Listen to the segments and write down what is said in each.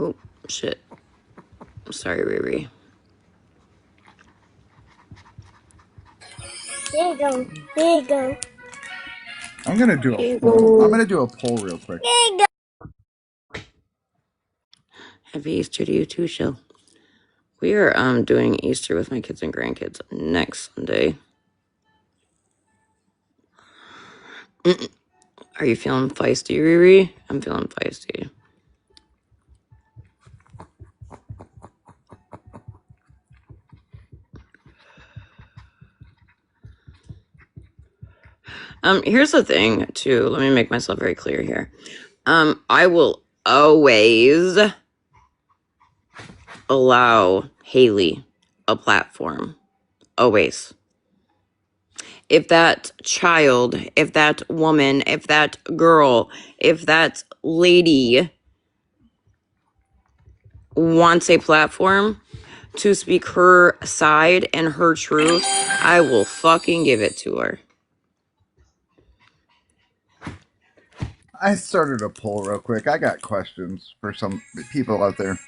Oh, shit. I'm sorry, Riri. There you go. There you go. I'm gonna do a poll. I'm gonna do a poll real quick. There you go. Happy Easter to you too, Shell. We are doing Easter with my kids and grandkids next Sunday. Are you feeling feisty, Riri? I'm feeling feisty. Here's the thing, too. Let me make myself very clear here. I will always allow Haley a platform. Always. If that child, if that woman, if that girl, if that lady wants a platform to speak her side and her truth, I will fucking give it to her. I started a poll real quick. I got questions for some people out there.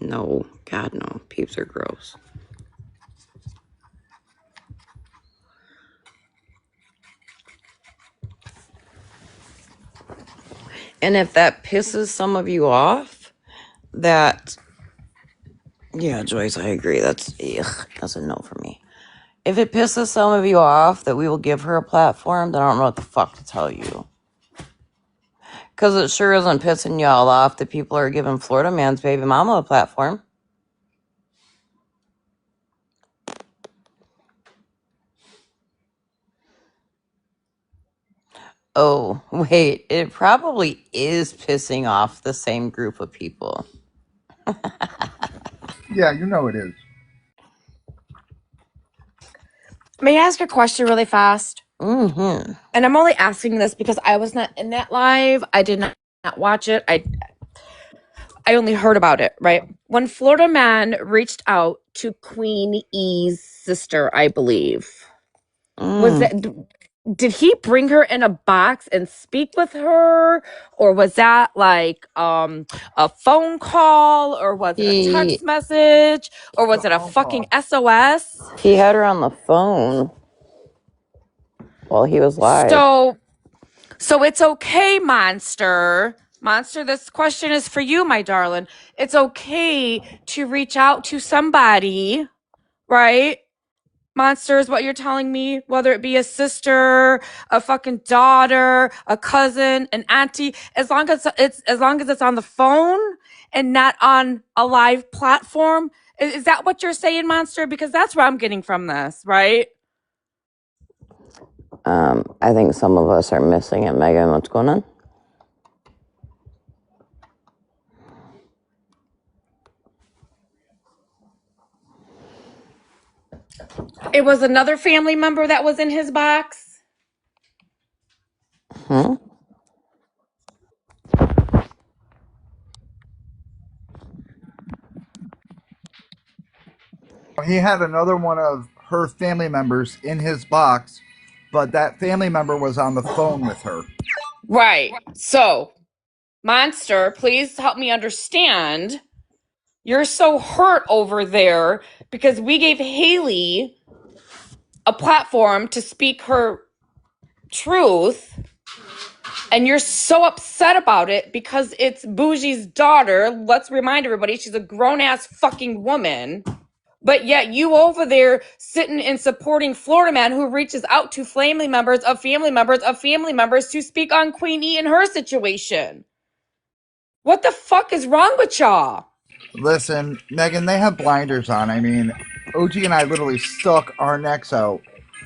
No, God, no. Peeps are gross. And if that pisses some of you off, that... Yeah, Joyce, I agree. That's a no for me. If it pisses some of you off that we will give her a platform, then I don't know what the fuck to tell you. Because it sure isn't pissing y'all off that people are giving Florida man's baby mama a platform. Oh, wait. It probably is pissing off the same group of people. Yeah, you know it is. May I ask a question really fast? Mm-hmm. And I'm only asking this because I was not in that live. I did not watch it. I only heard about it, right? When Florida Man reached out to Queen E's sister, I believe. Was that... Did he bring her in a box and speak with her, or was that like a phone call, or was it a text message, or was it a fucking SOS? He had her on the phone while he was live. So it's okay, Monster. Monster, this question is for you, my darling. It's okay to reach out to somebody, right? Monster is what you're telling me, whether it be a sister, a fucking daughter, a cousin, an auntie, as long as it's on the phone and not on a live platform. Is that what you're saying, Monster? Because that's what I'm getting from this, right? I think some of us are missing it, Megan. What's going on? It was another family member that was in his box. He had another one of her family members in his box, but that family member was on the phone with her. Right. So, Monster, please help me understand. You're so hurt over there because we gave Haley a platform to speak her truth, and you're so upset about it because it's Bougie's daughter. Let's remind everybody, she's a grown-ass fucking woman. But yet you over there sitting and supporting Florida Man who reaches out to family members of family members of family members to speak on Queen E and her situation. What the fuck is wrong with y'all? Listen, Megan, they have blinders on. I mean, OG and I literally stuck our necks out.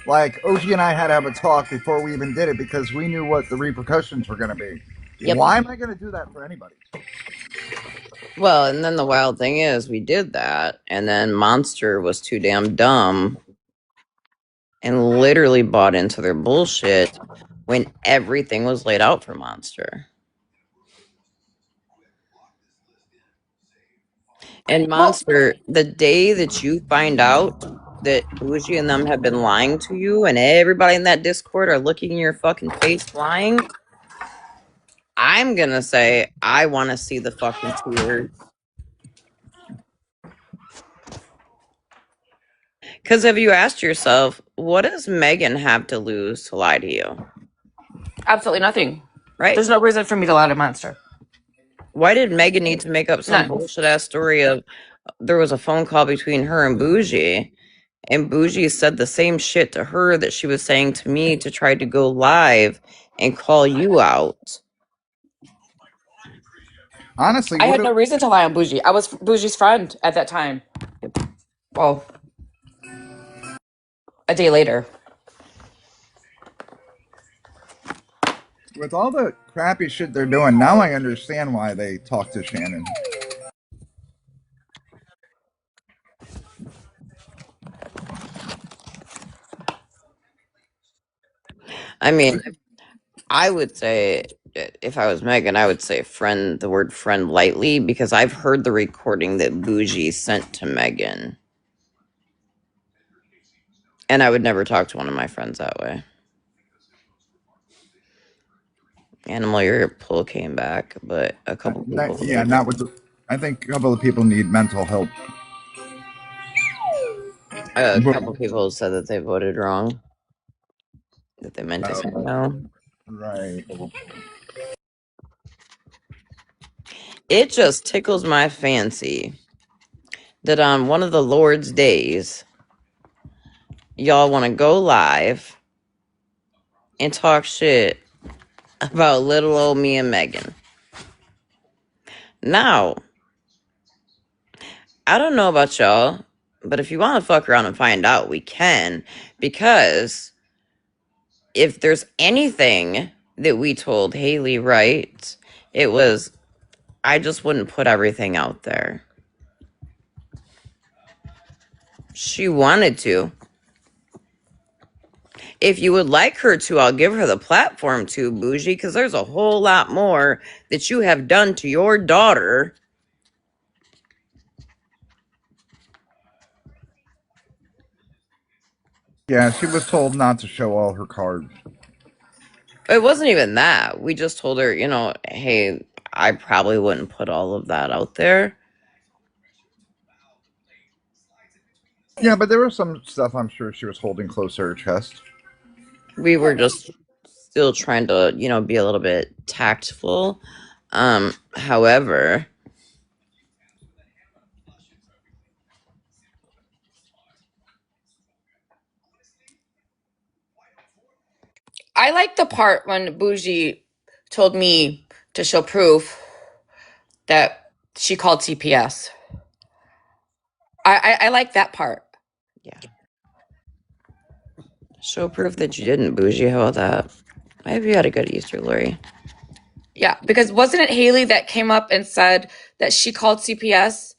Like, OG and I had to have a talk before we even did it because we knew what the repercussions were going to be. Yep. Why am I going to do that for anybody? Well, and then the wild thing is we did that, and then Monster was too damn dumb and literally bought into their bullshit when everything was laid out for Monster. And Monster, the day that you find out that Bougie and them have been lying to you and everybody in that Discord are looking in your fucking face lying, I'm gonna say I want to see the fucking tears. Because have you asked yourself, what does Megan have to lose to lie to you? Absolutely nothing. Right? There's no reason for me to lie to Monster. Why did Megan need to make up some None. bullshit ass story of there was a phone call between her and Bougie, and Bougie said the same shit to her that she was saying to me to try to go live and call you out? Honestly, I what had no reason to lie on Bougie. I was Bougie's friend at that time. Well, a day later. with all the crappy shit they're doing, now I understand why they talk to Shannon. I mean, I would say if I was Megan, I would say friend the word friend lightly because I've heard the recording that Bougie sent to Megan. And I would never talk to one of my friends that way. Animal, your pull came back, but a couple people. Yeah, not with the. I think a couple of people need mental help. A couple people said that they voted wrong. That they meant to say no. Right. It just tickles my fancy that on one of the Lord's days, y'all want to go live and talk shit about little old me and Megan. Now, I don't know about y'all, but if you want to fuck around and find out, we can. Because if there's anything that we told Haley right, it was, I just wouldn't put everything out there. She wanted to. If you would like her to, I'll give her the platform to, Bougie, because there's a whole lot more that you have done to your daughter. Yeah, she was told not to show all her cards. It wasn't even that. We just told her, you know, hey, I probably wouldn't put all of that out there. Yeah, but there was some stuff I'm sure she was holding close to her chest. We were just still trying to, you know, be a little bit tactful. However, I like the part when Bougie told me to show proof that she called CPS. I like that part. yeah. Show proof that you didn't, Bougie. How about that? I hope you had a good Easter, Lori. Yeah, because wasn't it Haley that came up and said that she called CPS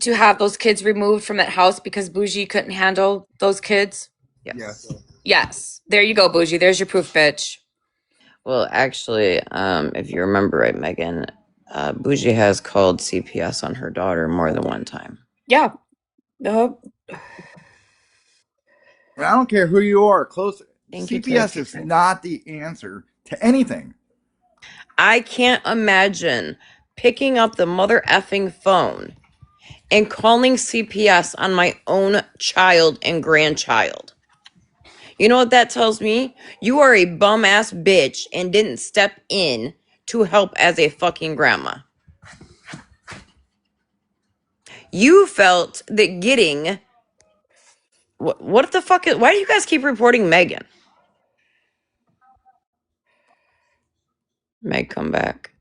to have those kids removed from that house because Bougie couldn't handle those kids? Yes. Yes. There you go, Bougie. There's your proof, bitch. Well, actually, if you remember right, Megan, Bougie has called CPS on her daughter more than one time. Yeah. I don't care who you are. Close. Thank you, CPS Tiff. is not the answer to anything. I can't imagine picking up the mother effing phone and calling CPS on my own child and grandchild. You know what that tells me? You are a bum ass bitch and didn't step in to help as a fucking grandma. You felt that getting what the fuck is, why do you guys keep reporting Megan? Meg, come back.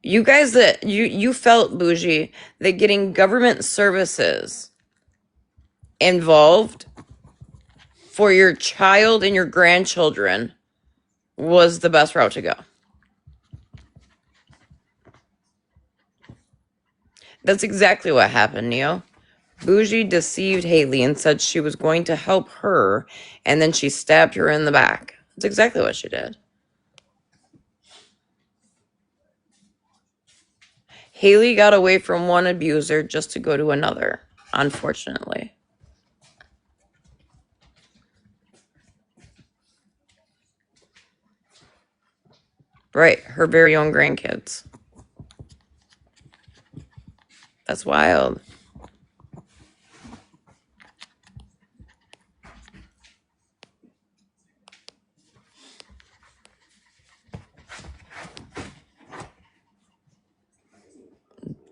You guys that you felt, Bougie, that getting government services involved for your child and your grandchildren was the best route to go. That's exactly what happened, Neo. Bougie deceived Haley and said she was going to help her, and then she stabbed her in the back. That's exactly what she did. Haley got away from one abuser just to go to another, unfortunately. Right, her very own grandkids. That's wild.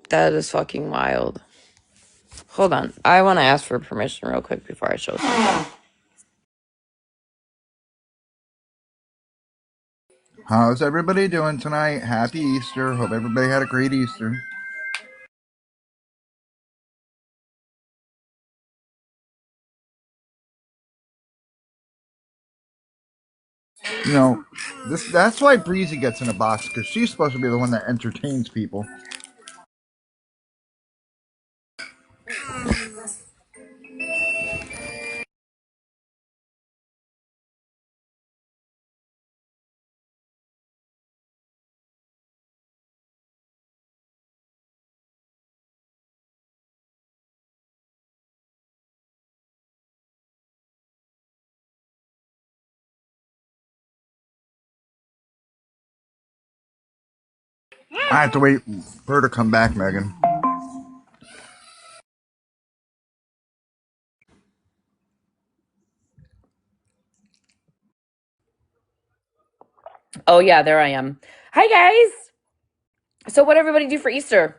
That is fucking wild. Hold on. I want to ask for permission real quick before I show something. How's everybody doing tonight? Happy Easter. Hope everybody had a great Easter. You know, that's why Breezy gets in a box, because she's supposed to be the one that entertains people. I have to wait for her to come back, Megan. Oh yeah, there I am. Hi guys. So what everybody do for Easter?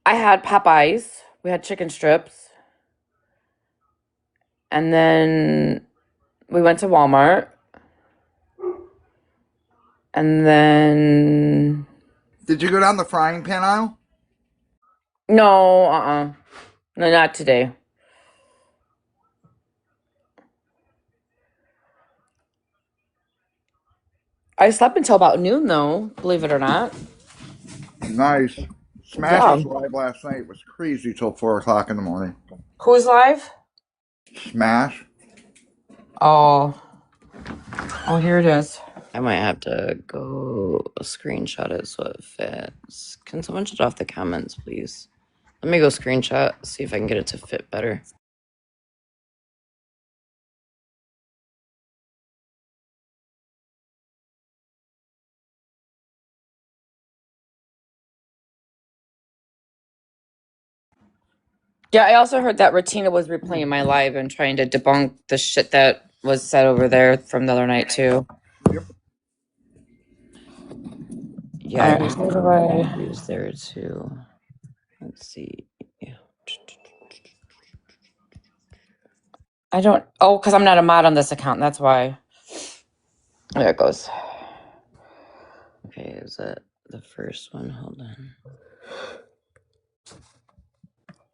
I had Popeyes. We had chicken strips. And then we went to Walmart. And then Did you go down the frying pan aisle? no, no, not today. I slept until about noon though, believe it or not. Nice. Smash Yeah. was live last night. It was crazy till 4 o'clock in the morning. Who's live? Smash. Oh, here it is. I might have to go screenshot it so it fits. Can someone shut off the comments, please? Let me go screenshot, see if I can get it to fit better. Yeah, I also heard that Ratina was replaying my live and trying to debunk the shit that was said over there from the other night too. Yeah, Alright, how do I- use there too. Let's see. Yeah. I don't. Oh, because I'm not a mod on this account. That's why. There it goes. Okay, is that the first one? Hold on.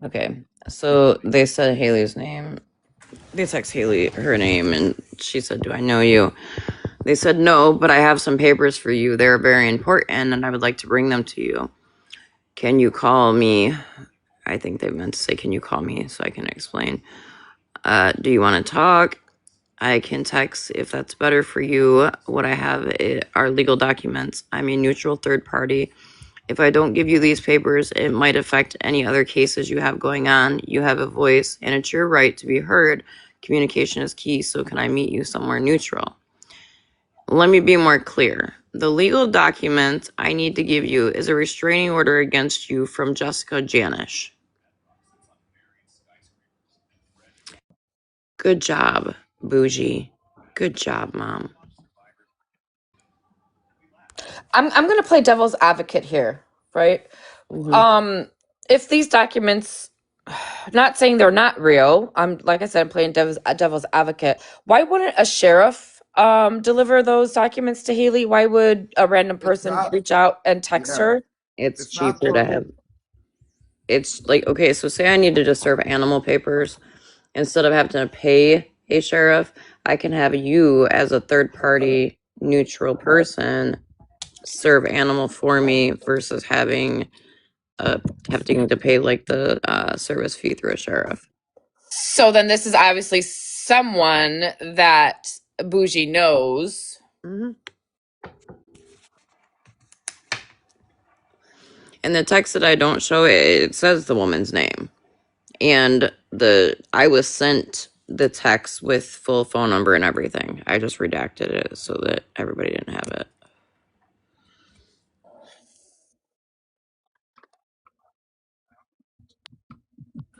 Okay, so they said Haley's name. They text Haley her name, and she said, "Do I know you?" They said no, but I have some papers for you. They're very important, and I would like to bring them to you. Can you call me? I think they meant to say, "Can you call me?" so I can explain. Do you want to talk? I can text if that's better for you. What I have are legal documents. I'm a neutral third party. If I don't give you these papers, it might affect any other cases you have going on. You have a voice, and it's your right to be heard. Communication is key, so can I meet you somewhere neutral? Let me be more clear. The legal document I need to give you is a restraining order against you from Jessica Janish. Good job, Bougie. Good job, Mom. I'm gonna play devil's advocate here, right? Mm-hmm. If these documents, not saying they're not real. I'm like I said, I'm playing devil's advocate. Why wouldn't a sheriff deliver those documents to Haley? Why would a random person reach out and text her? It's It's not cheaper to have. It's like, okay, so say I needed to serve animal papers. Instead of having to pay a sheriff, I can have you as a third party neutral person serve animal for me versus having to pay like the service fee through a sheriff. So then this is obviously someone that Bougie knows. Mm-hmm. And the text that I don't show, it says the woman's name. And I was sent the text with full phone number and everything. I just redacted it so that everybody didn't have it.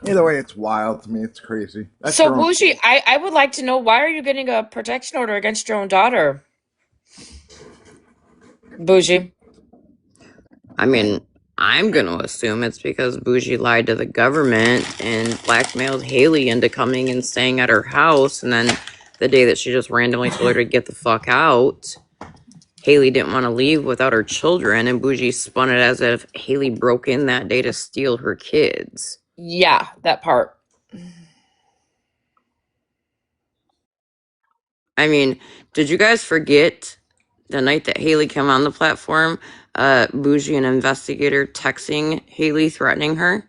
Either way, it's wild to me. It's crazy. That's So your own. Bougie, I would like to know, why are you getting a protection order against your own daughter? Bougie. I mean, I'm gonna assume it's because Bougie lied to the government and blackmailed Haley into coming and staying at her house, and then the day that she just randomly told her to get the fuck out, Haley didn't want to leave without her children, and Bougie spun it as if Haley broke in that day to steal her kids. Yeah, that part. I mean, did you guys forget the night that Haley came on the platform? Bougie, an investigator, texting Haley, threatening her?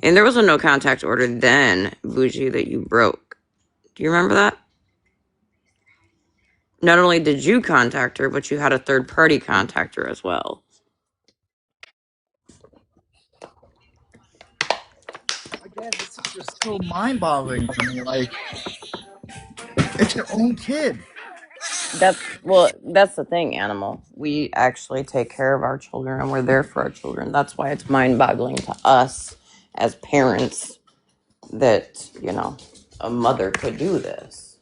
And there was a no contact order then, Bougie, that you broke. Do you remember that? Not only did you contact her, but you had a third party contact her as well. Again, this is just so mind boggling to me. Like, it's your own kid. That's the thing, Animal. We actually take care of our children and we're there for our children. That's why it's mind boggling to us as parents that, a mother could do this.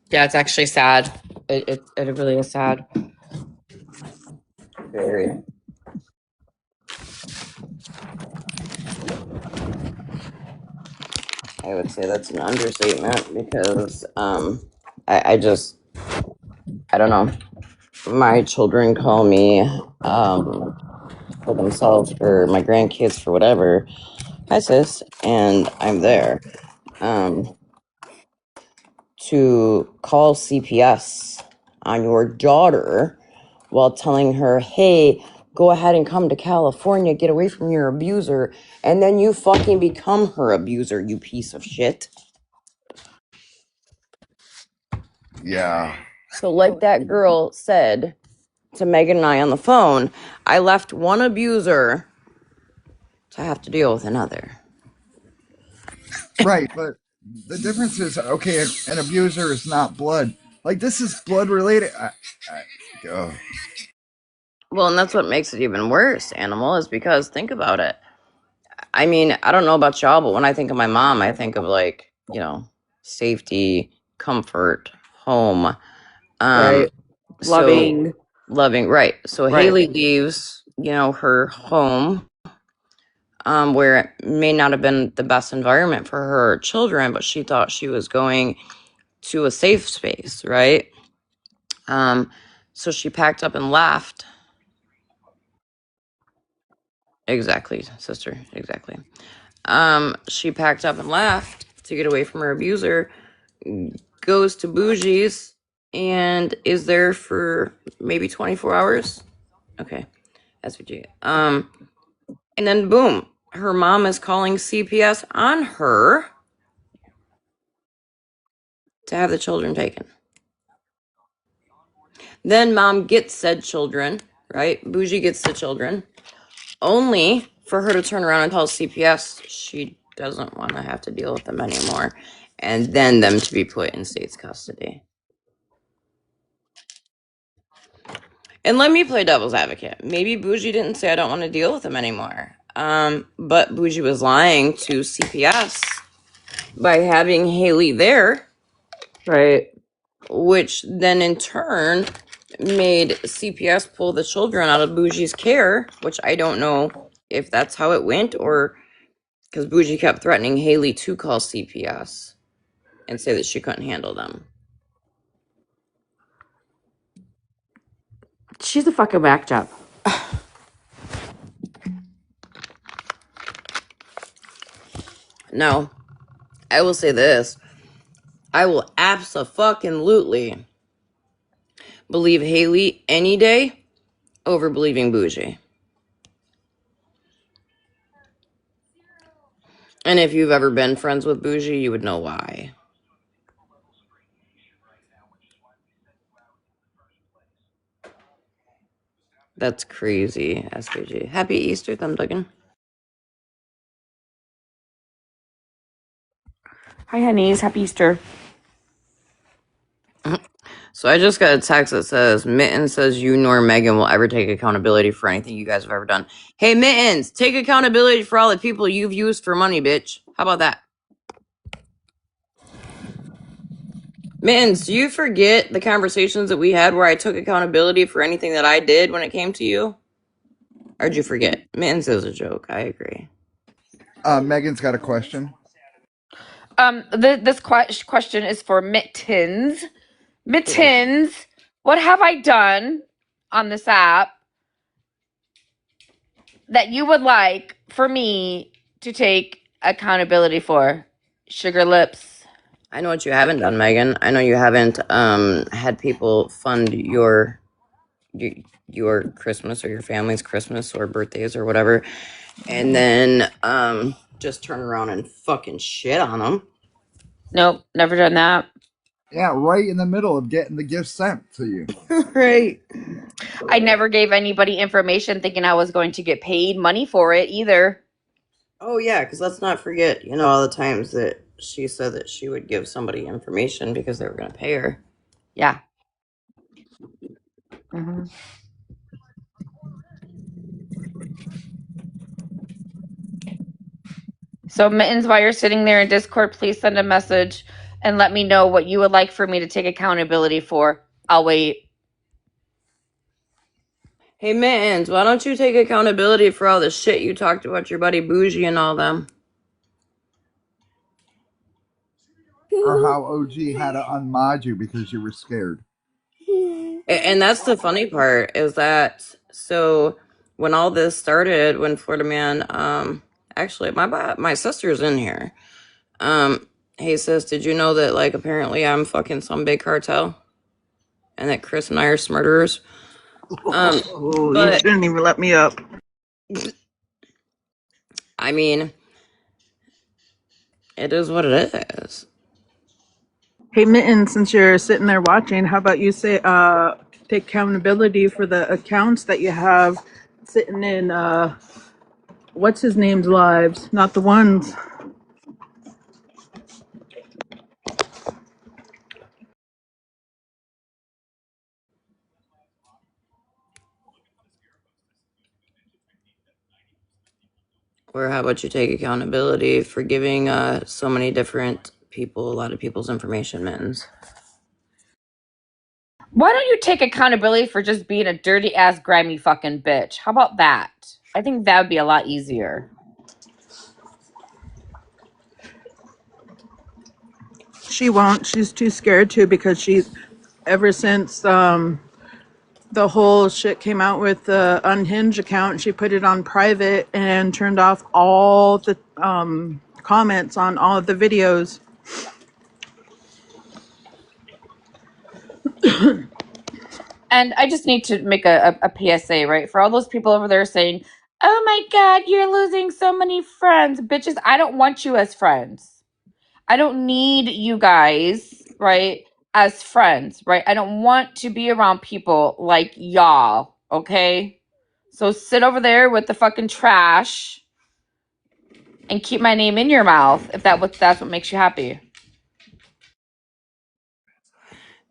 Yeah, it's actually sad. It really is sad. Very. I would say that's an understatement because I don't know. My children call me for themselves, for my grandkids, for whatever. Hi, sis, and I'm there to call CPS on your daughter while telling her, hey, go ahead and come to California, get away from your abuser, and then you fucking become her abuser, you piece of shit. Yeah. So, like that girl said to Megan and I on the phone, I left one abuser to have to deal with another. Right, but the difference is okay. An abuser is not blood. Like this is blood related. Oh. Well, and that's what makes it even worse, Animal, is because think about it. I mean, I don't know about y'all, but when I think of my mom, I think of like, safety, comfort, home. Right. So loving, right. So Right. Haley leaves, her home, where it may not have been the best environment for her children, but she thought she was going to a safe space, right? So she packed up and left. Exactly, sister, exactly. She packed up and left to get away from her abuser, goes to Bougie's, and is there for maybe 24 hours. Okay, SVG. And then boom, her mom is calling CPS on her to have the children taken. Then mom gets said children, right? Bougie gets the children, only for her to turn around and tell CPS she doesn't want to have to deal with them anymore, and then them to be put in state's custody. And let me play devil's advocate. Maybe Bougie didn't say I don't want to deal with them anymore. But Bougie was lying to CPS by having Haley there. Right. Which then in turn made CPS pull the children out of Bougie's care, which I don't know if that's how it went, or because Bougie kept threatening Haley to call CPS and say that she couldn't handle them. She's a fucking whack job. Now, I will say this. I will abso-fucking-lutely believe Haley any day over believing Bougie. And if you've ever been friends with Bougie, you would know why. That's crazy, SPG. Happy Easter, Thumb Duggan. Hi, honeys. Happy Easter. So I just got a text that says, Mittens says you nor Megan will ever take accountability for anything you guys have ever done. Hey, Mittens, take accountability for all the people you've used for money, bitch. How about that? Mittens, do you forget the conversations that we had where I took accountability for anything that I did when it came to you? Or did you forget? Mittens is a joke. I agree. Megan's got a question. This question is for Mittens. Mittens, what have I done on this app that you would like for me to take accountability for? Sugar lips. I know what you haven't done, Megan. I know you haven't had people fund your Christmas or your family's Christmas or birthdays or whatever, and then just turn around and fucking shit on them. Nope, never done that. Yeah, right in the middle of getting the gift sent to you. Right. I never gave anybody information thinking I was going to get paid money for it either. Oh yeah, because let's not forget, all the times that she said that she would give somebody information because they were going to pay her. Yeah. Mm-hmm. So, Mittens, while you're sitting there in Discord, please send a message and let me know what you would like for me to take accountability for. I'll wait. Hey, Mittens, why don't you take accountability for all the shit you talked about your buddy Bougie and all them? Or how OG had to unmod you because you were scared. And that's the funny part is that, so when all this started, when Florida Man, actually my sister's in here. He says, did you know that, like, apparently I'm fucking some big cartel? And that Chris and I are murderers? You shouldn't even let me up. I mean, it is what it is. Hey, Mitten, since you're sitting there watching, how about you say, take accountability for the accounts that you have sitting in, what's his name's lives, not the ones. Or how about you take accountability for giving so many different people a lot of people's information, Mittens? Why don't you take accountability for just being a dirty ass, grimy fucking bitch? How about that? I think that would be a lot easier. She won't. She's too scared to because she's, ever since the whole shit came out with the Unhinged account, she put it on private and turned off all the comments on all of the videos. And I just need to make a PSA, right? For all those people over there saying, oh my God, you're losing so many friends. Bitches, I don't want you as friends. I don't need you guys, right, as friends, right? I don't want to be around people like y'all, okay? So sit over there with the fucking trash and keep my name in your mouth if that's what makes you happy.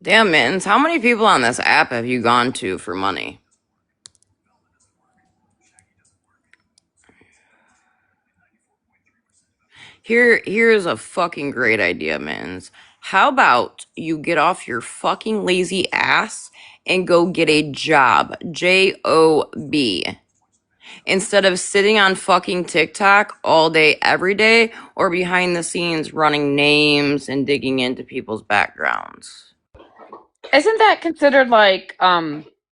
Damn, Mittens, how many people on this app have you gone to for money? Here's a fucking great idea, Mittens. How about you get off your fucking lazy ass and go get a job? J-O-B. Instead of sitting on fucking TikTok all day, every day, or behind the scenes running names and digging into people's backgrounds. Isn't that considered like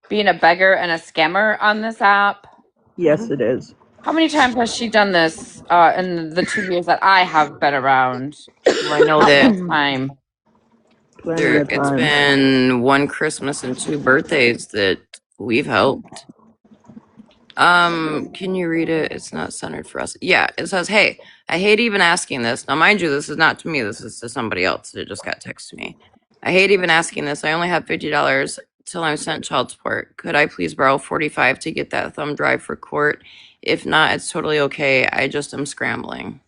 being a beggar and a scammer on this app? Yes, it is. How many times has she done this in the 2 years that I have been around? Well, I know Not that one time. it's been one Christmas and 2 birthdays that we've helped. Can you read it? It's not centered for us. Yeah, it says, hey, I hate even asking this. Now, mind you, this is not to me. This is to somebody else that just got text to me. I hate even asking this. I only have $50 till I'm sent child support. Could I please borrow 45 to get that thumb drive for court? If not, it's totally okay. I just am scrambling.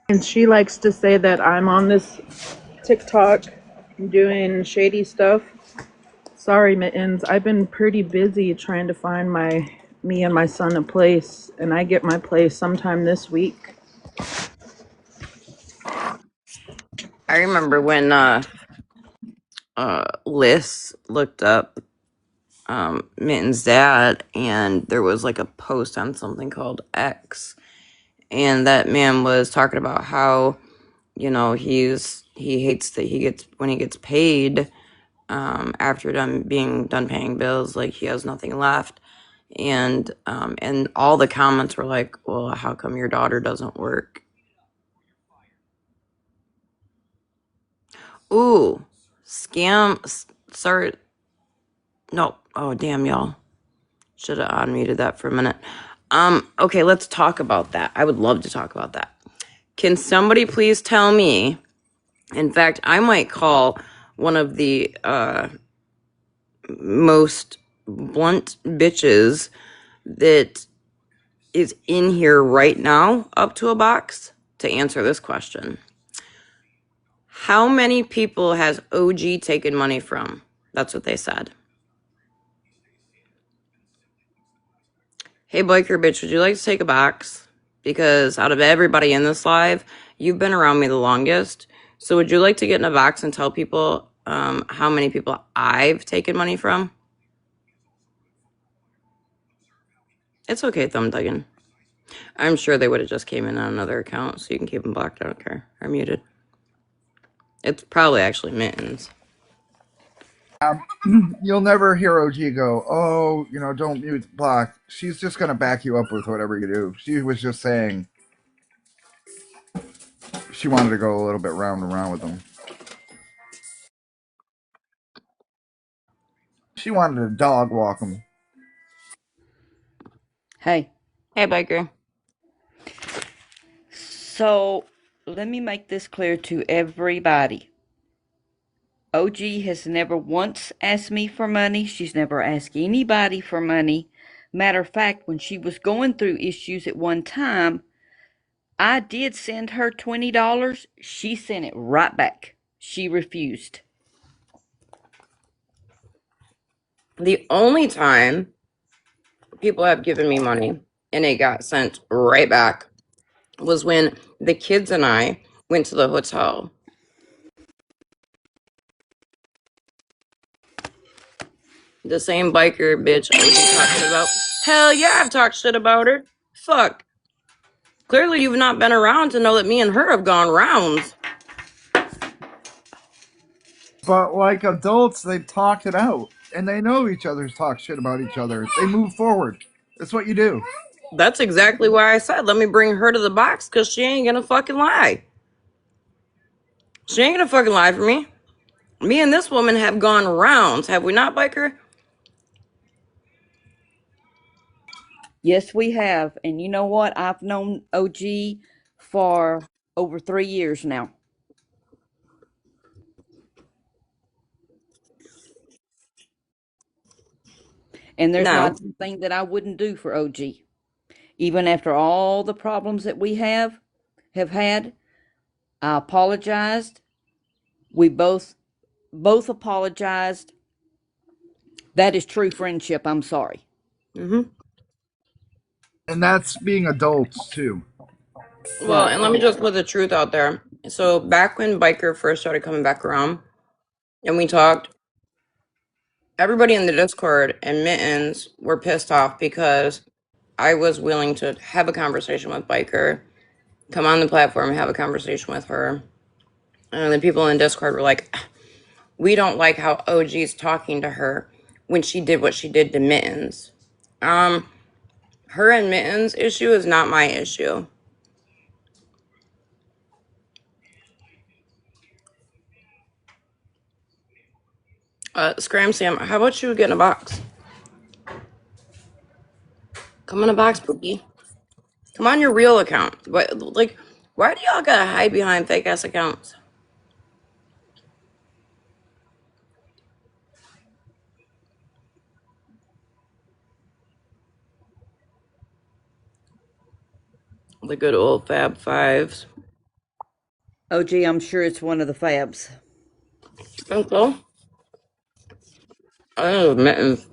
And she likes to say that I'm on this TikTok doing shady stuff. Sorry, Mittens. I've been pretty busy trying to find me and my son a place, and I get my place sometime this week. I remember when Liz looked up Mitten's dad, and there was like a post on something called X, and that man was talking about how, you know, he hates that he gets, when he gets paid, after done paying bills, like he has nothing left. And all the comments were like, well, how come your daughter doesn't work? Ooh, sorry. No. Oh, damn, y'all. Should have unmuted that for a minute. Okay, let's talk about that. I would love to talk about that. Can somebody please tell me? In fact, I might call one of the most blunt bitches that is in here right now up to a box to answer this question. How many people has OG taken money from? That's what they said. Hey, biker bitch, would you like to take a box? Because out of everybody in this live, you've been around me the longest. So would you like to get in a box and tell people how many people I've taken money from? It's okay, Thumb Duggan. I'm sure they would have just came in on another account, so you can keep them blocked. I don't care. Or muted. It's probably actually Mittens. You'll never hear OG go, oh, you know, don't mute block. She's just going to back you up with whatever you do. She was just saying she wanted to go a little bit round and round with them. She wanted to dog walk him. Hey, Hey, biker. so let me make this clear to everybody. OG has never once asked me for money. She's never asked anybody for money. Matter of fact, when she was going through issues at one time, I did send her $20. She sent it right back. She refused. The only time people have given me money and it got sent right back was when the kids and I went to the hotel. The same biker bitch I was talking about. Hell yeah, I've talked shit about her. Fuck. Clearly you've not been around to know that me and her have gone rounds. But like adults, they've talked it out. And they know each other's talk shit about each other. They move forward. That's what you do. That's exactly why I said let me bring her to the box, because she ain't gonna fucking lie. She ain't gonna fucking lie for me. Me and this woman have gone rounds, have we not, biker? Yes, we have. And you know what? I've known OG for over 3 years now. And there's No. not something that I wouldn't do for OG. Even after all the problems that we have had, I apologized. We both apologized. That is true friendship. I'm sorry. Mm-hmm. And that's being adults too. Well, and let me just put the truth out there. So back when biker first started coming back around and we talked, everybody in the Discord and Mittens were pissed off because I was willing to have a conversation with biker, come on the platform and have a conversation with her. And the people in Discord were like, we don't like how OG's talking to her when she did what she did to Mittens. Her and Mittens issue is not my issue. Scram Sam, how about you get in a box? Come in a box, Pookie. Come on your real account. Why do y'all gotta hide behind fake ass accounts? The good old Fab Fives. OG, I'm sure it's one of the Fabs. Think so? I think it was Mittens.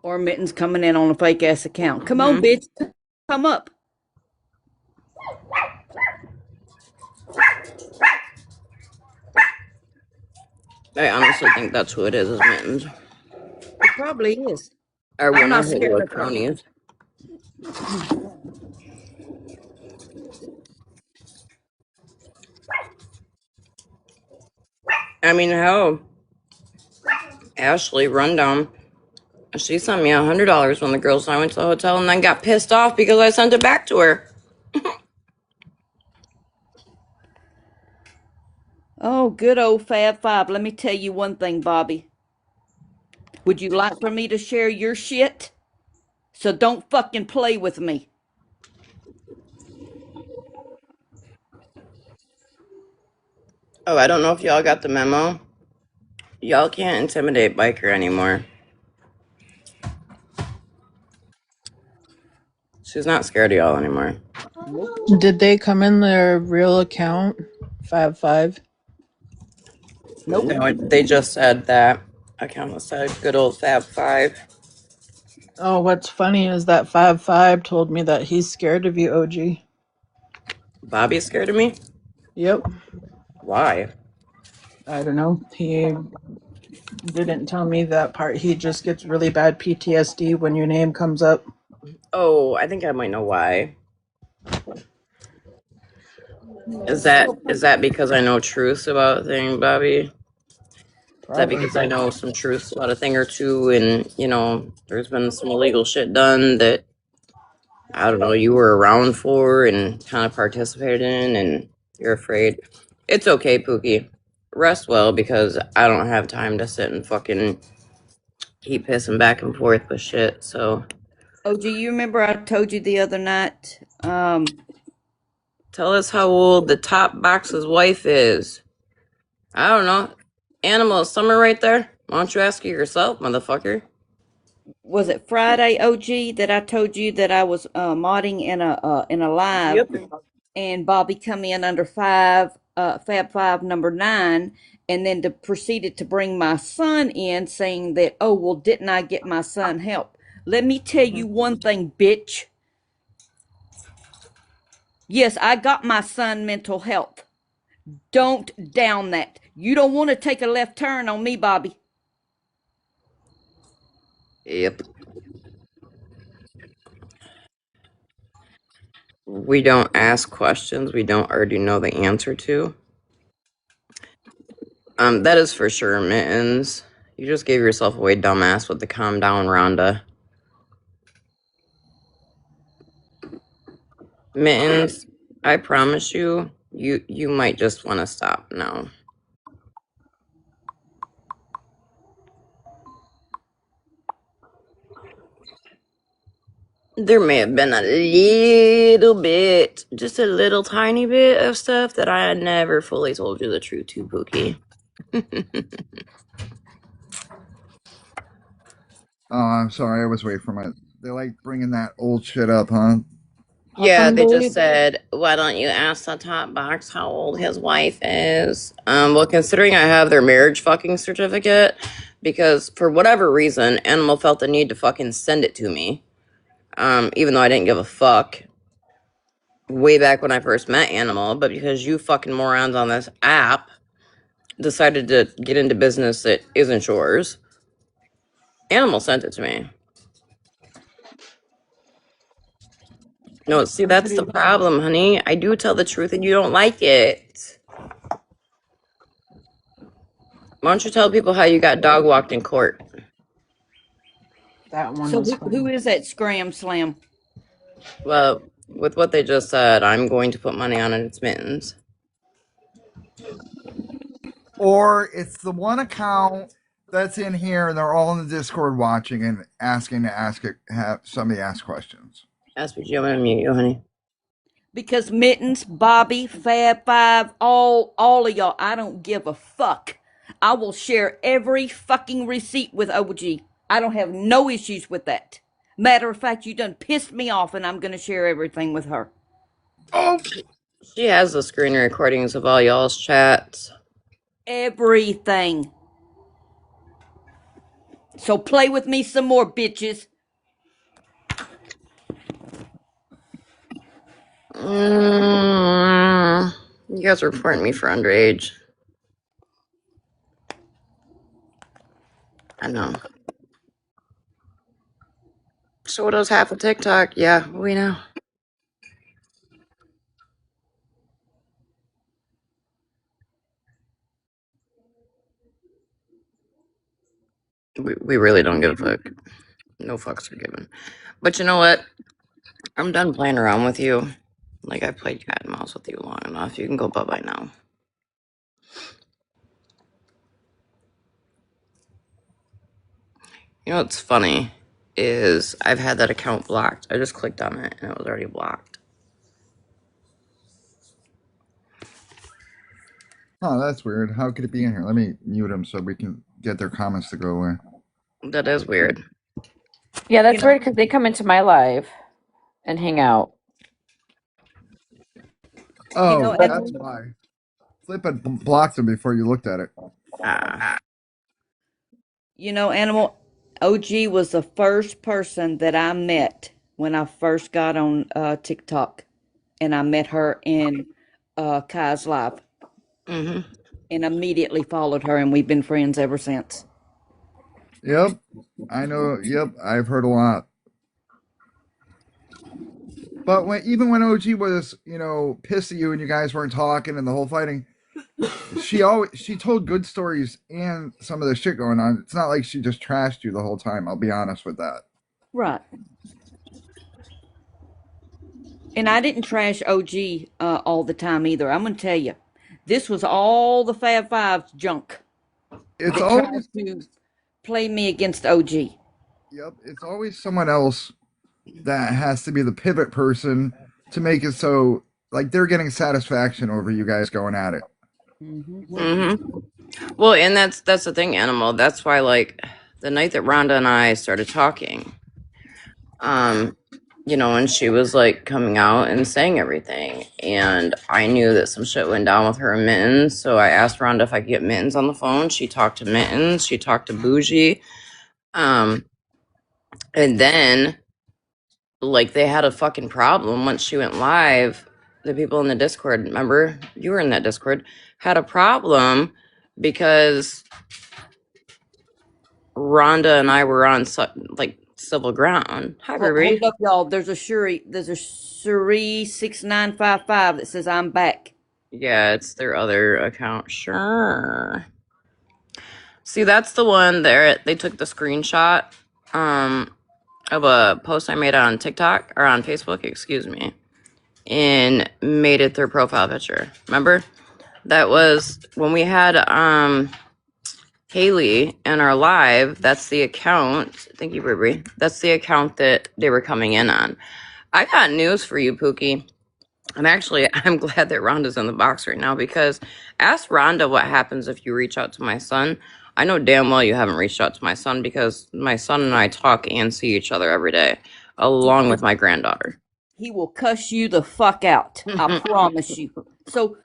Or Mittens coming in on a fake ass account. Come on, bitch. Come up. I honestly think that's who it is Mittens. It probably is. Or I'm one not of scared Hollywood of her. cronies. I mean, hell, Ashley Rundown, she sent me $100 when the girls and I went to the hotel and then got pissed off because I sent it back to her. Oh, good old Fab Five. Let me tell you one thing, Bobby. Would you like for me to share your shit? So don't fucking play with me. Oh, I don't know if y'all got the memo. Y'all can't intimidate Biker anymore. She's not scared of y'all anymore. Nope. Did they come in their real account? 5-5. Nope. No, they just said that account was said good old Fab Five. Oh, what's funny is that 5-5 told me that he's scared of you, OG. Bobby's scared of me? Yep. Why? I don't know. He didn't tell me that part. He just gets really bad PTSD when your name comes up. Oh, I think I might know why. Is that because I know truths about a thing, Bobby? Is that Probably. because I know some truths about a thing or two, and there's been some illegal shit done that I don't know you were around for and kind of participated in, and you're afraid. It's okay, Pookie. Rest well because I don't have time to sit and fucking keep pissing back and forth with shit. So OG, you remember I told you the other night? tell us how old the top box's wife is. I don't know. Animal Summer right there. Why don't you ask her yourself, motherfucker? Was it Friday, OG, that I told you that I was modding in a live, Yep. and Bobby come in under Fab Five number 9, and then proceeded to bring my son in, saying that, oh well, didn't I get my son help? Let me tell you one thing, bitch. Yes, I got my son mental health. Don't down that. You don't want to take a left turn on me, Bobby. Yep. We don't ask questions we don't already know the answer to. That is for sure, Mittens. You just gave yourself away, dumbass, with the calm down, Rhonda. Mittens, I promise you might just want to stop now. There may have been a little bit, just a little tiny bit of stuff that I had never fully told you the truth to, Pookie. Oh, I'm sorry. I was away from it. They like bringing that old shit up, huh? How Yeah, come they they just said, why don't you ask the top box how old his wife is? Well, considering I have their marriage fucking certificate, because for whatever reason, Animal felt the need to fucking send it to me. Even though I didn't give a fuck way back when I first met Animal, but because you fucking morons on this app decided to get into business that isn't yours, Animal sent it to me. No, see, that's the problem, honey. I do tell the truth and you don't like it. Why don't you tell people how you got dog walked in court? that one So was who funny. is that Scram Slam? Well, with what they just said, I'm going to put money on it. It's Mittens. Or it's the one account that's in here and they're all in the Discord watching and asking to have somebody ask questions. SPG, I'm gonna mute you, honey. Because Mittens, Bobby, Fab Five, all of y'all, I don't give a fuck. I will share every fucking receipt with OG. I don't have no issues with that. Matter of fact, you done pissed me off, and I'm gonna share everything with her. Oh, She has the screen recordings of all y'all's chats. Everything. So play with me some more, bitches. You guys are reporting me for underage. I know. So does half of TikTok. Yeah, we know. We really don't give a fuck. No fucks are given. But you know what? I'm done playing around with you. Like, I played cat and mouse with you long enough. You can go bye-bye now. You know what's funny is I've had that account blocked. I just clicked on it and it was already blocked. oh, that's weird. How could it be in here? Let me mute them so we can get their comments to go away. That is weird. Yeah, that's weird because they come into my live and hang out. Oh, and that's why. Flip had blocked them before you looked at it. Animal OG was the first person that I met when I first got on TikTok, and I met her in Kai's live, Mm-hmm. and immediately followed her, and we've been friends ever since. Yep, I know. Yep, I've heard a lot. But even when OG was, pissed at you and you guys weren't talking and the whole fighting, she told good stories and some of the shit going on. It's not like she just trashed you the whole time. I'll be honest with that. Right. And I didn't trash OG all the time either. I'm gonna tell you, this was all the Fab Fives junk It's that tried always to play me against OG. Yep, it's always someone else that has to be the pivot person to make it so like they're getting satisfaction over you guys going at it. Mm-hmm. Well, and that's the thing, Animal. That's why, like, the night that Rhonda and I started talking, and she was like coming out and saying everything, and I knew that some shit went down with her and Mittens, so I asked Rhonda if I could get Mittens on the phone. She talked to Mittens, she talked to Bougie, and then like they had a fucking problem once she went live. The people in the Discord, remember you were in that Discord, had a problem because Rhonda and I were on like civil ground. Hi, Ruby. Hold up, y'all. There's a Shuri 6955 that says I'm back. Yeah, it's their other account. Sure. See, that's the one there. They took the screenshot of a post I made on TikTok or on Facebook, excuse me, and made it their profile picture. Remember? That was when we had Haley in our live. That's the account. Thank you, Ruby. That's the account that they were coming in on. I got news for you, Pookie. And actually, I'm glad that Rhonda's in the box right now because ask Rhonda what happens if you reach out to my son. I know damn well you haven't reached out to my son because my son and I talk and see each other every day, along with my granddaughter. He will cuss you the fuck out. I promise you. So,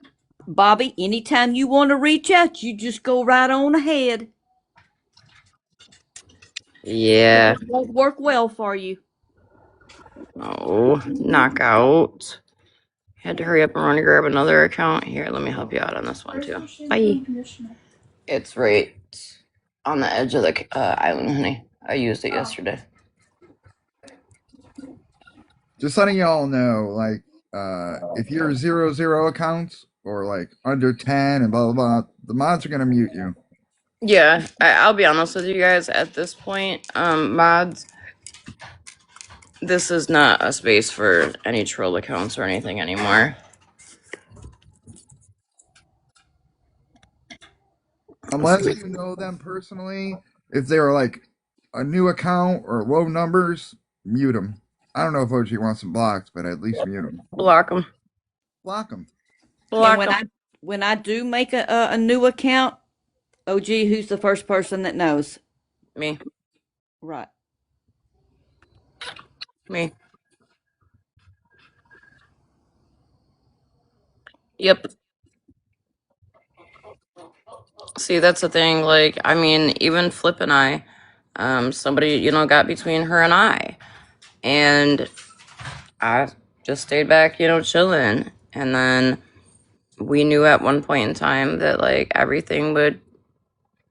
Bobby, anytime you want to reach out, you just go right on ahead. Yeah. It won't work well for you. Oh, knockout. Had to hurry up and run and grab another account. Here, let me help you out on this one too. Bye. It's right on the edge of the island, honey. I used it yesterday. Just letting y'all know, like, if you're 0 accounts or like under 10 and blah blah blah, the mods are gonna mute you. Yeah, I'll be honest with you guys. At this point, mods, this is not a space for any troll accounts or anything anymore. Unless you know them personally, if they're like a new account or low numbers, mute them. I don't know if OG wants them blocked, but at least mute them. Block them. Block them. And Block when them. I do make a new account, OG, who's the first person that knows? Me. Right. Me. Yep. See, that's the thing. Like, I mean, even Flip and I, somebody, got between her and and I just stayed back, chilling. And then we knew at one point in time that like everything would,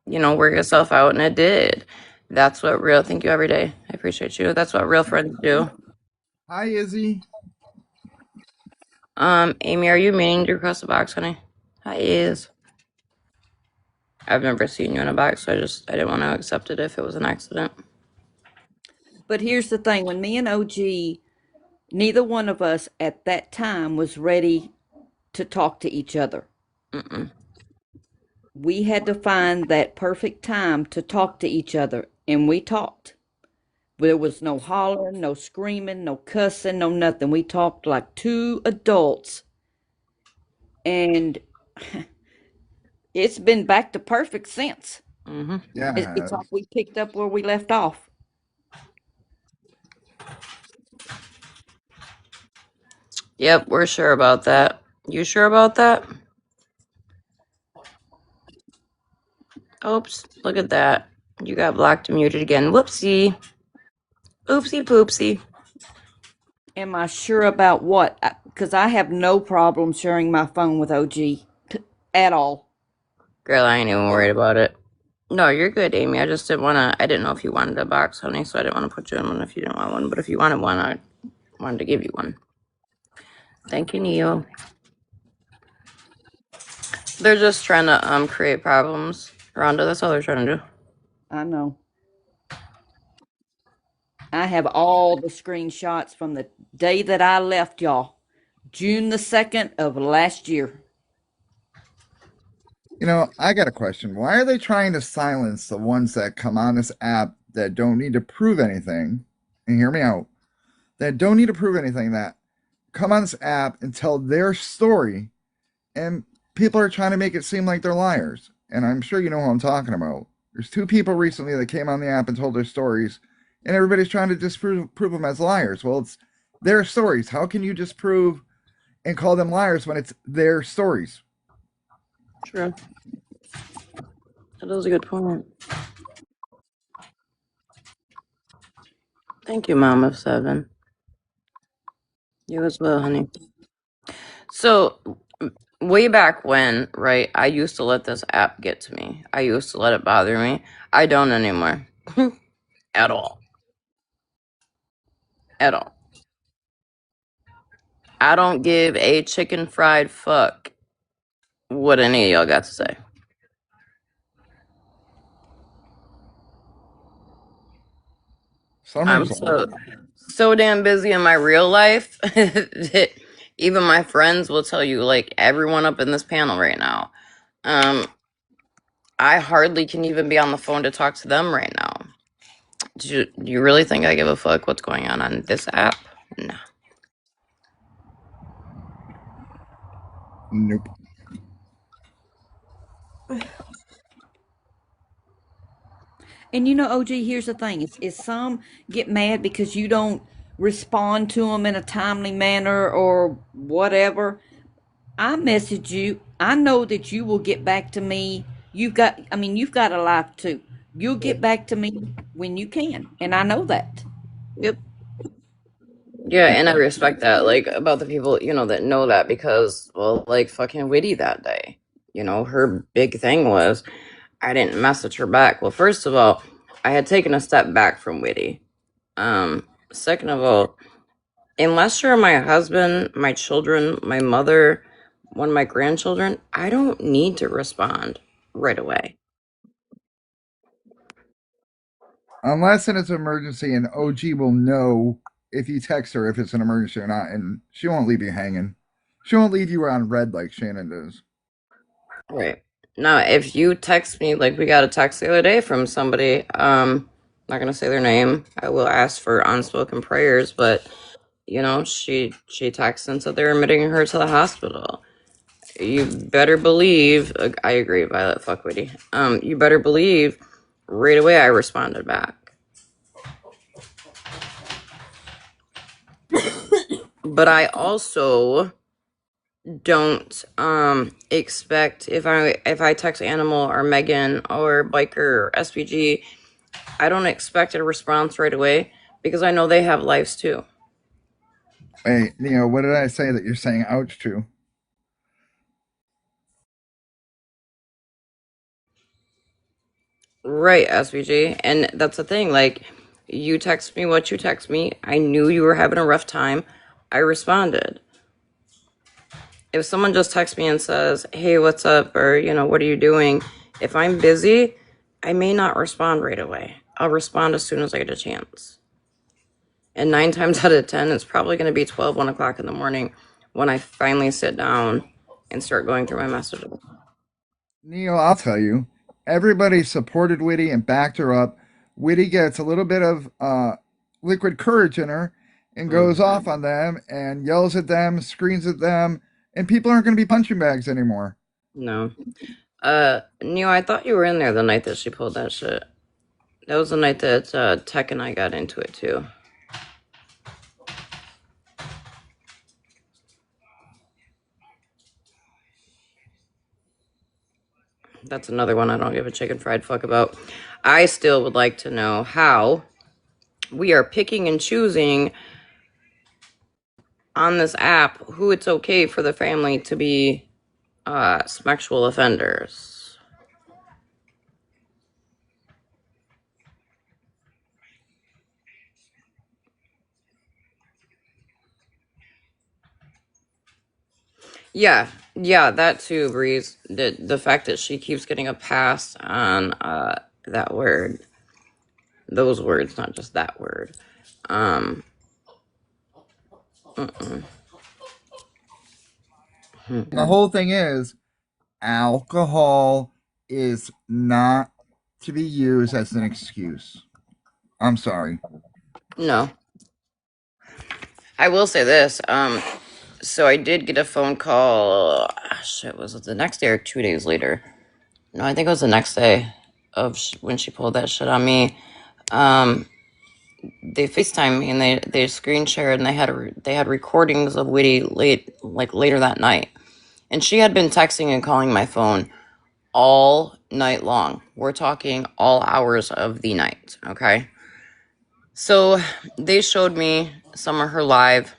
work itself out, and it did. That's what real. Thank you every day. I appreciate you. That's what real friends do. Hi, Izzy. Amy, are you meaning to request a box, honey? Hi, Iz. I've never seen you in a box, so I didn't want to accept it if it was an accident. But here's the thing, when me and OG, neither one of us at that time was ready to talk to each other. Mm-mm. We had to find that perfect time to talk to each other, and we talked. There was no hollering, no screaming, no cussing, no nothing. We talked like two adults, and it's been back to perfect since. Mm-hmm. Yeah. It's like we picked up where we left off. Yep, we're sure about that. You sure about that? Oops, look at that. You got blocked and muted again. Whoopsie. Oopsie poopsie. Am I sure about what? Because I have no problem sharing my phone with OG at all. Girl, I ain't even worried about it. No, you're good, Amy. I just I didn't know if you wanted a box, honey, so I didn't want to put you in one if you didn't want one. But if you wanted one, I wanted to give you one. Thank you, Neo. They're just trying to create problems. Rhonda, that's all they're trying to do. I know. I have all the screenshots from the day that I left y'all, June the 2nd of last year. I got a question. Why are they trying to silence the ones that come on this app that don't need to prove anything? And hear me out. That don't need to prove anything, that come on this app and tell their story, and people are trying to make it seem like they're liars. And I'm sure you know who I'm talking about. There's two people recently that came on the app and told their stories, and everybody's trying to disprove them as liars. Well, it's their stories. How can you disprove and call them liars when it's their stories? True. That is a good point. Thank you, Mom of 7. You as well, honey. So, way back when, right, I used to let this app get to me. I used to let it bother me. I don't anymore. At all. At all. I don't give a chicken fried fuck what any of y'all got to say. I'm so damn busy in my real life that even my friends will tell you, like everyone up in this panel right now, I hardly can even be on the phone to talk to them right now. Do you really think I give a fuck what's going on this app? No. Nope. And OG, here's the thing: is some get mad because you don't respond to them in a timely manner or whatever. I message you. I know that you will get back to me. You've got a life too. You'll get back to me when you can, and I know that. Yep. Yeah, and I respect that, like, about the people, that know that because, well, like, fucking Witty that day. Her big thing was, I didn't message her back. Well, first of all, I had taken a step back from Witty. Second of all, unless you're my husband, my children, my mother, one of my grandchildren, I don't need to respond right away. Unless it's an emergency, and OG will know if you text her if it's an emergency or not, and she won't leave you hanging. She won't leave you on red like Shannon does. Right. Now, if you text me, like we got a text the other day from somebody, not gonna say their name. I will ask for unspoken prayers, but she texted and said they're admitting her to the hospital. You better believe. I agree, Violet. Fuck Witty. You better believe. Right away, I responded back. But I also don't expect if I text Animal or Megan or Biker or SPG, I don't expect a response right away because I know they have lives too. Hey, Neo, what did I say that you're saying ouch to? Right, SPG. And that's the thing, like you text me what you text me. I knew you were having a rough time. I responded. If someone just texts me and says, "Hey, what's up?" or, "What are you doing?" If I'm busy, I may not respond right away. I'll respond as soon as I get a chance. And 9 times out of 10, it's probably going to be 12, 1 o'clock in the morning when I finally sit down and start going through my messages. Neo, I'll tell you, everybody supported Witty and backed her up. Witty gets a little bit of liquid courage in her and goes off on them and yells at them, screams at them, and people aren't going to be punching bags anymore. No. Neo, I thought you were in there the night that she pulled that shit. That was the night that Tech and I got into it too. That's another one I don't give a chicken fried fuck about. I still would like to know how we are picking and choosing on this app who it's okay for the family to be sexual offenders. Yeah, that too, Breeze. The fact that she keeps getting a pass on that word, those words, not just that word. Um, The whole thing is alcohol is not to be used as an excuse. I'm sorry. no, I will say this. So I did get a phone call. Shit, was it the next day or 2 days later? No, I think it was the next day of when she pulled that shit on me. Um, they FaceTime me and they screen shared and they had recordings of Witty later that night, and she had been texting and calling my phone all night long. We're talking all hours of the night. Okay, so they showed me some of her live.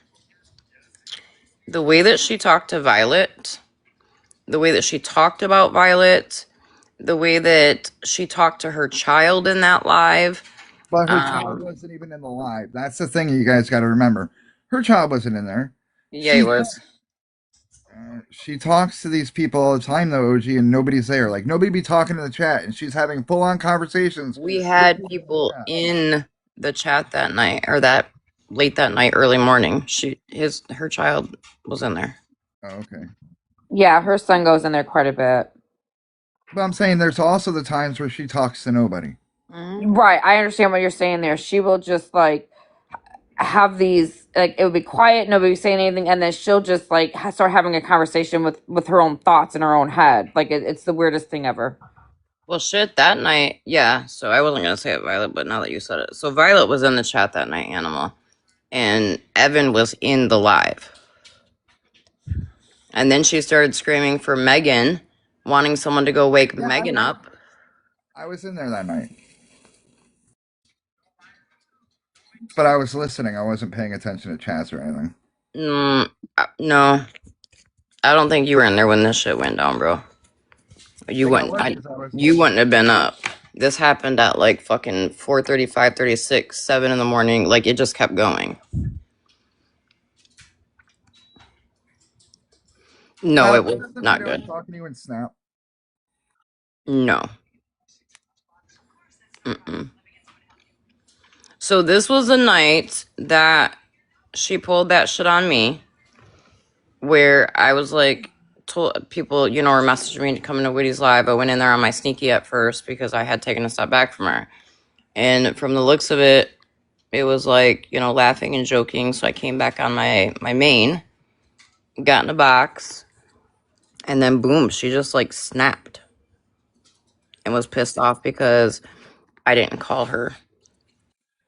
The way that she talked to Violet, the way that she talked about Violet, the way that she talked to her child in that live. But her child wasn't even in the live. That's the thing you guys got to remember. Her child wasn't in there. Yeah, he was. She talks to these people all the time, though, OG, and nobody's there. Like, nobody be talking in the chat, and she's having full on conversations. We had people in the chat that night, or that late that night, early morning. Her child was in there. Oh, okay. Yeah, her son goes in there quite a bit. But I'm saying there's also the times where she talks to nobody. Right, I understand what you're saying there. She will just like have these, like, it would be quiet, nobody would saying anything, and then she'll just like start having a conversation with her own thoughts in her own head. Like it's the weirdest thing ever. Well, shit, that night, yeah. So I wasn't gonna say it, Violet, but now that you said it, so Violet was in the chat that night, Animal, and Evan was in the live, and then she started screaming for Megan, wanting someone to go wake Megan up. I was in there that night. But I was listening. I wasn't paying attention to chats or anything. No, I don't think you were in there when this shit went down, bro. You wouldn't have been up. This happened at like fucking 4:30, 5:36, 7 in the morning. Like it just kept going. No, it was not good. Talking to you in Snap. No. Mm-mm. So this was the night that she pulled that shit on me, where I was like, told people, were messaging me to come into Witty's live. I went in there on my sneaky at first because I had taken a step back from her, and from the looks of it, it was like, laughing and joking. So I came back on my main, got in a box, and then boom, she just like snapped and was pissed off because I didn't call her.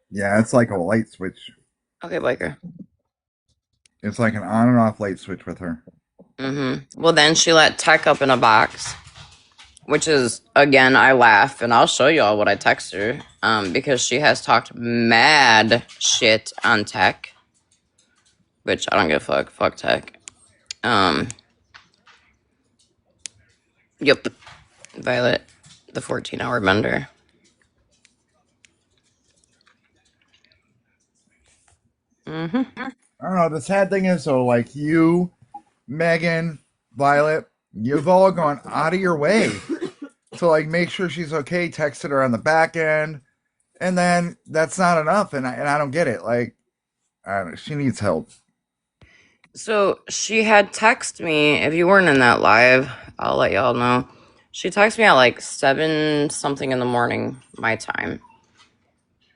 Yeah, it's like a light switch. Okay, Biker. It's like an on and off light switch with her. Well, then she let Tech up in a box, which is, again, I laugh, and I'll show y'all what I text her, because she has talked mad shit on Tech, which I don't give a fuck. Fuck Tech. Yep. Violet, the 14-hour bender. I don't know. The sad thing is, though, like you, Megan, Violet, you've all gone out of your way to like make sure she's okay. Texted her on the back end, and then that's not enough. And I don't get it. Like, I don't know, she needs help. So she had texted me. If you weren't in that live, I'll let y'all know. She texted me at like 7 something in the morning, my time.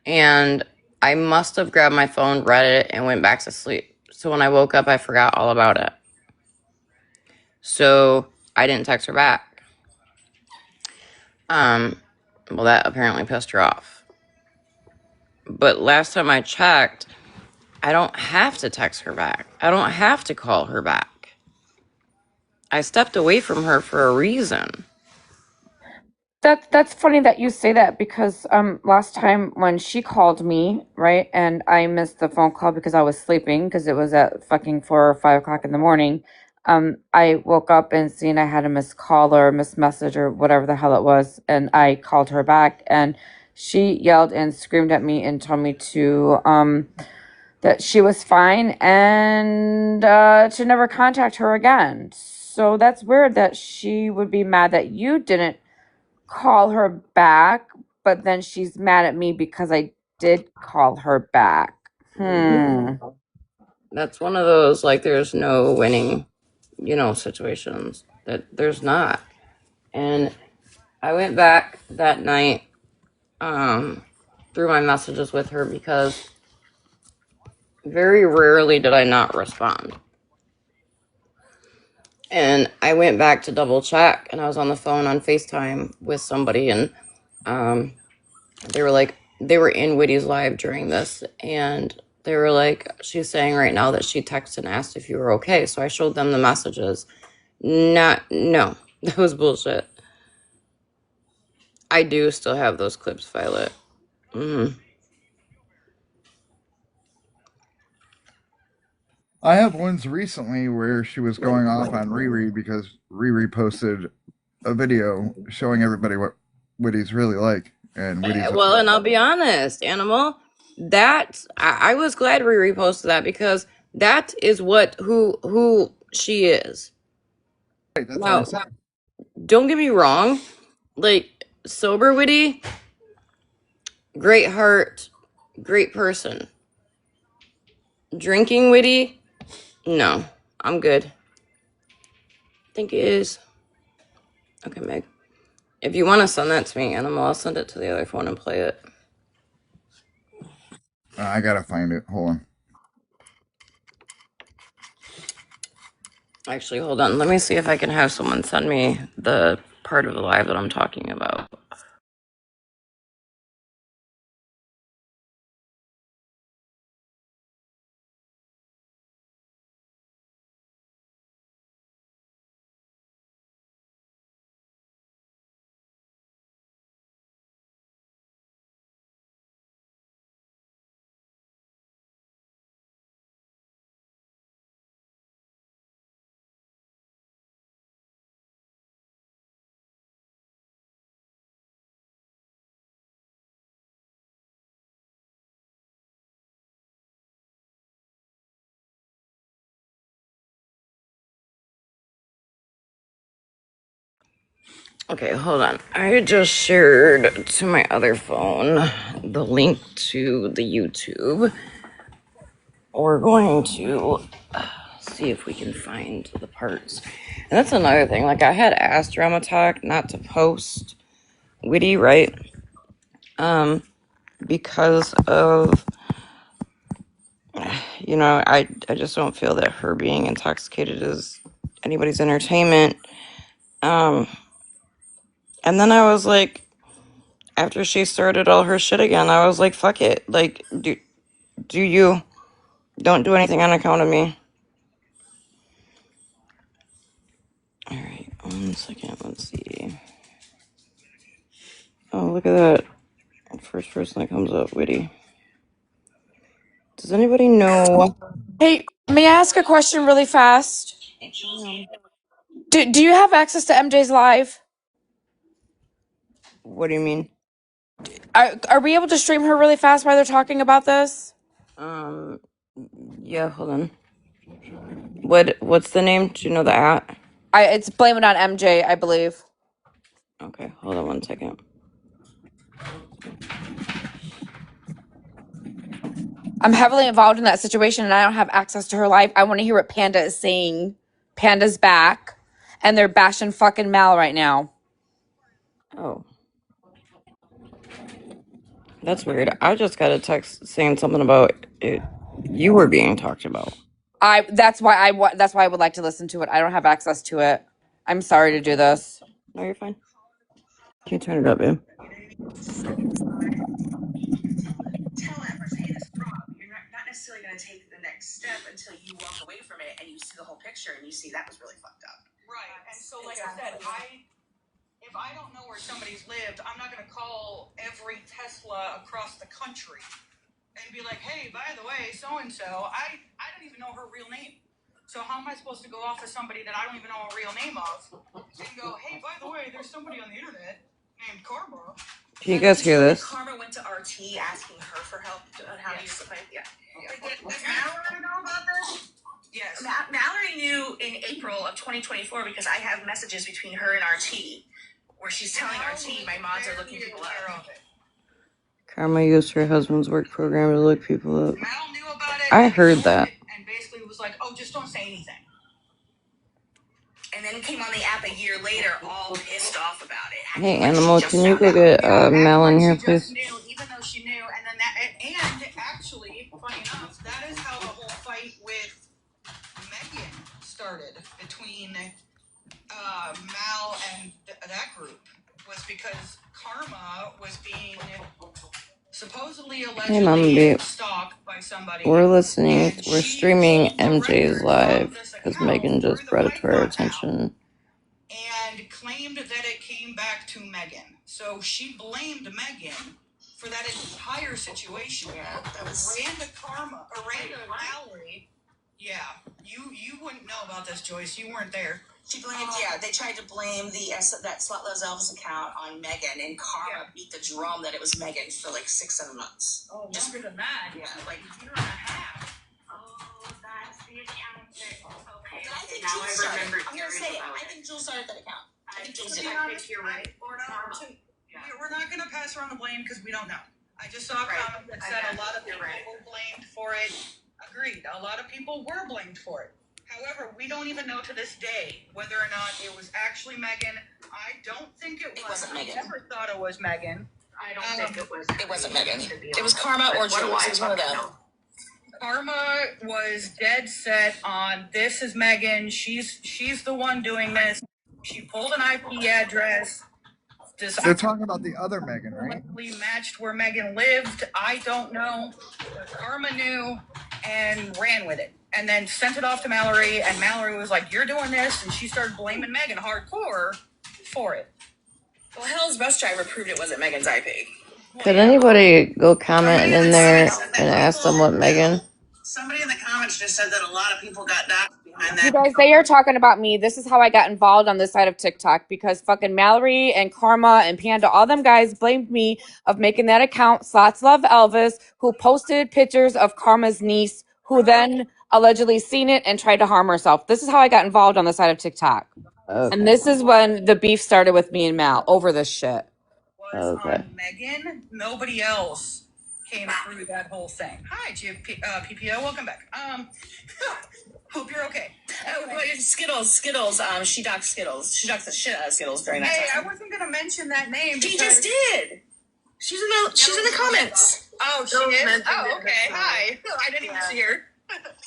And I must have grabbed my phone, read it, and went back to sleep. So when I woke up, I forgot all about it. So I didn't text her back. Well, that apparently pissed her off. But last time I checked, I don't have to text her back. I don't have to call her back. I stepped away from her for a reason. That's funny that you say that because last time when she called me, right, and I missed the phone call because I was sleeping because it was at fucking 4 or 5 o'clock in the morning. I woke up and seen I had a missed call or a missed message or whatever the hell it was, and I called her back, and she yelled and screamed at me and told me to that she was fine and to never contact her again. So that's weird that she would be mad that you didn't call her back, but then she's mad at me because I did call her back. That's one of those, like, there's no winning, situations. That there's not. And I went back that night through my messages with her because very rarely did I not respond. And I went back to double check, and I was on the phone on FaceTime with somebody, and they were in Witty's live during this, and they were like, she's saying right now that she texted and asked if you were okay. So I showed them the messages. No, that was bullshit. I do still have those clips, Violet. I have ones recently where she was going off on Riri because Riri posted a video showing everybody what Witty's really like. And Witty's Well, and I'll be honest, Animal, that I was glad we reposted that because that is who she is. right, that's Now, what I'm saying. don't get me wrong, like sober Witty, great heart, great person. Drinking Witty, no, I'm good. I think it is. Okay, Meg. If you want to send that to me, Animal, I'll send it to the other phone and play it. I gotta find it. Hold on. Actually, hold on. Let me see if I can have someone send me the part of the live that I'm talking about. Okay, hold on. I just shared to my other phone the link to the YouTube. We're going to see if we can find the parts. And that's another thing. Like, I had asked Ramatalk not to post Witty, right? Because of, I just don't feel that her being intoxicated is anybody's entertainment. And then I was like, after she started all her shit again, I was like, fuck it. Like, do you don't do anything on account of me. 1 second. Let's see. Oh, look at that. First person that comes up, Witty. Does anybody know? Hey, may I ask a question really fast? Do you have access to MJ's live? What do you mean? Are we able to stream her really fast while they're talking about this? Yeah, hold on. What's the name? Do you know the at? It's Blame It on MJ, I believe. Okay, hold on 1 second. I'm heavily involved in that situation and I don't have access to her live. I want to hear what Panda is saying. Panda's back and they're bashing fucking Mal right now. Oh. That's weird. I just got a text saying something about it. You were being talked about. That's why I would like to listen to it. I don't have access to it. I'm sorry to do this. No, you're fine. Can you turn it up, babe? Tell everything is wrong. You're not necessarily going to take the next step until you walk away from it and you see the whole picture and you see that was really fucked up. Right. And so, like I said, if I don't know where somebody's lived, I'm not going to call every Tesla across the country and be like, hey, by the way, so-and-so, I don't even know her real name. So how am I supposed to go off of somebody that I don't even know a real name of and go, hey, by the way, there's somebody on the internet named Karma. Can you guys hear this? Karma went to RT asking her for help on how to use the pipe. Yeah. Does Mallory know about this? Yes. Mallory knew in April of 2024 because I have messages between her and RT where she's telling RT my mods are looking people up. Karma used her husband's work program to look people up. Mal knew about it. I heard that. And basically was like, oh, just don't say anything. And then came on the app a year later, all pissed off about it. Hey, Animal, can you go get Mel in here, please? Knew, even though she knew, and then and actually, funny enough, that is how the whole fight with Megan started between Mal and that group, was because Karma was being supposedly allegedly stalked by somebody. We're listening. We're streaming MJ's live because Megan just brought it to our attention. And claimed that it came back to Megan. So she blamed Megan for that entire situation. Yeah, that was Miranda Mallory. Yeah, you wouldn't know about this, Joyce. You weren't there. She blamed, they tried to blame that Slut Loves Elvis account on Megan, and Karma beat the drum that it was Megan for like 6-7 months. Oh, longer than that. Yeah, like a year and a half. Oh, that's the account that, okay. I think now Jules started. I'm going to say it. I think Jules started that account. I think Jules did. You're right. We're not going to pass around the blame because we don't know. I just saw a comment that said a lot of people were blamed for it. Agreed. A lot of people were blamed for it. However, we don't even know to this day whether or not it was actually Megan. I don't think it was. It wasn't Megan. I never thought it was Megan. I don't think it was. It wasn't Megan. It was Karma or Jules. It was one of them. Karma was dead set on this is Megan. She's the one doing this. She pulled an IP address. They're talking about the other Megan, right? Matched where Megan lived. I don't know. Karma knew and ran with it. And then sent it off to Mallory, and Mallory was like, you're doing this, and she started blaming Megan hardcore for it. Well, Hell's Bus Driver proved it wasn't Megan's IP. Could anybody go comment in there and ask them what Megan? Somebody in the comments just said that a lot of people got doxxed behind that. You guys, they are talking about me. This is how I got involved on this side of TikTok because fucking Mallory and Karma and Panda, all them guys blamed me of making that account, Slots Love Elvis, who posted pictures of Karma's niece, who then allegedly seen it and tried to harm herself. This is how I got involved on the side of TikTok. Okay. And this is when the beef started with me and Mal over this shit. Was on Megan. Nobody else came through that whole thing. Hi, PPO. Welcome back. Hope you're okay. Skittles. She doxed Skittles. She doxed the shit out of Skittles during that time. Hey, I wasn't gonna mention that name. She just did. She's in the comments. Oh, she is? Oh, okay. Hi. I didn't even see her.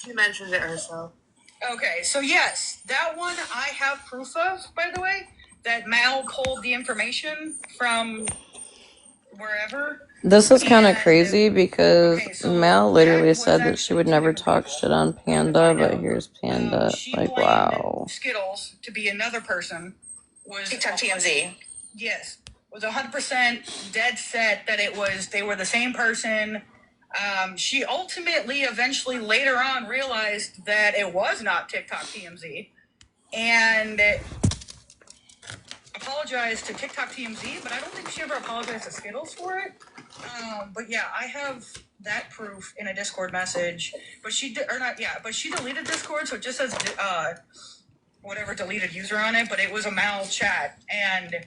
She mentioned it herself. Okay, so yes, that one I have proof of, by the way, that Mal pulled the information from wherever. This is kind of crazy because Mel literally said that she would never talk shit on Panda, but here's Panda. Like, wow. Skittles to be another person was TikTok TMZ. Yes, was 100% dead set that they were the same person. She ultimately, eventually, later on, realized that it was not TikTok TMZ, and apologized to TikTok TMZ, but I don't think she ever apologized to Skittles for it. But yeah, I have that proof in a Discord message. But she deleted Discord, so it just says whatever deleted user on it. But it was a Mal chat, and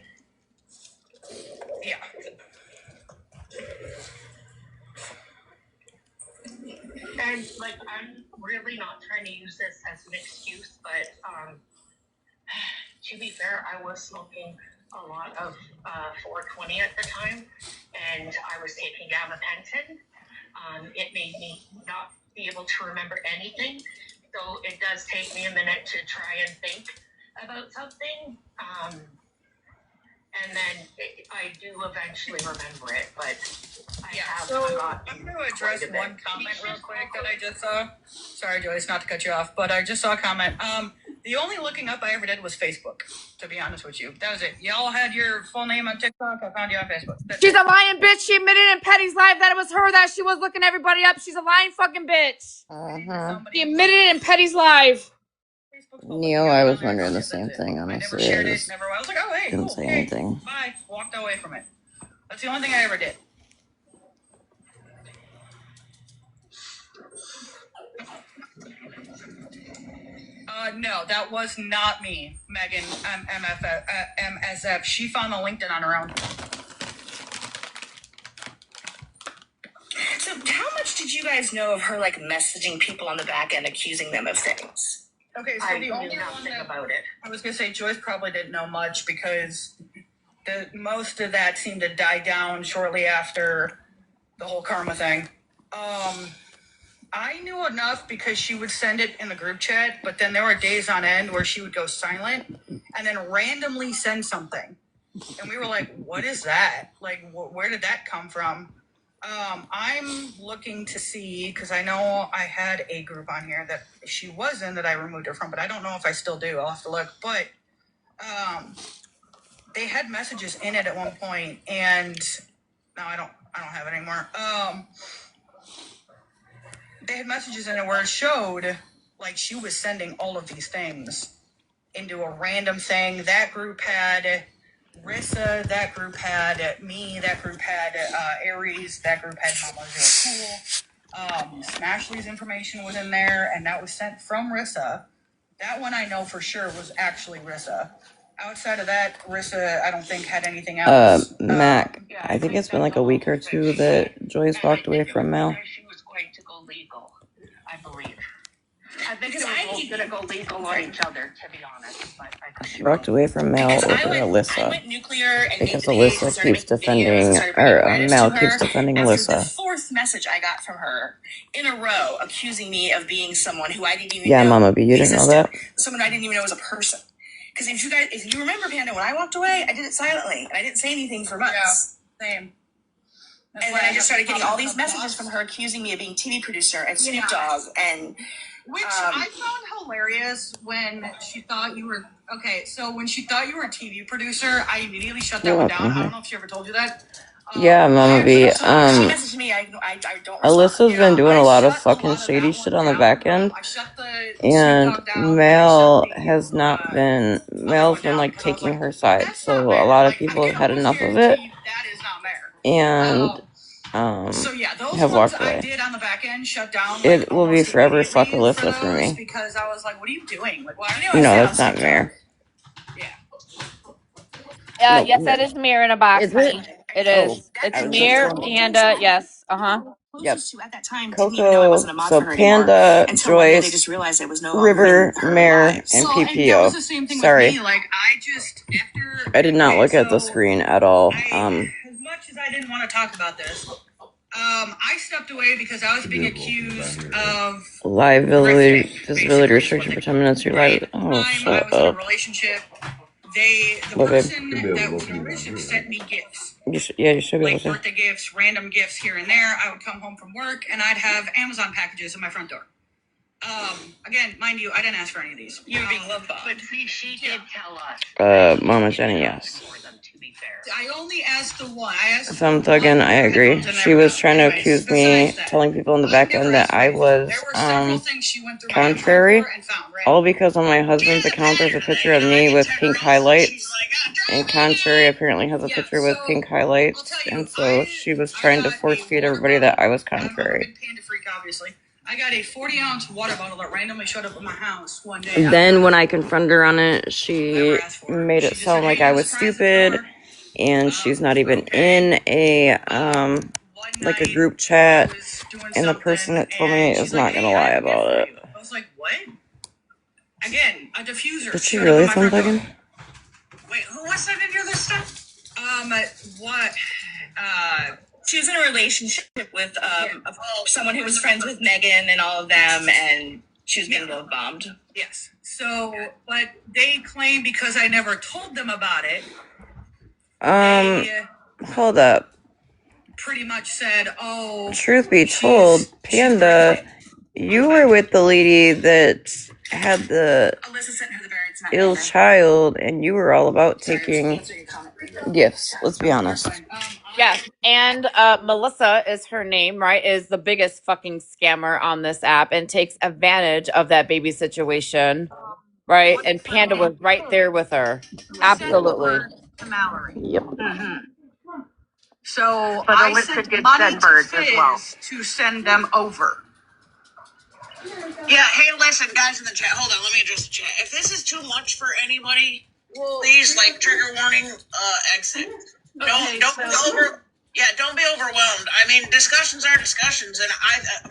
yeah. And like, I'm really not trying to use this as an excuse, but to be fair, I was smoking a lot of 420 at the time, and I was taking gabapentin. It made me not be able to remember anything, so it does take me a minute to try and think about something. And then I do eventually remember it, but I have forgotten. I'm going to address one comment real quick that I just saw. Sorry, Joyce, not to cut you off, but I just saw a comment. The only looking up I ever did was Facebook, to be honest with you. That was it. Y'all had your full name on TikTok. I found you on Facebook. She's a lying bitch. She admitted in Petty's live that it was her that she was looking everybody up. She's a lying fucking bitch. She admitted it in Petty's live. Neil, I was wondering the same thing, honestly. I was like, oh, hey, didn't cool, say okay, anything. bye. Walked away from it. That's the only thing I ever did. No, that was not me, Megan, MSF. She found the LinkedIn on her own. So how much did you guys know of her, like, messaging people on the back end, accusing them of things? Okay, so I the knew only one nothing that about it. I was gonna say, Joyce probably didn't know much because most of that seemed to die down shortly after the whole karma thing. I knew enough because she would send it in the group chat, but then there were days on end where she would go silent and then randomly send something. And we were like, what is that? Like, where did that come from? I'm looking to see, because I know I had a group on here that she was in that I removed her from, but I don't know if I still do. I'll have to look. But they had messages in it at one point, and no, I don't have it anymore. They had messages in it where it showed like she was sending all of these things into a random thing. That group had Rissa, that group had me, that group had Aries, that group had Mama Zero Cool. Smashly's information was in there, and that was sent from Rissa. That one I know for sure was actually Rissa. Outside of that, Rissa, I don't think had anything else. Mac, I think it's been like a week or two that Joyce walked away from Mel. She was going to go legal, I believe. I think it was going to go legal on each other, to be honest. But She walked away from Mel over I Alyssa went nuclear and because made videos and Alyssa started keeps making videos defending, and started bringing or awareness Mel to her. keeps defending After Alyssa. the fourth message I got from her in a row accusing me of being someone who I didn't even Yeah, know Mama B, you didn't know existed. that? Someone I didn't even know was a person. Because if you remember, Panda, when I walked away, I did it silently. And I didn't say anything for months. Yeah, same. And then I just started getting all these messages from her accusing me of being TV producer and Snoop Dogg and... Which I found hilarious when she thought you were... Okay, so when she thought you were a TV producer, I immediately shut that one down. I don't know if she ever told you that. Yeah, Mama B. She messaged me, I don't respond. Alyssa's been doing a lot of fucking shady shit on the back end, and Mel has not been. Mel's been like taking her side, so a lot of people have had enough of it, and so yeah, those have ones walked away. I did on the back end shut down. It will be forever fuck Alyssa for me. Because I was like, what are you doing? Like, well, No, that's not Mare. Yeah. Yes, that is Mir in a box, Is it? honey. It is. It's Mir, Panda, yes. Yep. At that time, Coco, so Panda, Joyce, River, Mare, and PPO. Sorry. I did not look at the screen at all. As much as I didn't want to talk about this, I stepped away because I was being accused of live visibility restriction for 10 minutes. You're live. Oh, shut up. I was in a relationship. The person that was in a relationship sent me gifts. You should be able to. Birthday gifts, random gifts here and there. I would come home from work and I'd have Amazon packages at my front door. Again, mind you, I didn't ask for any of these. You were being love bombed. But see, she did tell us. Mama Jenny, yes. For them, to be fair. I only asked the one. I asked Some for one. thuggin', I agree. told them She was everything. trying to Anyways, accuse besides me, that, telling people in the I back never end that asked for I anything. was There were several things she went through my info contrary. for and found random. All because on my husband's account there's a picture of me with pink highlights, and contrary apparently has a picture with pink highlights, and so she was trying to force feed everybody that I was I'm a contrary. big panda freak, obviously. I got a 40-ounce water bottle that randomly showed up at my house one day. Then when I confronted her on it, she Never asked for it. made She it just sound said, like "Hey, I I'm was surprised at the stupid, door." and she's not even Okay. in a One like a night, group I chat, was doing and the something, person that told me and is she's like, not gonna "Hey, I lie have a gift about for it. you." I was like, "What?" Again, a diffuser. Did she showed really up at my sound front door. thuggin'? Wait, who was sending you this stuff? What? She was in a relationship with someone who was friends with Megan and all of them, and she was being love bombed. Yes. So, but they claim because I never told them about it, they Hold up. pretty much said, "Oh, Truth be told, she's Panda, you were with the lady that had the Alyssa sent her the variants, not ill Megan. child, and you were all about taking gifts. Let's be honest. Yes, and Melissa is her name, right? Is the biggest fucking scammer on this app and takes advantage of that baby situation, right? And Panda was right there with her. Absolutely. To Mallory. Yep. So But I Alyssa sent did money send to birds as well. Fizz to send them over. Yeah, hey, listen, guys in the chat. Hold on, let me address the chat. If this is too much for anybody, please, like, trigger warning, exit. Don't be overwhelmed. I mean, discussions are discussions, and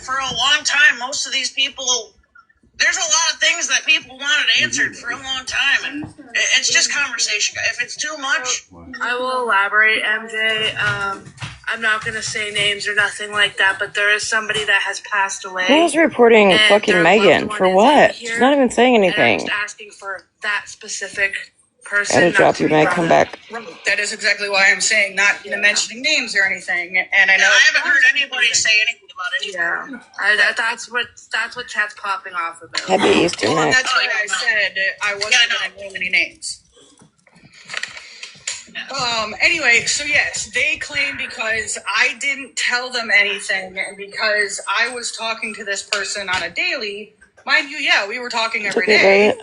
for a long time, most of these people, there's a lot of things that people wanted answered for a long time, and it's just conversation. If it's too much, I will elaborate, MJ. I'm not going to say names or nothing like that, but there is somebody that has passed away. Who's reporting and fucking their Megan? loved one For is in what? here, She's not even saying and I'm anything. just asking for that specific person. Gotta not drop to you, be Meg. brought Come up. back. That is exactly why I'm saying not mentioning names or anything. And I know I haven't heard anybody say anything about it. Yeah, that's what chat's popping off about. Happy Easter, Well, Meg. that's why I said I wasn't going to name any names. Anyway, so yes, they claim because I didn't tell them anything and because I was talking to this person on a daily, mind you, yeah, we were talking every day.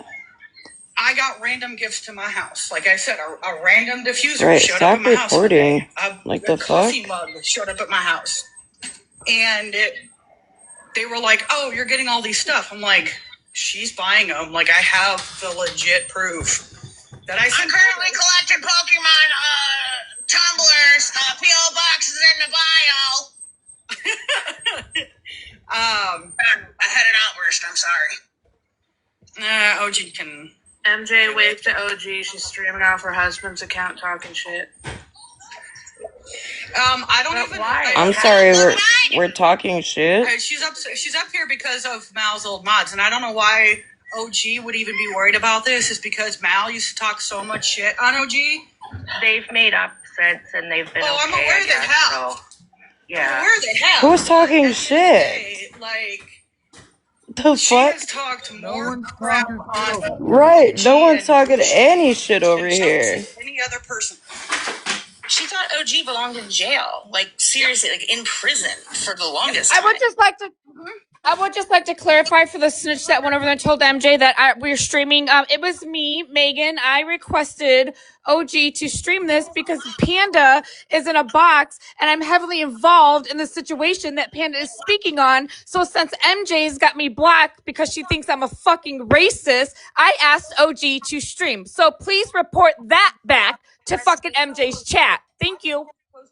I got random gifts to my house. Like I said, a random diffuser Right, showed up at stop my house. reporting. A The coffee fuck? mug showed up at my house. And they were like, "Oh, you're getting all these stuff." I'm like, "She's buying them. Like, I have the legit proof that I sent." I'm currently collecting Pokemon tumblers. PO box is in the bio. I had an outburst. I'm sorry. OG can. MJ waved to OG. She's streaming off her husband's account, talking shit. I don't even. Why? I'm sorry, we're talking shit. She's up here because of Mal's old mods, and I don't know why OG would even be worried about this. Is because Mal used to talk so much shit on OG. They've made up since, and they've been I'm okay, aware I they guess, have. so, yeah. Where they have. Who's talking At the end of the shit? day, like, The she fuck? has talked more crap on Right, no one's and talking Gucci any shit over than here. any other person. She thought OG belonged in jail. Like, seriously, like in prison for the longest I time. would just like to clarify for the snitch that went over there and told MJ that we're streaming. It was me, Megan. I requested OG to stream this because Panda is in a box and I'm heavily involved in the situation that Panda is speaking on. So since MJ's got me blocked because she thinks I'm a fucking racist, I asked OG to stream. So please report that back to fucking MJ's chat. Thank you.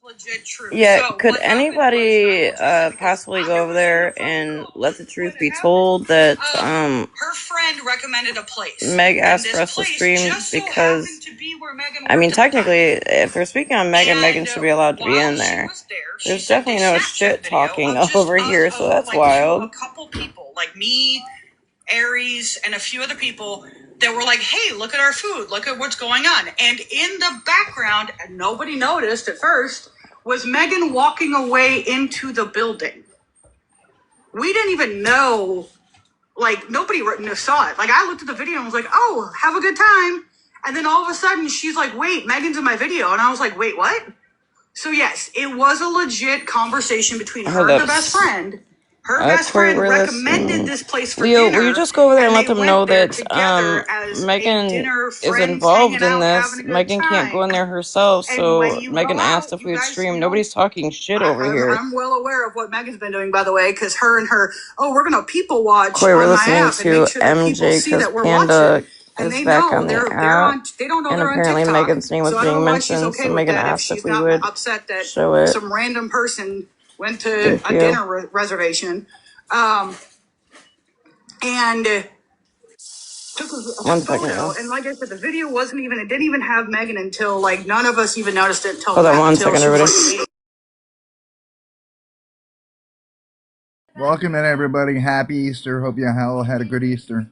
Legit true. Yeah, So could what happened anybody was, I will just say possibly go over there and let the truth be told that her friend recommended a place. Meg asked And for this us to place stream just so because happened to be where Megan I mean worked at the time. technically if they're speaking on Megan, Megan should be allowed to be While in she there. was there, she There's sent definitely a no Snapchat shit video talking of just over us, here, so that's like, wild. a couple people, like me, Aries, and a few other people that were like, "Hey, look at our food. Look at what's going on." And in the background, and nobody noticed at first, was Megan walking away into the building. We didn't even know Like, nobody saw it. Like, I looked at the video and was like, oh, have a good time. And then all of a sudden, she's like, wait, Megan's in my video. And I was like, wait, what? So, yes, it was a legit conversation between her and her best friend. Her best friend recommended this place for Leo, dinner. will you just go over there and let them they know went there that together as Megan a dinner, is friends involved hanging in out, this? having a good Megan can't go in time. there herself, And so when you Megan go asked out, if we would you guys, stream. you know, Nobody's talking shit over here. I'm well aware of what Megan's been doing, by the way, because her and her, oh, we're gonna people watch Corey, we're on my listening app and to make sure that people MJ see because that we're Panda watching, and is they back know on the they're app, on. They don't know and they're on apparently TikTok. Megan's name was So I don't being know why she's mentioned, okay so with Megan that. If asked if she's we not would upset that show it. some random person went to Thank a you. dinner reservation, and took a One second, photo. y'all. And like I said, the video wasn't even. It didn't even have Megan until like none of us even noticed it until Hold on one until second, she was everybody. on the meeting. Welcome in, everybody. Happy Easter. Hope you all had a good Easter.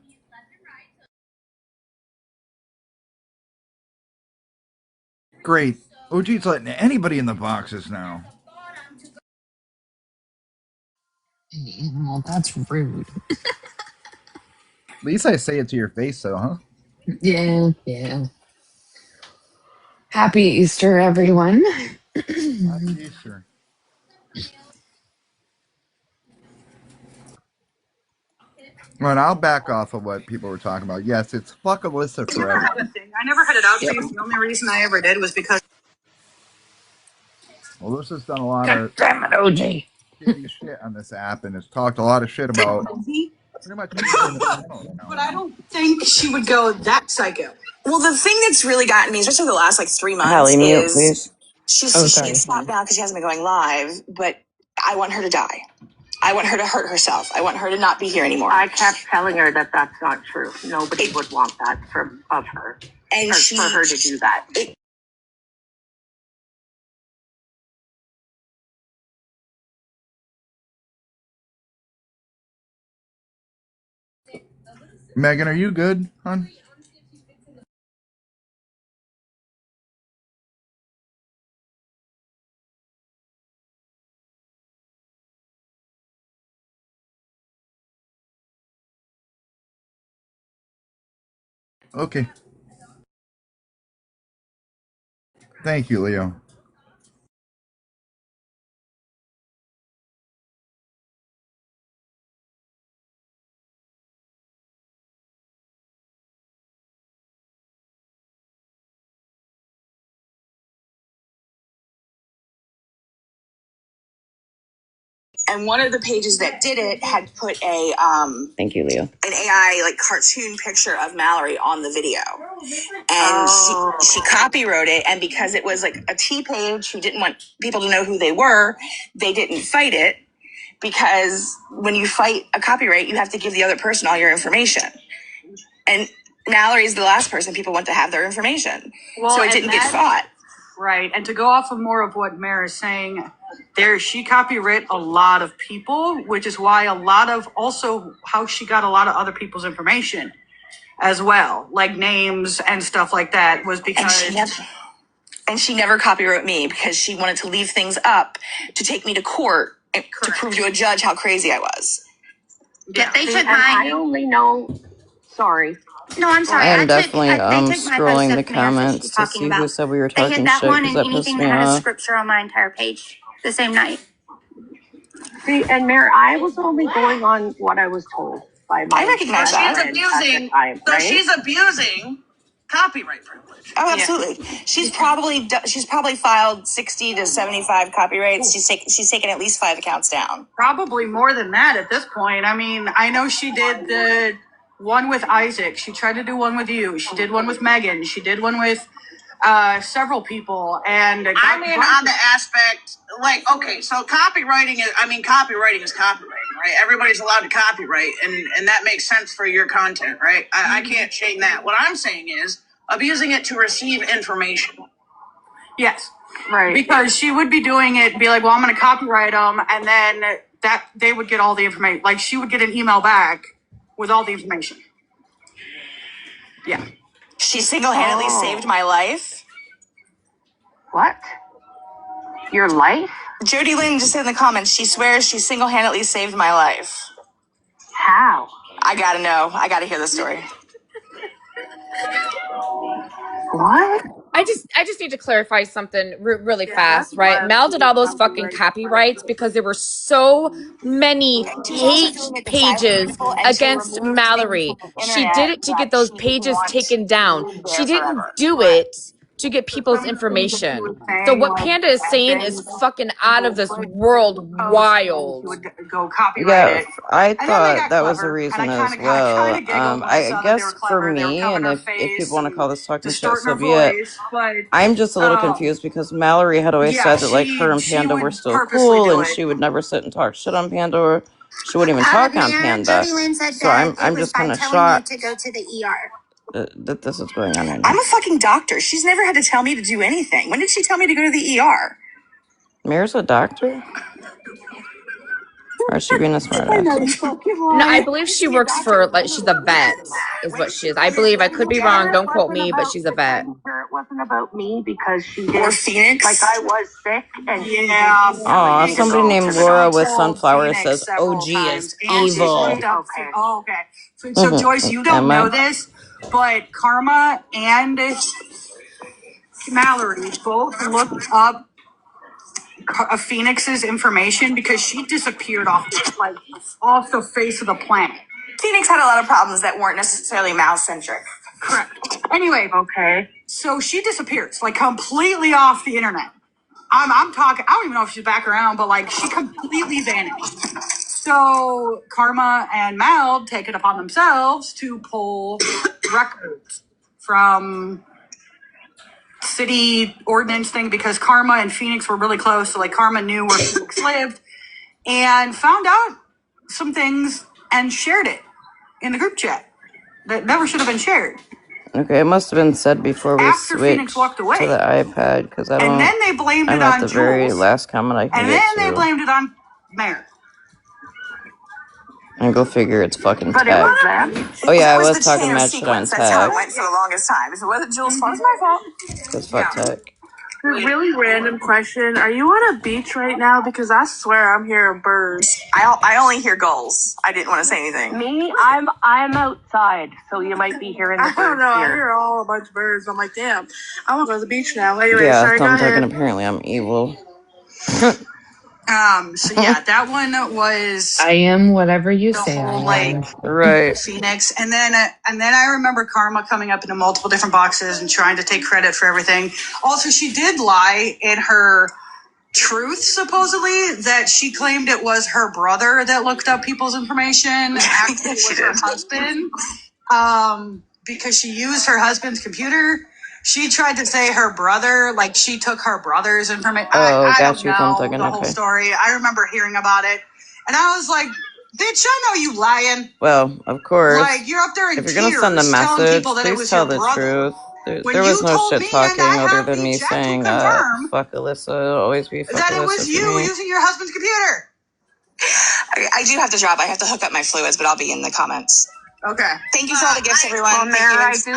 Great. OG's letting anybody in the boxes now. Well, that's rude. At least I say it to your face, though, huh? Yeah. Happy Easter, everyone. Happy Easter. Well, and I'll back off of what people were talking about. Yes, it's fuck Alyssa forever. I never had it out for you. The only reason I ever did was because Alyssa's done a lot God of damn it, OG. shitty shit on this app and has talked a lot of shit about pretty much everything in the channel now. But I don't think she would go that psycho. Well, the thing that's really gotten me, especially the last like 3 months, Hallie, mute, is please. Sorry. she stopped now because she hasn't been going live. But I want her to die. I want her to hurt herself. I want her to not be here anymore. I kept telling her that that's not true. Nobody would want that of her. And for her to do that. Megan, are you good, hon? Okay. Thank you, Leo. And one of the pages that did it had put a Thank you, Leo. an AI like cartoon picture of Mallory on the video, and she copywrote it. And because it was like a T page who didn't want people to know who they were, they didn't fight it, because when you fight a copyright, you have to give the other person all your information. And Mallory's the last person people want to have their information, so it didn't get fought. Right. And to go off of more of what Mare is saying, she copyright a lot of people, which is why a lot of also how she got a lot of other people's information as well, like names and stuff like that, was because And she never copywrote me because she wanted to leave things up to take me to court and to prove to a judge how crazy I was. Yeah, they took mine. I only know. Sorry. No, I'm sorry. I am definitely scrolling the comments to see who said we were They talking hit that shit one because and that pissed anything me that had a off. scripture on my entire page the same night. See, and Mare, I was only going on what I was told by my. I recognize that. she's abusing. So she's abusing copyright privilege. Oh, absolutely. She's probably filed 60 to 75 copyrights. She's taken at least 5 accounts down. Probably more than that at this point. I mean, I know she did the one with Isaac. She tried to do one with you. She did one with Megan. She did one with several people. And I mean, on the aspect, like, okay, so copywriting is copywriting, right? Everybody's allowed to copyright, and that makes sense for your content, right? I can't shame that. What I'm saying is abusing it to receive information. Yes. Right. Because she would be doing it, be like, well, I'm going to copyright them. And then that they would get all the information. Like, she would get an email back with all the information. Yeah. She single-handedly saved my life. What? Your life? Jody Lynn just said in the comments, she swears she single-handedly saved my life. How? I gotta know. I gotta hear the story. What? I just need to clarify something really fast, right? Mel did all those fucking copyrights because there were so many She's also hate doing it to silence pages people and to against remove things Mallory. from the She did internet it to get that those she didn't pages want taken down. removed She there didn't forever. do Correct. it to get people's information. So saying, what like, Panda is bad saying is things, fucking out of this people would world post and then she wild. would go copyright Yeah, it. I And then they thought got that was the clever, and reason I as kind well. of giggled when I I saw that they guess were for clever. They were me, covering and her if face people want to and call this talking shit, distorting so her be it. voice, but I'm just a little confused because Mallory had always yeah, said that like her and she Panda were would still purposely cool, do and it. she would never sit and talk shit on Panda, or she wouldn't even talk on Panda. Jody Lynn said So that I'm it was just by kind of telling you shocked to go to the ER. that this is going on right I'm now. a fucking doctor. She's never had to tell me to do anything. When did she tell me to go to the ER? Mayor's a doctor, or is she being a I smartass? know you fucking No, I right. believe she works for like she's a vet, is what she is. I believe I could be wrong. Don't quote me, but she's a vet. Sure, it wasn't about me because she Or did. Phoenix? Like I was sick and she Yeah, did Aw, everything somebody to go named to the Laura doctor. with told sunflowers Phoenix says several OG is times, and she's evil. moved up. Okay. Oh, okay. So Joyce, you don't Am know I? this, but Karma and Mallory both looked up Phoenix's information because she disappeared off the face of the planet. Phoenix had a lot of problems that weren't necessarily Mal-centric. Correct. Anyway, Okay. so she disappears like completely off the internet. I'm talking. I don't even know if she's back around, but like she completely vanished. So Karma and Mal take it upon themselves to pull records from city ordinance thing because Karma and Phoenix were really close. So like Karma knew where Phoenix lived and found out some things and shared it in the group chat that never should have been shared. Okay, it must have been said before we After Phoenix switched walked to away. the iPad, because I And don't. then they blamed I'm it at on the very Jules. last comment I can And get then they to. blamed it on Mayor. And go figure, it's fucking But it tech. was them. Oh yeah, I That was was the talking chain of mad shit on sequence. That's how it tech. went for the longest time. If it wasn't Jules' fault, it's my fault. Because fuck tech. A really random question. Are you on a beach right now? Because I swear I'm hearing birds. I only hear gulls. I didn't want to say anything. Me, I'm outside, so you might be hearing the I don't birds know. I here. hear a bunch of birds. I'm like, damn, I want to go to the beach now. Anyway, Yeah, sorry, go thumbs up, and ahead. apparently I'm evil. So yeah, that one was I am whatever you the say whole I am. like Right. Phoenix, and then I remember Karma coming up into multiple different boxes and trying to take credit for everything. Also, she did lie in her truth, supposedly, that she claimed it was her brother that looked up people's information. Actually, it was her husband, because she used her husband's computer. She tried to say her brother, like she took her brother's information. Oh, I got don't you, know thumb tugging, the whole okay. story. I remember hearing about it, and I was like, "Bitch, I know you lying. Well, of course. Like you're up there in If you're tears gonna send a telling message, people that it please was tell your the brother." truth. When There was you no told shit me, talking and I other have than the me chat to saying, confirm fuck Alyssa, always be fuck that it Alyssa was for you me. using your husband's computer. I do have to drop. I have to hook up my fluids, but I'll be in the comments. Okay. Thank you for all the gifts, everyone. Well, Thank Mayor, you. I do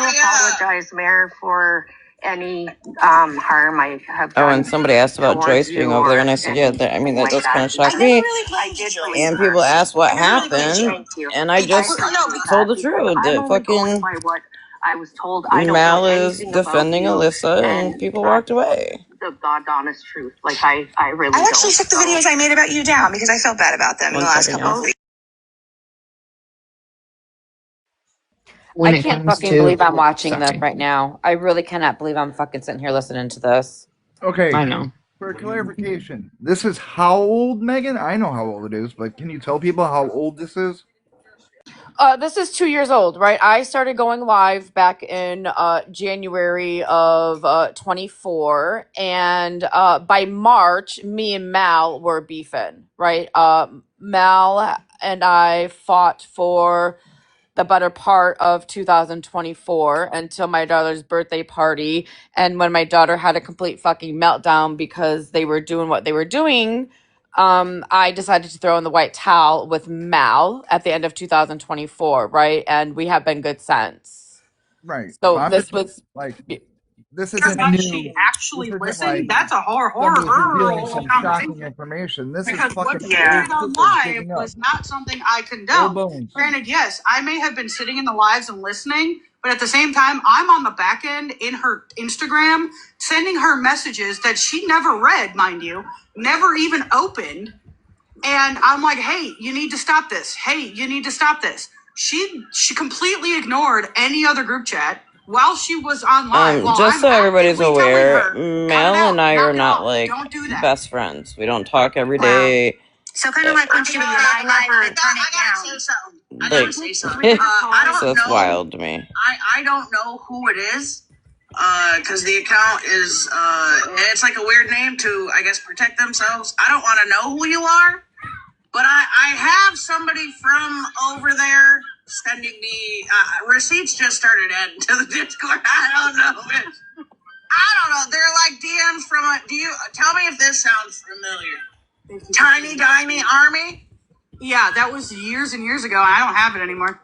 apologize, Mayor, for any harm I have Oh, done and somebody asked about towards Joyce being you over there, or and I said, yeah, I mean, that anything does kind like of shock I me. never really I blamed did you, believe And her. people ask what I never really blamed you. happened, Thank you. and I just appreciate told the that because truth. I'm That only going fucking by what I was told. I don't Mal know is anything about defending you, Alyssa, and and people walked away. the God honest truth. Like I really I actually don't. took the So videos I made about you down because I felt bad about them in One the last second, couple of y'all. weeks. When I it can't comes fucking believe to, I'm watching this sorry, right now. I really cannot believe I'm fucking sitting here listening to this. Okay, I know. for clarification, this is how old, Megan? I know how old it is, but can you tell people how old this is? This is 2 years old, right? I started going live back in January of 24, and by March, me and Mal were beefing, right? Mal and I fought for the better part of 2024 until my daughter's birthday party, and when my daughter had a complete fucking meltdown because they were doing what they were doing. I decided to throw in the white towel with Mal at the end of 2024, right? And we have been good since. Right. So I'm this just was like, this Whether or isn't not new. she actually This isn't listened, like that's a somebody's revealing horrible some conversation. shocking information. This Because is what fucking she old did on shit live they're digging up. was not something I Old condone. bones. Granted, yes, I may have been sitting in the lives and listening, but at the same time, I'm on the back end in her Instagram, sending her messages that she never read, mind you, never even opened. And I'm like, hey, you need to stop this. Hey, you need to stop this. She completely ignored any other group chat while she was on live. While Just I'm so everybody's actively telling aware, her, cut it Mel out, and I knock are it not off, like don't do that. best friends. We don't talk every Wow. day. So kind of like when she was live, I never turn I it gotta down. say something. I Like, gotta say something. I so don't that's know. wild to me. I don't know who it is. Because the account is it's like a weird name to, I guess, protect themselves. I don't want to know who you are, but I have somebody from over there sending me receipts. Just started adding to the Discord. I don't know. They're like DMs from a. Do you tell me if this sounds familiar? Tiny Tiny Army. Yeah, that was years and years ago, and I don't have it anymore.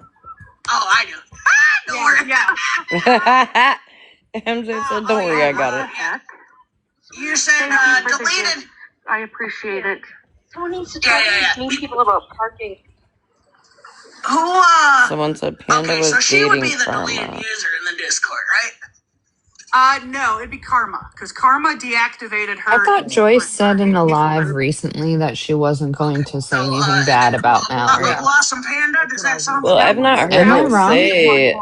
Oh, I do. Don't worry. Yeah. MJ said, "Don't worry, I got it." Yeah. You said Thank you for the deleted. gift. I appreciate it. Someone needs to talk to these mean people about parking. Who Someone said Panda okay, was so she would dating be the deleted Karma. user in the Discord, right? No, it'd be Karma, because Karma deactivated her. I thought Joyce said in a live recently that she wasn't going to say anything bad about Mallory. Blossom Panda, does that sound Well, I've not heard Am I her wrong? say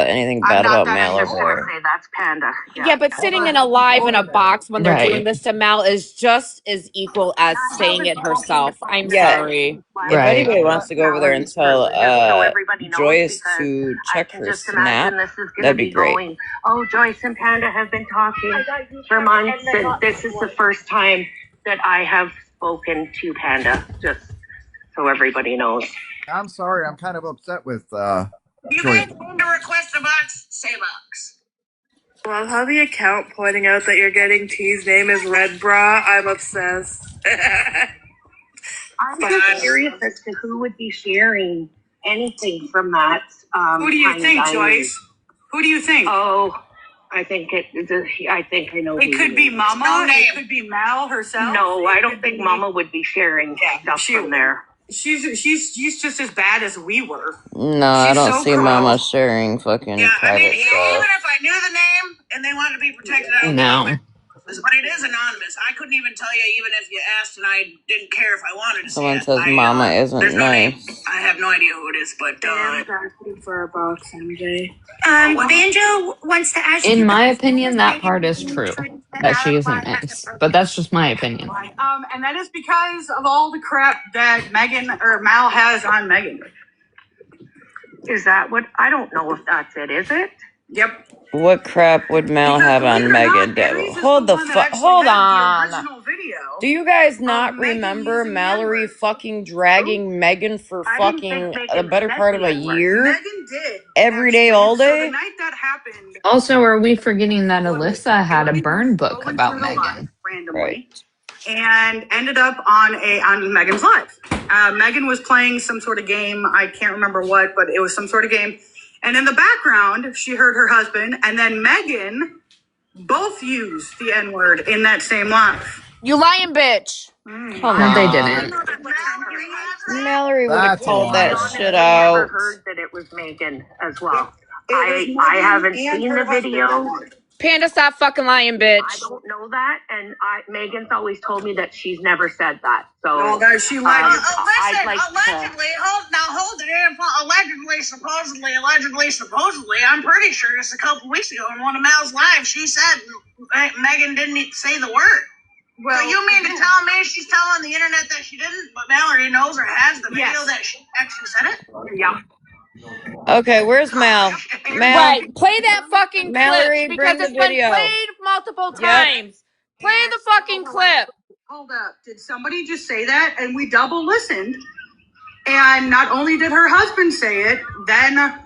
anything bad about that Mal or anymore. her. Say that's Panda. Yeah, but sitting in a live in a box when they're doing Right. this to Mel is just as equal as saying it herself. I'm Yeah. sorry. If Right. anybody wants to go over there and tell Joyce to check her Just snap, imagine this is going to that'd be be great. going, oh, Joyce and Panda have been talking for months, and this is the first time that I have spoken to Panda, just so everybody knows. I'm sorry, I'm kind of upset with You Joyce. guys need to request a box, say box. Love how the account pointing out that you're getting T's name is Red Bra. I'm obsessed. I'm just curious as to who would be sharing anything from that. Who do you Tiny think, Diamond. Joyce? Who do you think? Oh, I think I think I know. It who could be is. Mama. No name. It could be Mal herself. No, I It don't could think be- Mama would be sharing stuff she- from there. She's just as bad as we were. No, I She's don't so see cruel. Mama sharing fucking Yeah, I mean, private even stuff. if I knew the name and they wanted to be protected, I don't No. know it. But it is anonymous. I couldn't even tell you, even if you asked, and I didn't care if I wanted to Someone say says it. Mama isn't there's no name. nice. I have no idea who it is, but Dan's asking for a box, MJ. Banjo wants to ask you. In my opinion, that part is true, that she isn't nice. But that's just my opinion. And that is because of all the crap that Megan or Mal has on Megan. Is that what? I don't know if that's it. Is it? Yep. What crap would Mal Because have believe on it or Megan? not, Aries is Hold the one that fuck. actually Hold had the on. original video. Do you guys not Megan remember using the Mallory N-word. fucking dragging Megan for I didn't think fucking Megan the better said part of the a N-word. year? Megan did. Every day, actually. all So day? the night that happened, Also, are we forgetting that Alyssa had a Megan burn was book going about through the Megan? live randomly. Right. And ended up on Megan's live. Megan was playing some sort of game. I can't remember what, but it was some sort of game. And in the background, she heard her husband and then Megan both used the N-word in that same live. You lying bitch. Come No, they on. didn't. Mallory would have That's a called lie. that Honestly, shit I never out. heard that it was Megan as well. It was I Megan haven't and seen her the video. husband. Panda, stop fucking lying, I bitch. don't know that, and Megan's always told me that she's never said that. So Well, there she lied. I'd listen, like to. allegedly, hold the damn phone. Allegedly, supposedly. I'm pretty sure just a couple weeks ago in one of Mal's lives, she said Megan didn't say the word. Well, So you mean to tell me she's telling the internet that she didn't, but Mallory knows or has the video Yes. that she actually said it? Yeah. Okay, where's Mal? Mal. Right, play that fucking Mallory, clip because bring the it's been video. played multiple Yep. times. Play the fucking clip. Hold up. Did somebody just say that? And we double listened. And not only did her husband say it, then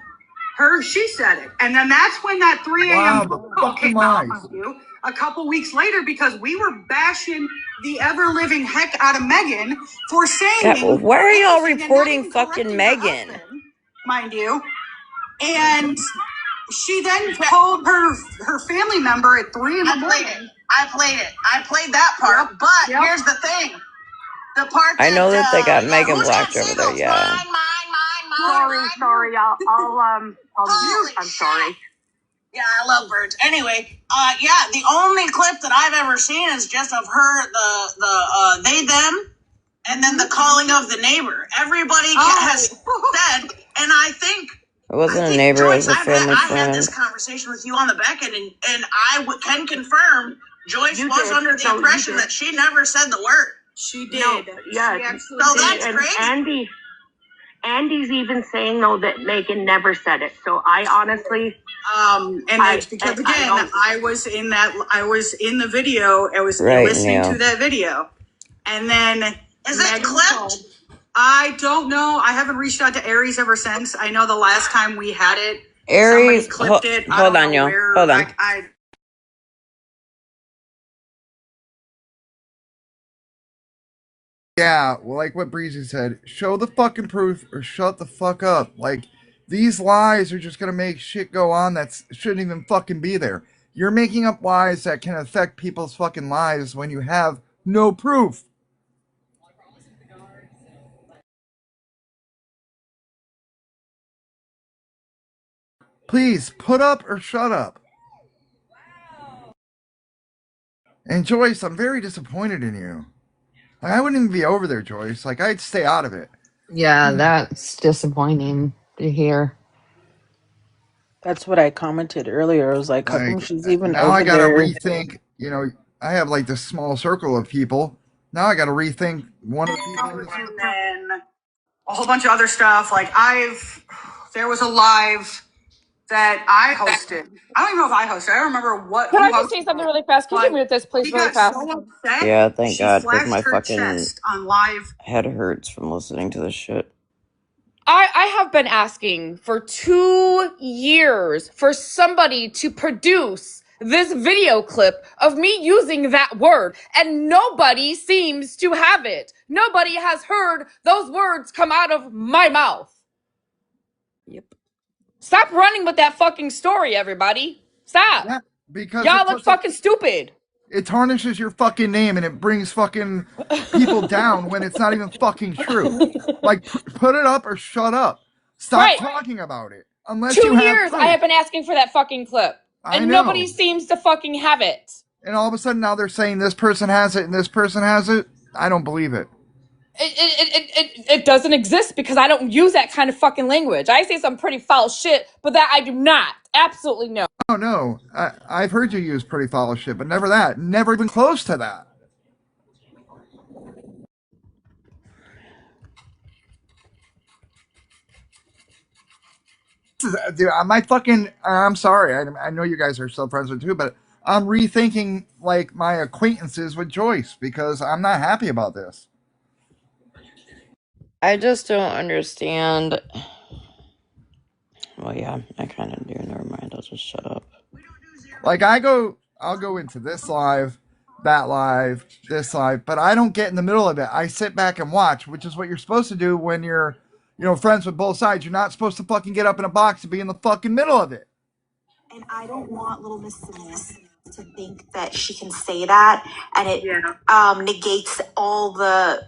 she said it. And then that's when that 3 a.m. Wow, the fucking came out lies. on you a couple weeks later because we were bashing the ever-living heck out of Megan for saying God, why are y'all anything and reporting not even fucking correcting her Megan? husband, mind you. And She then called her family member at 3 in the morning. I played that part, Yep. but Yep. here's the thing. The part I know that they got Megan who's Black got over there. singles? Yeah. Sorry. I'm sorry. Yeah, I love birds. Anyway, yeah, the only clip that I've ever seen is just of her, the they, them, and then the calling of the neighbor. Everybody has said, and I think It wasn't a neighbor, it was a family I had friend. this conversation with you on the back end, and I can confirm Joyce You was did. under the No, you impression did. that she never said the word. She did. No, yeah. She actually So did. that's And crazy. Andy's even saying though that Megan never said it. So I honestly, And it's because again, I was in the video. I was listening to that video, and then is that clipped? I don't know. I haven't reached out to Aries ever since. I know the last time we had it, Aries, somebody clipped it. hold on, yo. Hold on. Yeah, well, like what Breezy said, show the fucking proof or shut the fuck up. Like, these lies are just gonna make shit go on that shouldn't even fucking be there. You're making up lies that can affect people's fucking lives when you have no proof. Please, put up or shut up. And Joyce, I'm very disappointed in you. Like, I wouldn't even be over there, Joyce. Like, I'd stay out of it. Yeah, that's disappointing to hear. That's what I commented earlier. I was like, how come she's even now over I gotta there? rethink. You know, I have like this small circle of people. Now I gotta rethink one of the people in this and then a whole bunch of other stuff. Like there was a live that I hosted. I don't even know if I hosted. I don't remember what. Can I just say something really fast? Can you mute this, please, He really got fast? so upset. Yeah, thank she God, because flashed my her fucking chest on live. head hurts from listening to this shit. I have been asking for 2 years for somebody to produce this video clip of me using that word, and nobody seems to have it. Nobody has heard those words come out of my mouth. Yep. Stop running with that fucking story, everybody. Stop. Yeah, because y'all look fucking stupid. It tarnishes your fucking name and it brings fucking people down when it's not even fucking true. Like, put it up or shut up. Stop talking about it. Unless 2 you have years proof. I have been asking for that fucking clip. I And know. nobody seems to fucking have it. And all of a sudden now they're saying this person has it and this person has it. I don't believe it. It doesn't exist because I don't use that kind of fucking language. I say some pretty foul shit, but that I do not. Absolutely no. Oh no, I've heard you use pretty foul shit, but never that. Never even close to that. Dude, I'm sorry. I know you guys are still friends with too, but I'm rethinking like my acquaintances with Joyce because I'm not happy about this. I just don't understand. Well, yeah, I kind of do. Never mind. I'll just shut up. Like I'll go into this live, that live, this live, but I don't get in the middle of it. I sit back and watch, which is what you're supposed to do when you're, friends with both sides. You're not supposed to fucking get up in a box and be in the fucking middle of it. And I don't want little Miss Celeste to think that she can say that and it negates all the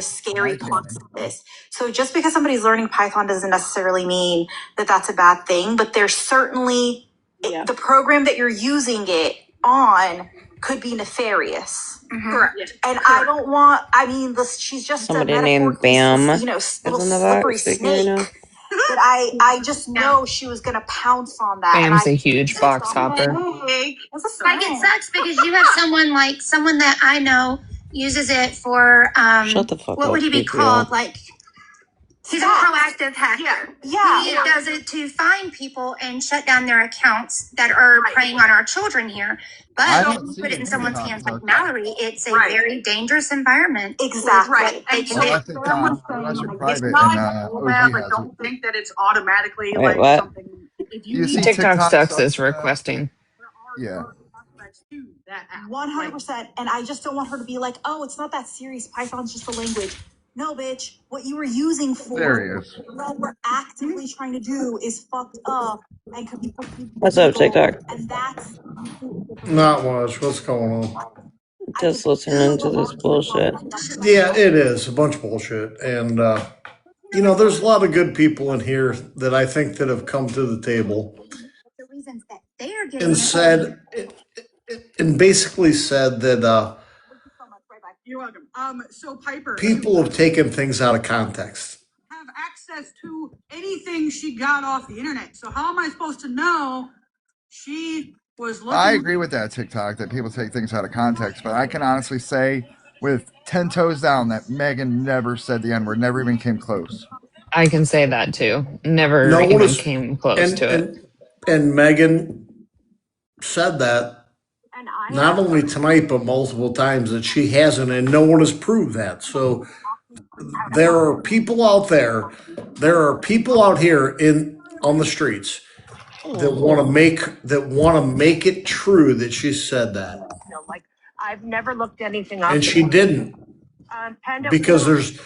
scary parts of this. So just because somebody's learning Python doesn't necessarily mean that that's a bad thing, but there's certainly the program that you're using it on could be nefarious. Correct. And I don't want, she's just Somebody a named Bam little is in the slippery box speaking right now. snake. But I just know she was gonna pounce on that. Bam's a huge box hopper. Like it sucks because you have someone that I know uses it for Shut the fuck what up, would he be Gabriel. called? Like he's a proactive hacker. Yeah. He does it to find people and shut down their accounts that are preying on our children here. But when you put it in someone's hands like Mallory, it's a very dangerous environment. Exactly. Right. And So I think unless you're private and OG but has don't think that it's automatically Wait, what? something. If You see TikTok sucks stuff, is requesting. Yeah. 100%. And I just don't want her to be like, oh, it's not that serious. Python's just a language. No, bitch. What you were using There he for, is. what we're actively trying to do is fucked up and could be What's up, illegal. TikTok? And that's Not much. What's going on? Just listening to this bullshit. Yeah, it is a bunch of bullshit, and there's a lot of good people in here that I think that have come to the table The reasons that they are getting and said, and basically said that You're welcome. So Piper, people have taken things out of context. have access to anything she got off the internet. So how am I supposed to know she was looking? I agree with that TikTok that people take things out of context, but I can honestly say with 10 toes down that Megan never said the N-word, never even came close. I can say that too. Never No one even is, came close to it. and Megan said that not only tonight but multiple times that she hasn't, and no one has proved that. So there are people out there. There are people out here on the streets that want to make it true that she said that. Like I've never looked anything up. And she didn't. Because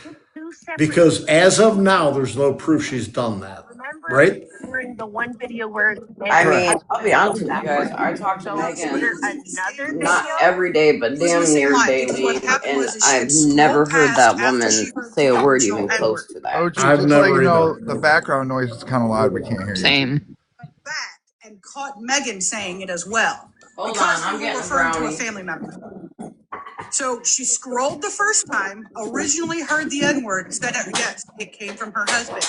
because as of now there's no proof she's done that. Right? During the one video where I mean, I'll be honest with you guys. I talk to Megan not every day, but damn near daily, and I've never heard that woman say a word even close to that. Oh, just to let you know, the background noise is kind of loud. We can't hear you. Same. Back and caught Megan saying it as well. Hold because on, I'm we were getting referring to a brownie. family member. So she scrolled the first time, originally heard the N-word, said yes, it came from her husband.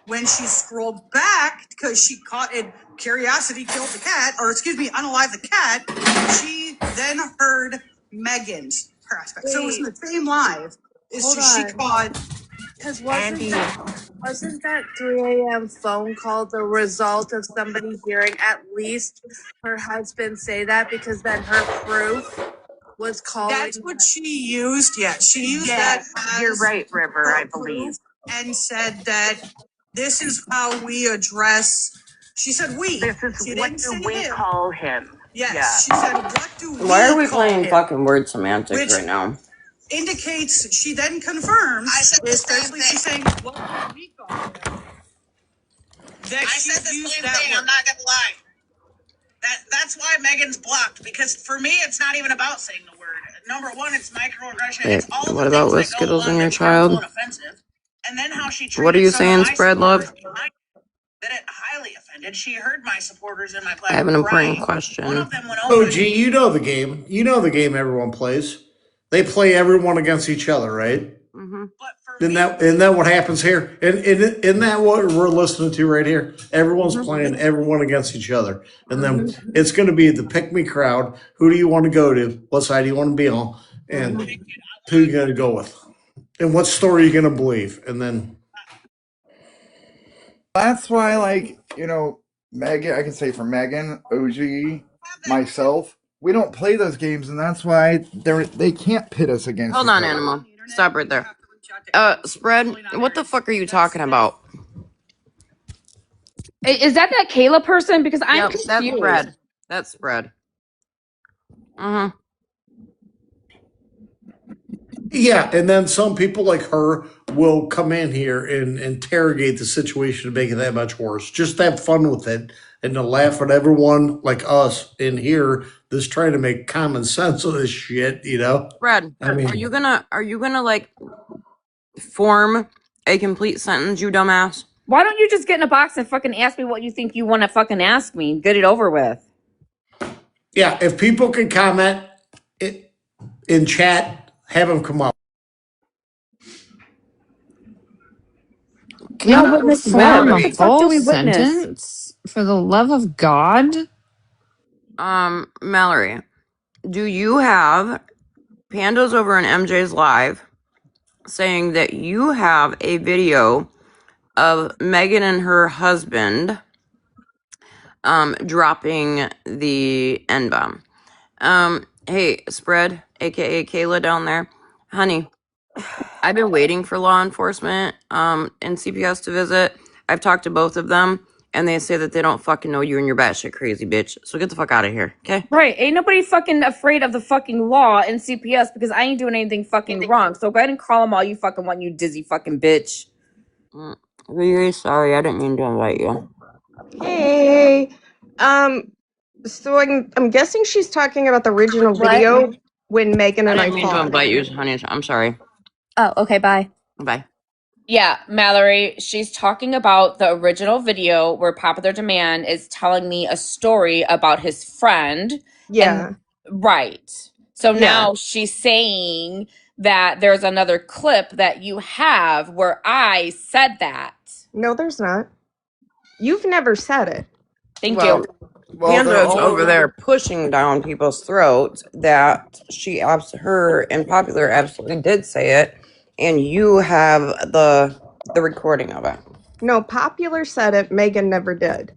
When she scrolled back, because she caught in curiosity killed the cat, or excuse me, unalive the cat, she then heard Megan's aspect. So it was in the same live. She caught Because wasn't that 3 a.m. phone call the result of somebody hearing at least her husband say that? Because then her proof was calling. That's what she used. Yeah, she used that. You're right, River. I believe. And said that this is how we address. She said we. This is she what didn't do say we him. call him? Yes, Yeah. she said what do we Why are we call playing him? fucking word semantics Which right now? indicates she then confirms. I said the is same basically thing. she's saying what do we call him? That I she said the used same that thing. word. I'm not gonna lie. That's why Megan's blocked, because for me it's not even about saying the word. Number one, it's microaggression. Wait, It's all what the about things with that go Skittles along and your that's harmful child? and offensive. And then how she treated What are you some saying, of my Spread Love? supporters behind that it highly offended. She heard my supporters in my I have platform an important crying. question. One of them went over. OG, you know the game. You know the game everyone plays. They play everyone against each other, right? Mm-hmm. But for Isn't me, that what happens here? And isn't that what we're listening to right here? Everyone's playing everyone against each other. And then it's going to be the pick me crowd. Who do you want to go to? What side do you want to be on? And who you going to go with? And what story are you going to believe? And then That's why, like, Megan, I can say for Megan, OG, myself, we don't play those games, and that's why they can't pit us against Hold each on, other. Animal. Stop right there. Spread, what the fuck are you talking about? Is that Kayla person? Because I'm Yep, confused. that's Spread. That's Spread. Mm-hmm. yeah, and then some people like her will come in here and interrogate the situation to make it that much worse. Just to have fun with it and to laugh at everyone like us in here that's trying to make common sense of this shit, Spread, I mean, are you gonna like form a complete sentence, you dumbass? Why don't you just get in a box and fucking ask me what you think you want to fucking ask me and get it over with? yeah, if people can comment in chat, have them come up. Can No, you witness form what? a What the fuck do full we witness? sentence? For the love of God. Mallory, do you have Pandas over in MJ's live saying that you have a video of Megan and her husband dropping the N-bomb? Hey, Spread, aka Kayla down there. Honey, I've been waiting for law enforcement and CPS to visit. I've talked to both of them, and they say that they don't fucking know you and you're batshit crazy, bitch. So get the fuck out of here, okay? Right. Ain't nobody fucking afraid of the fucking law and CPS because I ain't doing anything fucking wrong. So go ahead and call them all you fucking want, you dizzy fucking bitch. Really sorry, I didn't mean to invite you. Hey, so I'm guessing she's talking about the original video when Megan I and I didn't mean to fought. invite you, honey. I'm sorry. Oh, okay, bye. Bye. Yeah, Mallory, she's talking about the original video where Popular Demand is telling me a story about his friend. Yeah. Right. So Yeah. now she's saying that there's another clip that you have where I said that. No, there's not. You've never said it. Thank you. Panda's over there pushing down people's throats that her and Popular absolutely did say it, and you have the recording of it. No, Popular said it. Megan never did.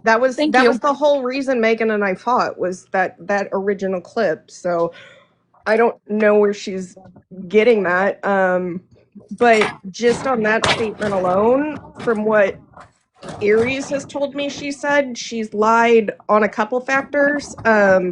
That was the whole reason Megan and I fought, was that original clip. So I don't know where she's getting that. But just on that statement alone, from what Aries has told me, she said she's lied on a couple factors. I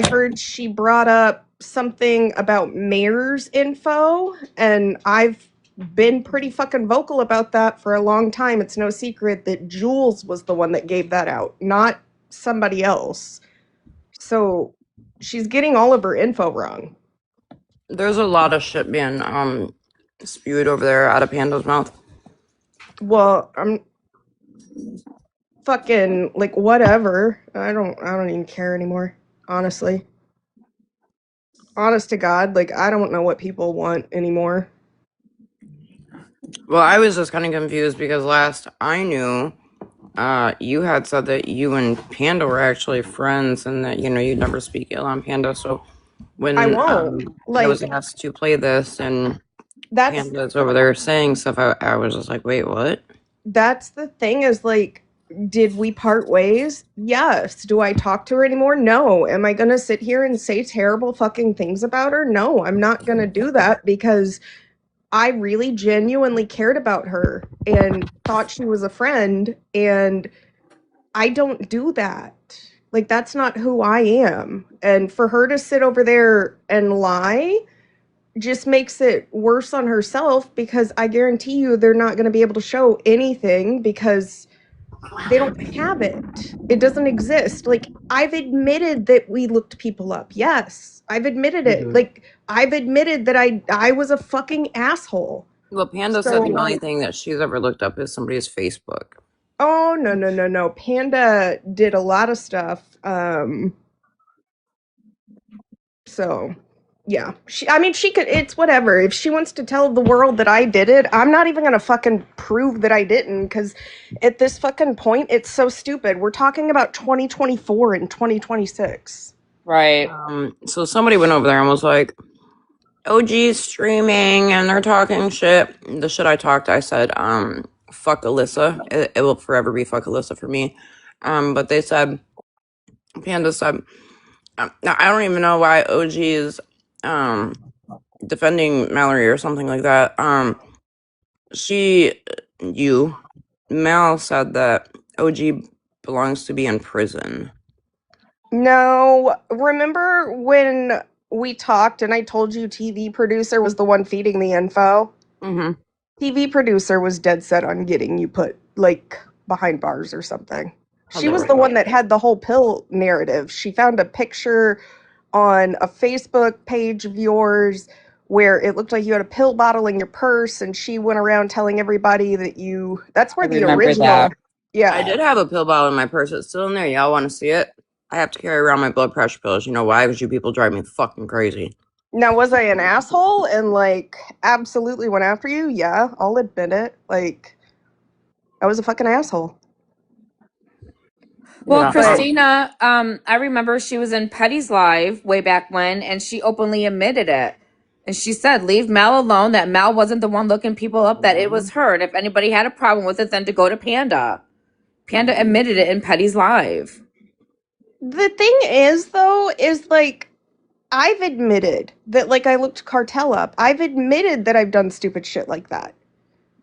heard she brought up something about mayor's info, and I've been pretty fucking vocal about that for a long time. It's no secret that Jules was the one that gave that out, not somebody else. So she's getting all of her info wrong. There's a lot of shit being spewed over there out of Panda's mouth. Well, I'm fucking like whatever. I don't even care anymore, honestly. Honest to God, like I don't know what people want anymore. Well, I was just kind of confused because last I knew, you had said that you and Panda were actually friends and that, you'd never speak ill on Panda. So when I won't. I was asked to play this and Panda's over there saying stuff, I was just like, wait, what? That's the thing, is like, did we part ways? Yes. Do I talk to her anymore? No. Am I going to sit here and say terrible fucking things about her? No, I'm not going to do that, because I really genuinely cared about her and thought she was a friend, and I don't do that. Like, that's not who I am. And for her to sit over there and lie just makes it worse on herself, because I guarantee you they're not going to be able to show anything because they don't have it. It doesn't exist. Like, I've admitted that we looked people up. Yes, I've admitted it. Like, I've admitted that I was a fucking asshole. Well, Panda said the only thing that she's ever looked up is somebody's Facebook. Oh, no. Panda did a lot of stuff. So yeah, she could, it's whatever. If she wants to tell the world that I did it, I'm not even gonna fucking prove that I didn't, because at this fucking point, it's so stupid. We're talking about 2024 and 2026. Right. So somebody went over there and was like, OG's streaming and they're talking shit. The shit I said, fuck Alyssa. It will forever be fuck Alyssa for me. But they said, Panda said, I don't even know why OG is defending Mallory or something like that. Mal said that OG belongs to be in prison. No, remember when we talked and I told you TV producer was the one feeding the info? Mm-hmm. TV producer was dead set on getting you put, like, behind bars or something. She was the one that had the whole pill narrative. She found a picture on a Facebook page of yours where it looked like you had a pill bottle in your purse, and she went around telling everybody that you... That's where the original... That. Yeah. I did have a pill bottle in my purse. It's still in there. Y'all want to see it? I have to carry around my blood pressure pills. You know why? Because you people drive me fucking crazy. Now, was I an asshole and, like, absolutely went after you? Yeah, I'll admit it. Like, I was a fucking asshole. Well, Yeah. Christina, I remember she was in Petty's live way back when, and she openly admitted it. And she said, leave Mal alone, that Mal wasn't the one looking people up, that it was her. And if anybody had a problem with it, then to go to Panda. Panda admitted it in Petty's live. The thing is, though, is, like, I've admitted that, like, I looked Cartel up. I've admitted that I've done stupid shit like that.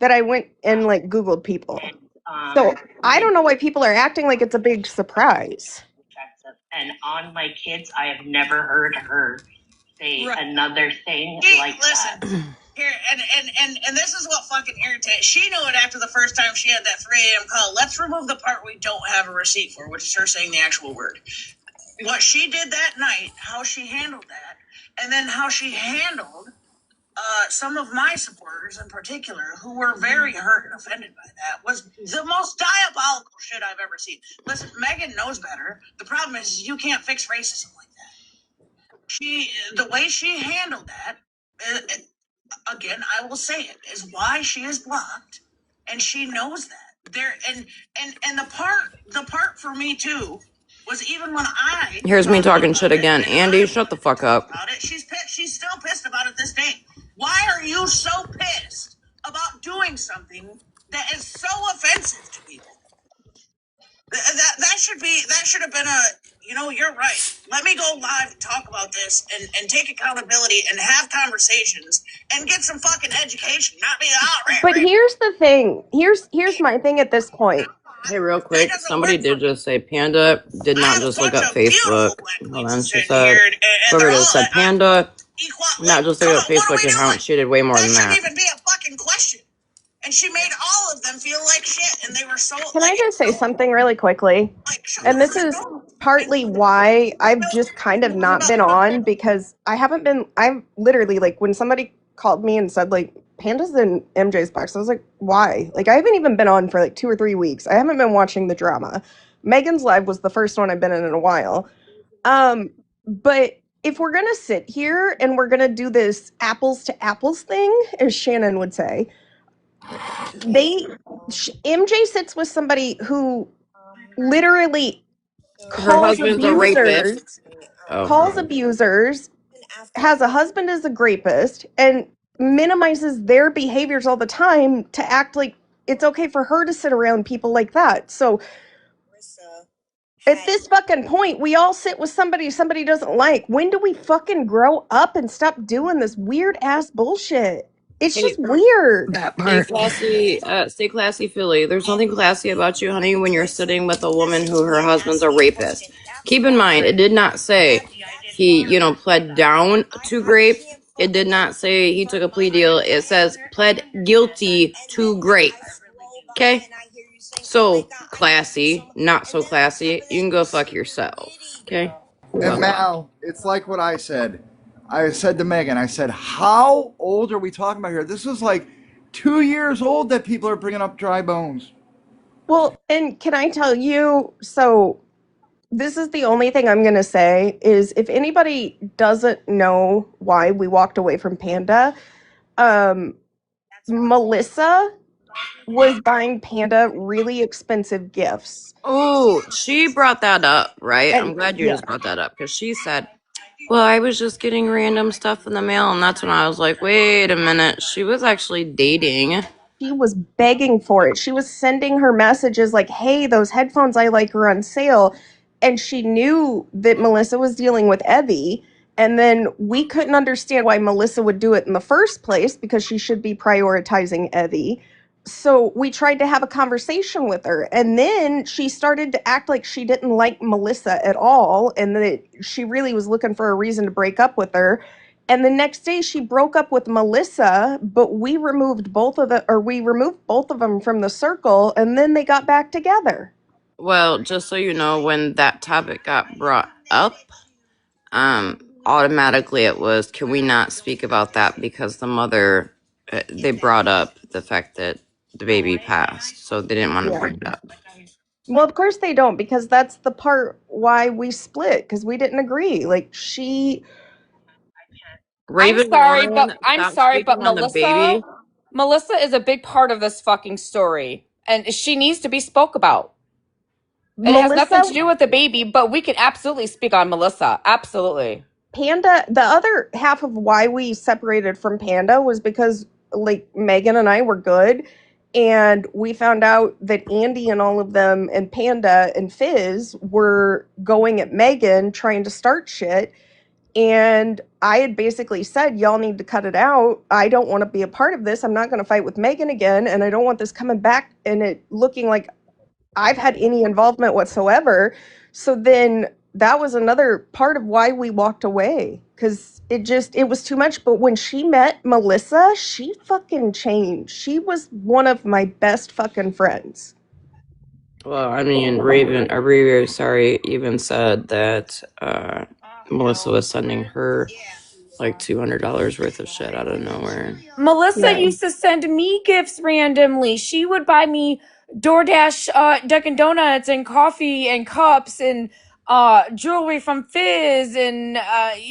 that I went and like Googled people. So I don't know why people are acting like it's a big surprise. And on my kids, I have never heard her say another thing like that. Here, and this is what fucking irritates. She knew it after the first time she had that 3 a.m. call. Let's remove the part we don't have a receipt for, which is her saying the actual word. What she did that night, how she handled that, and then how she handled some of my supporters in particular, who were very hurt and offended by that, was the most diabolical shit I've ever seen. Listen, Megan knows better. The problem is you can't fix racism like that. The way she handled that, again, I will say it, is why she is blocked, and she knows that. And the part for me too was even when I Here's me talking shit again. Andy, shut the fuck up. about it, she's pissed. She's still pissed about it this day. Why are you so pissed about doing something that is so offensive to people? That should have been a, you're right. Let me go live and talk about this and take accountability and have conversations and get some fucking education, not be But here's the thing. Here's my thing at this point. Hey, real quick, somebody did just say Panda did not just look up Facebook. Hold on, she said, whoever just said Panda, not just look up Facebook account, she did way more than that. Shouldn't even be a fucking question. And she made all of them feel like shit, and they were so. Can I just say something really quickly? And this is partly why I've just kind of not been on, because I've literally, like, when somebody called me and said, like, Panda's in MJ's box, I was like, why? Like, I haven't even been on for like 2 or 3 weeks. I haven't been watching the drama. Megan's Live was the first one I've been in a while. But if we're going to sit here and we're going to do this apples to apples thing, as Shannon would say, MJ sits with somebody who literally calls abusers, has a husband as a rapist, and minimizes their behaviors all the time to act like it's okay for her to sit around people like that. So at this fucking point, we all sit with somebody doesn't like. When do we fucking grow up and stop doing this weird ass bullshit? It's just weird. Stay classy, Philly. There's nothing classy about you, honey, when you're sitting with a woman who her husband's a rapist. Keep in mind, it did not say he, pled down to rape. It did not say he took a plea deal. It says pled guilty to rape. Okay? So classy, not so classy. You can go fuck yourself. Okay? And Mal, it's like what I said. I said to Megan, I said, how old are we talking about here? This is like 2 years old that people are bringing up dry bones. Well, and can I tell you, so this is the only thing I'm going to say is if anybody doesn't know why we walked away from Panda, Melissa was buying Panda really expensive gifts. Oh, she brought that up, right? I'm glad you just brought that up because she said, well, I was just getting random stuff in the mail. And that's when I was like, wait a minute. She was actually dating. She was begging for it. She was sending her messages like, hey, those headphones I like are on sale. And she knew that Melissa was dealing with Evie. And then we couldn't understand why Melissa would do it in the first place because she should be prioritizing Evie. So we tried to have a conversation with her. And then she started to act like she didn't like Melissa at all. And that she really was looking for a reason to break up with her. And the next day she broke up with Melissa, but we removed both of them from the circle, and then they got back together. Well, just so you know, when that topic got brought up, automatically it was, can we not speak about that because the mother, they brought up the fact that the baby passed, so they didn't want to bring it up. Well, of course they don't, because that's the part why we split, because we didn't agree. Like, Raven, I'm sorry, but Melissa is a big part of this fucking story, and she needs to be spoke about. It has nothing to do with the baby, but we can absolutely speak on Melissa. Absolutely. Panda, the other half of why we separated from Panda was because, like, Megan and I were good, and we found out that Andy and all of them and Panda and Fizz were going at Megan trying to start shit. And I had basically said, y'all need to cut it out. I don't want to be a part of this. I'm not going to fight with Megan again. And I don't want this coming back and it looking like I've had any involvement whatsoever. So then that was another part of why we walked away, because it was too much. But when she met Melissa, she fucking changed. She was one of my best fucking friends. Well, I mean, Raven, even said that Melissa was sending her like $200 worth of shit out of nowhere. Melissa used to send me gifts randomly. She would buy me DoorDash Dunkin' Donuts and coffee and cups and jewelry from Fizz and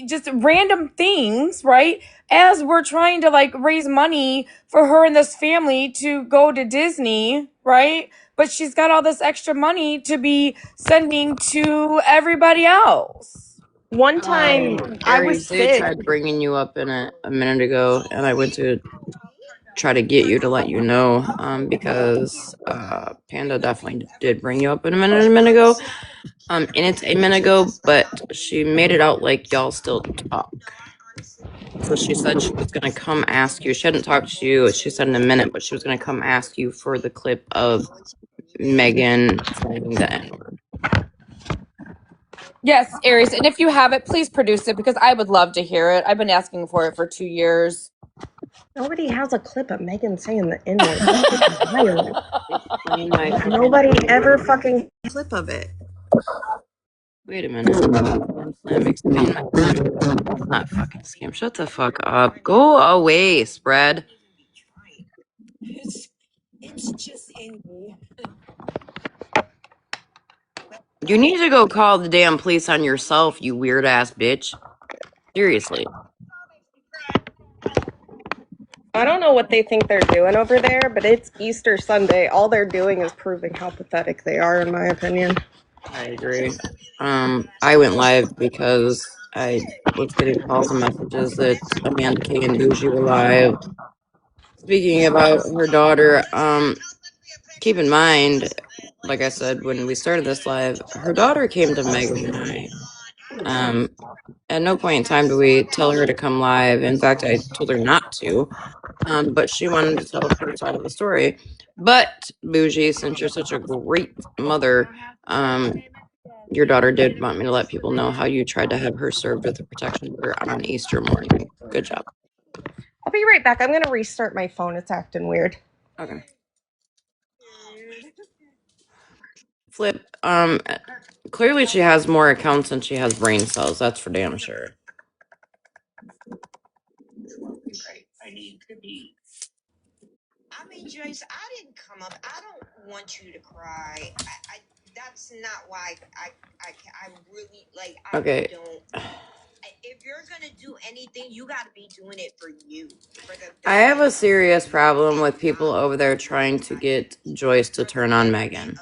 just random things, right? As we're trying to like raise money for her and this family to go to Disney, right? But she's got all this extra money to be sending to everybody else. One time I was They sick. tried bringing you up in it a minute ago, and I went to try to get you to let you know, because Panda definitely did bring you up in a minute ago. And it's a minute ago, but she made it out like y'all still talk. So she said she was gonna come ask you. She hadn't talked to you, she said in a minute, but she was gonna come ask you for the clip of Megan saying the N-word. Yes, Aries, and if you have it, please produce it because I would love to hear it. I've been asking for it for 2 years. Nobody has a clip of Megan saying the N-word. Nobody ever fucking clip of it. Wait a minute. Not fucking scam. Shut the fuck up. Go away, spread. It's just in me. You need to go call the damn police on yourself, you weird ass bitch. Seriously. I don't know what they think they're doing over there, but it's Easter Sunday. All they're doing is proving how pathetic they are, in my opinion. I agree. I went live because I was getting calls and messages that Amanda King and Bougie were live. Speaking about her daughter, keep in mind, like I said when we started this live, her daughter came to Megan and I. At no point in time do we tell her to come live. In fact, I told her not to. But she wanted to tell her side of the story. But Bougie, since you're such a great mother, your daughter did want me to let people know how you tried to have her served with a protection order on Easter morning. Good job. I'll be right back. I'm going to restart my phone. It's acting weird. Okay. Flip, clearly she has more accounts than she has brain cells. That's for damn sure. I mean, Joyce, I didn't come up. I don't want you to cry. That's not why I really like. Okay. Don't. If you're gonna do anything, you gotta be doing it for you. I have a serious problem with people over there trying to get Joyce to turn on Megan.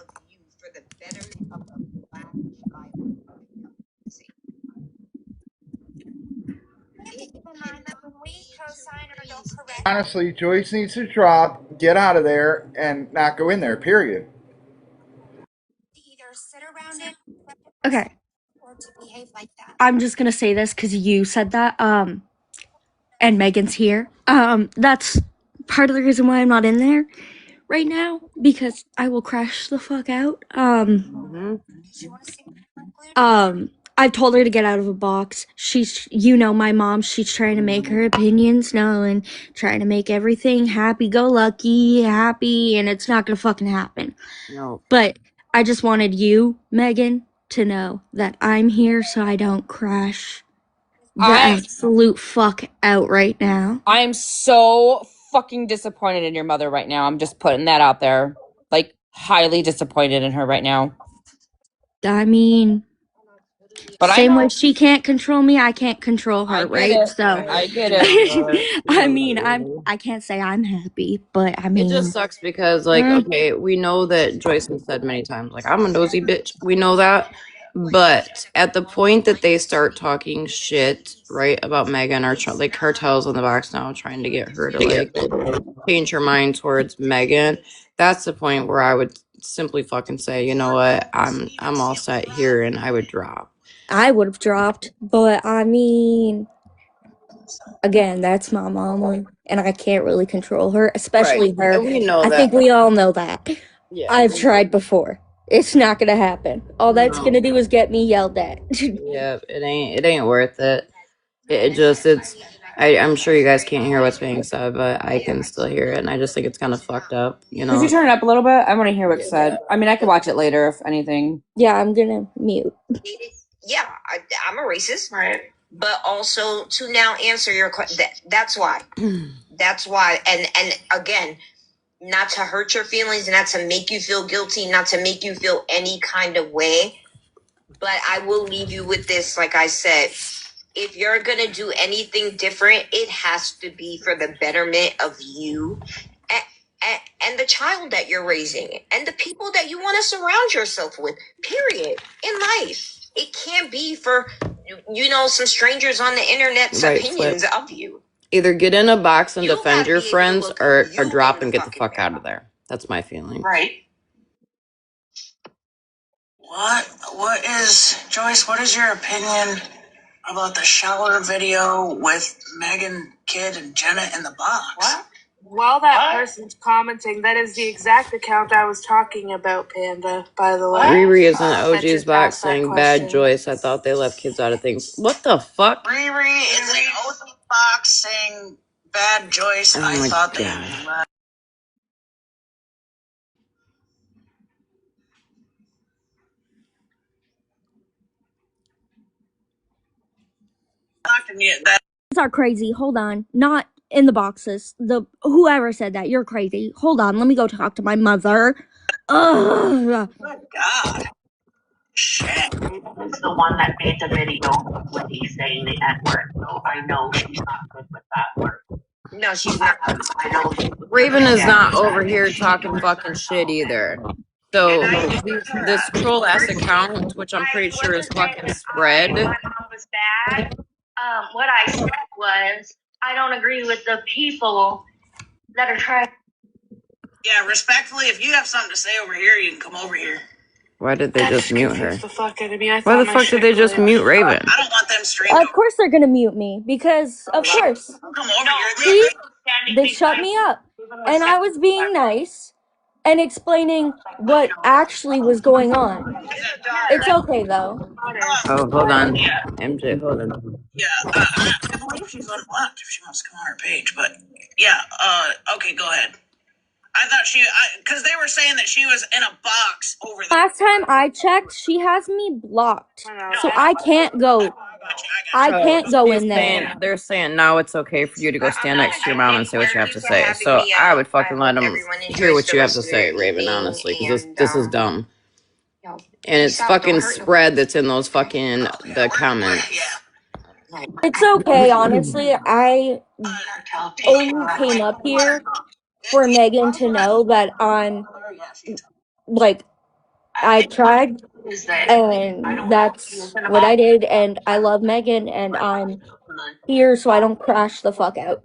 Honestly, Joyce needs to drop, get out of there, and not go in there, period. Okay. I'm just gonna say this because you said that, and Megan's here. That's part of the reason why I'm not in there right now, because I will crash the fuck out. I've told her to get out of a box. She's, my mom, she's trying to make her opinions known, trying to make everything happy-go-lucky, happy, and it's not gonna fucking happen. No. But I just wanted you, Megan, to know that I'm here so I don't crash the absolute fuck out right now. I am so fucking disappointed in your mother right now. I'm just putting that out there. Like, highly disappointed in her right now. I mean, but same way she can't control me, I can't control her, right? It. So I get it. I mean, I can't say I'm happy, but I mean, it just sucks because, like, okay, we know that Joyce has said many times, like, I'm a nosy bitch. We know that. But at the point that they start talking shit, right, about Megan, or like Cartel's on the box now trying to get her to like change her mind towards Megan, that's the point where I would simply fucking say, you know what, I'm all set here, and I would drop. I would have dropped. But I mean, again, that's my mama, and I can't really control her, especially Right. her. We know I that. think we all know that. Yeah. I've tried before. It's not gonna happen. All that's No. gonna do is get me yelled at. Yeah, it ain't worth it. I'm sure you guys can't hear what's being said, but I can still hear it, and I just think it's kind of fucked up, you Could you know. turn it up a little bit? I want to hear what's said. I mean, I could watch it later if anything. Yeah, I'm gonna mute. Yeah, I'm a racist. Right. But also to now answer your question, that's why. That's why. And again, not to hurt your feelings, not to make you feel guilty, not to make you feel any kind of way. But I will leave you with this, like I said. If you're going to do anything different, it has to be for the betterment of you and the child that you're raising and the people that you want to surround yourself with, period, in life. It can't be for, some strangers on the internet's opinions of you. Either get in a box and defend your friends or drop and get the fuck out of there. That's my feeling. Right. What is, Joyce, what is your opinion about the shower video with Megan, Kid, and Jenna in the box? What? While that person's commenting, that is the exact account I was talking about, Panda, by the way. Riri is in OG's Just box asked that saying, question. "Bad Joyce, I thought they left kids out of things." What the fuck? Riri is in OG's box saying, "Bad Joyce, Oh I my thought they God. left." Are crazy. Hold on. Not in the boxes. The whoever said that, you're crazy. Hold on. Let me go talk to my mother. Ugh. Good God. Shit. It's the one that made the video when he's saying the N-word. So I know she's not good with that word. No, she's not. I know Raven is not over here talking fucking shit either. So this troll ass account, which I'm pretty sure is fucking spread. My mom was bad. What I said was, I don't agree with the people that are trying. Yeah, respectfully, if you have something to say over here, you can come over here. Why did they just mute her? The fuck out of me. Why the fuck did they just mute Raven? I don't want them streaming. Of course they're gonna mute me because of course. Come over here. They shut me up. And I was being nice and explaining what actually was going on. It's okay though. Oh, hold on. MJ, hold on. Yeah, I believe she's unblocked if she wants to come on her page, but yeah, okay, go ahead. I thought because they were saying that she was in a box over there. Last time I checked, she has me blocked. So I can't go. I can't go in there. They're saying now it's okay for you to go stand next to your mom and say what you have to say. So I would fucking let them hear what you have to say, Raven, honestly, because this is dumb. And it's fucking spread that's in those fucking the comments. It's okay, honestly. I only came up here for Megan to know that I'm like I tried and that's what I did and I love Megan and I'm here so I don't crash the fuck out.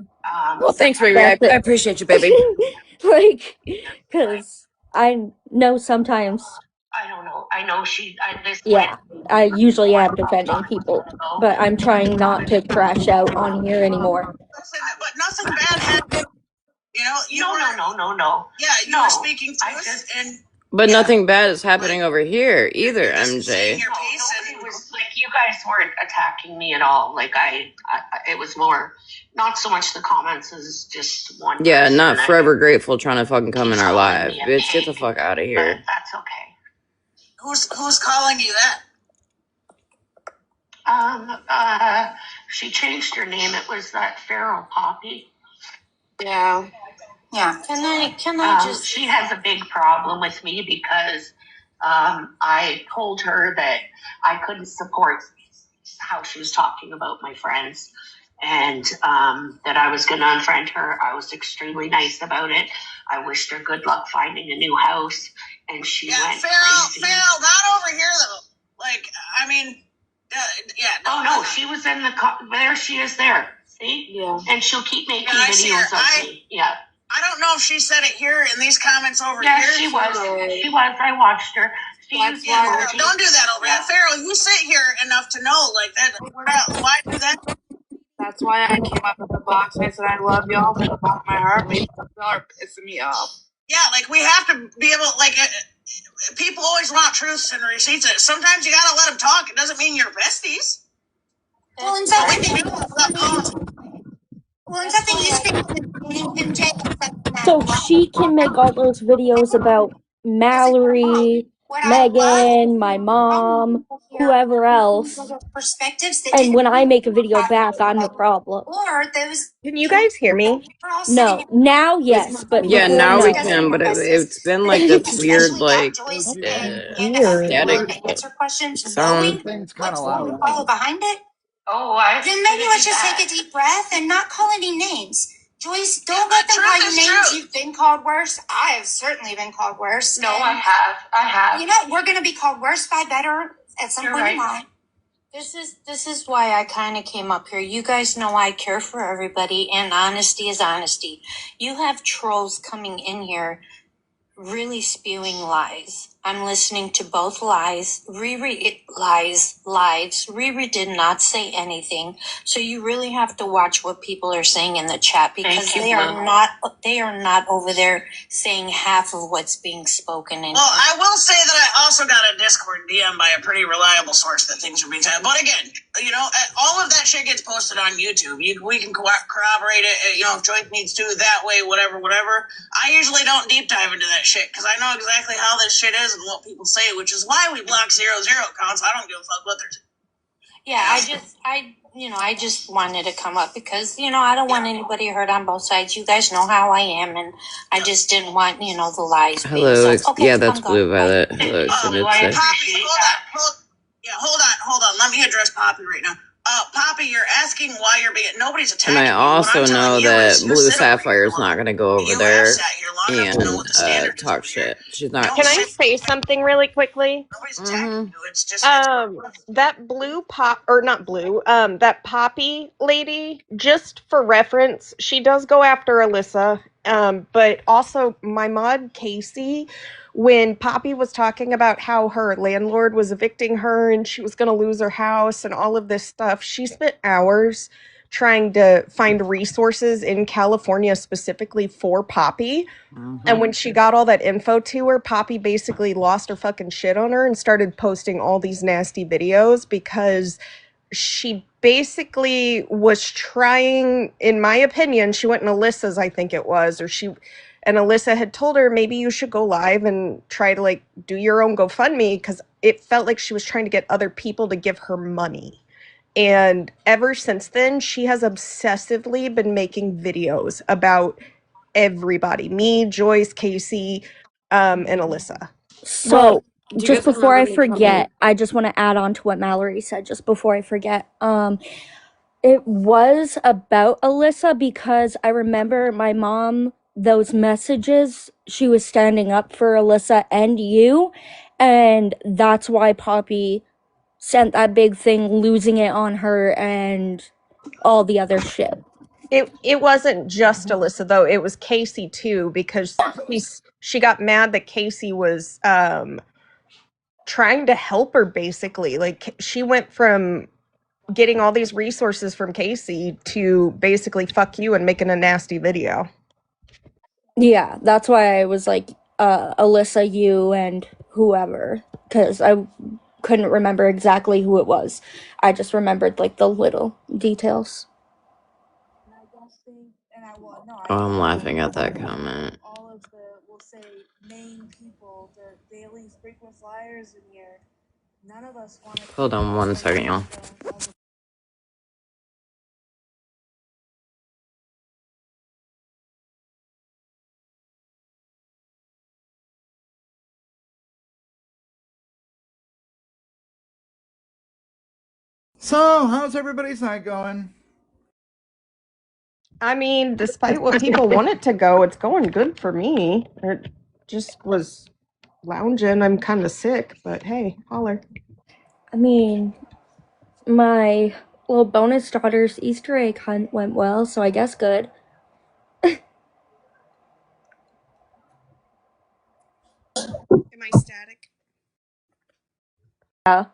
Well, thanks, Riri. I appreciate you, baby. Like, because I know sometimes. I don't know. I know Yeah, I usually am defending people, but I'm trying not to crash out on here anymore. Listen, but nothing bad happened. No. Yeah, you were speaking to us, and But nothing bad is happening over here either, MJ. It was like you guys weren't attacking me at all. Like it was more, not so much the comments as just one. Yeah, not forever grateful trying to fucking come in our live. Bitch, get the fuck out of here. That's okay. Who's calling you that? She changed her name. It was that Feral Poppy. Yeah. Yeah. Can I just? She has a big problem with me because I told her that I couldn't support how she was talking about my friends, and that I was going to unfriend her. I was extremely nice about it. I wished her good luck finding a new house, and she went crazy. Feral, not over here though. Like, I mean, yeah. No, she was in the there. She is there. See? Yeah. And she'll keep making videos of me. Yeah. I don't know if she said it here in these comments over here. Yeah, she was. She was. I watched her. That's why don't do that over here. Farrell, you sit here enough to know like that. Why do that? That's why I came up with the box. I said I love y'all from the bottom of my heart. Maybe y'all are pissing me off. Yeah, like we have to be able, like, people always want truths and receipts. Sometimes you gotta let them talk. It doesn't mean you're besties. Well, and something you say So she can make all those videos about Mallory, Megan, my mom, whoever else. perspectives that And when I make a video back, I'm the problem. or those. Can you guys hear me? No, now yes, but Yeah, before now we no. can, but it's been like this weird, like, Weird. static Answer questions sound. Thing's kind of going to loud. follow behind it. Then maybe let's just take a deep breath and not call any names. Joyce, don't let them call you names. You've been called worse. I have certainly been called worse. No, I have. You know, we're going to be called worse by better at some point in life. This is why I kind of came up here. You guys know I care for everybody, and honesty is honesty. You have trolls coming in here really spewing lies. I'm listening to both lies. Riri lies. Riri did not say anything. So you really have to watch what people are saying in the chat because they are not over there saying half of what's being spoken in. Well, I will say that I also got a Discord DM by a pretty reliable source that things are being said. But again, you know, all of that shit gets posted on YouTube. We can corroborate it. You know, if Joyce needs to that way, whatever. I usually don't deep dive into that shit because I know exactly how this shit is and what people say, which is why we block 0 accounts. I don't give a fuck what they're saying. Yeah, I just wanted to come up because, you know, I don't want anybody hurt on both sides. You guys know how I am, and I just didn't want, you know, the lies. Hello, So, okay, yeah, that's I'm Blue gone. Violet. Hello, Extended Six. Poppy, hold on. Let me address Poppy right now. Poppy, you're asking why you're being. Nobody's attacking. And I you. also What I'm know telling you that is you're Blue sitting where Sapphire's you not are. gonna go over You there have sat here long enough to know what the standard is talk over here. shit. She's not. Can I say something really quickly? Nobody's attacking you. It's just That blue pop, or not blue, that Poppy lady, just for reference, she does go after Alyssa. But also my mod Casey, when Poppy was talking about how her landlord was evicting her and she was going to lose her house and all of this stuff, she spent hours trying to find resources in California specifically for Poppy. And when she got all that info to her, Poppy basically lost her fucking shit on her and started posting all these nasty videos because she basically was trying, in my opinion, she went in Alyssa's, I think it was, and Alyssa had told her maybe you should go live and try to like do your own GoFundMe because it felt like she was trying to get other people to give her money. And ever since then, she has obsessively been making videos about everybody, me, Joyce, Casey, and Alyssa. So Do you just guys before I remember me coming? forget, I just want to add on to what Mallory said just before I forget. It was about Alyssa because I remember my mom, those messages, she was standing up for Alyssa and you, and that's why Poppy sent that big thing, losing it on her and all the other shit. It wasn't just Alyssa though, it was Casey too, because she got mad that Casey was trying to help her basically. Like she went from getting all these resources from Casey to basically fuck you and making a nasty video. Yeah, that's why I was like, Alyssa, you, and whoever, because I couldn't remember exactly who it was. I just remembered like the little details. Oh, I'm laughing at that comment. All of the, we'll say, main people, the daily frequent flyers in here, none of us want to. Hold on 1 second, y'all. So, how's everybody's night going? I mean, despite what people want it to go, it's going good for me. It just was lounging. I'm kind of sick, but hey, holler. I mean, my little bonus daughter's Easter egg hunt went well, so I guess good. Am I static? Yeah.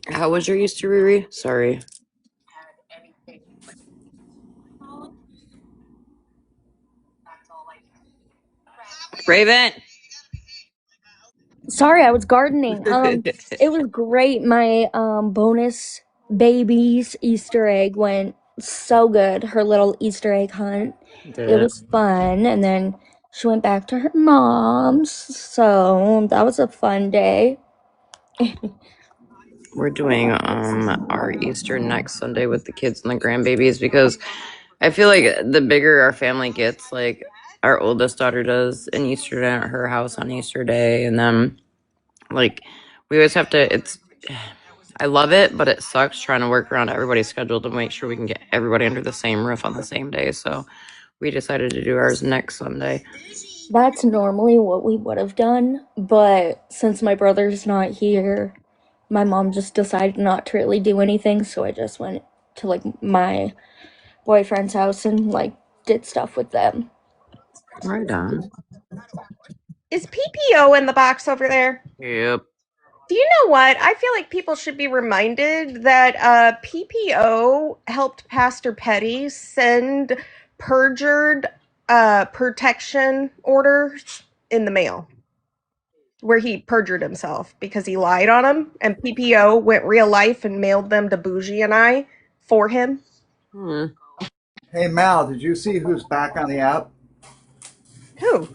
How was your Easter, Riri? Sorry. Raven! Sorry, I was gardening. It was great. My bonus baby's Easter egg went so good. Her little Easter egg hunt. Did It it? was fun, and then she went back to her mom's. So that was a fun day. We're doing our Easter next Sunday with the kids and the grandbabies because I feel like the bigger our family gets, like our oldest daughter does an Easter dinner at her house on Easter Day, and then like we always have to. I love it, but it sucks trying to work around everybody's schedule to make sure we can get everybody under the same roof on the same day. So we decided to do ours next Sunday. That's normally what we would have done, but since my brother's not here, my mom just decided not to really do anything, so I just went to like my boyfriend's house and like did stuff with them. Right on. Is PPO in the box over there? Yep. Do you know what? I feel like people should be reminded that PPO helped Pastor Petty send perjured protection orders in the mail where he perjured himself because he lied on him, and PPO went real life and mailed them to Bougie and I for him. Hey Mal, did you see who's back on the app? Who?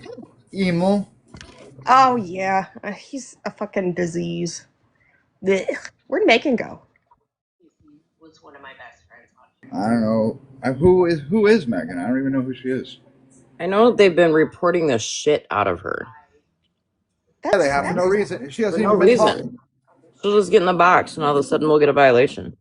Emu. Oh yeah, he's a fucking disease. Blech. Where'd Megan go? I don't know. Who is Megan? I don't even know who she is. I know they've been reporting the shit out of her. Yeah, they have for no reason. She For hasn't no even been reason. talking. She'll just get in the box, and all of a sudden we'll get a violation.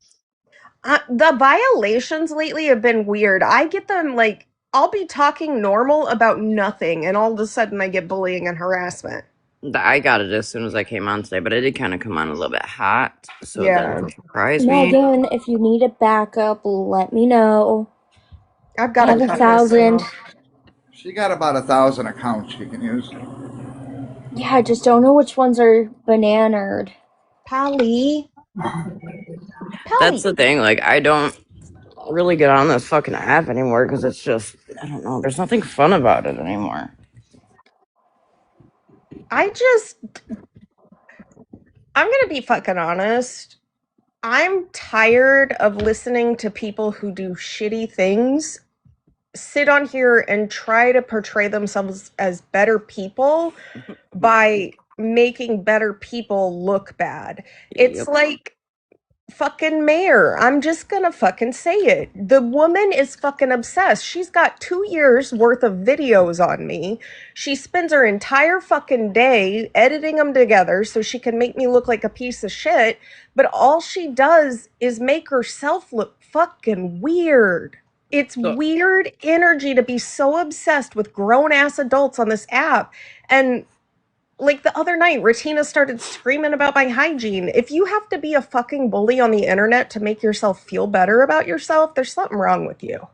The violations lately have been weird. I get them like I'll be talking normal about nothing, and all of a sudden I get bullying and harassment. I got it as soon as I came on today, but it did kind of come on a little bit hot, so it Yeah. didn't surprise me. Megan, if you need a backup, let me know. I've got I have 1,000. She got about 1,000 accounts she can use. Yeah, I just don't know which ones are bananaed. Polly. That's the thing. Like, I don't really get on this fucking app anymore because it's just, I don't know. There's nothing fun about it anymore. I'm gonna be fucking honest. I'm tired of listening to people who do shitty things sit on here and try to portray themselves as better people by making better people look bad. It's like fucking Mayor. I'm just gonna fucking say it. The woman is fucking obsessed. She's got 2 years worth of videos on me. She spends her entire fucking day editing them together so she can make me look like a piece of shit, but all she does is make herself look fucking weird. It's weird energy to be so obsessed with grown-ass adults on this app. And like the other night, Ratina started screaming about my hygiene. If you have to be a fucking bully on the internet to make yourself feel better about yourself, there's something wrong with you.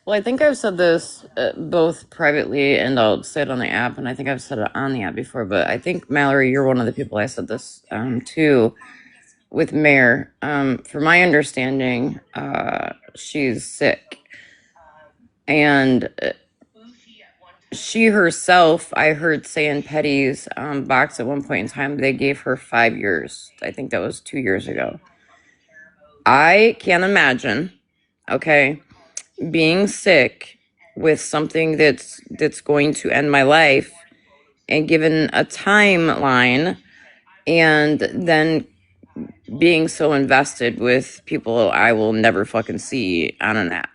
Well, I think I've said this both privately and I'll say it on the app, and I think I've said it on the app before, but I think, Mallory, you're one of the people I said this to with Mayor. From my understanding, she's sick. And she herself, I heard say in Petty's box at one point in time, they gave her 5 years. I think that was 2 years ago. I can't imagine, okay, being sick with something that's going to end my life and given a timeline and then being so invested with people I will never fucking see on an app.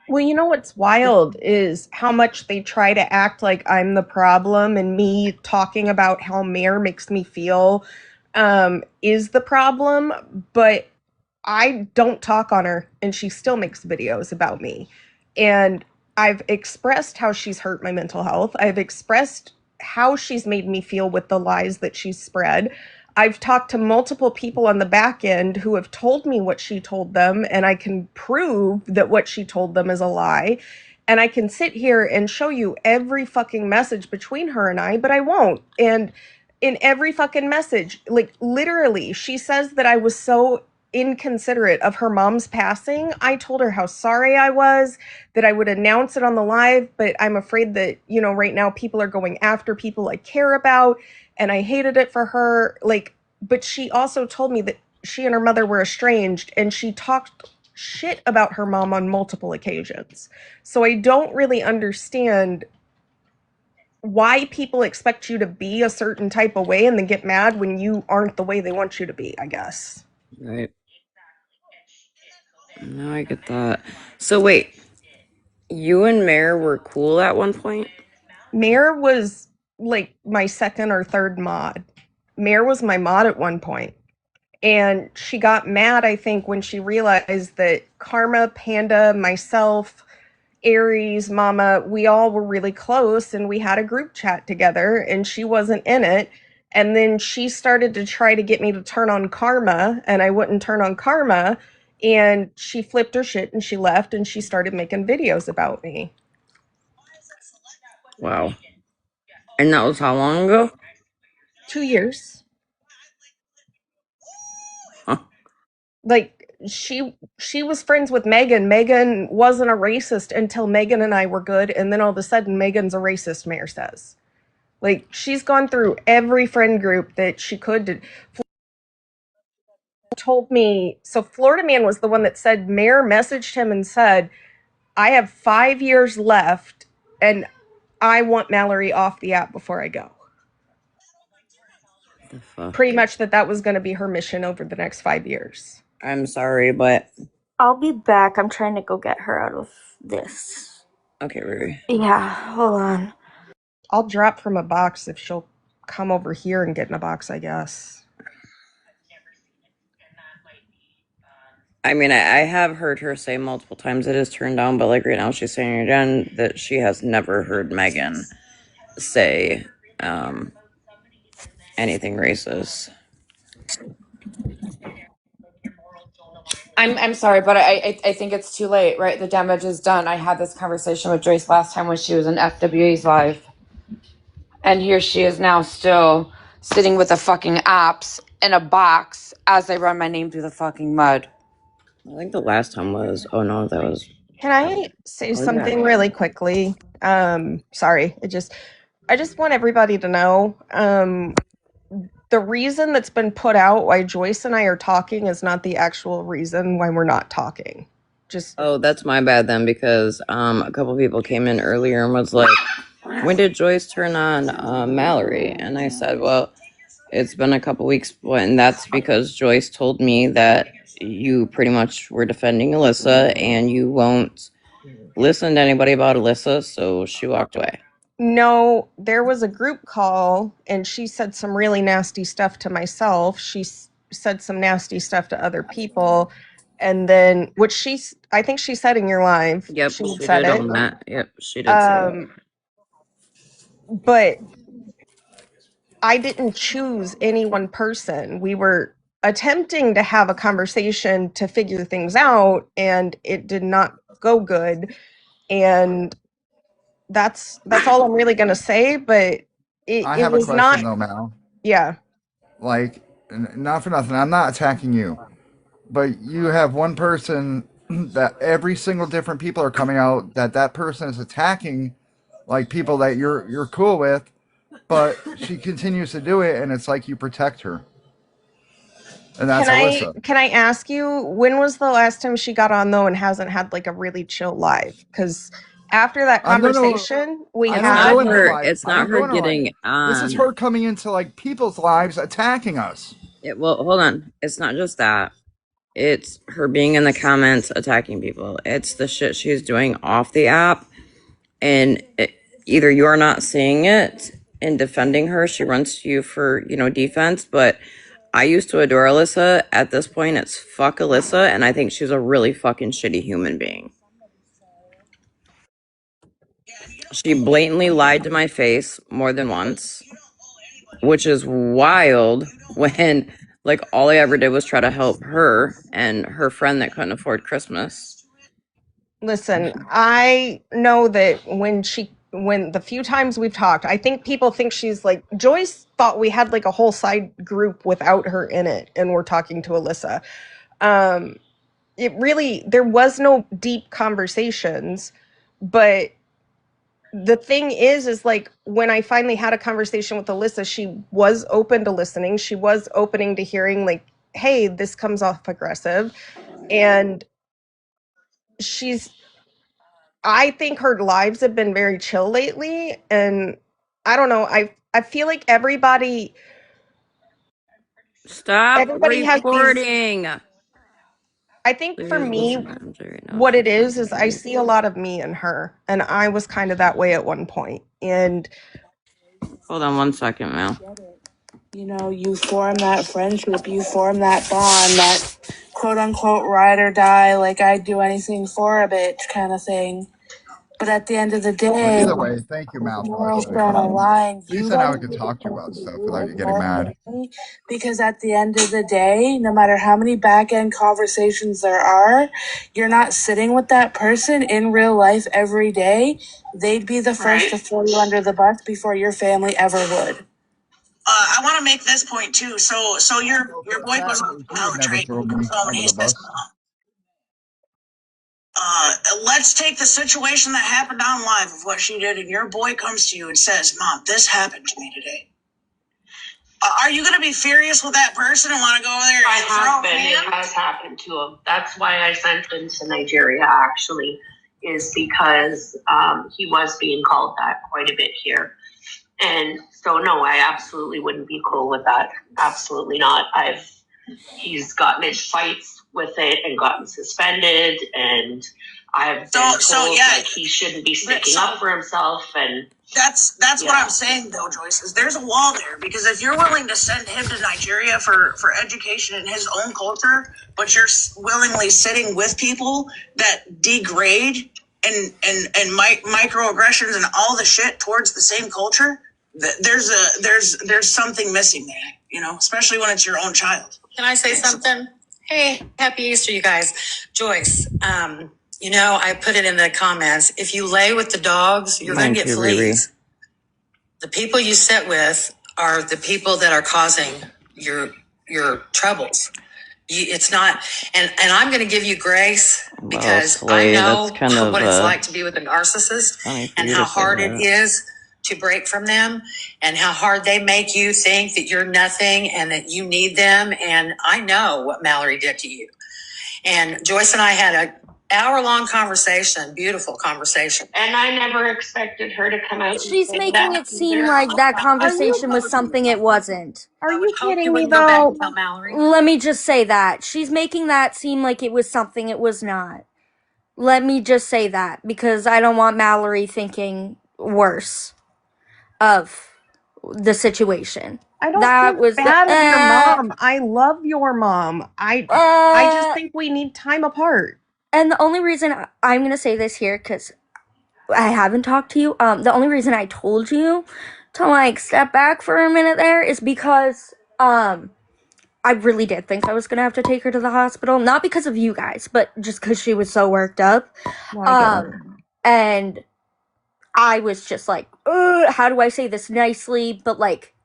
Well, you know what's wild is how much they try to act like I'm the problem, and me talking about how Mayor makes me feel is the problem. But I don't talk on her, and she still makes videos about me. And I've expressed how she's hurt my mental health. I've expressed how she's made me feel with the lies that she's spread. I've talked to multiple people on the back end who have told me what she told them, and I can prove that what she told them is a lie. And I can sit here and show you every fucking message between her and I, but I won't. And in every fucking message, like literally, she says that I was so inconsiderate of her mom's passing. I told her how sorry I was, that I would announce it on the live, but I'm afraid that, you know, right now people are going after people I care about, and I hated it for her. Like, but she also told me that she and her mother were estranged, and she talked shit about her mom on multiple occasions. So I don't really understand why people expect you to be a certain type of way and then get mad when you aren't the way they want you to be, I guess. Right. No, I get that. So wait, you and Mare were cool at one point? Mare was like my second or third mod. Mare was my mod at one point. And she got mad, I think, when she realized that Karma, Panda, myself, Aries, Mama, we all were really close, and we had a group chat together, and she wasn't in it. And then she started to try to get me to turn on Karma, and I wouldn't turn on Karma. And she flipped her shit and she left, and she started making videos about me. Wow. And that was how long ago? 2 years. Huh. Like, she was friends with Megan. Megan wasn't a racist until Megan and I were good, and then all of a sudden Megan's a racist, Mare says. Like, she's gone through every friend group that she could. Told me, so Florida Man was the one that said, Mare messaged him and said, I have 5 years left, and I want Mallory off the app before I go. The fuck? Pretty much that was going to be her mission over the next 5 years. I'm sorry, but I'll be back. I'm trying to go get her out of this. okay, Ruby. Yeah, hold on. I'll drop from a box if she'll come over here and get in a box, I guess. I mean, I have heard her say multiple times it is turned down, but like right now she's saying again that she has never heard Megan say anything racist. I'm sorry, but I think it's too late, right? The damage is done. I had this conversation with Joyce last time when she was in FWA's live. And here she is now still sitting with the fucking apps in a box as they run my name through the fucking mud. I think the last time was, oh no, that was... Can I say something really quickly? Sorry, I just want everybody to know, the reason that's been put out why Joyce and I are talking is not the actual reason why we're not talking. Oh, that's my bad then, because a couple people came in earlier and was like, when did Joyce turn on Mallory? And I said, well, it's been a couple weeks, and that's because Joyce told me that you pretty much were defending Alyssa and you won't listen to anybody about Alyssa, so she walked away. No, there was a group call, and she said some really nasty stuff to myself. She said some nasty stuff to other people, and then, which I think she said in your live. Yep, she said did on that. Yep, she did say that. But I didn't choose any one person. We were attempting to have a conversation to figure things out, and it did not go good. And that's all I'm really gonna say. But I have a question though, Mal. Yeah. Like, not for nothing, I'm not attacking you, but you have one person that every single different people are coming out that person is attacking, like people that you're cool with, but she continues to do it, and it's like you protect her. And that's Alyssa. Can I ask you, when was the last time she got on though and hasn't had like a really chill live? Because after that conversation, it's not her getting on. This is her coming into like people's lives attacking us. Well, hold on. It's not just that. It's her being in the comments attacking people. It's the shit she's doing off the app. And either you're not seeing it and defending her, she runs to you for, defense. But I used to adore Alyssa. At this point, it's fuck Alyssa, and I think she's a really fucking shitty human being. She blatantly lied to my face more than once, which is wild when, like, all I ever did was try to help her and her friend that couldn't afford Christmas. Listen, I know that when the few times we've talked, I think people think she's like, Joyce thought we had like a whole side group without her in it, and we're talking to Alyssa. There was no deep conversations, but the thing is like when I finally had a conversation with Alyssa, she was open to listening. She was opening to hearing like, hey, this comes off aggressive. And I think her lives have been very chill lately. And I don't know. I feel like everybody Stop has these, reporting. I think for me, what it is I see a lot of me in her, and I was kind of that way at one point. And hold on 1 second, Mel. You know, you form that friendship, you form that bond, that quote unquote ride or die, like I'd do anything for a bitch kind of thing. But at the end of the day, well, either way, thank you, Mal, for morals don't align. At least I know I can talk to you about stuff without you getting mad. Because at the end of the day, no matter how many back end conversations there are, you're not sitting with that person in real life every day. They'd be the first to throw you under the bus before your family ever would. I want to make this point too. So your boy was on couch, right? Let's take the situation that happened on live of what she did, and your boy comes to you and says, "Mom, this happened to me today." Are you going to be furious with that person and want to go over there? It has happened to him. That's why I sent him to Nigeria, actually, is because he was being called that quite a bit here. And so, no, I absolutely wouldn't be cool with that. Absolutely not. He's gotten in fights with it and gotten suspended, and I've been told like he shouldn't be sticking up for himself. And that's what I'm saying, though, Joyce, is there's a wall there, because if you're willing to send him to Nigeria for education in his own culture, but you're willingly sitting with people that degrade and microaggressions and all the shit towards the same culture, there's something missing there, you know, especially when it's your own child. Can I say something? Hey, happy Easter, you guys. Joyce, you know, I put it in the comments. If you lay with the dogs, you're going to get fleas. The people you sit with are the people that are causing your troubles. It's not, and I'm going to give you grace because I know what it's like to be with a narcissist and how hard it is to break from them and how hard they make you think that you're nothing and that you need them. And I know what Mallory did to you. And Joyce and I had an hour-long conversation, beautiful conversation. And I never expected her to come out. She's making it seem like that conversation was something it wasn't. Are you kidding me, though? Let me just say that. She's making that seem like it was something it was not. Let me just say that, because I don't want Mallory thinking worse of the situation. I don't think bad of your mom. I love your mom. I just think we need time apart. And the only reason I'm going to say this here, because I haven't talked to you, the only reason I told you to, like, step back for a minute there is because, I really did think I was going to have to take her to the hospital. Not because of you guys, but just because she was so worked up. And I was just like, how do I say this nicely? But, like,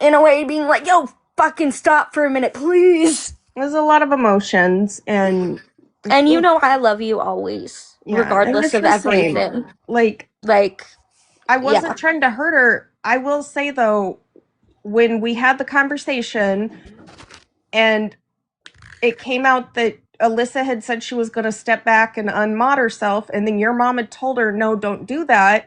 in a way being like, yo, fucking stop for a minute, please. There's a lot of emotions, and you know I love you always, regardless of everything. Like, I wasn't trying to hurt her. I will say, though, when we had the conversation and it came out that Alyssa had said she was going to step back and unmod herself, and then your mom had told her, no, don't do that,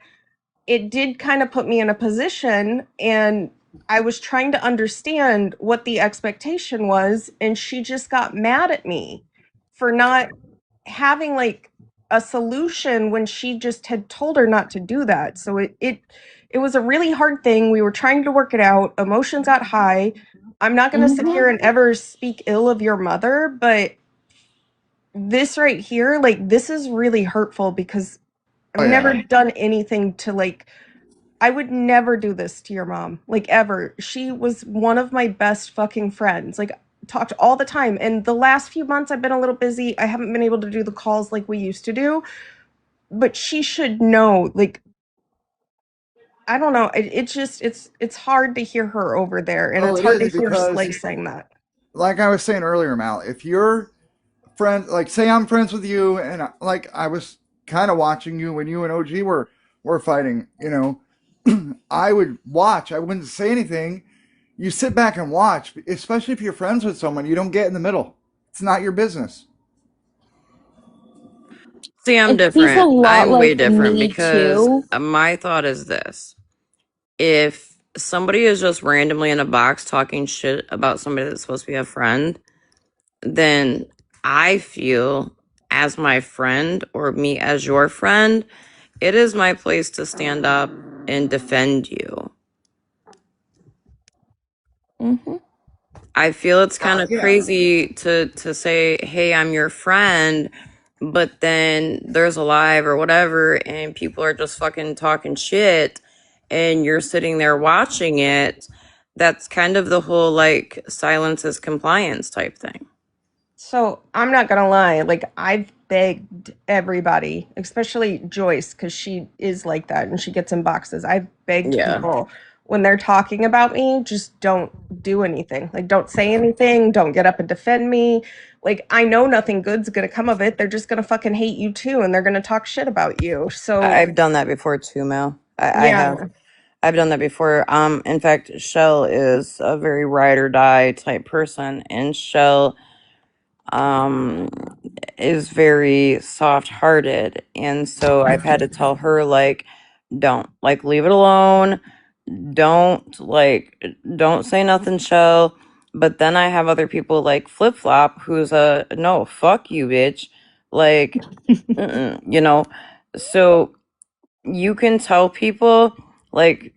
it did kind of put me in a position, and I was trying to understand what the expectation was, and she just got mad at me for not having like a solution when she just had told her not to do that. So it was a really hard thing. We were trying to work it out. Emotions got high. I'm not going to sit here and ever speak ill of your mother, but this right here, like, this is really hurtful because I've never done anything to, like, I would never do this to your mom, like, ever. She was one of my best fucking friends. Like, talked all the time. And the last few months I've been a little busy. I haven't been able to do the calls like we used to do. But she should know, like, I don't know. It's hard to hear her over there, and Oh, it's it hard to is hear because, Slay saying that. like I was saying earlier, Mal, if you're friend, like say I'm friends with you, and like I was kind of watching you when you and OG were fighting, you know, I would watch. I wouldn't say anything. You sit back and watch, especially if you're friends with someone. You don't get in the middle. It's not your business. See, I'm He's a different. lot I'm way like different me because too. my thought is this. If somebody is just randomly in a box talking shit about somebody that's supposed to be a friend, then I feel as my friend or me as your friend, it is my place to stand up and defend you. I feel it's kind of crazy to say, hey, I'm your friend, but then there's a live or whatever, and people are just fucking talking shit, and you're sitting there watching it. That's kind of the whole like silence is compliance type thing. So I'm not gonna lie, like I've begged everybody, especially Joyce, because she is like that and she gets in boxes. I've begged people when they're talking about me, just don't do anything. Like don't say anything, don't get up and defend me. Like I know nothing good's gonna come of it. They're just gonna fucking hate you too, and they're gonna talk shit about you. So I've done that before too, Mel. I have. I've done that before. In fact, Shell is a very ride or die type person, and Shell is very soft hearted, and so I've had to tell her like, don't like leave it alone. Don't say nothing, Shell. But then I have other people like Flip Flop, who's a no, fuck you, bitch. Like, you know. So you can tell people like,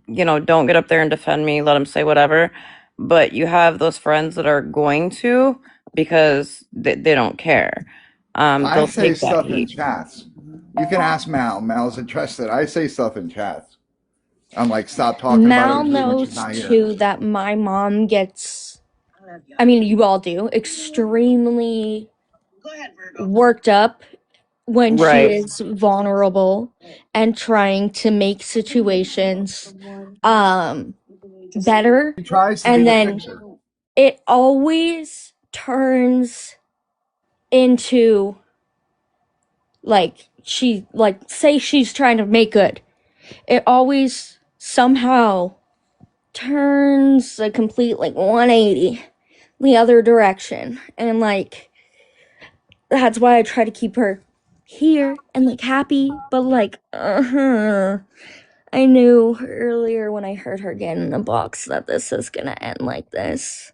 you know, don't get up there and defend me. Let them say whatever. But you have those friends that are going to because they don't care. I They'll say take that stuff in heat. chats. You can ask Mal. Mal's interested. I say stuff in chats. I'm like, stop talking about Mal OG when she's knows not here. too that my mom gets, I mean, you all do, extremely worked up when she Right. is vulnerable and trying to make situations better. She tries to be And the then fixer. it always turns into like she like say she's trying to make good. It always somehow turns a complete like 180 the other direction, and like that's why I try to keep her here and like happy, but like I knew earlier when I heard her get in the box that this is gonna end like this.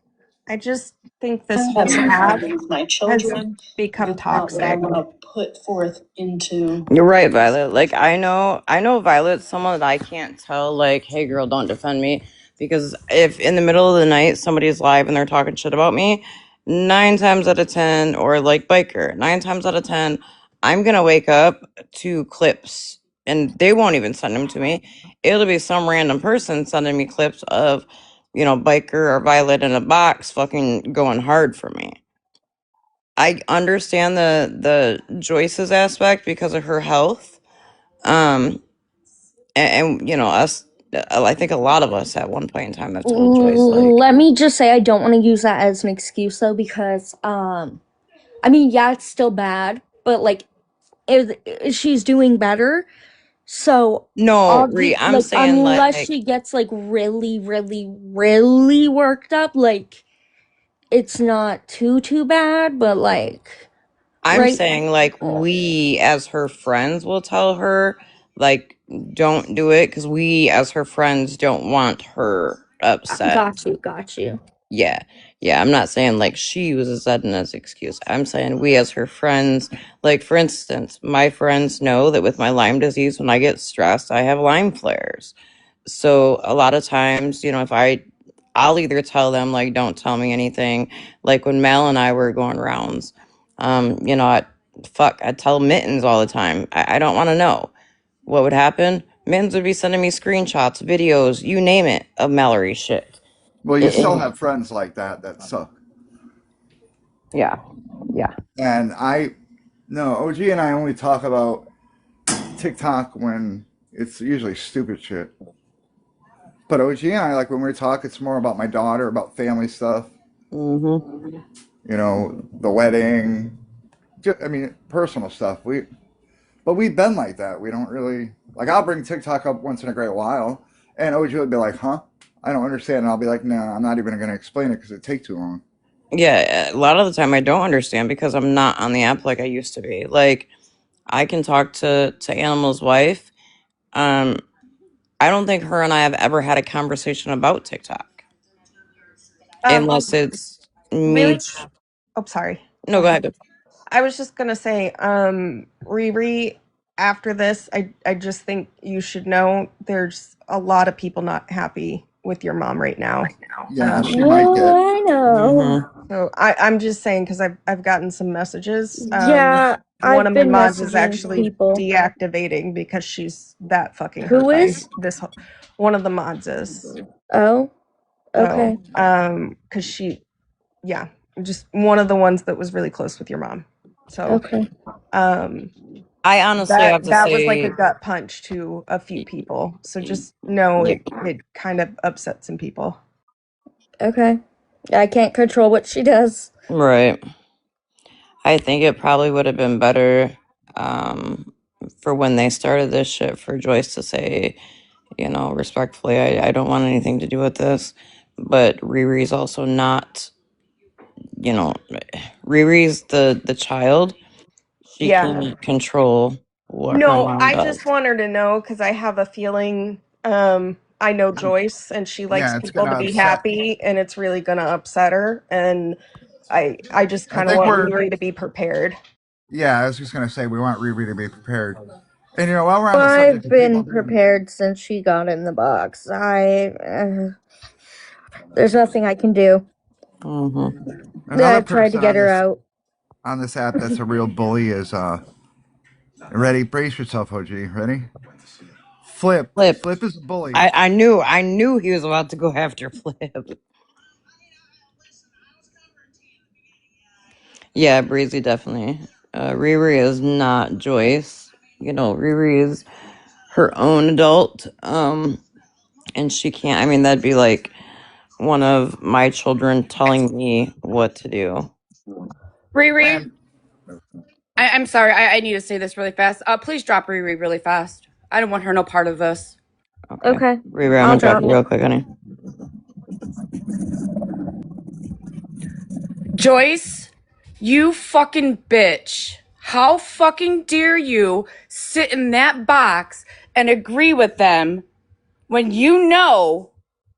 I just think this I whole have some app problems with my has children. become That's not what I toxic. want to put forth into. You're right, Violet. Like I know Violet's someone that I can't tell like, hey girl, don't defend me. Because if in the middle of the night somebody's live and they're talking shit about me, 9 times out of 10, or like Biker, 9 times out of 10, I'm gonna wake up to clips and they won't even send them to me. It'll be some random person sending me clips of, you know, Biker or Violet in a box fucking going hard for me. I understand the Joyce's aspect because of her health. And you know, us, I think a lot of us at one point in time have told Joyce like, Let me just say I don't want to use that as an excuse though, because I mean, yeah, it's still bad, but like if she's doing better, so no, Ree, I'm like saying unless like, she gets like really worked up, like it's not too bad, but like I'm right. saying like we as her friends will tell her like, don't do it because we as her friends don't want her upset. Got you. Yeah. I'm not saying like she uses that as an excuse. I'm saying we as her friends, like for instance, my friends know that with my Lyme disease, when I get stressed, I have Lyme flares. So a lot of times, you know, if I I'll either tell them, like, don't tell me anything. Like when Mal and I were going rounds, you know, I tell Mittens all the time. I don't want to know what would happen. Mittens would be sending me screenshots, videos, you name it, of Mallory shit. Well, you still have friends like that suck. Yeah. And OG and I only talk about TikTok when it's usually stupid shit. But OG and I, like when we talk, it's more about my daughter, about family stuff. Mm-hmm. You know, the wedding. Personal stuff. But we've been like that. We don't really like. I'll bring TikTok up once in a great while, and OG would be like, "Huh? I don't understand." And I'll be like, "No, I'm not even going to explain it because it takes too long." Yeah, a lot of the time I don't understand because I'm not on the app like I used to be. Like, I can talk to Animal's wife. I don't think her and I have ever had a conversation about TikTok. Unless it's me. Really? Oh, sorry. No, go ahead. I was just gonna say, Riri, after this, I just think you should know there's a lot of people not happy with your mom right now. Yeah, she might get. I know. So I'm just saying because I've gotten some messages. Yeah, one of I've my been mods is messaging actually people. deactivating because she's that fucking Who hurt by is? this. One of the mods is. Oh, okay. Because she, yeah, just one of the ones that was really close with your mom. So, Okay. I honestly have to that say was like a gut punch to a few people. So just know it kind of upset some people. Okay. I can't control what she does. Right. I think it probably would have been better for when they started this shit for Joyce to say, you know, respectfully, I don't want anything to do with this. But Riri's also not, you know, Riri's the child. She can't control what her mom I does. just want her to know because I have a feeling. I know Joyce, and she likes people to be happy, and it's really gonna upset her. And I just kind of want Riri to be prepared. Yeah, I was just gonna say we want Riri to be prepared. And you know, while we're on the subject, I've been prepared since she got in the box. There's nothing I can do. Mm-hmm. I've tried to get her out. On this app, that's a real bully. Is ready? Brace yourself, OG. Ready? Flip is a bully. I knew he was about to go after Flip. Yeah, Breezy definitely. Riri is not Joyce. You know, Riri is her own adult. And she can't. I mean, that'd be like one of my children telling me what to do. Riri, I'm sorry. I need to say this really fast. Please drop Riri really fast. I don't want her no part of this. Okay. Riri, I'm gonna drop you real quick, honey. Joyce, you fucking bitch. How fucking dare you sit in that box and agree with them when you know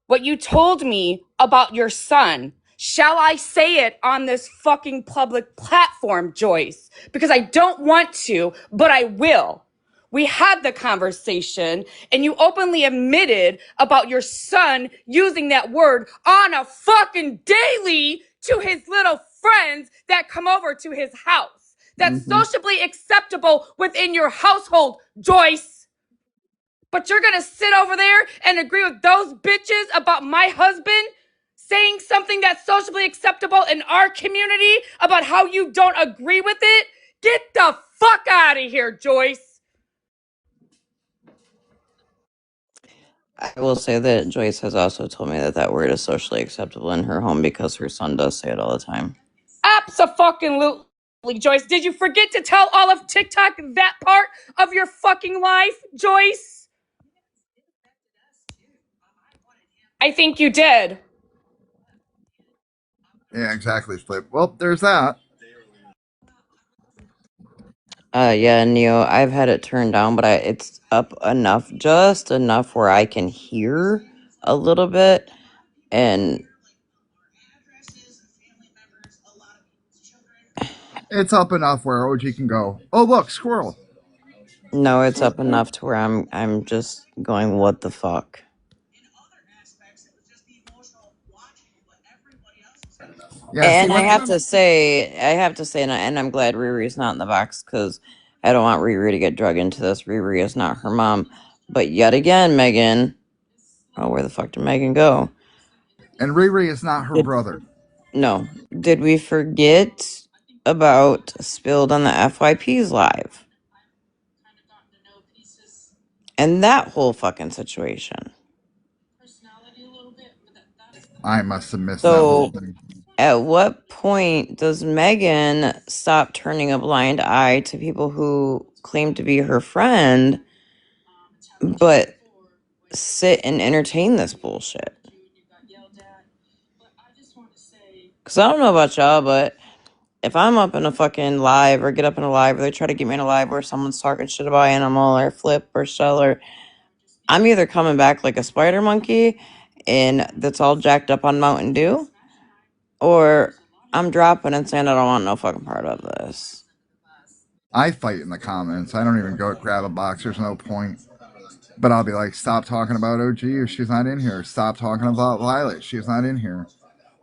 what you told me about your son? Shall I say it on this fucking public platform, Joyce? Because I don't want to, but I will. We had the conversation and you openly admitted about your son using that word on a fucking daily to his little friends that come over to his house. That's socially acceptable within your household, Joyce. But you're gonna sit over there and agree with those bitches about my husband saying something that's socially acceptable in our community about how you don't agree with it? Get the fuck out of here, Joyce. I will say that Joyce has also told me that that word is socially acceptable in her home because her son does say it all the time. Abso-fucking-lutely, Joyce. Did you forget to tell all of TikTok that part of your fucking life, Joyce? I think you did. Yeah, exactly, Flip. Well, there's that. Yeah, Neo, I've had it turned down, but it's up enough, just enough where I can hear a little bit, and it's up enough where OG can go, oh look, squirrel. No, it's up enough to where I'm just going, what the fuck? Yeah, see And I what have to say, and I'm glad Riri's not in the box because I don't want Riri to get drug into this. Riri is not her mom. But yet again, Megan, oh, where the fuck did Megan go? And Riri is not her brother. No. Did we forget about Spilled on the FYP's live? And that whole fucking situation. I must have missed that whole thing. At what point does Megan stop turning a blind eye to people who claim to be her friend, but sit and entertain this bullshit? Because I don't know about y'all, but if I'm up in a fucking live or get up in a live or they try to get me in a live where someone's talking shit about Animal or Flip or Shell, I'm either coming back like a spider monkey and that's all jacked up on Mountain Dew, or I'm dropping and saying I don't want no fucking part of this. I fight in the comments. I don't even go grab a box. There's no point. But I'll be like, stop talking about OG or she's not in here. Stop talking about Violet. She's not in here.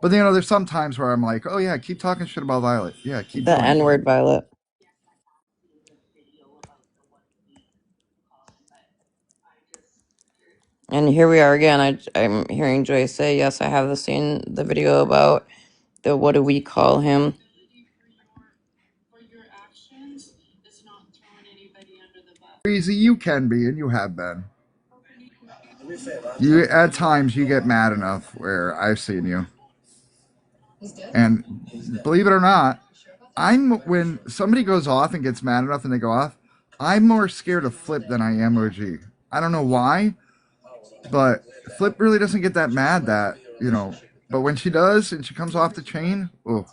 But, you know, there's some times where I'm like, oh, yeah, keep talking shit about Violet. Yeah, keep the N-word, Violet. And here we are again. I'm hearing Joyce say, yes, I have seen the video about the, what do we call him? Crazy you can be, and you have been. You at times you get mad enough where I've seen you. And believe it or not, when somebody goes off and gets mad enough and they go off, I'm more scared of Flip than I am OG. I don't know why, but Flip really doesn't get that mad that, you know, but when she does and she comes off the chain, oh.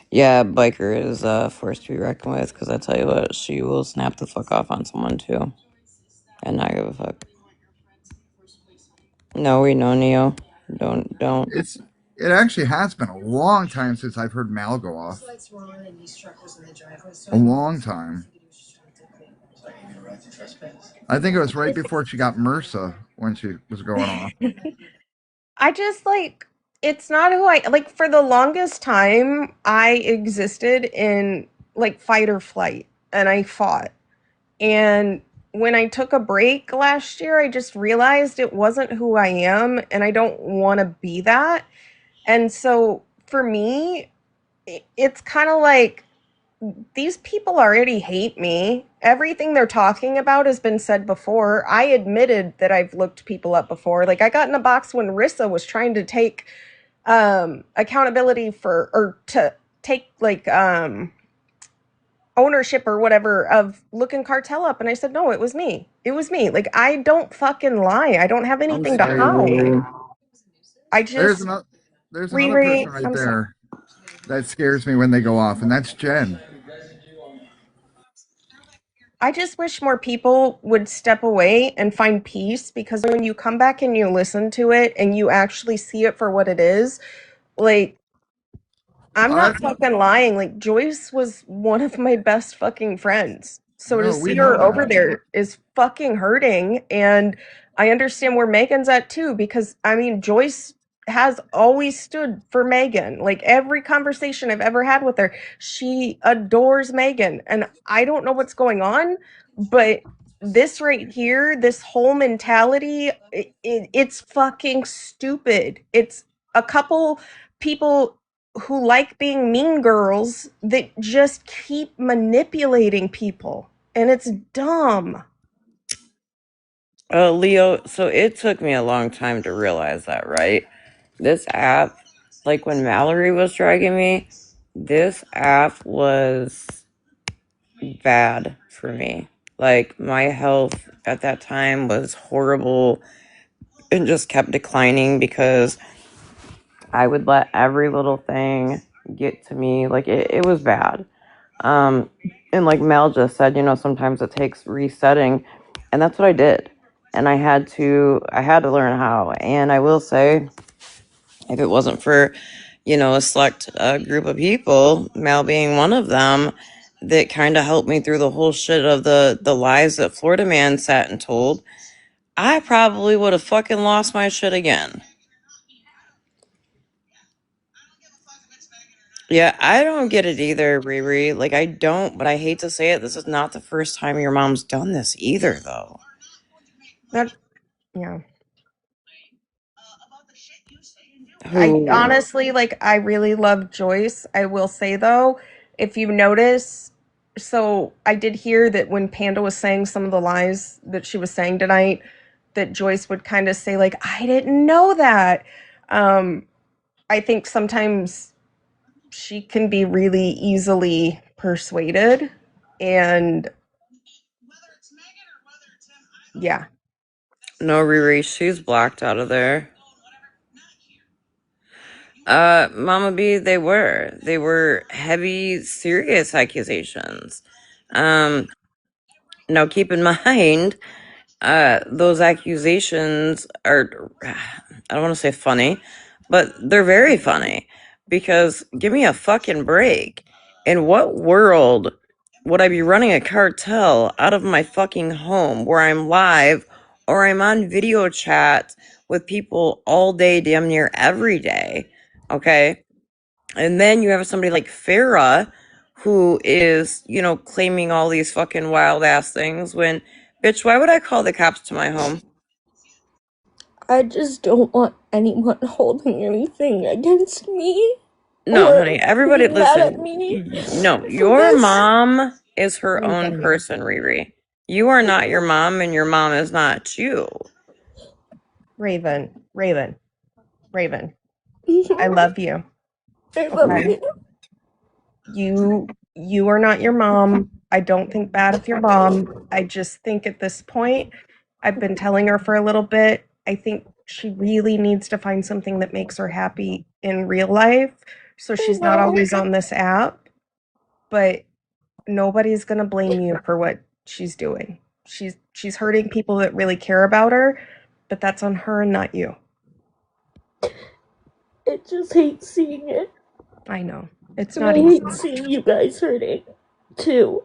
Yeah, Biker is a force to be reckoned with, because I tell you what, she will snap the fuck off on someone too. And not give a fuck. No, we know, Neo. Don't. It actually has been a long time since I've heard Mal go off. A long time. I think it was right before she got MRSA when she was going off. I just like, it's not who I like. For the longest time, I existed in like fight or flight, and I fought. And when I took a break last year, I just realized it wasn't who I am, and I don't want to be that. And so for me, it's kind of like, these people already hate me. Everything they're talking about has been said before. I admitted that I've looked people up before. Like, I got in a box when Rissa was trying to take accountability for, or to take like ownership or whatever of looking Cartel up, and I said, no, it was me. It was me. Like, I don't fucking lie. I don't have anything to hide. I just there's another person right there that scares me when they go off, and that's Jen. I just wish more people would step away and find peace, because when you come back and you listen to it and you actually see it for what it is, like, I'm not fucking lying. Like, Joyce was one of my best fucking friends. So to see her over there is fucking hurting. And I understand where Megan's at too, because I mean, Joyce has always stood for Megan. Like, every conversation I've ever had with her, she adores Megan. And I don't know what's going on, but this right here, this whole mentality, it's fucking stupid. It's a couple people who like being mean girls that just keep manipulating people, and it's dumb. Leo, so it took me a long time to realize that, right? This app, like when Mallory was dragging me, this app was bad for me. Like, my health at that time was horrible and just kept declining because I would let every little thing get to me. Like, it was bad. And like Mel just said, you know, sometimes it takes resetting, and that's what I did. And I had to learn how. And I will say, if it wasn't for, you know, a select group of people, Mel being one of them, that kind of helped me through the whole shit of the lies that Florida Man sat and told, I probably would have fucking lost my shit again. Yeah, I don't get it either, Riri. Like, I don't, but I hate to say it. This is not the first time your mom's done this either, though. Yeah. Who? I honestly, like, I really love Joyce. I will say, though, if you notice, so I did hear that when Panda was saying some of the lies that she was saying tonight, that Joyce would kind of say, like, I didn't know that. I think sometimes she can be really easily persuaded, and yeah. No, Riri, she's blocked out of there. Mama B, they were heavy, serious accusations. Now keep in mind, those accusations are, I don't want to say funny, but they're very funny, because give me a fucking break. In what world would I be running a cartel out of my fucking home where I'm live or I'm on video chat with people all day, damn near every day? Okay. And then you have somebody like Farrah who is, claiming all these fucking wild ass things when, bitch, why would I call the cops to my home? I just don't want anyone holding anything against me. No, or honey, everybody being mad at listen. me No, for your this. mom is her own Raven. person, Riri. You are not your mom, and your mom is not you. Raven. I love you. I love Okay. you. You are not your mom. I don't think bad of your mom. I just think at this point, I've been telling her for a little bit. I think she really needs to find something that makes her happy in real life. So she's not always on this app, but nobody's going to blame you for what she's doing. She's hurting people that really care about her, but that's on her and not you. I just hate seeing it. I know. It's and not I easy. hate seeing you guys hurting too.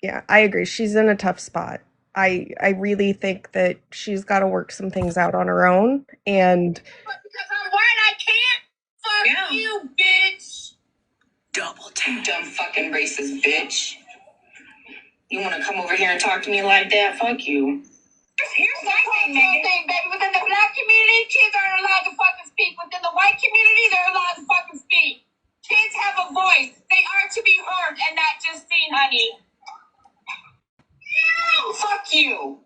Yeah, I agree. She's in a tough spot. I really think that she's got to work some things out on her own, and Because I'm white, I can't. Fuck you, bitch. Double tap. Dumb fucking racist bitch. You want to come over here and talk to me like that? Fuck you. Here's my thing, baby. Within the black community, kids aren't allowed to fucking speak. Within the white community, they're allowed to fucking speak. Kids have a voice. They are to be heard and not just seen, honey. Fuck you.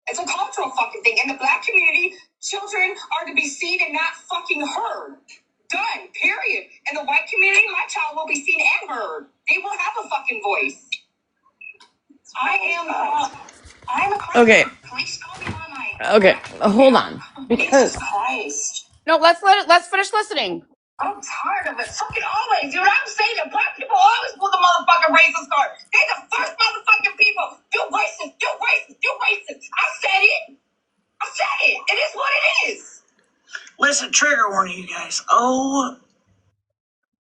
It's a cultural fucking thing. In the black community, children are to be seen and not fucking heard. Done. Period. In the white community, my child will be seen and heard. They will have a fucking voice. I'm a Christian. Okay. Please call me by my... Okay, hold on. Because Christ. No, let's finish listening. I'm tired of it. Fucking always, dude. I'm saying that black people always pull the motherfucking racist card. They're the first motherfucking people. You racist. You racist. You racist. I said it. It is what it is. Listen, trigger warning, you guys. Oh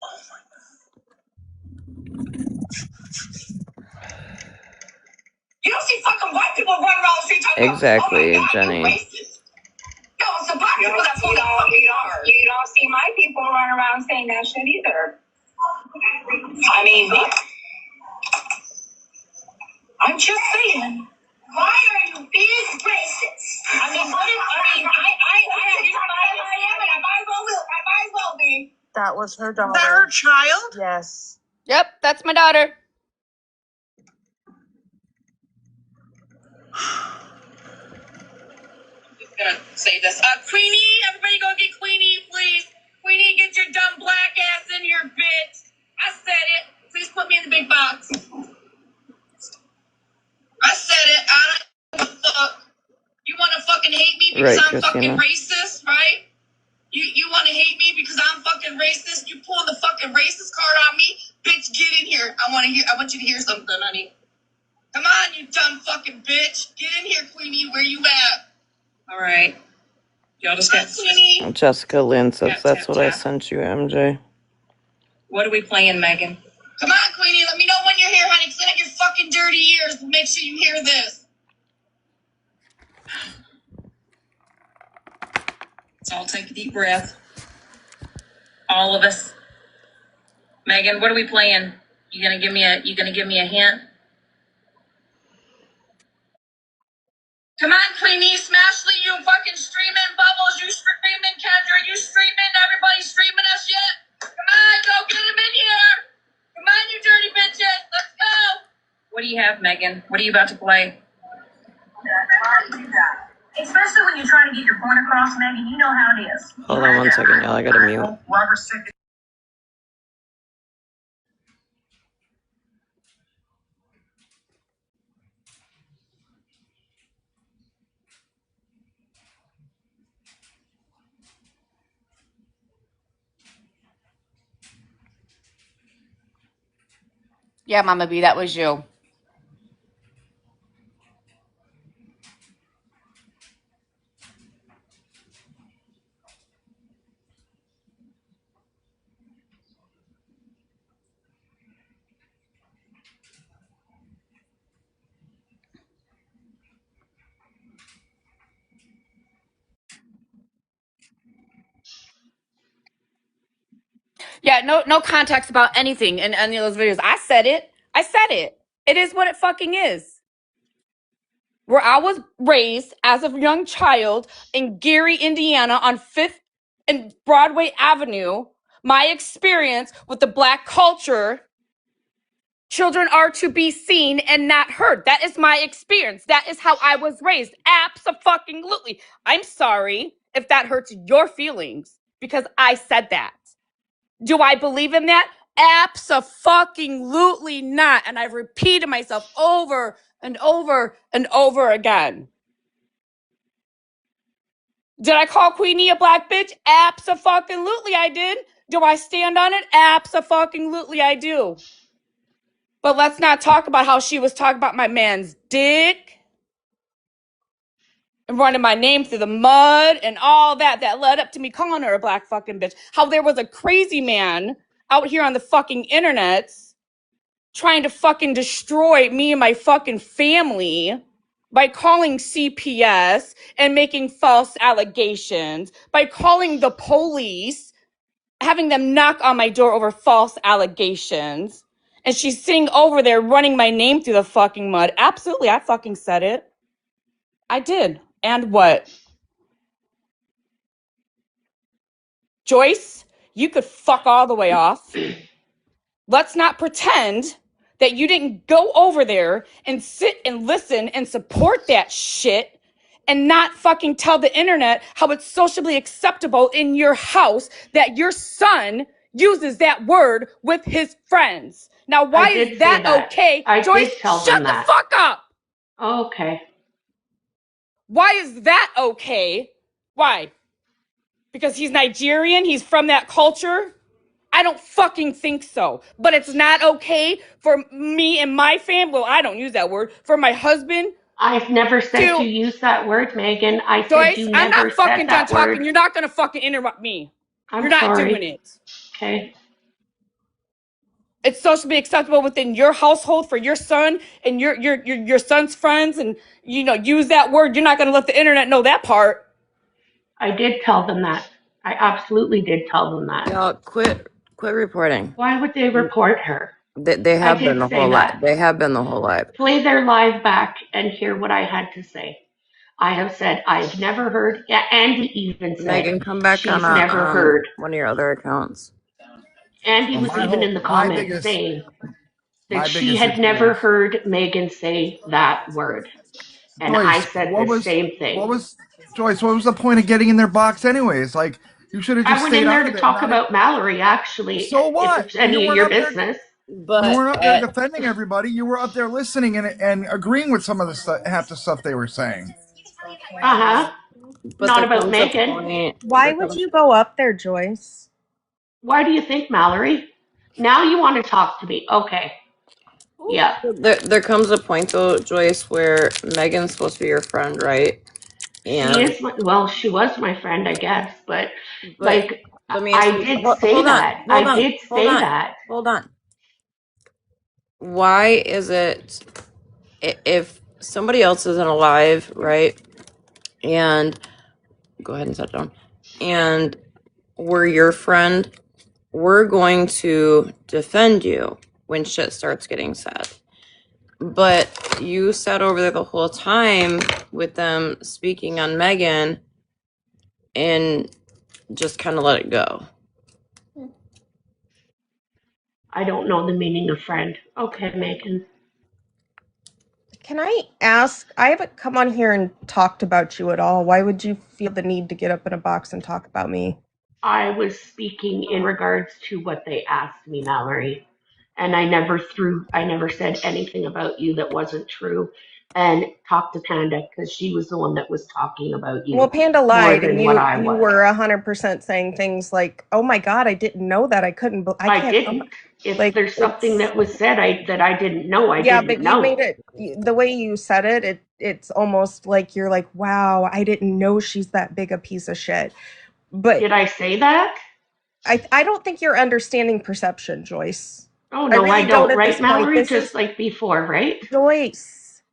my God. You don't see fucking white people running around the street talking exactly, about, oh my God, Jenny. you racist. No, it's the black people that pull the fucking card. You don't see my people running around saying that shit either. I mean, I'm just saying. Why are you being racist? I mean, what is, I mean, I might as well be. That was her daughter. Is that her child? Yes. Yep, that's my daughter. Just gonna say this. Queenie, everybody go get Queenie, please. Queenie, get your dumb black ass in here, bitch. I said it. Please put me in the big box. I said it. I don't give a fuck. You want to fucking hate me because Right, I'm Christina. fucking racist, right? You want to hate me because I'm fucking racist? You pulling the fucking racist card on me? Bitch, get in here. I want you to hear something, honey. Come on, you dumb fucking bitch. Get in here, Queenie. Where you at? All right. Y'all just got Queenie. Jessica Lynn says that's what I sent you, MJ. What are we playing, Megan? Come on, Queenie, let me know when you're here, honey. Clean up your fucking dirty ears. We'll make sure you hear this. So I'll take a deep breath. All of us. Megan, what are we playing? You gonna give me a hint? Come on, Queenie, Smashly, you fucking streaming, Bubbles, you streaming, Kendra, you streaming, everybody streaming us yet? Come on, go get him in here. Come on, you dirty bitches, let's go. What do you have, Megan? What are you about to play? Especially when you're trying to get your point across, Megan, you know how it is. Hold on 1 second, y'all. I gotta mute. Yeah, Mama B, that was you. Yeah, no context about anything in any of those videos. I said it. It is what it fucking is. Where I was raised as a young child in Gary, Indiana on 5th and Broadway Avenue, my experience with the Black culture, children are to be seen and not heard. That is my experience. That is how I was raised. Abso-fucking-lutely. I'm sorry if that hurts your feelings because I said that. Do I believe in that? Abso-fucking-lutely not. And I've repeated myself over and over and over again. Did I call Queenie a black bitch? Abso-fucking-lutely I did. Do I stand on it? Abso-fucking-lutely I do. But let's not talk about how she was talking about my man's dick and running my name through the mud and all that led up to me calling her a black fucking bitch. How there was a crazy man out here on the fucking internet trying to fucking destroy me and my fucking family by calling CPS and making false allegations, by calling the police, having them knock on my door over false allegations. And she's sitting over there running my name through the fucking mud. Absolutely, I fucking said it. I did. And what? Joyce, you could fuck all the way off. Let's not pretend that you didn't go over there and sit and listen and support that shit and not fucking tell the internet how it's socially acceptable in your house that your son uses that word with his friends. Now, why is that okay? Joyce, shut the fuck up. Okay. Why is that okay? Why? Because he's Nigerian? He's from that culture? I don't fucking think so. But it's not okay for me and my family. Well, I don't use that word. For my husband. I've never said you use that word, Megan. I Joyce, said you I'm never not fucking said that done talking. word. You're not gonna fucking interrupt me. You're not doing it. Okay. It's socially acceptable within your household for your son and your son's friends, and use that word. You're not gonna let the internet know that part. I did tell them that. I absolutely did tell them that. Y'all quit reporting. Why would they report her? They have been the whole life. They have been the whole life. Play their live back and hear what I had to say. I have said I've never heard. Andy even said Megan, come back she's on never heard one of your other accounts. Andy was even in the comments saying that she had never heard Megan say that word. And Joyce, I said the same thing. Joyce, what was the point of getting in their box anyways? Like, you should have just I went in there to talk about Mallory, actually. So what? If it's any of your business. But you weren't up there defending everybody. You were up there listening and agreeing with some of the half the stuff they were saying. Uh-huh. Not about Megan. Why would you go up there, Joyce? Why do you think, Mallory? Now you want to talk to me. Okay. Yeah. There comes a point, though, Joyce, where Megan's supposed to be your friend, right? And she was my friend, I guess. But like, let me ask I you. did say Hold on. that. Hold I on. did Hold say on. that. Hold on. Why is it if somebody else isn't alive, right? And go ahead and set it down. And we're your friend, we're going to defend you when shit starts getting said. But you sat over there the whole time with them speaking on Megan and just kind of let it go. I don't know the meaning of friend. Okay, Megan. Can I ask? I haven't come on here and talked about you at all. Why would you feel the need to get up in a box and talk about me? I was speaking in regards to what they asked me, Mallory. And I never said anything about you that wasn't true. And talked to Panda because she was the one that was talking about Well, you Panda more lied, and than what I you was. were 100% saying things like, "Oh my God, I didn't know that. I couldn't. I I can't." didn't. If Like there's something it's that was said that I didn't know, I yeah, didn't but you made know. it the way you said it. It's almost like you're like, "Wow, I didn't know she's that big a piece of shit." But Did I say that? I don't think you're understanding perception, Joyce. Oh I no, I really don't don't. at Right, this point. Mallory? This is Just like before, right? Joyce.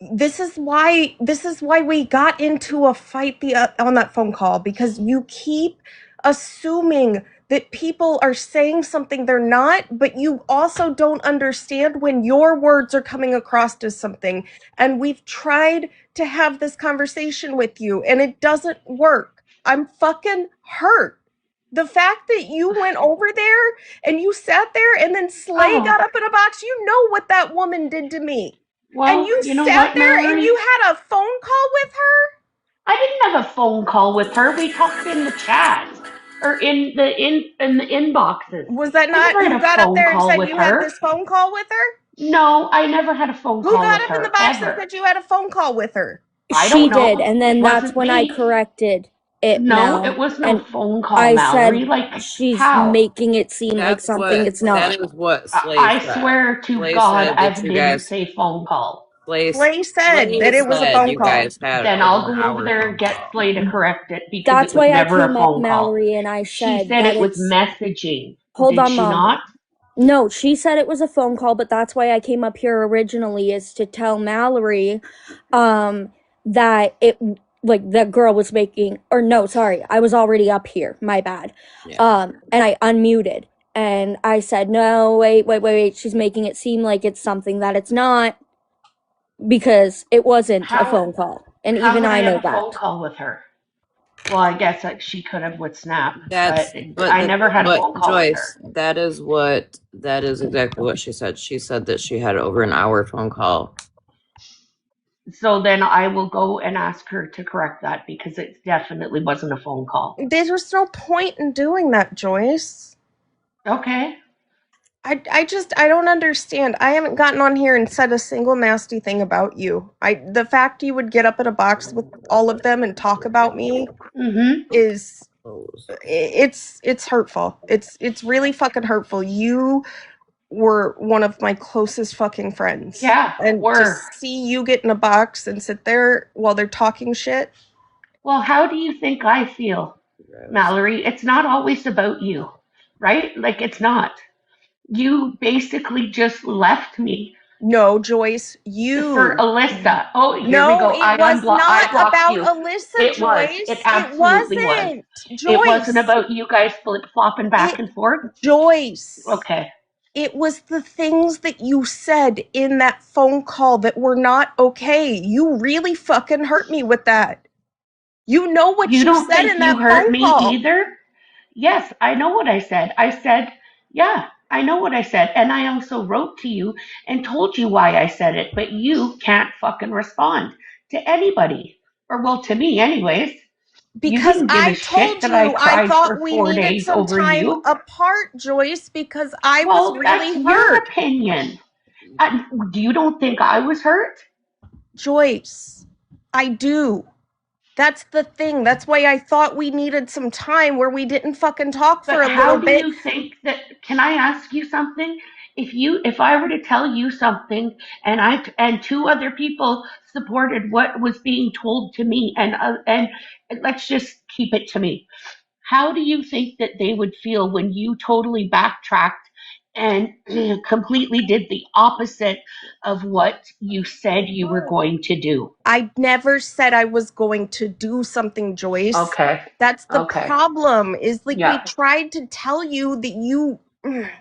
This is why we got into a fight on that phone call, because you keep assuming that people are saying something they're not, but you also don't understand when your words are coming across as something. And we've tried to have this conversation with you and it doesn't work. I'm fucking hurt. The fact that you went over there and you sat there and then Slay Oh, got up in a box, you know what that woman did to me. And well, you you know sat what, there and Mallory? you had a phone call with her? I didn't have a phone call with her. We talked in the chat or in the inboxes. Was that I not, never you had a got up phone there and call said with you had her. this phone call with her? No, I never had a phone Who call got with up in the her box and ever. said you had a phone call with her? I She don't did, know. and It then that's wasn't when I me. corrected it, No, it Mel. was no And phone call, I Mallory. said Like she's how? making it seem like something it's That not. is what Slay I said. swear to Slay God, said I that you didn't guys say phone call. Slay said Slay that it was a said phone you call. guys had Then over I'll an go over hour there and phone get call. Slay to correct it because it That's was why I never a came up, phone call. Mallory, and I She said said that it was it's. messaging. Hold Did on, she Mom. not? No, she said it was a phone call, but that's why I came up here originally, is to tell Mallory that it, like, that girl was making, or no, sorry, I was already up here, my bad. Yeah. And I unmuted and I said, no, wait, she's making it seem like it's something that it's not, because it wasn't a phone call, and How even would I I have know a phone that. call with her? Well, I guess that she could have with Snap, but But I never had a phone call with her. Joyce, that is exactly what she said. She said that she had over an hour phone call. So then I will go and ask her to correct that because it definitely wasn't a phone call. There's just no point in doing that, Joyce. Okay. I don't understand. I haven't gotten on here and said a single nasty thing about you. The fact you would get up in a box with all of them and talk about me is it's hurtful. It's really fucking hurtful. You were one of my closest fucking friends. Yeah, And to see you get in a box and sit there while they're talking shit. Well, how do you think I feel, Mallory? It's not always about you, right? Like, it's not. You basically just left me. No, Joyce, you. For Alyssa. Oh, here No, we go. it was not I blocked about you. Alyssa, It was. Joyce. It It absolutely was. wasn't. It wasn't Joyce. about you guys flip-flopping back and forth? Joyce. Okay. It was the things that you said in that phone call that were not okay. You really fucking hurt me with that. You know what You you don't said think in you that hurt phone me call. either? Yes, I know what I said. I said, yeah, I know what I said. And I also wrote to you and told you why I said it, but you can't fucking respond to anybody. Or, well, to me, anyways. You Because didn't give a I shit told that I you I cried thought for we 4 needed days some over time you. apart, Joyce, because I was Well, that's really your hurt. opinion. You don't think I was hurt? Joyce, I do. That's the thing. That's why I thought we needed some time where we didn't fucking talk for But a how little do bit. you think that? Can I ask you something? If I were to tell you something, and two other people supported what was being told to me, and let's just keep it to me. how do you think that they would feel when you totally backtracked and completely did the opposite of what you said you were going to do? I never said I was going to do something, Joyce. Okay. That's the Okay. problem. Is like Yeah. we tried to tell you that you.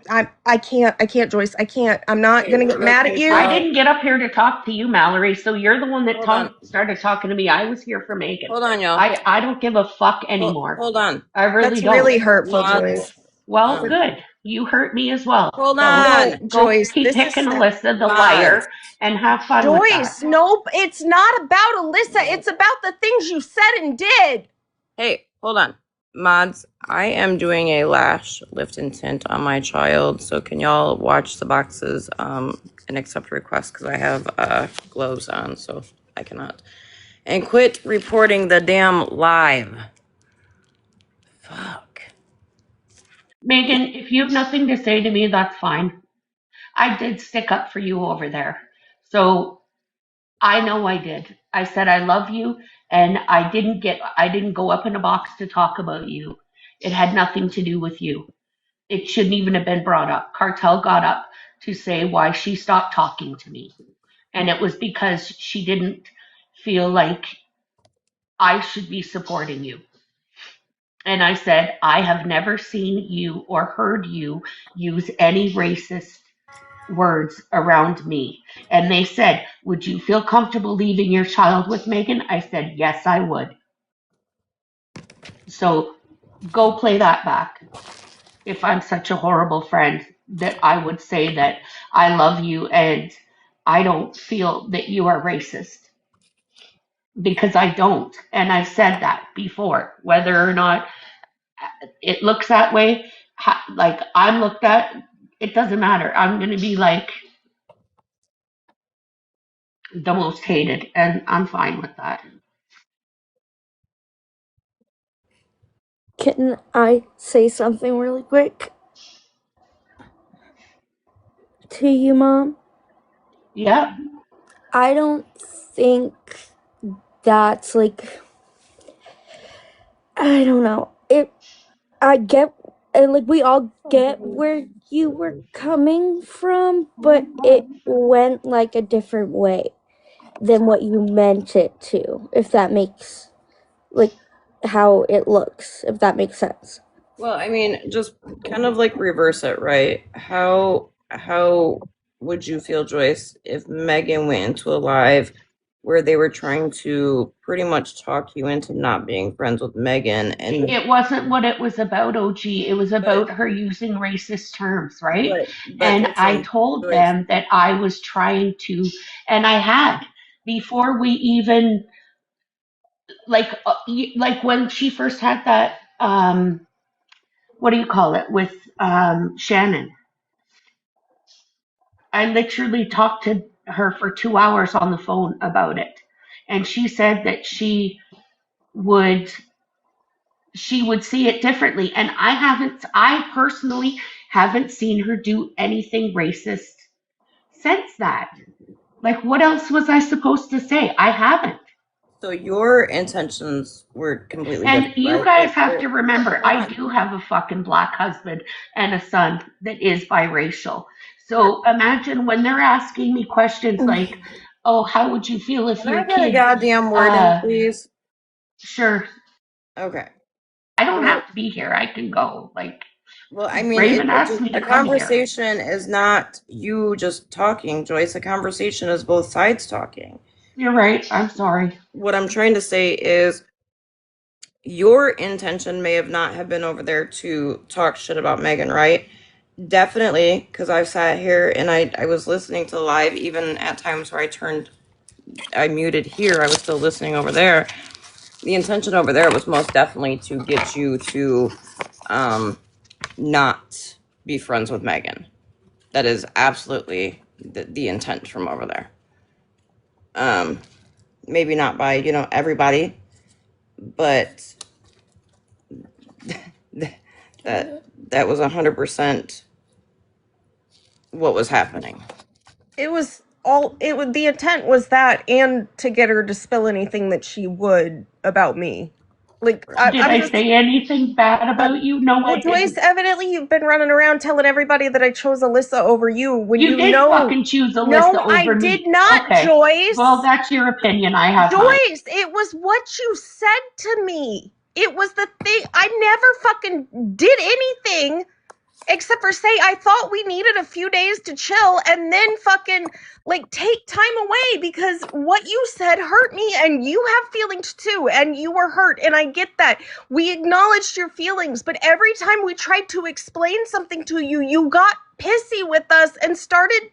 I can't, Joyce. I can't. I'm not gonna get mad at you. I didn't get up here to talk to you, Mallory. So you're the one that Hold on. started talking to me. I was here for Megan. Hold on, y'all. I don't give a fuck anymore. Hold on. I really That's don't. really hurtful, Mods. Joyce. Well, good. You hurt me as well. Hold So on. No, go Joyce. keep This is picking Alyssa, the Mods. liar, and have fun with that. Joyce. Nope. It's not about Alyssa. It's about the things you said and did. Hey, hold on. Mods, I am doing a lash lift and tint on my child, so can y'all watch the boxes and accept requests because I have gloves on, so I cannot. And quit reporting the damn live. Fuck. Megan, if you have nothing to say to me, that's fine. I did stick up for you over there. So I know I did. I said I love you, and I didn't go up in a box to talk about you. It had nothing to do with you. It shouldn't even have been brought up. Cartel got up to say why she stopped talking to me. And it was because she didn't feel like I should be supporting you. And I said, I have never seen you or heard you use any racist words around me. And they said, would you feel comfortable leaving your child with Megan? I said, yes, I would. So go play that back. If I'm such a horrible friend that I would say that I love you and I don't feel that you are racist. Because I don't. And I've said that before. Whether or not it looks that way, like I'm looked at, it doesn't matter. I'm going to be like the most hated, and I'm fine with that. Can I say something really quick to you, Mom? Yeah. I don't think that's like, I don't know. I get, and like we all get where you were coming from, but it went like a different way than what you meant it to, if that makes, like, how it looks, if that makes sense. Well, I mean, just kind of like reverse it, right? How would you feel, Joyce, if Megan went into a live where they were trying to pretty much talk you into not being friends with Megan? And it wasn't what it was about, OG. It was about her using racist terms, right? And listen, I told them that I was trying to, and I had, before we even, like when she first had that, what do you call it, with Shannon. I literally talked to her for 2 hours on the phone about it. And she said that she would see it differently. And I personally haven't seen her do anything racist since that. Like, what else was I supposed to say? I haven't. So your intentions were completely and different. And you right? guys have to remember, I do have a fucking black husband and a son that is biracial. So imagine when they're asking me questions like, oh, how would you feel if your Can I get a goddamn word in, please? Sure. Okay. I don't have to be here. I can go. Like, well, I mean, Raven asked me to a come here. conversation is not you just talking, Joyce. A conversation is both sides talking. You're right. I'm sorry. What I'm trying to say is your intention may have not have been over there to talk shit about Megan, right? Definitely, because I've sat here and I was listening to live, even at times where I muted here, I was still listening over there. The intention over there was most definitely to get you to not be friends with Megan. That is absolutely the intent from over there. Maybe not by, everybody, but that was 100% what was happening. The intent was that, and to get her to spill anything that she would about me. Like, Did I say anything bad about you? No, well, I Joyce, didn't. evidently you've been running around telling everybody that I chose Alyssa over you when You did fucking choose Alyssa No, over I me. did not, Okay. Joyce. Well, that's your opinion. I have mine. Joyce, it was what you said to me. It was the thing. I never fucking did anything except for say I thought we needed a few days to chill and then fucking like take time away because what you said hurt me and you have feelings too and you were hurt and I get that. We acknowledged your feelings, but every time we tried to explain something to you, you got pissy with us and started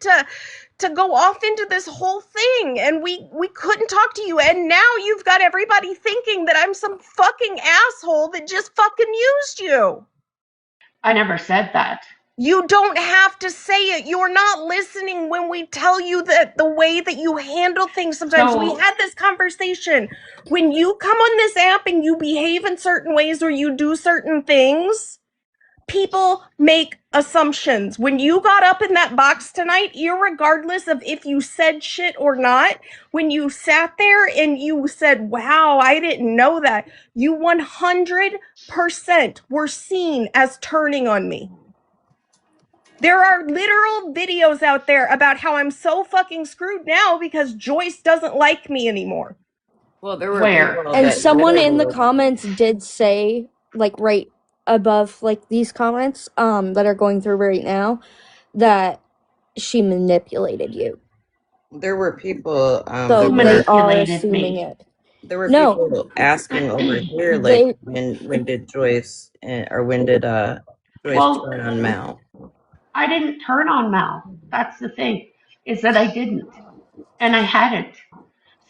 to go off into this whole thing and we couldn't talk to you and now you've got everybody thinking that I'm some fucking asshole that just fucking used you. I never said that. You don't have to say it. You're not listening when we tell you that the way that you handle things sometimes. We had this conversation. When you come on this app and you behave in certain ways or you do certain things, people make assumptions. When you got up in that box tonight, irregardless of if you said shit or not, when you sat there and you said, wow, I didn't know that, you 100% were seen as turning on me. There are literal videos out there about how I'm so fucking screwed now because Joyce doesn't like me anymore. Well, there were Where? And someone in the comments did say, like right above like these comments that are going through right now, that she manipulated you. There were people So they are assuming it. There were people asking over here, like, when did Joyce or when did Joyce turn on Mal? I didn't turn on Mal. That's the thing, is that I didn't. And I hadn't.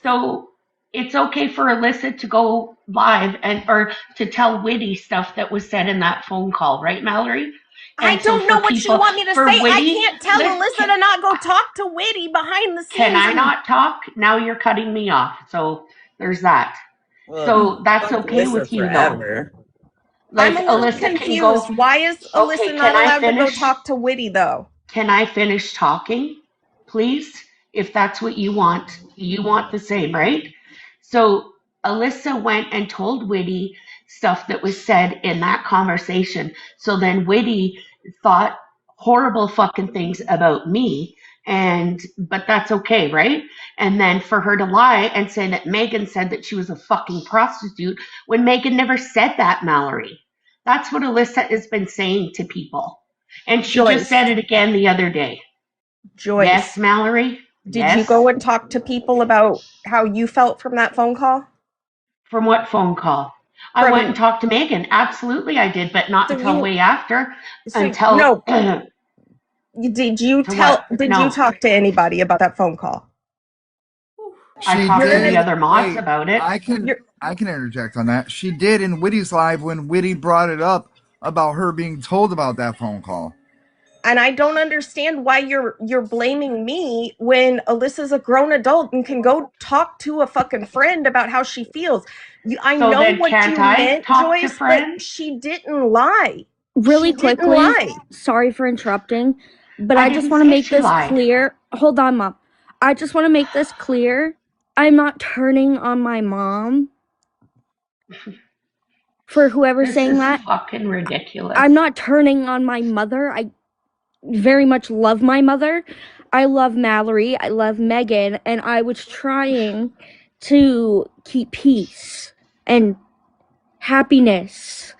So it's okay for Alyssa to go live or to tell witty stuff that was said in that phone call, right, Mallory? I don't know what you want me to say. I can't tell Alyssa to not go talk to Witty behind the scenes. Can I not talk? Now you're cutting me off. So there's that. Well, so that's okay Alyssa with you, forever. though. Like I'm a little Alyssa confused. Can go, Why is Alyssa not allowed to go talk to Witty, though? Can I finish talking, please? If that's what you want the same, right? So Alyssa went and told Witty stuff that was said in that conversation. So then Witty thought horrible fucking things about me, but that's okay, right? And then for her to lie and say that Megan said that she was a fucking prostitute when Megan never said that, Mallory. That's what Alyssa has been saying to people. And she just said it again the other day. Joyce. Yes, Mallory? Did you go and talk to people about how you felt from that phone call? From what phone call? I went and talked to Megan. Absolutely I did, but not until way after. No. Did you talk to anybody about that phone call? I talked to the other mods about it. I can interject on that. She did in Witty's live when Witty brought it up about her being told about that phone call. And I don't understand why you're blaming me when Alyssa's a grown adult and can go talk to a fucking friend about how she feels. I know what you meant, Joyce, but she didn't lie. Really quickly, sorry for interrupting, but I just want to make this clear. Hold on, Mom. I just want to make this clear. I'm not turning on my mom. For whoever's saying that, fucking ridiculous. I'm not turning on my mother. I very much love my mother. I love Mallory. I love Megan, and I was trying to keep peace and happiness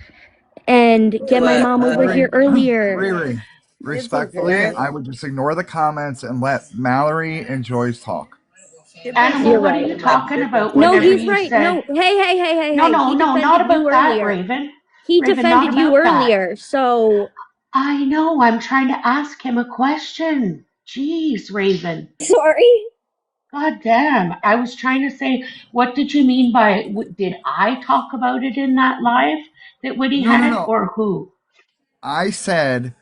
and get my mom over here earlier. Riri, respectfully, I would just ignore the comments and let Mallory and Joyce talk. Animal, what are you talking about? No, he's right. No, hey. No, not about that, Raven. He defended you earlier, so... I know, I'm trying to ask him a question. Jeez, Raven. Sorry? God damn. I was trying to say, what did you mean by, did I talk about it in that live that Witty had, or who? I said,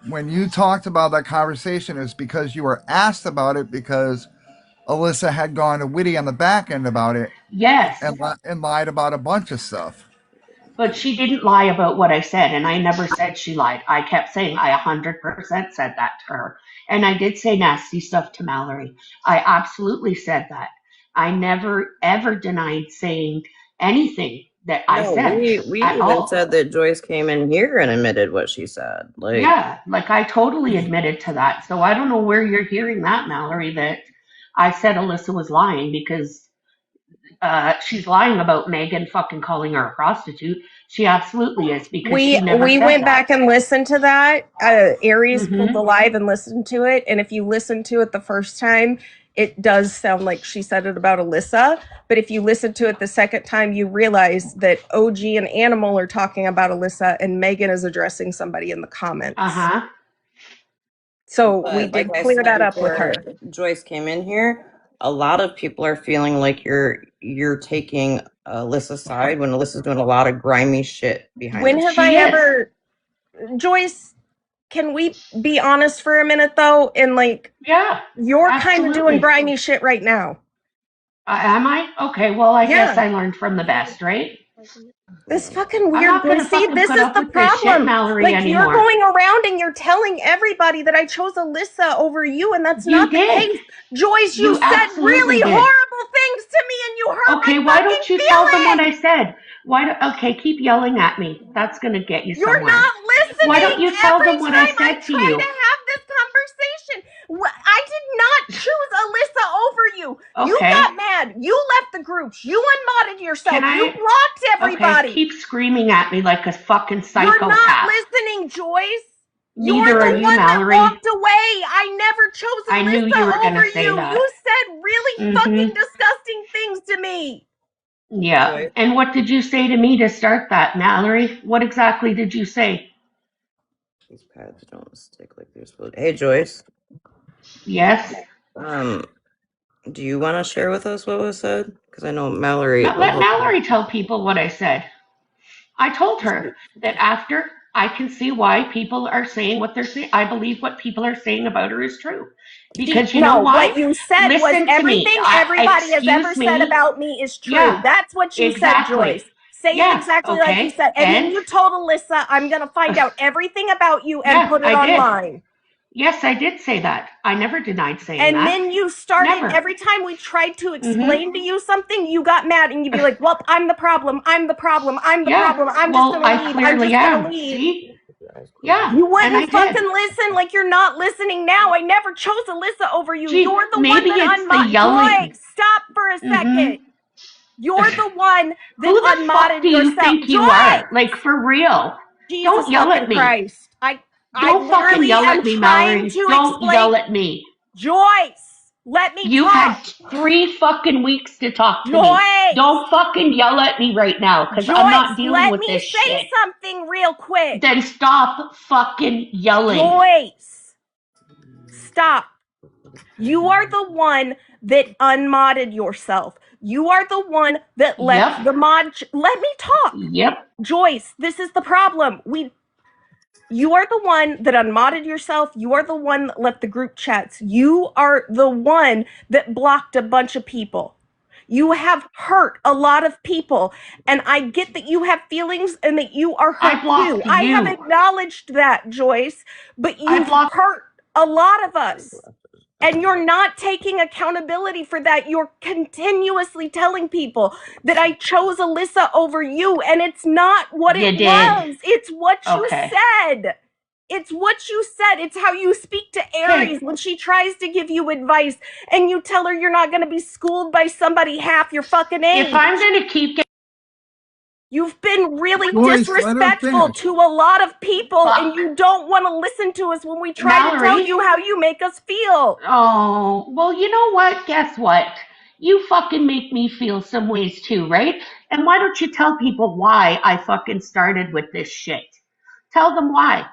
when you talked about that conversation, it's because you were asked about it because Alyssa had gone to Witty on the back end about it. Yes. And lied about a bunch of stuff. But she didn't lie about what I said, and I never said she lied. I kept saying I 100% said that to her. And I did say nasty stuff to Mallory. I absolutely said that. I never, ever denied saying anything that I said we at even all. said that Joyce came in here and admitted what she said. Like, yeah, like I totally admitted to that. So I don't know where you're hearing that, Mallory, that I said Alyssa was lying, because she's lying about Megan fucking calling her a prostitute. She absolutely is, because she never We said went that. back and listened to that. Aries pulled the Mhm. live and listened to it, and if you listen to it the first time, it does sound like she said it about Alyssa. But if you listen to it the second time, you realize that OG and Animal are talking about Alyssa, and Megan is addressing somebody in the comments. So we but did like I clear said that up with before her. Joyce came in here, a lot of people are feeling like you're taking Alyssa's side when Alyssa's doing a lot of grimy shit behind When the have scenes. I ever, Joyce? Can we be honest for a minute though? And like, yeah, you're kind of doing absolutely. grimy shit right now. Am I? Okay, well, I Yeah. guess I learned from the best, right? This fucking I'm weird not gonna Gracie, fucking this put is up the with this shit, problem. Mallory, Like, anymore. you're going around and you're telling everybody that I chose Alyssa over you, and that's You not did. the case. Joyce, you You said absolutely really did. horrible things to me, and you hurt Okay, my why fucking don't you feelings. tell them what I said? Okay, keep yelling at me. That's gonna get you You're somewhere. not listening. Why don't you tell Every them what I time said to you? try to have this conversation. I did not choose Alyssa over you. You Okay. got mad. You left the groups. You unmodded yourself. Can I- You blocked everybody. Okay, keep screaming at me like a fucking psychopath. You're not listening, Joyce. Neither You're are the you, one Mallory. that walked away. I never chose I knew Alyssa you were gonna over say you. that. You said really Mhm. fucking disgusting things to me. Yeah. Joyce. And what did you say to me to start that, Mallory? What exactly did you say? These pads don't stick like they're supposed to. Hey Joyce. Yes. Do you want to share with us what was said? Because I know Mallory. Let Mallory tell people what I said. I told her that after I can see why people are saying what they're saying, I believe what people are saying about her is true. Because you know why? What you said Listen was to me. everything everybody has ever said about me is true. Yeah, That's what you exactly. said, Joyce. Say Yeah, it exactly like you okay. said. And then And- you told Alyssa, I'm going to find out everything about you and Yeah, put it I did. online. Yes, I did say that. I never denied saying that. And then you started, Never. every time we tried to explain to you something, you got mad and you'd be like, well, I'm the problem. I'm the problem. I'm the Yeah, problem. I'm well, just going to I leave. I'm clearly just going am. to leave. See? Yeah, You and I wouldn't did. fucking listen like you're not listening now. I never chose Alyssa over you. Gee, You're the maybe one that it's the yelling. Joyce, stop for a second. You're the one that Who the unmodded fuck do you yourself. think you Joyce! are? Like, for real. Jesus Don't yell fucking at me. Christ. I Don't fucking literally yell am at me, trying Mallory. to Don't explain. yell at me. Joyce, let me You talk. had 3 fucking weeks to talk to Joyce! me. Don't fucking yell at me right now, because I'm not Joyce, dealing let with me this say shit. something real quick. Then stop fucking yelling. Joyce, stop. You are the one that unmodded yourself. You are the one that let the mod. Let me talk. Yep. Joyce, this is the problem. You are the one that unmodded yourself. You are the one that left the group chats. You are the one that blocked a bunch of people. You have hurt a lot of people. And I get that you have feelings and that you are hurt too. I have acknowledged that, Joyce. But you've hurt a lot of us. And you're not taking accountability for that. You're continuously telling people that I chose Alyssa over you, and it's not what You it did. was. It's what you Okay. said. It's what you said. It's how you speak to Aries when she tries to give you advice, and you tell her you're not going to be schooled by somebody half your fucking age. If I'm going to keep... You've been really Joyce, let her disrespectful finish. to a lot of people, and you don't want to listen to us when we try to tell Mallory? you how you make us feel. Oh, well, you know what? Guess what? You fucking make me feel some ways too, right? And why don't you tell people why I fucking started with this shit? Tell them why.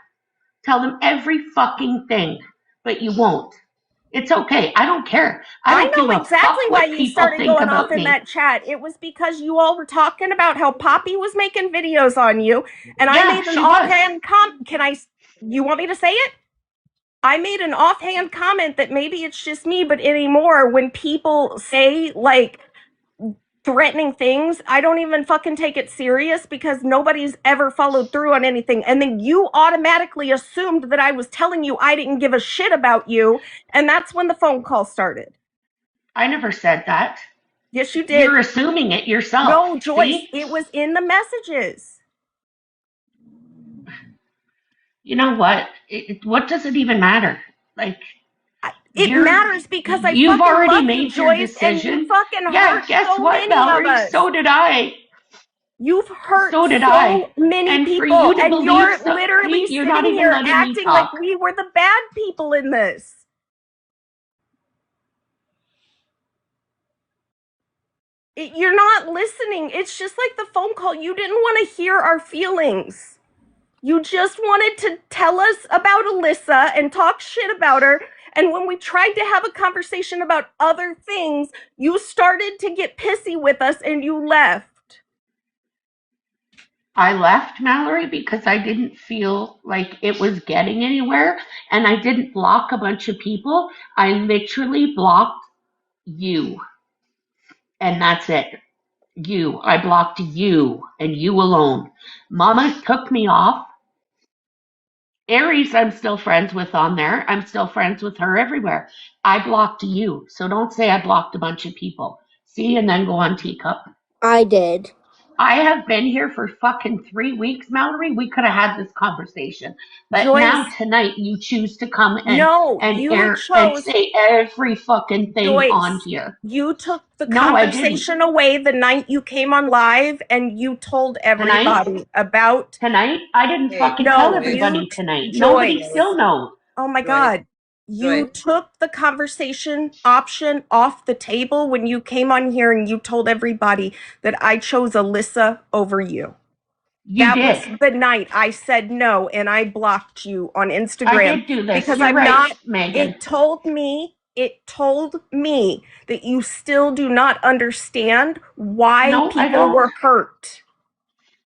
Tell them every fucking thing, but you won't. It's okay. I don't care. I don't know give a exactly fuck why what you people started think going about off in me. that chat. It was because you all were talking about how Poppy was making videos on you, and I Yeah, made an she was. offhand you want me to say it? I made an offhand comment that maybe it's just me, but anymore, when people say, like, threatening things, I don't even fucking take it serious because nobody's ever followed through on anything. And then you automatically assumed that I was telling you I didn't give a shit about you, and that's when the phone call started. I never said that. Yes, you did. You're assuming it yourself. No, Joyce, See? it was in the messages. You know what? What does it even matter? Like, it matters because I you've fucking already love made you, your Joyce, decision. and you fucking Yeah, hurt guess so what, many Mallory? of us. So did I. You've hurt So did so I. many And people, for you to and believe you're so, literally you're not sitting even here letting me acting talk. like we were the bad people in this. You're not listening. It's just like the phone call. You didn't want to hear our feelings. You just wanted to tell us about Alyssa and talk shit about her. And when we tried to have a conversation about other things, you started to get pissy with us and you left. I left, Mallory, because I didn't feel like it was getting anywhere, and I didn't block a bunch of people. I literally blocked you, and that's it. You. I blocked you, and you alone. Mama took me off. Aries, I'm still friends with on there. I'm still friends with her everywhere. I blocked you, so don't say I blocked a bunch of people. See, and then go on Teacup. I did. I have been here for fucking 3 weeks, Mallory. We could have had this conversation. But Joyce, now tonight you choose to come and you chose and say every fucking thing Joyce, on here. You took the No, conversation away the night you came on live and you told everybody about tonight. I didn't fucking tell everybody tonight. Nobody still knows. Oh my God. You took the conversation option off the table when you came on here and you told everybody that I chose Alyssa over you. That was the night I said no and I blocked you on Instagram. I did do this. Because You're I'm right, not, Megan. It told me that you still do not understand why people were hurt.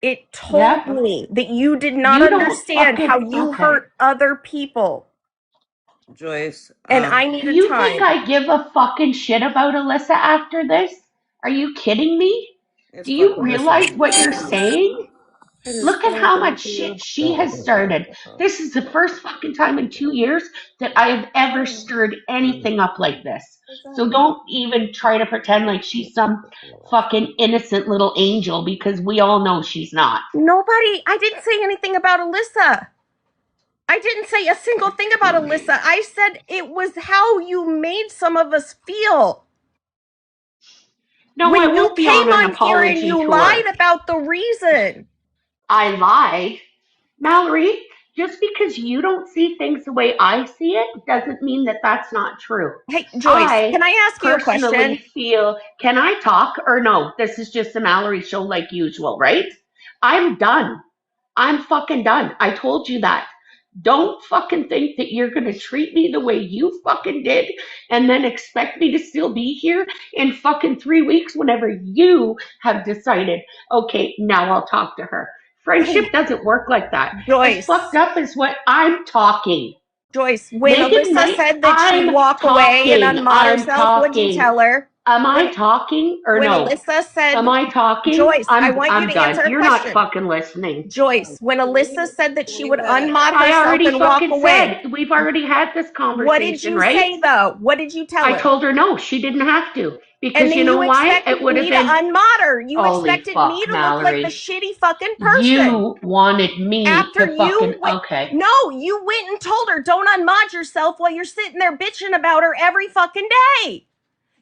It told me that you did not understand how you hurt other people. Joyce. And I needed Do you time. think I give a fucking shit about Alyssa after this? Are you kidding me? Do you realize what you're saying? Look at how much shit she has started. This is the first fucking time in 2 years that I have ever stirred anything up like this. So don't even try to pretend like she's some fucking innocent little angel, because we all know she's not. I didn't say anything about Alyssa. I didn't say a single thing about Alyssa. I said it was how you made some of us feel. No, when I you won't be came on an here and apology you tour. lied about the reason. I lied? Mallory, just because you don't see things the way I see it doesn't mean that that's not true. Hey, Joyce, can I ask you a question? Can I talk or no? This is just a Mallory show like usual, right? I'm done. I'm fucking done. I told you that. Don't fucking think that you're going to treat me the way you fucking did and then expect me to still be here in fucking 3 weeks whenever you have decided, okay, now I'll talk to her. Friendship doesn't work like that. Joyce. As fucked up as what I'm talking. Joyce, when Alyssa said that she'd walk away and unmod herself, what'd you tell her? Am I talking or no? When Alyssa said, am I talking? Joyce, I I'm want you to done. answer a You're question. not fucking listening. Joyce, when Alyssa said that she would unmod I herself already and walk fucking away. said, we've already had this conversation, What did you right? say though? What did you tell her? I told her no, she didn't have to. Because and then you know why? It would have been to unmod her. You Holy expected fuck, me to Mallory. look like the shitty fucking person. You wanted me After to you fucking went, okay. No, you went and told her don't unmod yourself while you're sitting there bitching about her every fucking day.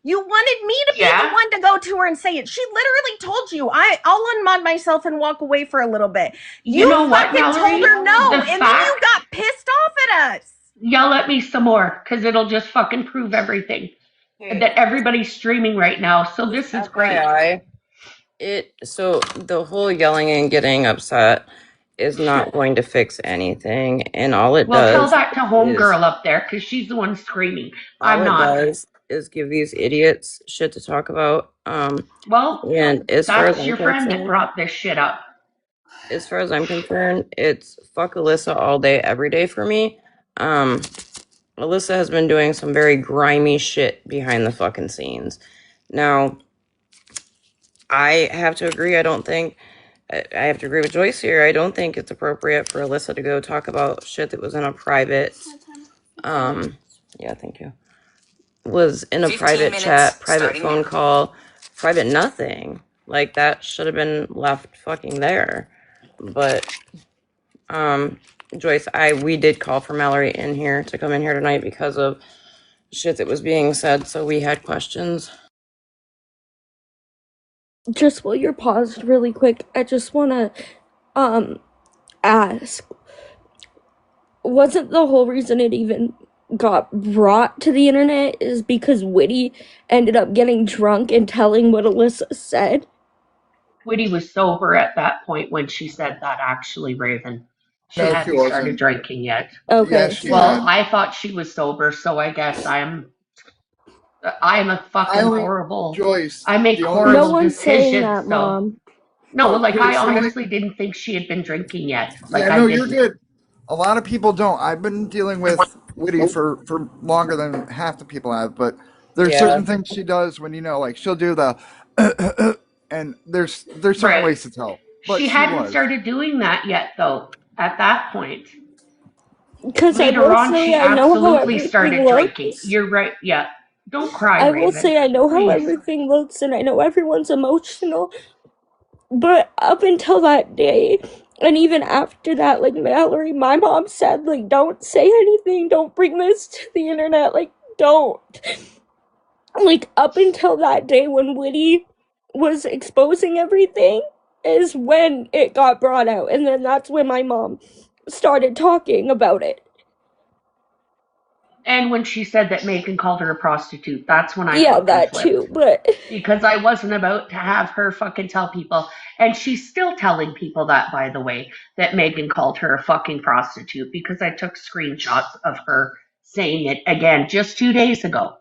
You wanted me to be the one to go to her and say it. She literally told you, I'll unmod myself and walk away for a little bit. You know what, fucking told her no, The and then fact- you got pissed off at us. Yell at me some more, because it'll just fucking prove everything. That everybody's streaming right now, so this is great. So the whole yelling and getting upset is not going to fix anything, and all it does. Well, tell that to homegirl up there, because she's the one screaming. I'm not. All it does is give these idiots shit to talk about. Well, and as far as that's your friend that brought this shit up. As far as I'm concerned, it's fuck Alyssa all day, every day for me. Alyssa has been doing some very grimy shit behind the fucking scenes. Now, I have to agree, I have to agree with Joyce here. I don't think it's appropriate for Alyssa to go talk about shit that was in a private, yeah, thank you. Was in a private chat, private phone call private nothing. Like, that should have been left fucking there. But, Joyce, we did call for Mallory in here to come in here tonight because of shit that was being said, so we had questions. Just while you're paused really quick, I just want to ask, wasn't the whole reason it even got brought to the internet is because Whitty ended up getting drunk and telling what Alyssa said? Whitty was sober at that point when she said that, actually, Raven. She No, she hadn't wasn't. started drinking yet. Okay. Yes, she Well, had. I thought she was sober, so I guess I'm a fucking horrible. Joyce. I make the only horrible No one's saying decisions. that, So Mom. no, Oh, like Joyce, I the only- honestly didn't think she had been drinking yet. Like Yeah, I no, didn't. you're good. A lot of people don't. I've been dealing with Whitty for longer than half the people have, but there's Yeah. certain things she does when, like, she'll do the and there's certain Right. ways to tell. But She hadn't was. started doing that yet, though. At that point, Because I later will on, say she I know how absolutely everything started looks. drinking. You're right. Yeah. Don't cry, I Raven. will say I know how Please. everything looks and I know everyone's emotional. But up until that day, and even after that, like Mallory, my mom said, like, don't say anything, don't bring this to the internet, like, don't. Like, up until that day when Whitty was exposing everything is when it got brought out. And then that's when my mom started talking about it. And when she said that Megan called her a prostitute, that's when I fucking that flipped. too, but Because I wasn't about to have her fucking tell people, and she's still telling people that, by the way, that Megan called her a fucking prostitute, because I took screenshots of her saying it again just 2 days ago.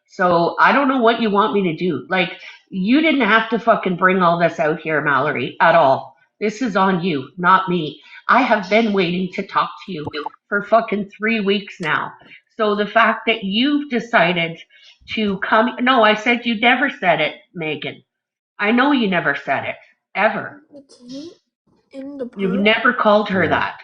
So I don't know what you want me to do. Like, you didn't have to fucking bring all this out here, Mallory, at all. This is on you, not me. I have been waiting to talk to you for fucking 3 weeks now. So the fact that you've decided to come, no, I said you never said it, Megan. I know you never said it, ever. You've never called her that.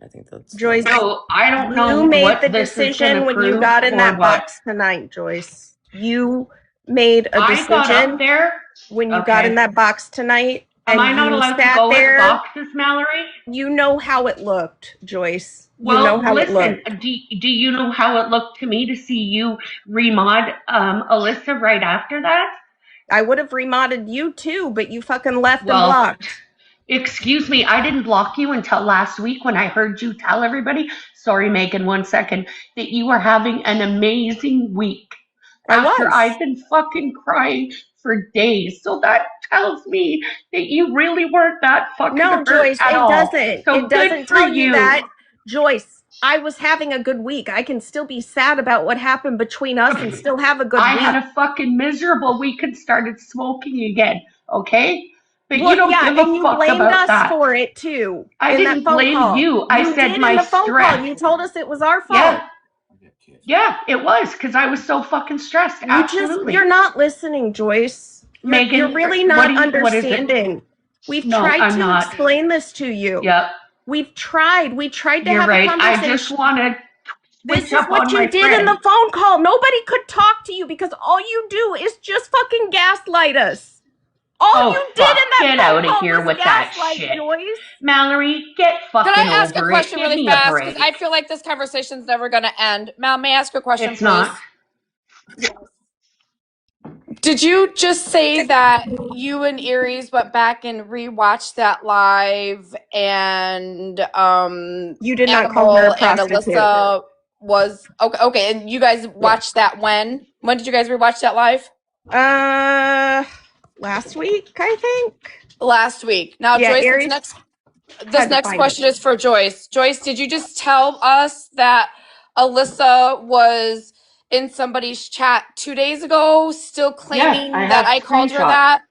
I think that's Joyce, So I don't know you made what the this is going decision to when prove you got in or that what. box tonight, Joyce. You made a I decision got up there. when you got Okay. in that box tonight. Am and I not you allowed to sat go there. in boxes, Mallory? You know how it looked, Joyce. Well, you know how it listen, looked. do you know how it looked to me to see you remod Alyssa right after that? I would have remodded you too, but you fucking left and Well, blocked. Excuse me, I didn't block you until last week when I heard you tell everybody, sorry Megan, 1 second, that you were having an amazing week. After I've been fucking crying for days. So that tells me that you really weren't that fucking No, hurt Joyce, at it all. doesn't. So It doesn't good for tell you that. you. Joyce, I was having a good week. I can still be sad about what happened between us and still have a good I week. had a fucking miserable week and started smoking again, okay? But Well, you don't yeah, give a and you fuck blamed about us that. for it too. I in didn't that phone blame call. you. I said did my in the phone stress. call. You told us it was our fault. Yeah, it was because I was so fucking stressed. Absolutely. You're not listening, Joyce. Megan, you're really what not what is it? understanding. We've No, tried I'm to not. explain this to you. Yep. We've tried. We tried to You're have right. a I conversation. just want to This switch is up what on you my did friend. in the phone call. Nobody could talk to you because all you do is just fucking gaslight us. All you did in that Get phone out of call here was with that gaslight, shit. Joyce. Mallory, get fucking Can I ask a over question it. Give really me a fast? break. Because I feel like this conversation's never going to end. Mal, may I ask a question, It's please? not. Did you just say that you and Aries went back and rewatched that live and You did not call her a Animal and prostitute. Alyssa was okay, and you guys watched that when? When did you guys rewatch that live? Last week, I think. Last week. Now, Yeah, Joyce, Aries this next question is for Joyce. Joyce, did you just tell us that Alyssa was in somebody's chat 2 days ago, still claiming I that have I called her screenshots. that?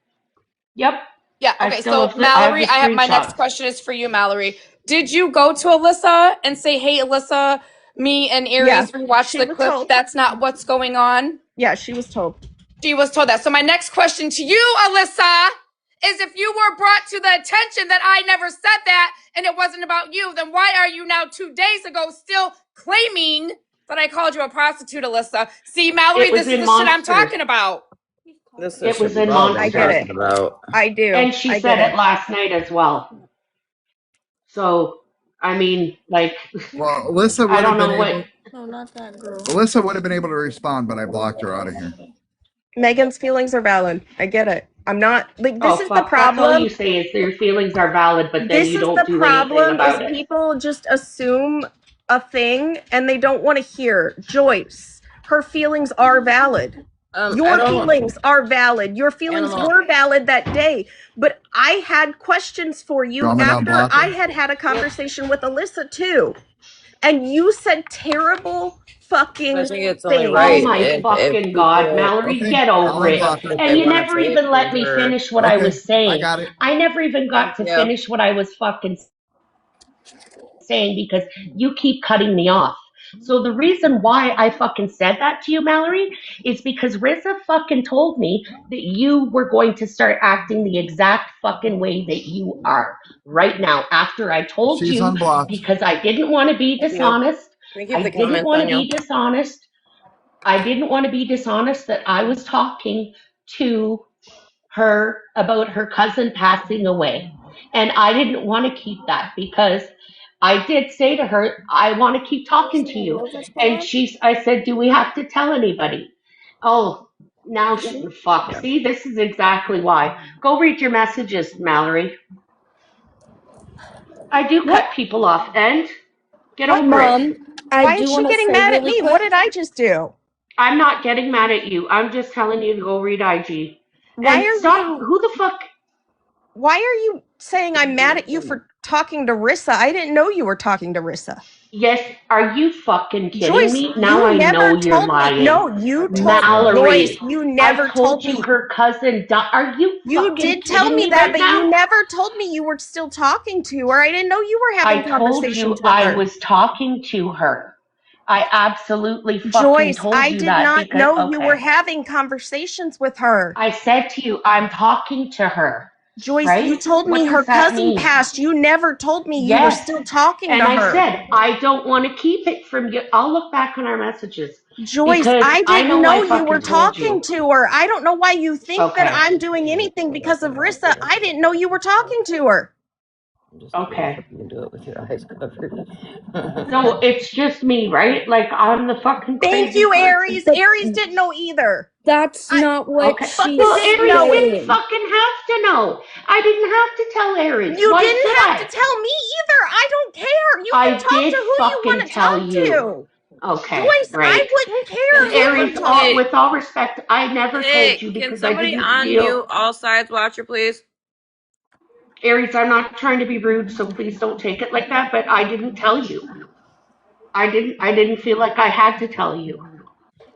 Yep. Yeah, I okay, still so have the- Mallory, I have the my next screenshots. question is for you, Mallory. Did you go to Alyssa and say, hey, Alyssa, me and Aries rewatched she the was clip? told. That's not what's going on? Yeah, she was told. She was told that. So my next question to you, Alyssa, is if you were brought to the attention that I never said that and it wasn't about you, then why are you now 2 days ago still claiming that I called you a prostitute, Alyssa? See, Mallory, It was this is in the shit I'm Monsters. talking about. This It should was be in what we're I get Monster. it. talking about. I do. And she I said get it it. last night as well. So, I mean, like, Well, Alyssa I would have don't been know what. able. No, not that girl. Alyssa would have been able to respond, but I blocked her out of here. Megan's feelings are valid. I get it. I'm not like Oh, this is the fuck. That's all problem. you say is their feelings are valid, but then This you is don't the do anything problem is about it. people just assume a thing and they don't want to hear. Joyce, her feelings are valid. Your feelings are valid. Your feelings Animal. were valid that day. But I had questions for you Want me to after unblock I her? had a conversation with Alyssa too. And you said terrible fucking I think it's only things. Oh right my if fucking God, people Mallory, Okay, get I'll over it. unblock her. if And they you want to never say it even to let me her. finish what I Okay, was I saying. got it. I never even got Thank to you. finish what I was fucking saying because you keep cutting me off. So the reason why I fucking said that to you, Mallory, is because Rizza fucking told me that you were going to start acting the exact fucking way that you are right now after I told She's you unblocked. because I didn't want to be Thank you. dishonest. Can we keep I the didn't comments want to on you? be dishonest. I didn't want to be dishonest that I was talking to her about her cousin passing away. And I didn't want to keep that because I did say to her, I want to keep talking to you. And I said, do we have to tell anybody? Oh, now fuck. Yeah. See, this is exactly why. Go read your messages, Mallory. I do What? cut people off and get What? over it. Mom, I Why is do she want to getting say mad at really me? What quick. did I just do? I'm not getting mad at you. I'm just telling you to go read IG. Why And are stop. you Who the fuck? why are you saying I'm mad at you for talking to Rissa? I didn't know you were talking to Rissa. Yes, are you fucking kidding Joyce, me? Now you I know never you're told me. lying. No, you told Joyce, Mallory, you I never told told you me. her cousin died. Are you You fucking did tell kidding me me that, right but now? you never told me you were still talking to her. I didn't know you were I having told conversations you with I her. was talking to her. I absolutely fucking Joyce, told I you did that not because, know you were okay. having conversations with her. I said to you, I'm talking to her. Joyce, Right? you told me What her does that cousin mean? passed. You never told me you were Yes. still talking And to I her. said, I don't want to keep it from you. I'll look back on our messages. Joyce, Because I I didn't know know I you were fucking told talking you. to her. I don't know why you think that Okay. I'm doing anything because of Rissa. I didn't know you were talking to her. Okay. You can do it with your eyes covered. So it's just me, right? Like I'm the fucking Thank crazy you, person. Aries. Aries didn't know either. That's I not what Okay. fucking she's Well, didn't Aries know. didn't saying. fucking have to know. I didn't have to tell Aries. You Why didn't should have I? to tell me either. I don't care. You can I talk did to who you fucking want to tell talk you. to. Okay, Joyce, I right. wouldn't care who you Aries, talk to. with all respect, I never told you Hey, can because I somebody didn't feel. unmute all sides watcher, please? Aries, I'm not trying to be rude, so please don't take it like that, but I didn't tell you. I didn't feel like I had to tell you.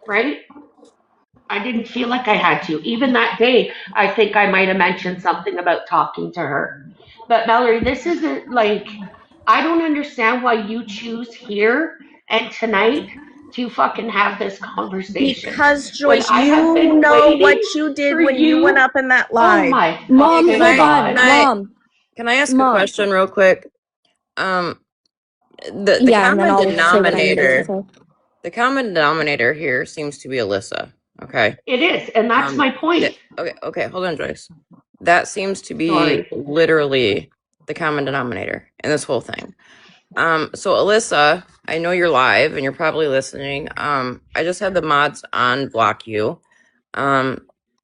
Right? I didn't feel like I had to. Even that day, I think I might have mentioned something about talking to her. But Mallory, this isn't like, I don't understand why you choose here and tonight to fucking have this conversation. Because When Joyce, I have you been know what waiting you did for when you went you. up in that Oh live. my Mom, fucking hold God. on. Can I ask a Mom. question real quick? The Yeah, and then common I'll say what I need to denominator. say. The common denominator here seems to be Alyssa. Okay. It is, and that's my point. Okay, hold on, Joyce. That seems to be Sorry. literally the common denominator in this whole thing. So Alyssa, I know you're live and you're probably listening. I just had the mods unblock you.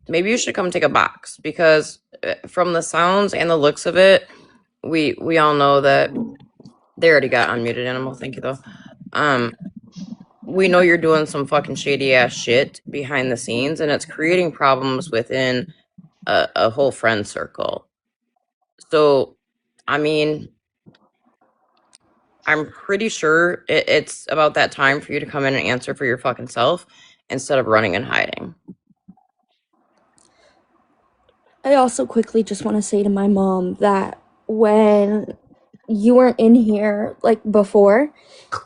Maybe you should come take a box because from the sounds and the looks of it, we all know that they already got unmuted. Animal, thank you though. We know you're doing some fucking shady ass shit behind the scenes, and it's creating problems within a whole friend circle. So, I mean, I'm pretty sure it's about that time for you to come in and answer for your fucking self instead of running and hiding. I also quickly just want to say to my mom that when you weren't in here, like before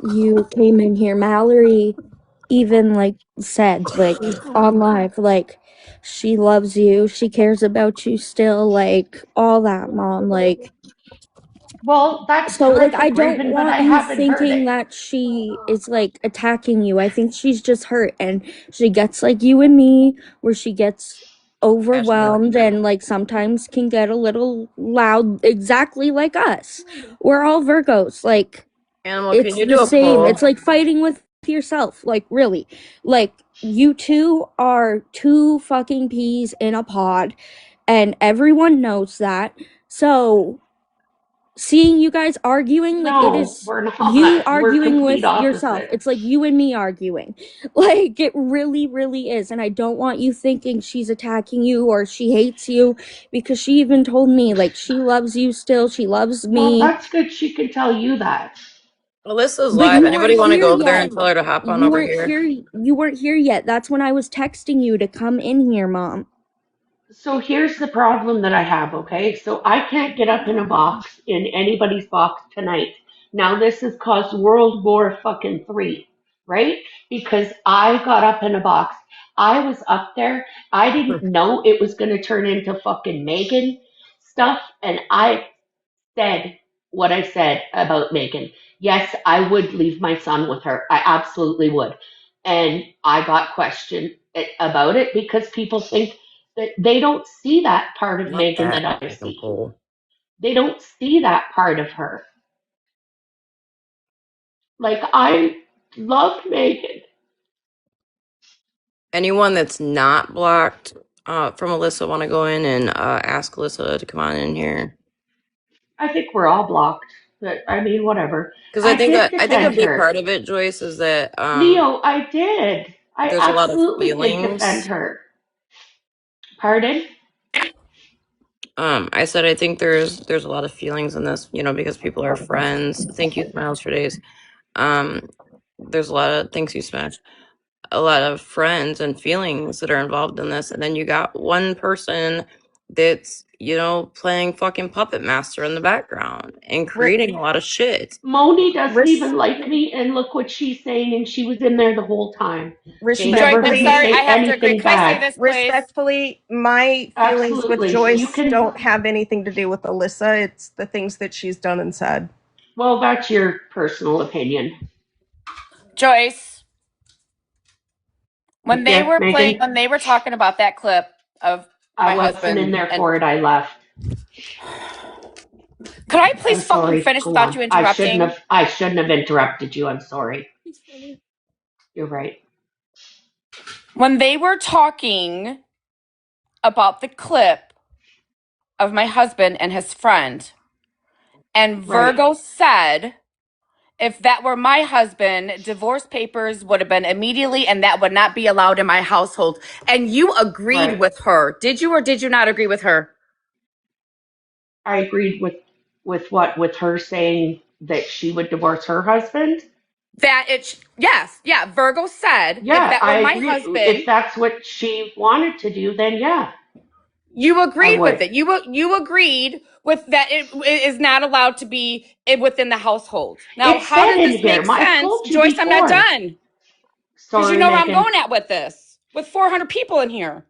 you came in here, Mallory even like said, like on live, like she loves you, she cares about you still, like all that, Mom. Like, well, that's so like I terrific, don't Raven, but want I you haven't heard thinking it. that she is like attacking you. I think she's just hurt, and she gets like you and me, where she gets overwhelmed and like sometimes can get a little loud, exactly like us. We're all Virgos. Like, Animal, it's can you the do a same. poll? It's like fighting with yourself. Like, really. Like, you two are two fucking peas in a pod, and everyone knows that. So, seeing you guys arguing, like, it No, is we're not. you We're arguing complete with yourself. opposites. It's like you and me arguing. Like, it really, really is. And I don't want you thinking she's attacking you or she hates you, because she even told me, like, she loves you still. She loves Well, me. that's good. She can tell you that. Alyssa's But live. you Anybody weren't want to here go over there and yet. tell her to hop on You over weren't here? here. You weren't here yet. That's when I was texting you to come in here, Mom. So here's the problem that I have, okay? So I can't get up in a box, in anybody's box tonight. Now this has caused World War fucking 3, right? Because I got up in a box. I was up there. I didn't know it was going to turn into fucking Megan stuff, and I said what I said about Megan. Yes, I would leave my son with her. I absolutely would. And I got questioned about it because people think that they don't see that part of Not Megan that that I fucking see. poll. They don't see that part of her. Like, I loved Megan. Anyone that's not blocked from Alyssa want to go in and ask Alyssa to come on in here? I think we're all blocked. But I mean, whatever. Because I did I think a defend big her. part of it, Joyce, is that Leo, I did. I there's a lot of absolutely did defend feelings. her. Pardon? I said I think there's a lot of feelings in this, you know, because people are friends. Thank you, Smiles for Days. There's a lot of things you smashed. A lot of friends and feelings that are involved in this, and then you got one person that's, you know, playing fucking puppet master in the background and creating a lot of shit. Moni doesn't even like me, and look what she's saying, and she was in there the whole time. They never heard I'm me sorry. I say have to agree. anything Can I say bad. this, please? Respectfully, my feelings with Absolutely. You Joyce can, don't have anything to do with Alyssa. It's the things that she's done and said. well, that's your personal opinion. Joyce, when they Yes, were Megan? when they were talking about that clip of my I wasn't husband, in there and for it. I left. could I I'm please fucking sorry. finish Go without on. you interrupting? I shouldn't have interrupted you. I'm sorry. You're right. When they were talking about the clip of my husband and his friend, and Right. Virgo said, if that were my husband, divorce papers would have been immediately, and that would not be allowed in my household. And you agreed Right. with her. Did you or did you not agree with her? I agreed with what? With her saying that she would divorce her husband? That yeah. Virgo said, if Yeah, that were I my agree. husband, If that's what she wanted to do, then yeah. you agreed I with would. it. You agreed with that. It is not allowed to be within the household. Now, It's how said does in this here. make I sense, told you Joyce? I'm not before. done because you Sorry, know where I'm Megan. going at with this. With 400 people in here.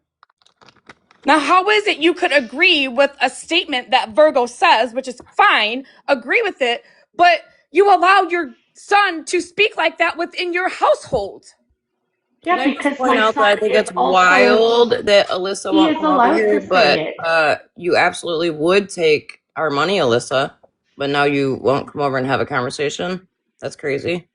Now, how is it you could agree with a statement that Virgo says, which is fine, agree with it, but you allowed your son to speak like that within your household? Yeah, Can I just because point my out that I son think is it's also, wild that Alyssa he won't is come over allowed here, to say but it. you absolutely would take our money, Alyssa, but now you won't come over and have a conversation? That's crazy.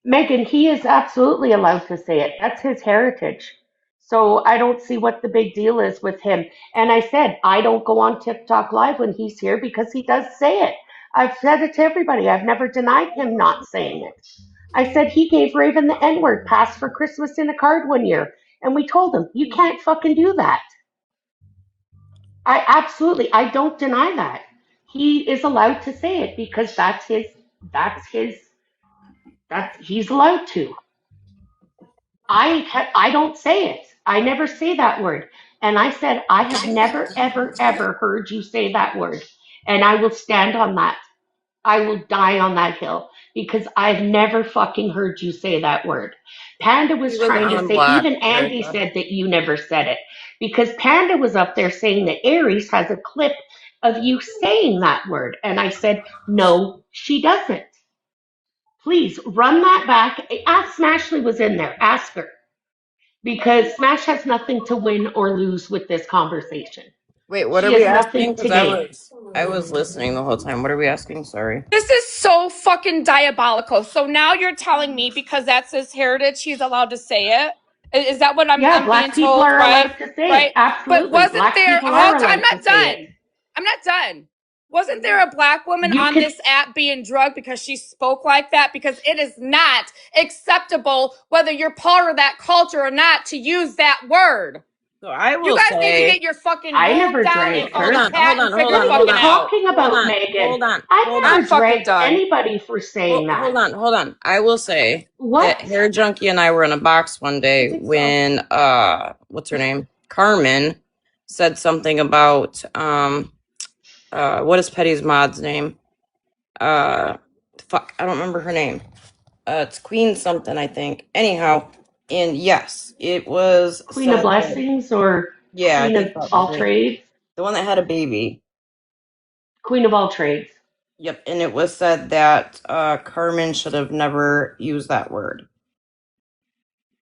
Megan, he is absolutely allowed to say it. That's his heritage. So I don't see what the big deal is with him. And I said, I don't go on TikTok live when he's here because he does say it. I've said it to everybody. I've never denied him not saying it. I said he gave Raven the N-word pass for Christmas in a card one year. And we told him, you can't fucking do that. I don't deny that. He is allowed to say it because he's allowed to. I don't say it. I never say that word. And I said, I have never, ever, ever heard you say that word. And I will stand on that. I will die on that hill because I've never fucking heard you say that word. Panda He was was trying to on say, block, even Andy Erica. said that you never said it because Panda was up there saying that Aries has a clip of you saying that word. And I said, no, she doesn't. Please run that back. Ask Smashley was in there. Ask her. because Smash has nothing to win or lose with this conversation. Wait, what are She we has asking? nothing Because to gain. I was listening the whole time. What are we asking? Sorry. This is so fucking diabolical. So now you're telling me because that's his heritage, he's allowed to say it? Is that what I'm being Black people told? are Right? allowed to say it. Right? But Absolutely. wasn't Black there? people are I'm allowed not to say it. done. I'm not done. Wasn't there a black woman You on could, this app being drugged because she spoke like that? Because it is not acceptable, whether you're part of that culture or not, to use that word. So I You will guys need to say. get your fucking I room never down dragged and go Hold to her. on, chat hold and on, figure hold What on, are hold you fucking on, out. talking hold about, on, Megan? hold on, I hold never I'm on. fucking dragged done. anybody for saying that. Hold on. I will say What? that Hair Junkie and I were in a box one day when what's her name? Carmen said something about what is Petty's mod's name? Fuck, I don't remember her name. It's Queen something, I think. Anyhow, and yes, it was Queen of said that, Blessings or yeah, I Queen of think that was all it. trades? The one that had a baby. Queen of all trades. Yep, and it was said that Carmen should have never used that word.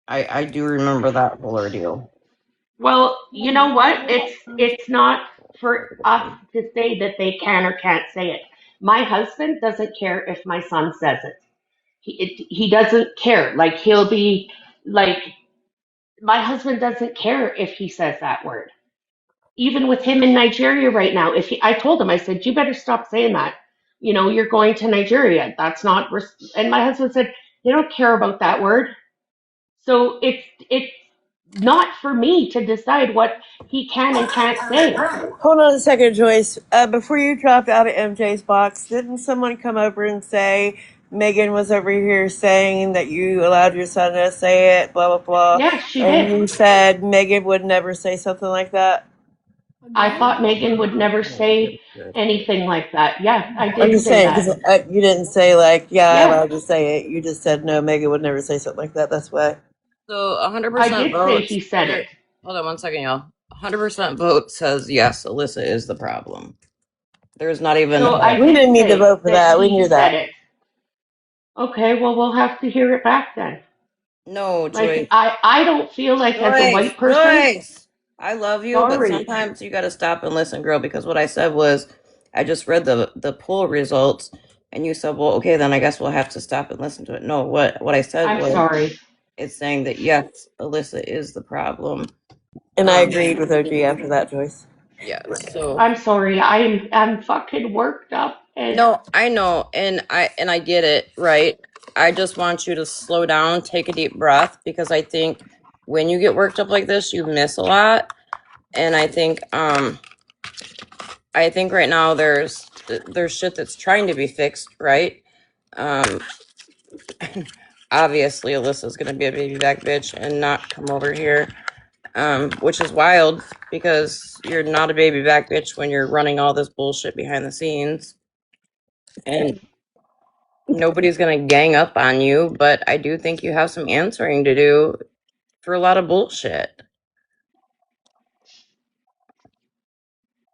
I do remember that whole ordeal. Well, you know what? It's not for us to say that they can or can't say it. My husband doesn't care if my son says it. He doesn't care. Like he'll be like my husband doesn't care if he says that word. Even with him in Nigeria right now, I told him, I said, you better stop saying that. You know, you're going to Nigeria. That's not. And my husband said, they don't care about that word. So it's not for me to decide what he can and can't say. Hold on a second, Joyce. Before you dropped out of MJ's box, didn't someone come over and say Megan was over here saying that you allowed your son to say it, blah, blah, blah? Yeah, she And did. you said Megan would never say something like that? I thought Megan would never say anything like that. Yeah, I I'm did just say saying, because that. you didn't say, like, yeah, I Yeah, allowed you to say it. You just said, no, Megan would never say something like that. That's why. So I 100% did say votes. he said it. Here, hold on one second, y'all. 100% vote says yes, Alyssa is the problem. There's not even So I We did didn't need to say vote for that that. We he knew said that. it. Okay, well, we'll have to hear it back then. no, Like, Joyce. I don't feel like as a white person, Joyce. I love you, but sorry. sometimes you got to stop and listen, girl. Because what I said was, I just read the poll results, and you said, well, okay, then I guess we'll have to stop and listen to it. No, what I said I'm was, sorry. it's saying that yes, Alyssa is the problem. And I agreed with OG after that, Joyce. Yeah. So I'm sorry. I'm fucking worked up and no, I know, and I get it, right? I just want you to slow down, take a deep breath, because I think when you get worked up like this, you miss a lot. And I think right now there's shit that's trying to be fixed, right? Um obviously Alyssa's gonna be a baby back bitch and not come over here. Which is wild because you're not a baby back bitch when you're running all this bullshit behind the scenes. And nobody's gonna gang up on you, but I do think you have some answering to do for a lot of bullshit.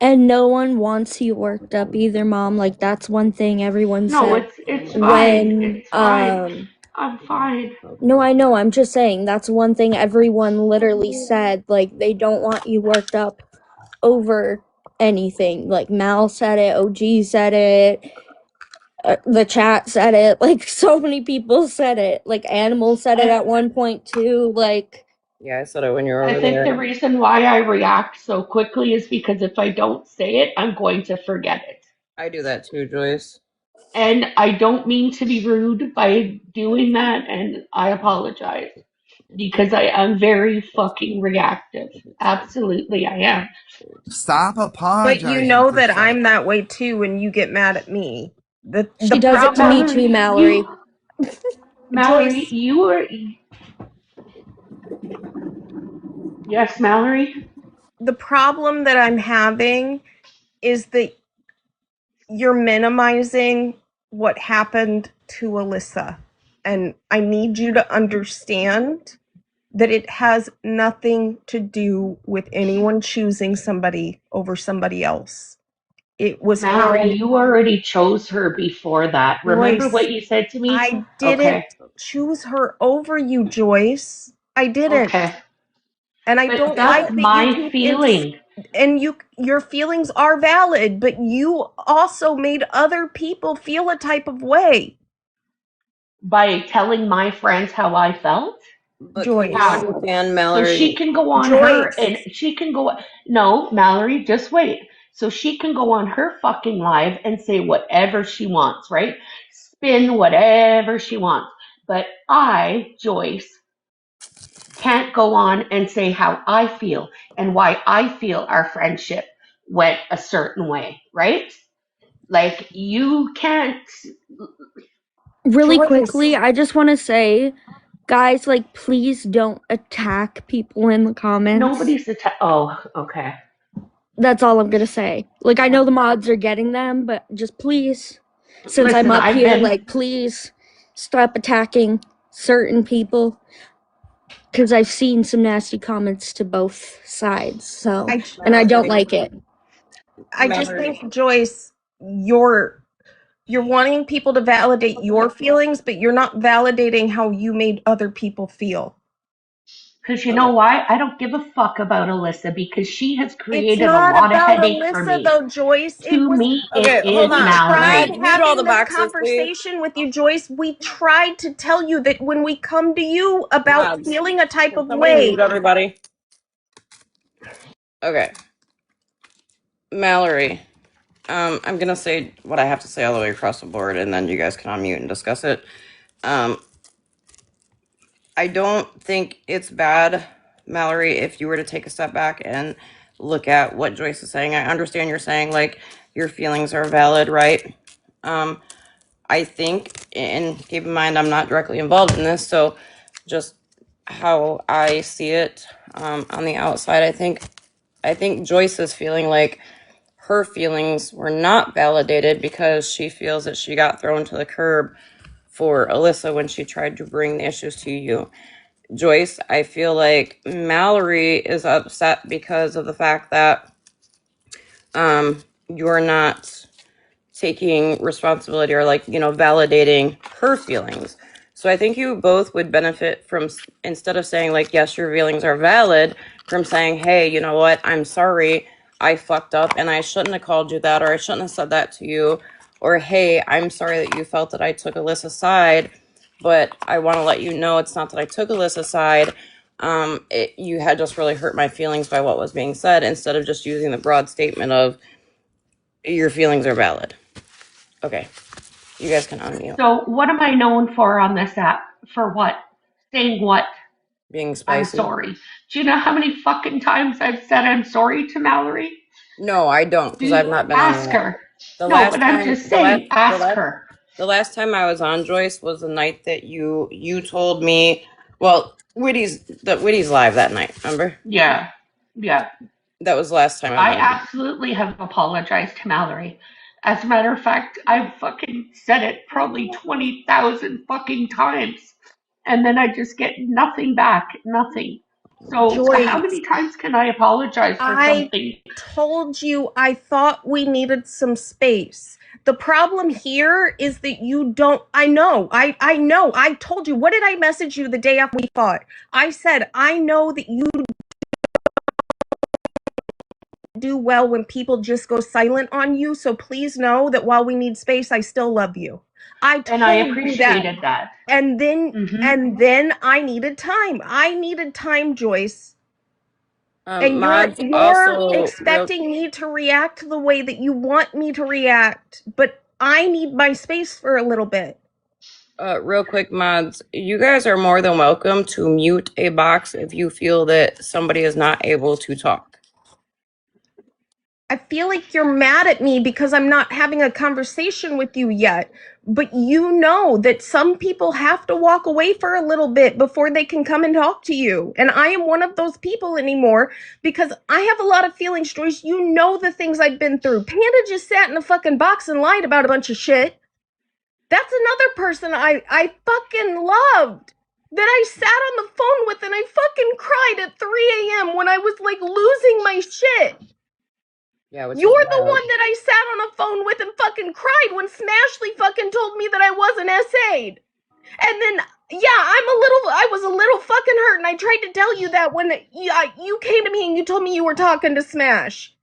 And no one wants you worked up either, Mom. Like, that's one thing everyone no, said it's fine. when, It's fine. I'm fine. no, I know, I'm just saying, that's one thing everyone literally said. Like, they don't want you worked up over anything. Like, Mal said it, OG said it, the chat said it. Like, so many people said it. Like, Animal said it at one point, too. Like, Yeah, I said it when you were I over think the there. reason why I react so quickly is because if I don't say it, I'm going to forget it. I do that too, Joyce. And I don't mean to be rude by doing that, and I apologize because I am very fucking reactive. Absolutely, I am. Stop But you apologizing know for that stuff. I'm that way too when you get mad at me. The she does it to me, problem, too, Mallory, Mallory. Mallory, Joyce, you were. Yes, Mallory? the problem that I'm having is that you're minimizing what happened to Alyssa. And I need you to understand that it has nothing to do with anyone choosing somebody over somebody else. It was Mallory, how you already chose her before that. Remember Joyce, what you said to me? I didn't Okay, choose her over you, Joyce. I didn't. okay. And I But don't that's like that you my can feeling. and your feelings are valid, but you also made other people feel a type of way. By telling my friends how I felt? But can you Joyce. understand, So she Mallory? can go on her and she can go. No, Mallory, just wait. So she can go on her fucking live and say whatever she wants, right? Spin whatever she wants. But I, Joyce, can't go on and say how I feel and why I feel our friendship went a certain way, right? Like you can't. Really Joyce. quickly, I just want to say, guys, like, please don't attack people in the comments. Nobody's oh, okay. That's all I'm gonna say. Like, I know the mods are getting them, but just please, since Listen, I'm up I've here, been- like, please stop attacking certain people. Because I've seen some nasty comments to both sides, so, and I don't like it. I just think, Joyce, you're wanting people to validate your feelings, but you're not validating how you made other people feel. Because you know why? I don't give a fuck about Alyssa because she has It's created a not lot of about headache for Alyssa, me. though, Joyce. To me, Okay, it hold is on. Mallory. Mute all Having the this boxes, please. conversation with you, Joyce, we tried to tell you that when we come to you about Mods. feeling a type of Somebody way. mute everybody. Okay. Mallory, I'm gonna say what I have to say all the way across the board, and then you guys can unmute and discuss it. I don't think it's bad, Mallory, if you were to take a step back and look at what Joyce is saying. I understand you're saying, like, your feelings are valid, right? I think, and keep in mind, I'm not directly involved in this, so just how I see it on the outside, I think Joyce is feeling like her feelings were not validated because she feels that she got thrown to the curb for Alyssa when she tried to bring the issues to you. Joyce, I feel like Mallory is upset because of the fact that you're not taking responsibility or, like, validating her feelings. So I think you both would benefit from, instead of saying, like, yes, your feelings are valid, from saying, hey, you know what, I'm sorry, I fucked up and I shouldn't have called you that, or I shouldn't have said that to you, or hey, I'm sorry that you felt that I took Alyssa's side, but I want to let you know it's not that I took Alyssa's side. You had just really hurt my feelings by what was being said, instead of just using the broad statement of your feelings are valid. Okay, you guys can unmute. So what am I known for on this app? For what? Saying what? Being spicy. I'm sorry. Do you know how many fucking times I've said I'm sorry to Mallory? No, I don't, because I've not been ask on her. The No, last but time, I'm just saying, ask her. The last time I was on, Joyce, was the night that you told me. Well, Whitty's live that night. Remember? Yeah, yeah. That was the last time I absolutely have apologized to Mallory. As a matter of fact, I've fucking said it probably 20,000 fucking times. And then I just get nothing back. Nothing. So Joyce, how many times can I apologize for something? I told you I thought we needed some space. The problem here is that you don't. I know. I told you. What did I message you the day after we fought? I said, I know that you do well when people just go silent on you. So please know that while we need space, I still love you. I appreciated that. And then I needed time. I needed time, Joyce. And you're expecting me to react the way that you want me to react, but I need my space for a little bit. Real quick, mods, you guys are more than welcome to mute a box if you feel that somebody is not able to talk. I feel like you're mad at me because I'm not having a conversation with you yet. But you know that some people have to walk away for a little bit before they can come and talk to you. And I am one of those people anymore because I have a lot of feelings, Joyce. You know the things I've been through. Panda just sat in a fucking box and lied about a bunch of shit. That's another person I fucking loved that I sat on the phone with and I fucking cried at 3 a.m. when I was like losing my shit. Yeah, you're the one that I sat on a phone with and fucking cried when Smashley fucking told me that I wasn't SA'd. And then Yeah, I was a little fucking hurt, and I tried to tell you that when you came to me and you told me you were talking to Smash.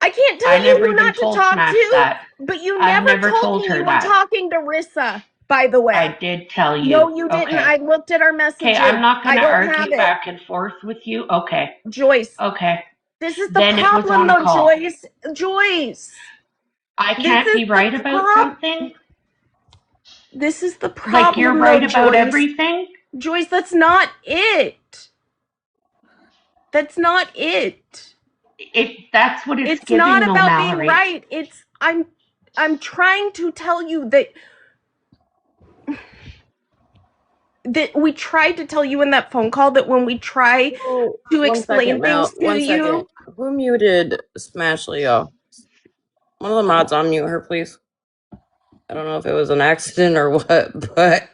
I can't tell you who not to talk to, that. but you I've never never told told me her you were that. talking to Rissa, by the way. I did tell you. No, you didn't. Okay. I looked at our messages. Okay, I'm not going to I don't argue have it. back and forth with you. Okay. Joyce. Okay. This is the Then it was problem, on a though, call. Joyce. I can't be right about something. This is the problem, Like you're right about everything? Joyce, that's not it. That's not it. That's what it's It's giving, not though, about Mallory. being right. I'm trying to tell you that we tried to tell you in that phone call that when we try to explain things to you. Who muted Smash Leo? One of the mods unmute her, please. I don't know if it was an accident or what, but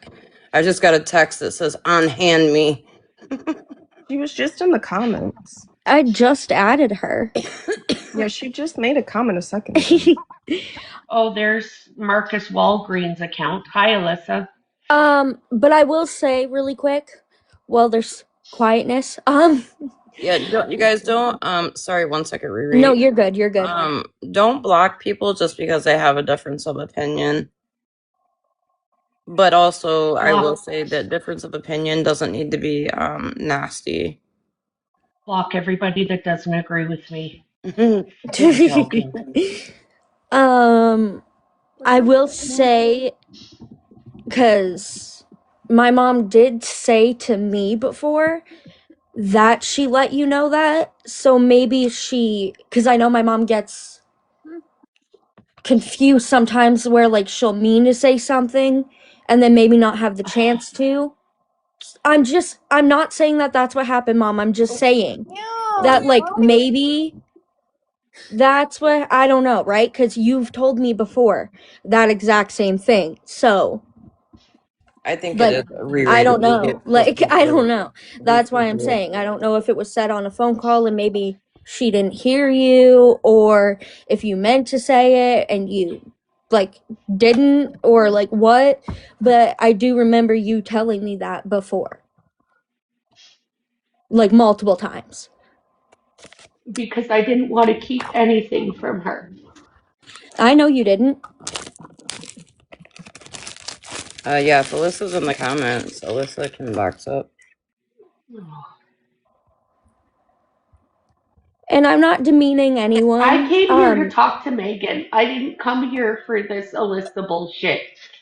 I just got a text that says "unhand me." She was just in the comments. I just added her. Yeah, she just made a comment a second ago. Oh, there's Marcus Walgreen's account. Hi, Alyssa. But I will say really quick, while there's quietness. Yeah, you guys don't. Sorry, 1 second, Riri. No, you're good. You're good. Don't block people just because they have a difference of opinion. But also, I will say that difference of opinion doesn't need to be nasty. Block everybody that doesn't agree with me. I will say, because my mom did say to me before that she let you know that, so maybe because I know my mom gets confused sometimes where like she'll mean to say something and then maybe not have the chance to. I'm not saying that that's what happened, Mom. I'm just saying that like maybe that's what, I don't know, right? Because you've told me before that exact same thing. So I think like, it is Riri. I don't know. Like, I don't know. That's why I'm saying I don't know if it was said on a phone call and maybe she didn't hear you, or if you meant to say it and you like didn't, or like what. But I do remember you telling me that before, like multiple times. Because I didn't want to keep anything from her. I know you didn't. Yeah, if Alyssa's in the comments, Alyssa can box up. And I'm not demeaning anyone. I came here to talk to Megan. I didn't come here for this Alyssa bullshit.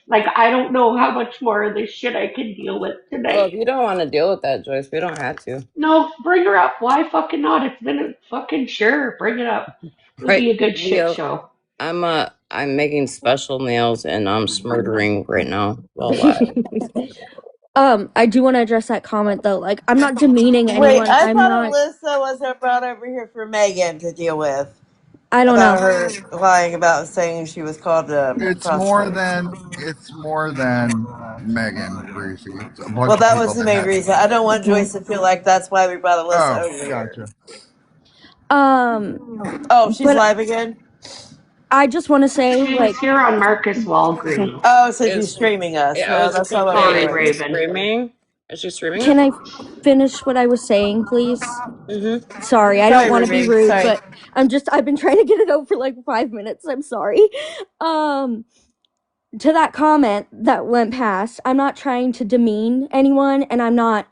Like, I don't know how much more of this shit I can deal with tonight. Well, if you don't want to deal with that, Joyce, we don't have to. No, bring her up. Why fucking not? It's been a fucking sure. Bring it up. It'll be a good shit show. I'm making special nails and I'm smurdering right now while live. I do want to address that comment though. Like, I'm not demeaning anyone. Wait, I I'm thought not. Alyssa was brought over here for Megan to deal with. I don't know. Her lying about saying she was called a It's more than Megan, Greasy. Well, that was the main reason. I don't want Joyce to feel like that's why we brought Alyssa over here. Gotcha. Oh, she's live again? I just want to say, She's like, here on Marcus Walgreen. Oh, so she's streaming us. Yeah, That's not what Sorry, I'm doing. Raven. Streaming? Is she streaming? Can I finish what I was saying, please? Mm-hmm. Sorry, I don't want to be Ruby. rude, Sorry. but I've been trying to get it over for like 5 minutes. I'm sorry. To that comment that went past, I'm not trying to demean anyone, and I'm not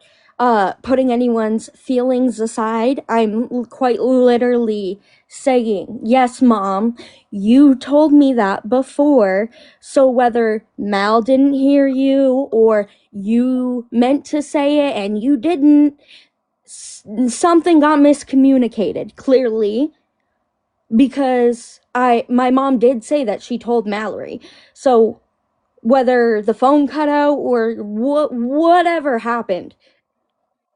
putting anyone's feelings aside. I'm quite literally saying, yes, Mom, you told me that before, so whether Mal didn't hear you or you meant to say it and you didn't, something got miscommunicated, clearly, because my mom did say that she told Mallory. So whether the phone cut out or whatever happened,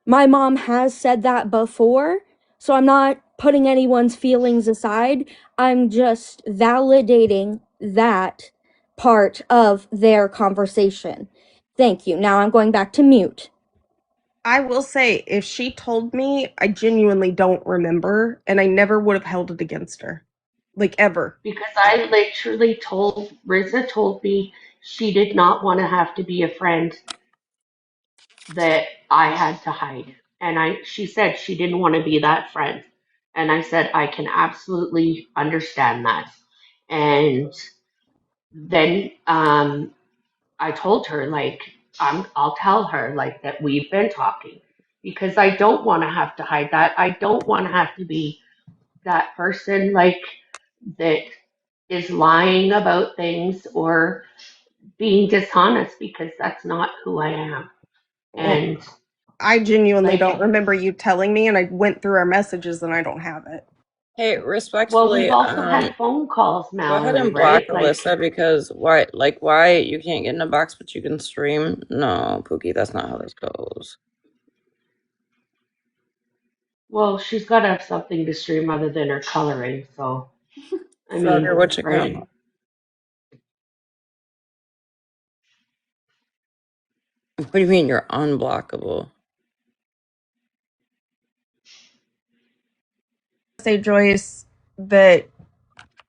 my mom has said that before, so I'm not putting anyone's feelings aside. I'm just validating that part of their conversation. Thank you. Now I'm going back to mute. I will say, if she told me, I genuinely don't remember, and I never would have held it against her. Like, ever. Because I literally Riza told me she did not want to have to be a friend. that I had to hide. And she said she didn't want to be that friend. And I said, I can absolutely understand that. And then I told her, like, I'll tell her, like, that we've been talking because I don't want to have to hide that. I don't want to have to be that person, like, that is lying about things or being dishonest because that's not who I am. Well, And I genuinely like, don't remember you telling me, and I went through our messages and I don't have it. Hey, well, respectfully, we've also had phone calls, go ahead Mallory, and block right? Like, Alyssa because why you can't get in a box but you can stream? No, Pookie, that's not how this goes. well, she's got to have something to stream other than her coloring. So, I Frogger, mean, which right? account? What do you mean you're unblockable? Say, Joyce, that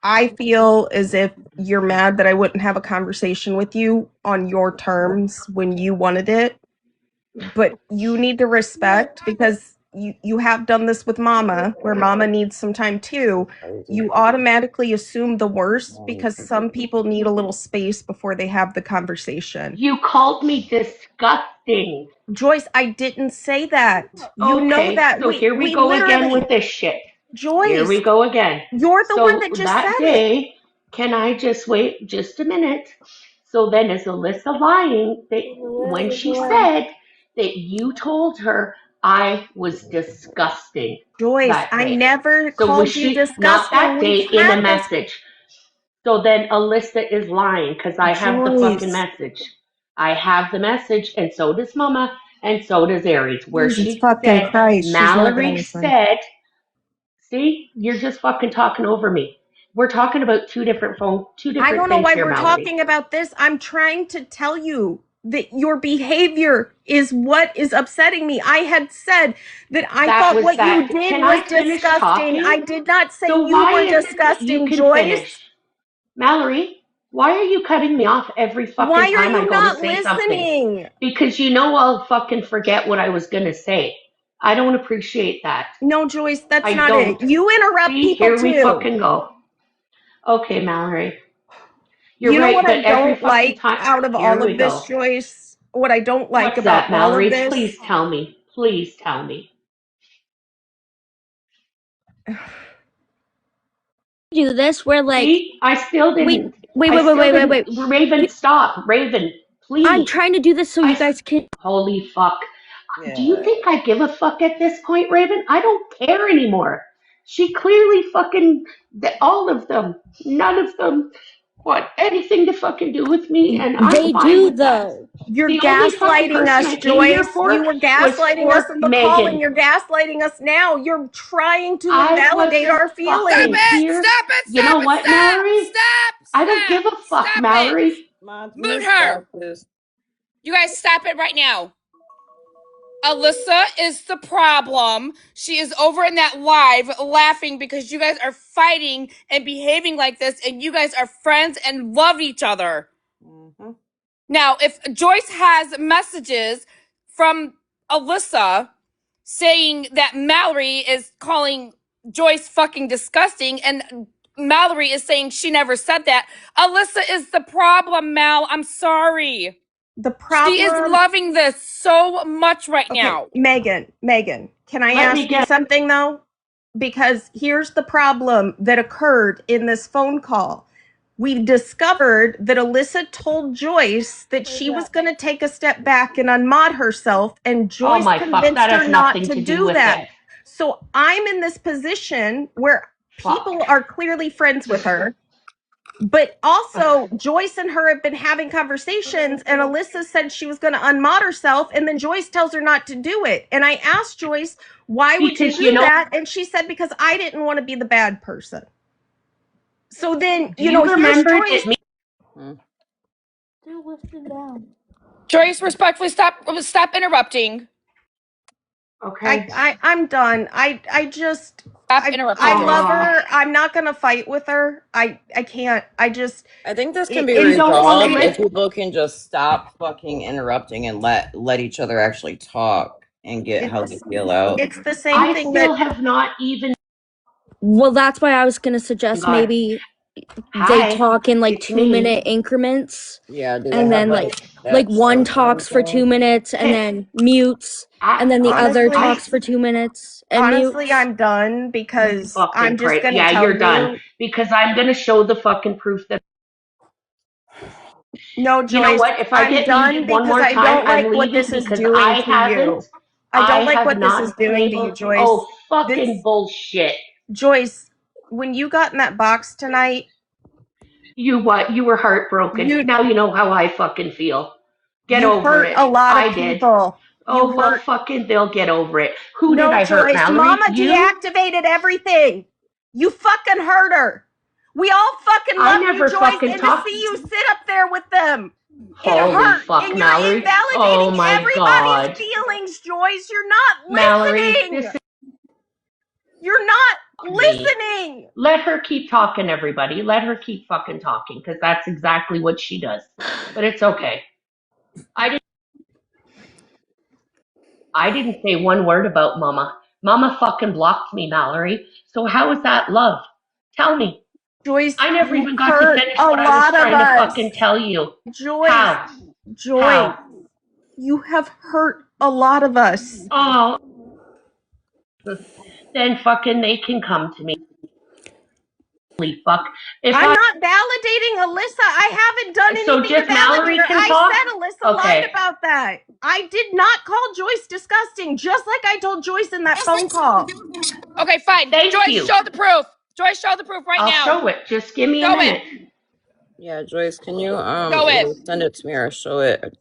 I feel as if you're mad that I wouldn't have a conversation with you on your terms when you wanted it. But you need to respect, because you have done this with Mama, where Mama needs some time too. You automatically assume the worst because some people need a little space before they have the conversation. You called me disgusting. Joyce, I didn't say that. You know Okay, that. so here we We go again literally, with this shit. Here Joyce, we go again. you're the one So that just that said it. day, can I just wait just a minute? So then is Alyssa lying that when she said that you told her I was disgusting Joyce, that I day? never So was called you she not that disgusting. day We've in a had this. message? So then Alyssa is lying because I have the fucking Joyce, message. I have the message, and so does Mama, and so does Aries, where Jesus she fucking said, Christ, she's not gonna Mallory listen. said, see, you're just fucking talking over me. We're talking about two different I don't know things why here, we're Mallory. talking about this. I'm trying to tell you that your behavior is what is upsetting me. I had said that I That thought was what you that. did Can was I finish disgusting. talking? I did not say So you why were is you disgusting, can Joyce. finish? Mallory, why are you cutting me off every Why fucking are time I you go to not say something? listening? Because you know I'll fucking forget what I was gonna say. I don't appreciate that. No, Joyce, that's I not it. don't. You interrupt See, people here we too. fucking go. Okay, Mallory. You're You know right, what I but every don't fucking like time. out of Here all we of this, go. Joyce? What I don't like What's about that, all of Mallory? this? Please tell me. Please tell me. Do this where like See, I still didn't. wait. Raven, stop. Raven, I'm please. trying to do this so you guys can. Holy fuck. Do you Yeah. think I give a fuck at this point, Raven? I don't care anymore. She clearly fucking, all of them, none of them want anything to fucking do with me, and I'm They fine do with that. though. You're The only fucking gaslighting person us, I came here Joyce. for You were was gaslighting us for in the call, and Megan. you're gaslighting us now. You're trying to I invalidate wasn't our Stop fucking feelings. it! here. Stop it! You know Stop it! what, Stop! Mallory? Stop! I don't Stop! give a fuck, Stop it! Mallory. Mods, Moot move her! boxes. You guys stop it right now. Alyssa is the problem. She is over in that live laughing because you guys are fighting and behaving like this, and you guys are friends and love each other. Mm-hmm. Now, if Joyce has messages from Alyssa saying that Mallory is calling Joyce fucking disgusting, and Mallory is saying she never said that, Alyssa is the problem, Mal. I'm sorry. The She is problem. loving this so much right Okay, now. Megan, can I Let me ask you get. something though? Because here's the problem that occurred in this phone call. We discovered that Alyssa told Joyce that she was going to take a step back and unmod herself, and Oh Joyce my fuck, convinced that her has not nothing to to do do with that. it. So I'm in this position where Fuck. people are clearly friends with her. But also, Joyce and her have been having conversations, and Alyssa said she was going to unmod herself, and then Joyce tells her not to do it. And I asked Joyce, why would you Because you do know, that? And she said, because I didn't want to be the bad person. So then, do you here's remember Joyce. that me? Still listen down. Joyce, respectfully, stop interrupting. Okay. I'm done. I just, I love her. I'm not gonna fight with her. I can't. I think this can be And resolved if people can just stop fucking interrupting and let each other actually talk and get how they feel out. It's the same I thing still that have not even. Well, that's why I was gonna suggest God. maybe Hi, they talk in like it's 2-minute increments. Yeah, do they and have then like one talks for 2 minutes and then mutes, and then the other talks for 2 minutes and honestly, mutes. I'm done because I'm just gonna yeah, tell you're you. done because I'm gonna show the fucking proof that. No, Joyce, you know what? If I I'm get done muted one because more I time, don't like I'm what leaving this is because doing I to you. haven't. I don't like have what this not is been doing to able. you, Joyce. Oh, fucking bullshit. Joyce, when you got in that box tonight, you were heartbroken. Now you know how I fucking feel. Get you over hurt it. a lot of I did. people. Oh, well, fucking, they'll get over it. Who No, did I hurt, Joyce, Mallory? Mama You? deactivated everything. You fucking hurt her. We all fucking I love never you, Joyce, fucking and talked- to see you sit up there with them. Holy it hurt. fuck, And Mallory. you're invalidating Oh my everybody's God. feelings, Joyce. You're not Mallory, listening. this is You're not me. listening. Let her keep talking, everybody. Let her keep fucking talking, because that's exactly what she does. But it's okay. I didn't say one word about Mama. Mama fucking blocked me, Mallory. So how is that love? Tell me. Joyce, I never you even got to hurt finish a what I was lot of trying to us. fucking tell you. Joyce, How? Joyce, How? you have hurt a lot of us. Oh, then fucking they can come to me. Holy fuck. I'm not validating Alyssa. I haven't done anything So just to validate Mallory her. can I talk? said Alyssa Okay. lied about that. I did not call Joyce disgusting, just like I told Joyce in that phone call. Okay, fine. Thank Joyce, you. show the proof. Joyce, show the proof right now. I'll show it. Just give me a Show minute. Yeah, Joyce, can you Show it. either send it to me or show it?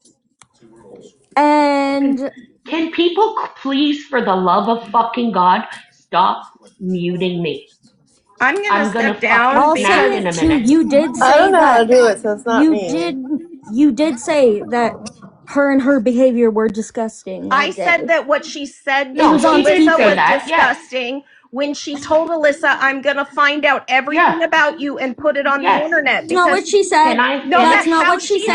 And can people please, for the love of fucking God, stop muting me? I'm gonna step down. I'll fucking snap say in a it too. minute. You did say I don't know how that to do it, so it's not me. you did say that her and her behavior were disgusting. I said that what she said No, to she did Alyssa say was that, yes. disgusting. When she told Alyssa, "I'm gonna find out everything about you and put it on the internet," That's not what she said. That's not what she said.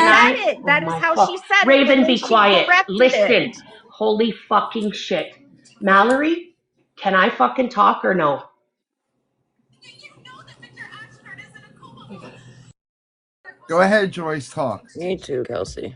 That is how she said it. Raven, and then be she quiet. corrected Listen. it. Holy fucking shit. Mallory, can I fucking talk or no? Go ahead, Joyce, talk. Me too, Kelsey.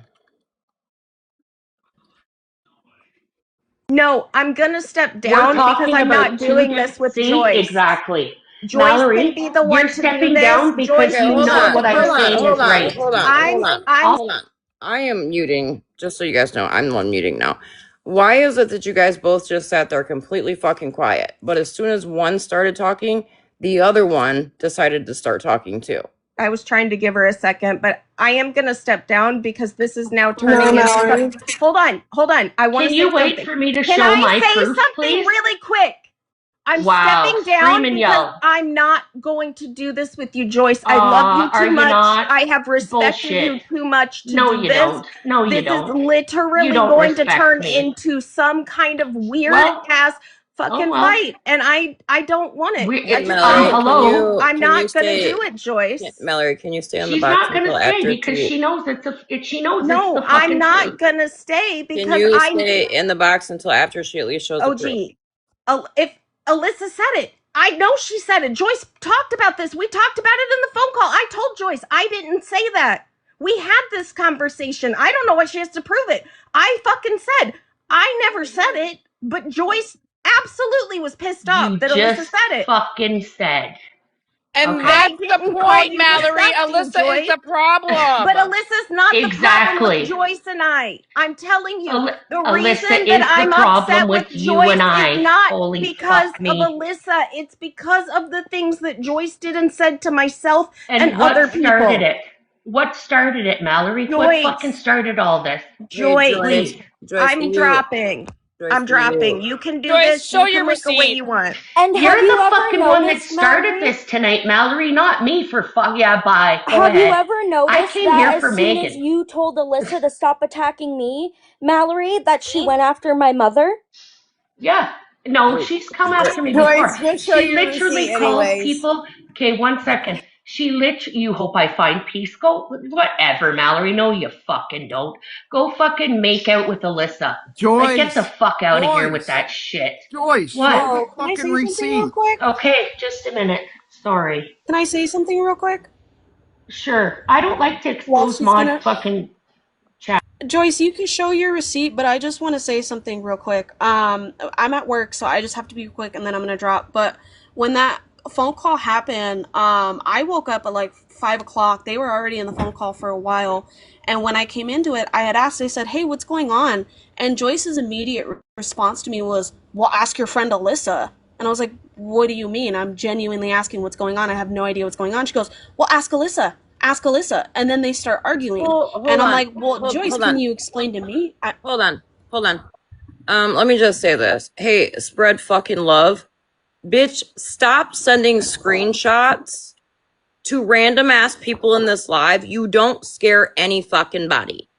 No, I'm gonna step We're down because talking I'm about not doing two this with See, Joyce. exactly. Joyce Mallory, can be the one you're to stepping do this. down because Joyce, you hold know on, what I'm saying is right. hold on. I am muting, just so you guys know, I'm the one muting now. Why is it that you guys both just sat there completely fucking quiet, but as soon as one started talking, the other one decided to start talking too? I was trying to give her a second, but I am gonna step down because this is now turning into. Hold on. I want to. Can you wait for me to Can show I my say proof, something please? really quick? I'm Wow, stepping down scream and because yell. I'm not going to do this with you, Joyce. I love you Are too you much. not? I have respected you Bullshit. too much to No, do you this. don't. No, you This don't. is literally You don't going to respect turn me. into some kind of weird Well, ass fucking well. fight, and I don't want it. We- I just Mallory, don't. hello? I'm can you not gonna stay- do it, Joyce. Mallory, can you stay on the She's box not until gonna stay after because she knows it's the No, fucking I'm not truth. gonna stay because Can you stay in the box until after she at least shows the proof? if Alyssa said it, I know she said it. Joyce talked about this. We talked about it in the phone call. I told Joyce I didn't say that. We had this conversation. I don't know why she has to prove it. I fucking said I never said it, but Joyce absolutely was pissed off that Alyssa Just said it. fucking said. And Okay. that's the point, Mallory. Alyssa is the problem. But Alyssa's not the problem Exactly. with Joyce and I. I'm telling you, the Alyssa reason is that the I'm problem upset with with you Joyce and I. is not Holy because fuck of me. Alyssa. It's because of the things that Joyce did and said to myself and what other started people. it? What started it, Mallory? Joyce. What fucking started all this? Joyce, Please. I'm dropping. I'm dropping. You can do this. Show you your can look the way receipt. you want. And You're have you the ever fucking one that noticed, started Mallory? this tonight, Mallory, not me for fuck. Yeah, bye. Go Have ahead. you ever noticed I came that here as for soon Megan. as you told Alyssa to stop attacking me, Mallory, that she went after my mother? Yeah, No, she's come after me before. Joyce, just show She your literally receipt calls anyways. people. Okay, 1 second. You hope I find peace. Go, whatever, Mallory. No, you fucking don't. Go fucking make out with Alyssa. Joyce, like, get the fuck out of here with Joyce. that shit. Joyce, What? show the Can I fucking say something real receipt. quick? Okay, just a minute. Sorry. Can I say something real quick? Sure. I don't like to While expose she's mod gonna. fucking chat. Joyce, you can show your receipt, but I just want to say something real quick. I'm at work, so I just have to be quick, and then I'm gonna drop. But when that phone call happened, I woke up at like 5 o'clock. They were already in the phone call for a while, and when I came into it, I had asked. They said, "Hey, what's going on?" And Joyce's immediate response to me was, "Well, ask your friend Alyssa." And I was like, "What do you mean? I'm genuinely asking what's going on. I have no idea what's going on." She goes, "Well, ask Alyssa. Ask Alyssa." And then they start arguing. And I'm like, "Well, Joyce, can you explain to me?" Hold on. Let me just say this. Hey, spread fucking love. Bitch, stop sending screenshots to random ass people in this live. You don't scare any fucking body.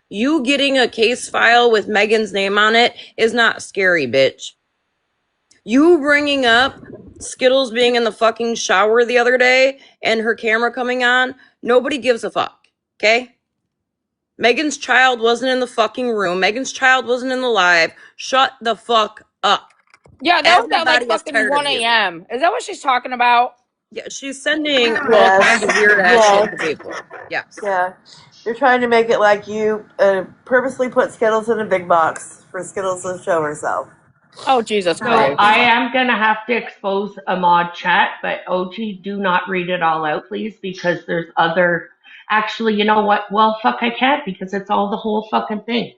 You getting a case file with Megan's name on it is not scary, bitch. You bringing up Skittles being in the fucking shower the other day and her camera coming on, nobody gives a fuck, okay? Megan's child wasn't in the fucking room. Megan's child wasn't in the live. Shut the fuck up. Yeah, that was at like Everybody is fucking tired 1 of you. a.m. Is that what she's talking about? Yeah, she's sending all kinds of weird ass shit to people. Yes. Yeah. You're trying to make it like you purposely put Skittles in a big box for Skittles to show herself. Oh, Jesus So Christ. I am going to have to expose a mod chat, but OG, do not read it all out, please, because there's other... Actually, you know what? Well, fuck, I can't, because it's all the whole fucking thing.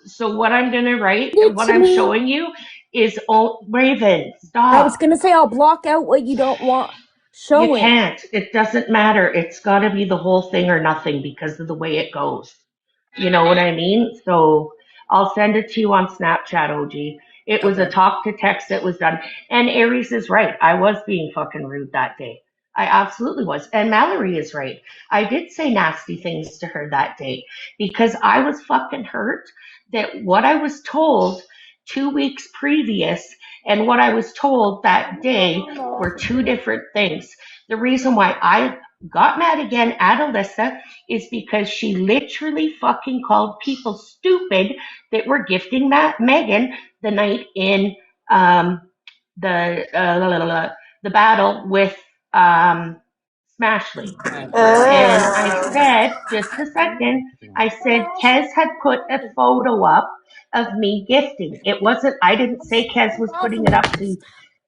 So what I'm going to write, what I'm showing you is... Oh, Raven, stop. I was gonna say I'll block out what you don't want showing. You can't. It doesn't matter. It's got to be the whole thing or nothing because of the way it goes. You know what I mean? So I'll send it to you on Snapchat, OG. It was a talk to text that was done. And Aries is right. I was being fucking rude that day. I absolutely was. And Mallory is right. I did say nasty things to her that day because I was fucking hurt that what I was told 2 weeks previous and what I was told that day were two different things. The reason why I got mad again at Alyssa is because she literally fucking called people stupid that were gifting Megan the night in the battle with Smashley. And I said, just a second, I said Kez had put a photo up of me gifting. It wasn't, I didn't say Kez was putting it up to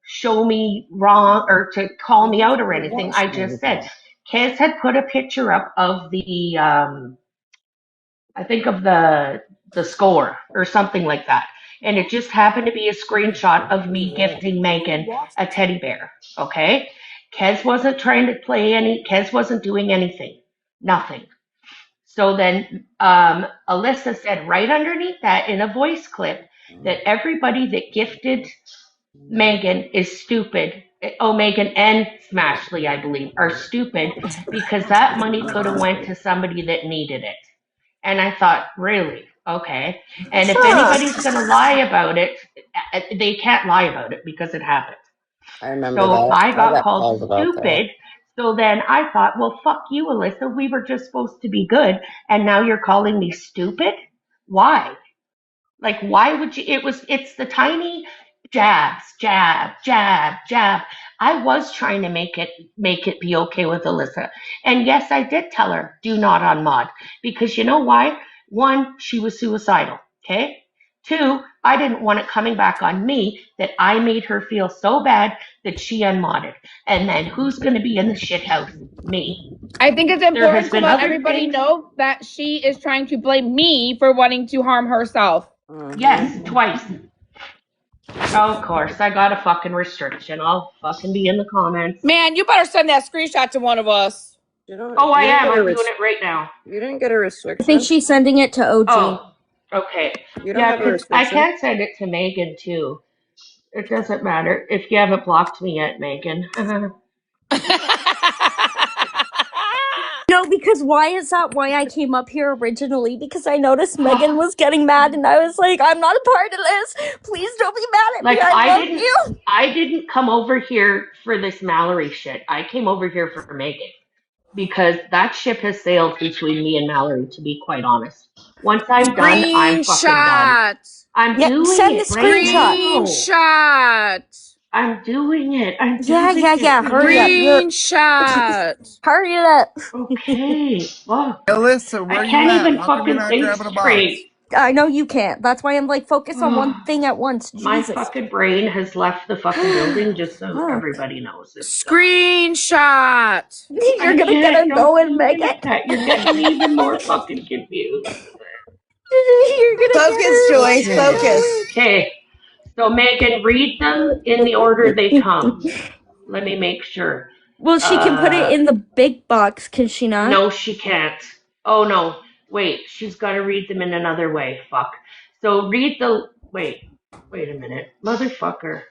show me wrong or to call me out or anything. I just said Kez had put a picture up of the I think of the score or something like that. And it just happened to be a screenshot of me gifting Megan a teddy bear. Okay? Kez wasn't trying to play Kez wasn't doing anything. Nothing. So then Alyssa said right underneath that in a voice clip that everybody that gifted Megan is stupid. Oh, Megan and Smashley, I believe, are stupid because that money could have went to somebody that needed it. And I thought, really? Okay. And if anybody's going to lie about it, they can't lie about it because it happened. I remember so that. I got called stupid. So then I thought, well, fuck you, Alyssa. We were just supposed to be good. And now you're calling me stupid? Why? Like, why would you? It's the tiny jabs, jab, jab, jab. I was trying to make it be okay with Alyssa. And yes, I did tell her, do not unmod. Because you know why? One, she was suicidal, okay? Two, I didn't want it coming back on me that I made her feel so bad that she unmodded. And then who's going to be in the shit house? Me. I think it's important to let everybody know that she is trying to blame me for wanting to harm herself. Yes, twice. Of course, I got a fucking restriction. I'll fucking be in the comments. Man, you better send that screenshot to one of us. I am. I'm doing it right now. You didn't get a restriction. I think she's sending it to OG. Oh, okay. You don't have a restriction. I can send it to Megan too. It doesn't matter if you haven't blocked me yet, Megan. No, No, because why is that why I came up here originally? Because I noticed Megan was getting mad and I was like, I'm not a part of this. Please don't be mad at Like, me. I love you. I didn't come over here for this Mallory shit. I came over here for Megan. Because that ship has sailed between me and Mallory, to be quite honest. Once I'm done, I'm fucking done. I'm doing send it the right now. Screenshot. I'm doing it. I'm Yeah, doing yeah, it. yeah. Hurry up. Screenshot. Hurry it up. Okay. Fuck. Alyssa, where I you can't at? even How come you're fucking not think grabbing a box? straight. I know you can't. That's why I'm like focused on one thing at once. My Jesus. fucking brain has left the fucking building, just so everybody knows it. Screenshot. You're gonna get her going, Megan. You're getting me even more fucking confused. You're gonna Focus, Joyce. Focus. Okay. So Megan, read them in the order they come. Let me make sure. Well, she can put it in the big box, can she not? No, she can't. Oh no. Wait, she's got to read them in another way. Fuck. So read the. Wait a minute. Motherfucker.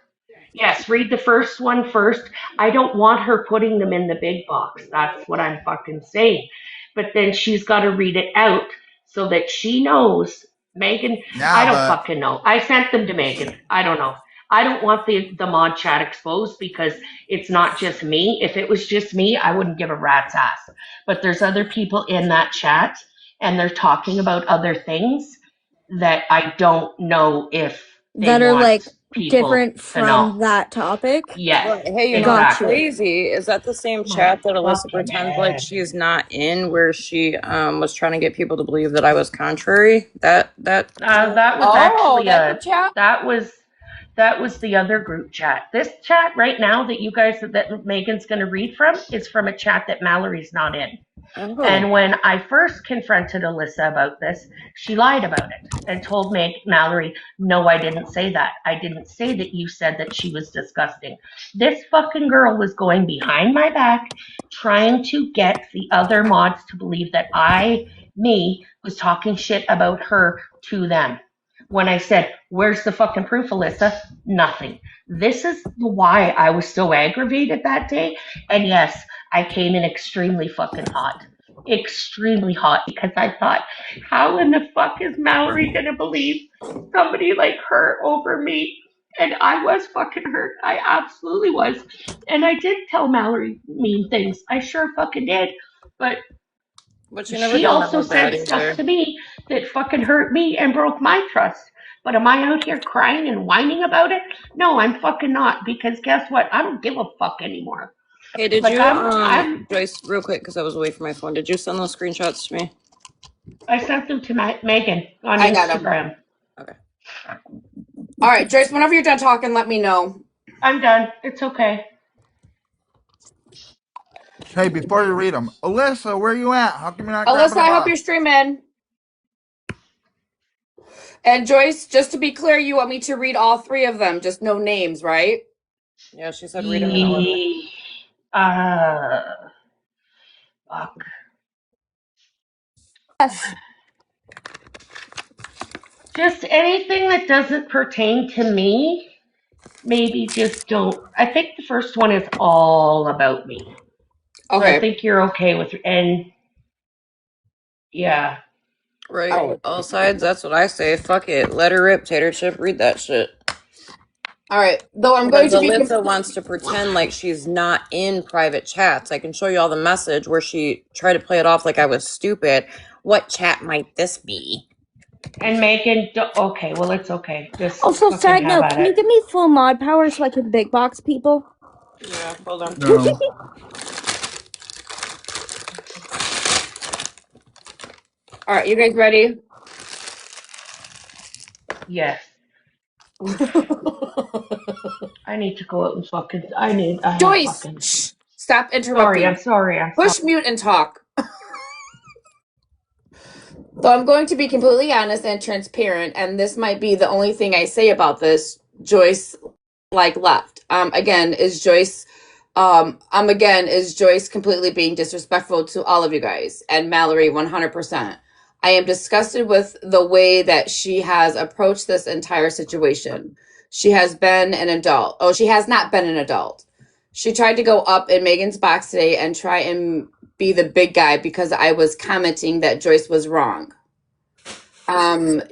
Yes, read the first one first. I don't want her putting them in the big box. That's what I'm fucking saying. But then she's got to read it out so that she knows. Megan, I don't fucking know. I sent them to Megan. I don't know. I don't want the mod chat exposed because it's not just me. If it was just me, I wouldn't give a rat's ass. But there's other people in that chat and they're talking about other things that I don't know if they that are want like people different to from know. that topic. Yes. Hey, you know what's crazy? Is that the same chat that Alyssa pretends like she's not in, where she was trying to get people to believe that I was contrary? That was actually that chat? that was the other group chat. This chat right now that Megan's going to read from is from a chat that Mallory's not in. Oh. And when I first confronted Alyssa about this, she lied about it and told Mallory, no, I didn't say that. I didn't say that you said that she was disgusting. This fucking girl was going behind my back, trying to get the other mods to believe that me, was talking shit about her to them. When I said, where's the fucking proof, Alyssa? Nothing. This is why I was so aggravated that day. And yes, I came in extremely fucking hot. Extremely hot, because I thought, how in the fuck is Mallory gonna believe somebody like her over me? And I was fucking hurt. I absolutely was. And I did tell Mallory mean things. I sure fucking did. But she also said stuff to me that fucking hurt me and broke my trust. But am I out here crying and whining about it? No, I'm fucking not. Because guess what? I don't give a fuck anymore. Hey, did Like, you, Joyce, real quick, because I was away from my phone, did you send those screenshots to me? I sent them to Megan on I got 'em. Instagram. Okay. All right, Joyce, whenever you're done talking, let me know. I'm done. It's okay. Hey, before you read them, Alyssa, where you at? How come you're not Alyssa, grabbing a I hope box? you're streaming. And Joyce, just to be clear, you want me to read all three of them, just no names, right? Yeah, she said read them in order. Fuck. Yes. Just anything that doesn't pertain to me, maybe just don't. I think the first one is all about me. Okay. So I think you're okay with, and yeah. Right. Oh. All sides, that's what I say. Fuck it. Let her rip, tater chip. Read that shit. All right. Though I'm going to be. Alyssa wants to pretend like she's not in private chats. I can show you all the message where she tried to play it off like I was stupid. What chat might this be? And Megan, okay, well, it's okay. Just also, side note, can you give me full mod power so I can big box people? Yeah, hold on. No. All right, you guys ready? Yes. I need to go out and fucking. Joyce, stop interrupting. I'm sorry. Push mute and talk. So I'm going to be completely honest and transparent, and this might be the only thing I say about this. Joyce, left. Is Joyce completely being disrespectful to all of you guys and Mallory 100%. I am disgusted with the way that she has approached this entire situation. She has been an adult. Oh, she has not been an adult. She tried to go up in Megan's box today and try and be the big guy because I was commenting that Joyce was wrong.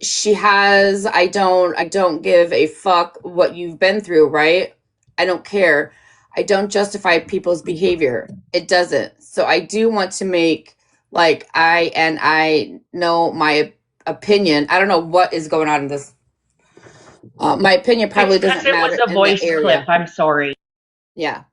She has, I don't give a fuck what you've been through, right? I don't care. I don't justify people's behavior. It doesn't. So I do want to make, like, I know my opinion. I don't know what is going on in this. My opinion probably It's because doesn't it was matter a in that voice area. clip. I'm sorry. Yeah.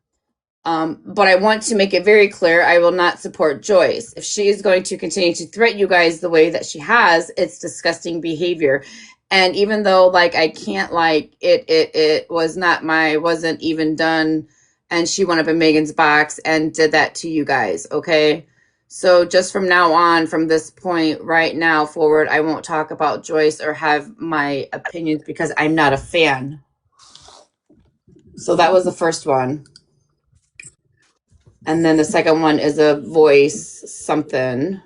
But I want to make it very clear, I will not support Joyce. If she is going to continue to threaten you guys the way that she has, it's disgusting behavior. And even though, like, I can't, like, it wasn't even done, and she went up in Megan's box and did that to you guys, okay? So just from now on, from this point right now forward, I won't talk about Joyce or have my opinions because I'm not a fan. So that was the first one. And then the second one is a voice something.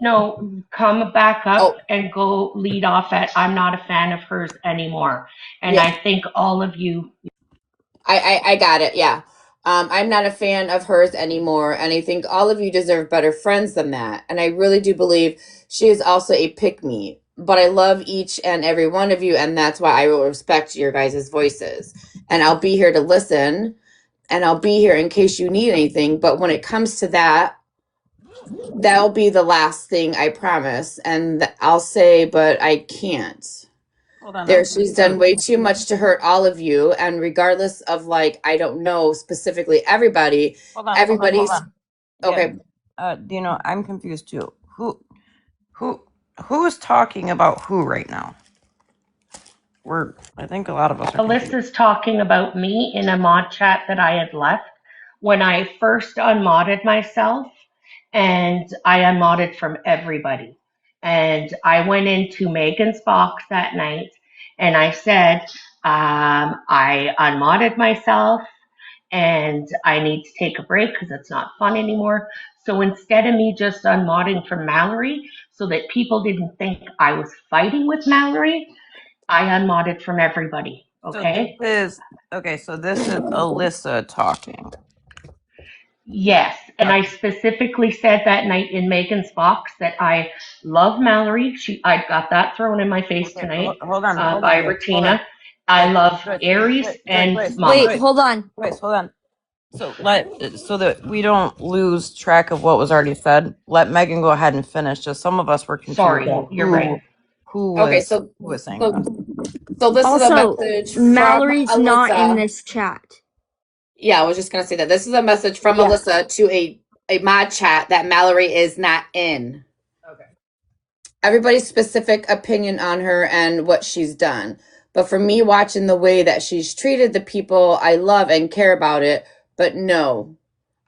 No, come back up and go lead off at I'm not a fan of hers anymore. And Yeah. I think all of you. I got it. Yeah. I'm not a fan of hers anymore. And I think all of you deserve better friends than that. And I really do believe she is also a pick-me. But I love each and every one of you. And that's why I will respect your guys' voices. And I'll be here to listen. And I'll be here in case you need anything. But when it comes to that, that'll be the last thing, I promise. And I'll say, but I can't. She's done way too much to hurt all of you. And regardless of, like, I don't know specifically everybody, everybody's okay. Dino, I'm confused too. Who is talking about who right now? I think a lot of us are confused. Alyssa's talking about me in a mod chat that I had left when I first unmodded myself, and I unmodded from everybody. And I went into Megan's box that night and I said, I unmodded myself and I need to take a break because it's not fun anymore. So instead of me just unmodding from Mallory so that people didn't think I was fighting with Mallory, I unmodded from everybody. Okay. So this is Alyssa talking. Yes, and I specifically said that night in Megan's box that I love Mallory. I got that thrown in my face tonight. Hold on, by Retina. I love Aries and Mama. Wait, hold on. Hold on. So that we don't lose track of what was already said, let Megan go ahead and finish. Just some of us were confused. Sorry, you're right. Who was saying so this also, is a message from Mallory's Alyssa. not in this chat. Yeah, I was just gonna say that. This is a message from Alyssa to a mod chat that Mallory is not in. Okay. Everybody's specific opinion on her and what she's done. But for me, watching the way that she's treated the people I love and care about it, but no,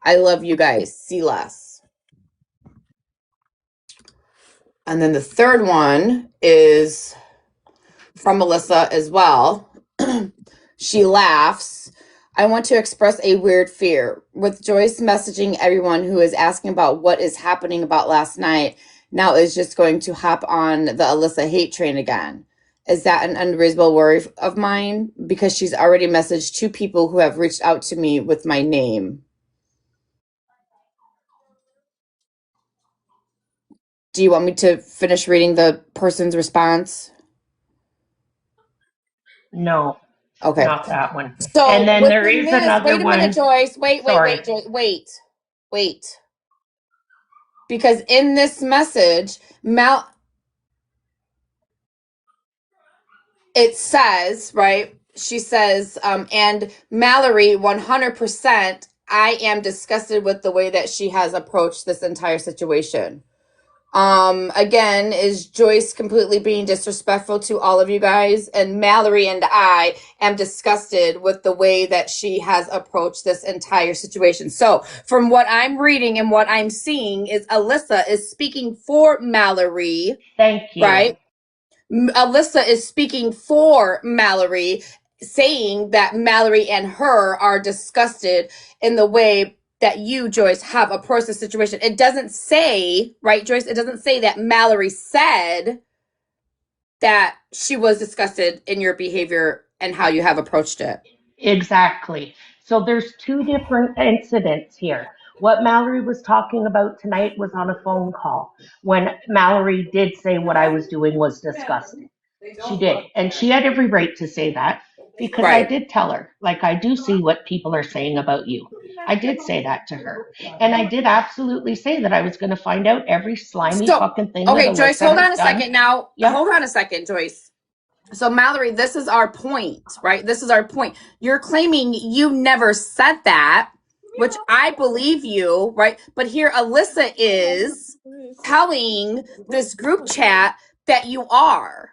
I love you guys. See less. And then the third one is from Alyssa as well. She laughs. I want to express a weird fear. With Joyce messaging everyone who is asking about what is happening about last night, now is just going to hop on the Alyssa hate train again. Is that an unreasonable worry of mine? Because she's already messaged 2 people who have reached out to me with my name. Do you want me to finish reading the person's response? No. Okay. Not that one. So, and then there is another one. Wait a minute, one. Joyce. Wait. Because in this message, it says, right? She says, and Mallory, 100%, I am disgusted with the way that she has approached this entire situation. Again, is Joyce completely being disrespectful to all of you guys? And Mallory and I am disgusted with the way that she has approached this entire situation. So from what I'm reading and what I'm seeing is Alyssa is speaking for Mallory. Thank you. Right? Alyssa is speaking for Mallory, saying that Mallory and her are disgusted in the way that you, Joyce, have approached the situation. It doesn't say, right, Joyce? It doesn't say that Mallory said that she was disgusted in your behavior and how you have approached it. Exactly. So there's two different incidents here. What Mallory was talking about tonight was on a phone call when Mallory did say what I was doing was disgusting. She did. And she had every right to say that because I Right. did tell her, like, I do see what people are saying about you. I did say that to her. And I did absolutely say that I was going to find out every slimy So, fucking thing that okay, Joyce, Alyssa hold on has a done. second now. Yeah. Hold on a second, Joyce. So, Mallory, this is our point, right? This is our point. You're claiming you never said that, which I believe you, right? But here Alyssa is telling this group chat that you are.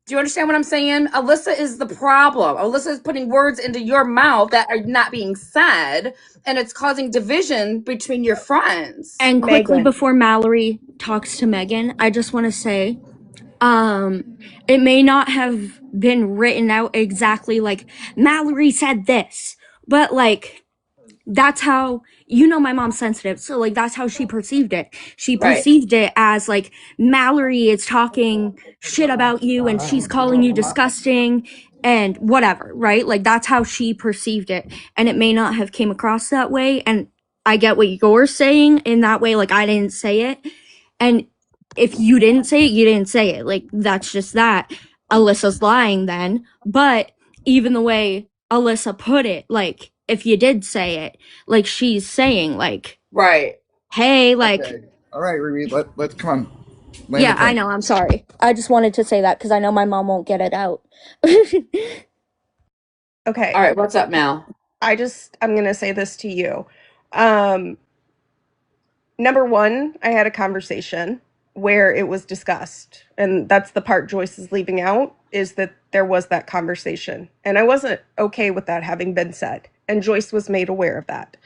Do you understand what I'm saying? Alyssa is the problem. Alyssa is putting words into your mouth that are not being said, and it's causing division between your friends. And quickly Megan. before Mallory talks to Megan, I just want to say, it may not have been written out exactly like Mallory said this, but like that's how, you know, my mom's sensitive, so like that's how she perceived it. She Right. perceived it as like Mallory is talking shit about you and she's calling you disgusting and whatever, right? Like that's how she perceived it, and it may not have came across that way. And I get what you're saying in that way, like I didn't say it, and if you didn't say it, you didn't say it. Like that's just that. Alyssa's lying then. But even the way Alyssa put it, like if you did say it, like she's saying, like, Right. hey, like, Okay. All right, Ruby, let's come on. Land yeah, the plane. I know. I'm sorry. I just wanted to say that because I know my mom won't get it out. Okay. All right, what's up, Mal? I'm going to say this to you. Number one, I had a conversation where it was discussed, and that's the part Joyce is leaving out, is that there was that conversation, and I wasn't okay with that having been said, and Joyce was made aware of that.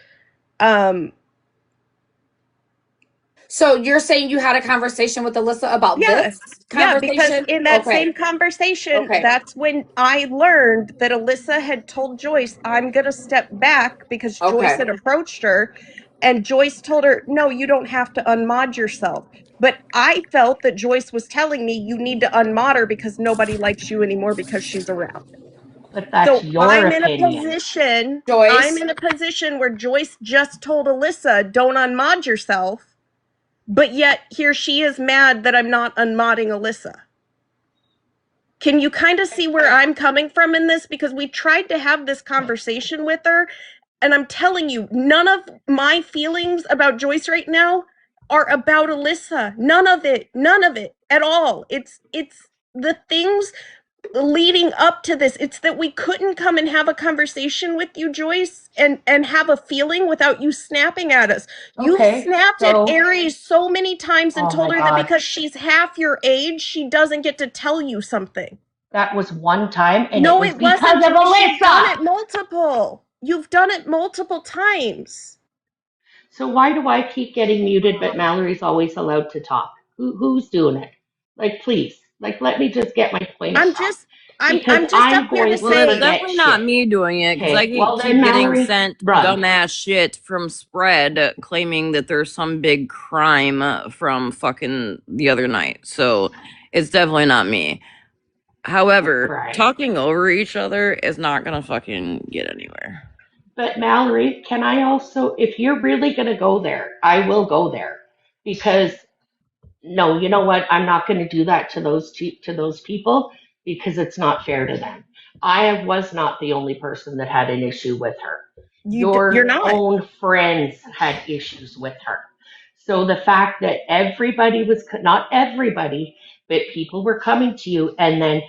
So you're saying you had a conversation with Alyssa about Yes. this Yeah, because conversation? in that Okay. same conversation, Okay. that's when I learned that Alyssa had told Joyce, I'm going to step back because Joyce Okay. had approached her, and Joyce told her, no, you don't have to unmod yourself. But I felt that Joyce was telling me you need to unmod her because nobody likes you anymore because she's around. But that's So your opinion. I'm in a position where Joyce just told Alyssa, don't unmod yourself. But yet here she is mad that I'm not unmodding Alyssa. Can you kind of see where I'm coming from in this? Because we tried to have this conversation with her, and I'm telling you, none of my feelings about Joyce right now are about Alyssa. None of it at all. It's the things leading up to this. It's that we couldn't come and have a conversation with you, Joyce, and have a feeling without you snapping at us. You've snapped at Aries so many times and told her that because she's half your age, she doesn't get to tell you something. That was one time, and No, it was it because wasn't, of Joyce. Alyssa. You've done it multiple. You've done it multiple times. So why do I keep getting muted, but Mallory's always allowed to talk? Who's doing it? Like, please, like, let me just get my point across. I'm Because just I'm up here to going Well, to it's say. forget definitely not shit. me doing it because I Okay, well keep then getting Mallory, sent run. dumbass shit from Spread claiming that there's some big crime from fucking the other night. So it's definitely not me. However, Right. talking over each other is not gonna fucking get anywhere. But Mallory, can I also, if you're really going to go there, I will go there. Because, no, you know what? I'm not going to do that to those people because it's not fair to them. I was not the only person that had an issue with her. You're Your not. own friends had issues with her. So the fact that everybody was, not everybody, but people were coming to you, and then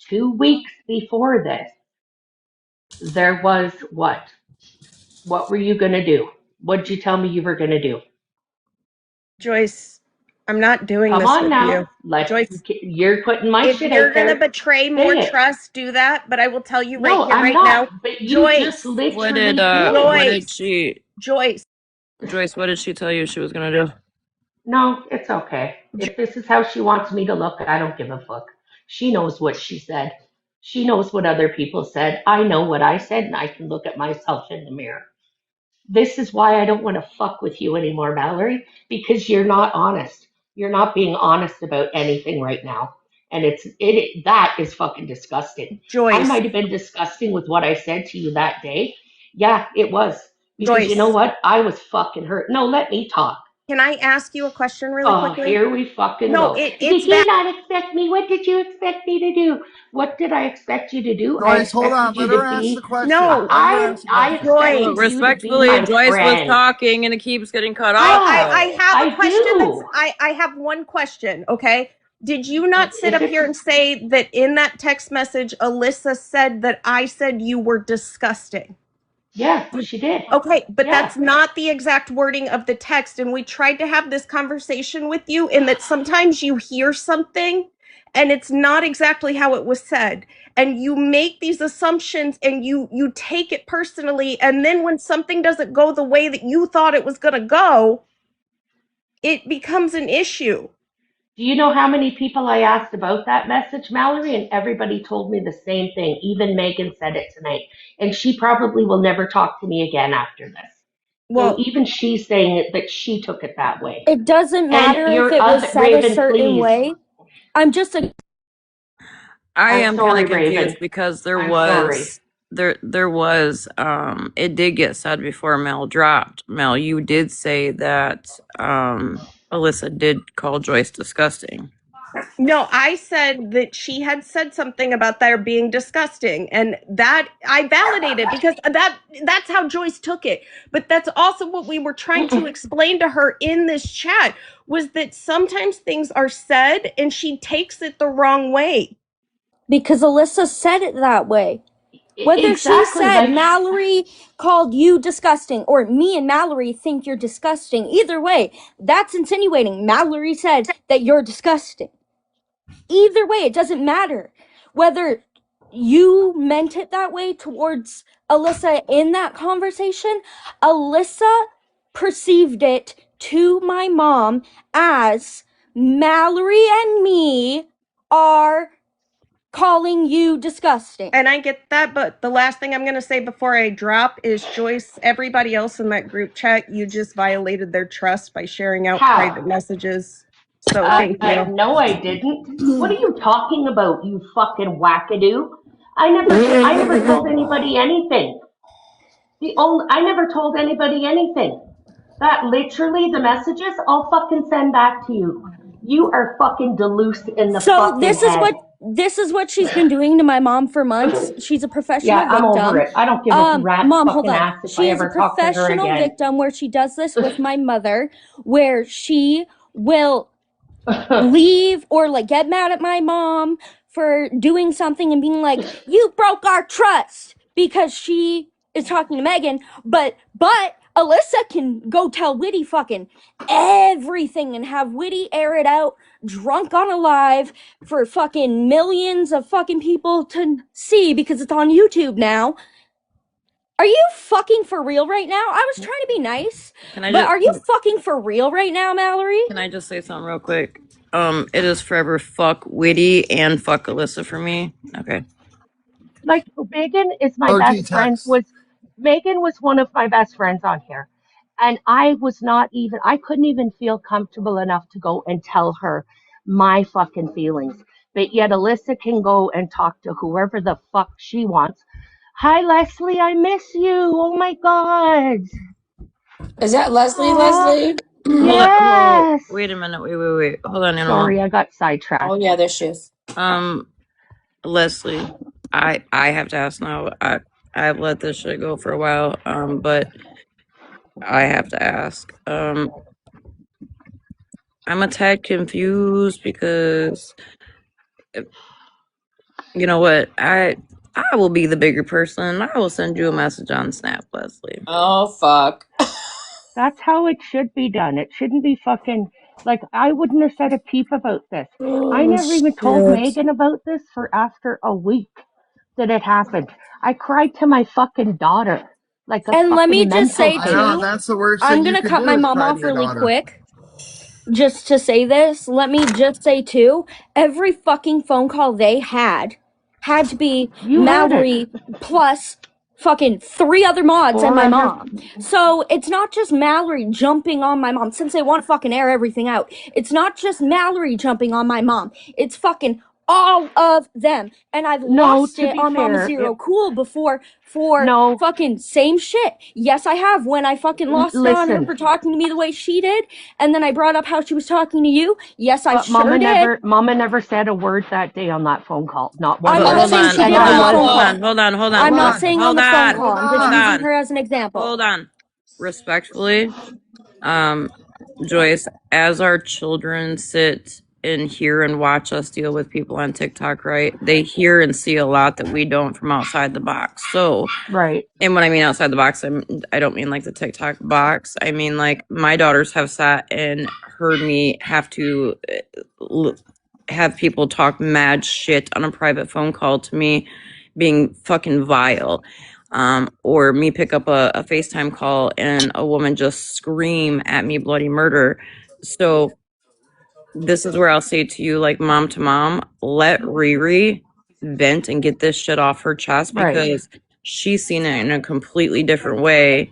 2 weeks before this, there was what? What were you going to do? What did you tell me you were going to do? Joyce, I'm not doing Come this on with now. you. Joyce, You're putting my if shit you're out going to there. betray more Say it. trust, do that. But I will tell you right No, here, I'm right not. now. But you Joyce, just literally Joyce, Joyce, what did she tell you she was gonna do? No, it's okay. If this is how she wants me to look, I don't give a fuck. She knows what she said. She knows what other people said. I know what I said, and I can look at myself in the mirror. This is why I don't want to fuck with you anymore, Mallory, because you're not honest. You're not being honest about anything right now. And that is fucking disgusting. Joyce. I might have been disgusting with what I said to you that day, Yeah, it was. Because you know Joyce, what? I was fucking hurt. No, let me talk. can I ask you a question really Oh, quickly? here we fucking No, go. it's Did you that. not expect me? What did you expect me to do? What did I expect you to do? I Joyce, hold on. expected you Let her to ask the be. question. No, Let her ask the I question. Well, expected Joyce. you to be respectfully, my Joyce was friend. talking and it keeps getting cut off. Yeah, I have a I question do. I have one question, okay? Did you not sit If up here and it's say that in that text message Alyssa said that I said you were disgusting? yeah, she did. Okay, but Yeah. that's not the exact wording of the text. And we tried to have this conversation with you in that sometimes you hear something and it's not exactly how it was said. And you make these assumptions and you take it personally. And then when something doesn't go the way that you thought it was gonna go, it becomes an issue. Do you know how many people I asked about that message, Mallory? And everybody told me the same thing. Even Megan said it tonight. And she probably will never talk to me again after this. So Well, even she's saying that she took it that way. It doesn't And matter if your it was other said a Raven, certain please. way. I'm just a I I'm am kind sorry, of confused Raven. because I'm sorry. there was it did get said before Mel dropped. Mel, you did say that Alyssa did call Joyce disgusting. no, I said that she had said something about there being disgusting, and that I validated because that's how Joyce took it. But that's also what we were trying to explain to her in this chat was that sometimes things are said and she takes it the wrong way. because Alyssa said it that way. Whether she Exactly. said Like, Mallory called you disgusting or me and Mallory think you're disgusting, either way, that's insinuating Mallory said that you're disgusting. Either way, it doesn't matter whether you meant it that way towards Alyssa in that conversation. Alyssa perceived it to my mom as Mallory and me are calling you disgusting. And I get that, but the last thing I'm going to say before I drop is Joyce, everybody else in that group chat, you just violated their trust by sharing out how? private messages. So thank you. No, I didn't. What are you talking about, you fucking wackadoo? I never told anybody anything. I never told anybody anything. That literally the messages I'll fucking send back to you. You are fucking Duluth in the So fucking head. this is what she's been doing to my mom for months. She's a professional Yeah, I'm victim. over it. I don't give a rat's Mom, hold fucking on. ass if I She is a ever talk to her professional again. victim where she does this with my mother, where she will leave or like get mad at my mom for doing something and being like, you broke our trust because she is talking to Megan, but Alyssa can go tell Whitty fucking everything and have Whitty air it out drunk on a live for fucking millions of fucking people to see because it's on YouTube now. Are you fucking for real right now? I was trying to be nice, but are you fucking for real right now, Mallory? Can I just say something real quick? It is forever fuck Witty and fuck Alyssa for me. Okay. Like Megan is my OG best friend. text. Megan was one of my best friends on here, and I couldn't even feel comfortable enough to go and tell her my fucking feelings. But yet Alyssa can go and talk to whoever the fuck she wants. Hi Leslie, I miss you. Oh my god. Is that Leslie? Aw, Leslie? yes. Wait a minute. Wait. Hold on, Animal. Sorry, I got sidetracked. Oh yeah, there she is. Leslie, I have to ask now. I've let this shit go for a while. But I have to ask. I'm a tad confused because you know what? I will be the bigger person. I will send you a message on Snap, Leslie. Oh fuck. That's how it should be done. It shouldn't be fucking like I wouldn't have said a peep about this. I never even told Megan about this for after a week that it happened. I cried to my fucking daughter like a And fucking let me just say I know too, that's the worst I'm thing you gonna could cut do my is mom cry to off your really daughter. quick. Just to say this, let me just say too, every fucking phone call they had to be Mallory plus fucking 3 other mods and my mom. So it's not just Mallory jumping on my mom since they want to fucking air everything out. It's not just Mallory jumping on my mom. It's fucking all of them, and I've No, lost to it be on Mama fair, Zero Cool before for no, fucking same shit. Yes, I have, when I fucking lost it on her listen. for talking to me the way she did, and then I brought up how she was talking to you. Yes, I But sure did. Mama never said a word that day on that phone call. Not one I'm But word. not saying she And did I on the was phone call. hold on. I'm not on, saying on Hold the phone on. call. I'm just Hold using on. her as an example. Hold on. Respectfully, Joyce, as our children sit and hear and watch us deal with people on TikTok, right? They hear and see a lot that we don't from outside the box. So, right. and when I mean outside the box, I don't mean like the TikTok box. I mean like my daughters have sat and heard me have to have people talk mad shit on a private phone call to me, being fucking vile. Or me pick up a FaceTime call and a woman just scream at me bloody murder. So this is where I'll say to you, like mom to mom, let Riri vent and get this shit off her chest, Right. because she's seen it in a completely different way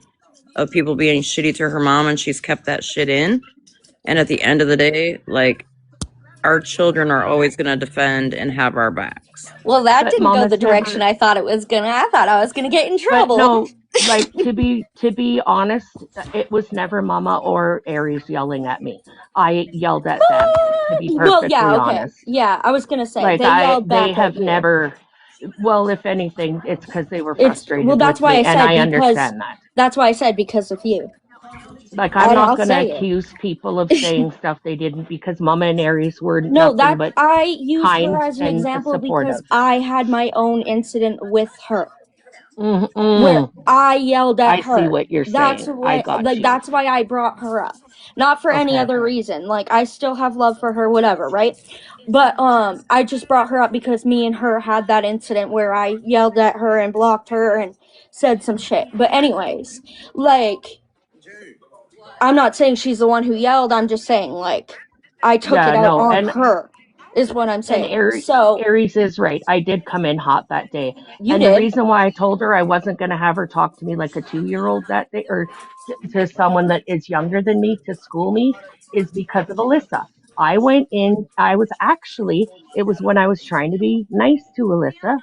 of people being shitty to her mom, and she's kept that shit in. And at the end of the day, like, our children are always going to defend and have our backs. Well, that But didn't go the Mama's direction never. I thought it was gonna. I thought I was gonna get in But trouble. no, like to be honest, it was never Mama or Aries yelling at me. I yelled at them. To be Well, yeah, perfectly okay. honest, Yeah, I was gonna say, like they yelled they back at have you. never. Well, if anything, it's because they were Well, frustrated that's with why me, I and said I because understand that. that's why I said because of you. Like I'm And not I'll going to say it. accuse people of saying stuff they didn't, because Mama and Aries were No, nothing that but I used her kind as an and example because supportive. I had my own incident with her where Mm-mm. I yelled at I see her. what you're That's saying. I what, got like, you. that's why I brought her up. Not for any Okay. other reason. Like, I still have love for her, whatever, right? But I just brought her up because me and her had that incident where I yelled at her and blocked her and said some shit. But anyways, like, I'm not saying she's the one who yelled. I'm just saying, like, I took Yeah, it out no, on and her, is what I'm saying. So, Aries is right. I did come in hot that day. you And the did. reason why I told her I wasn't going to have her talk to me like a 2-year-old that day, or to someone that is younger than me to school me, is because of Alyssa. I went in, it was when I was trying to be nice to Alyssa.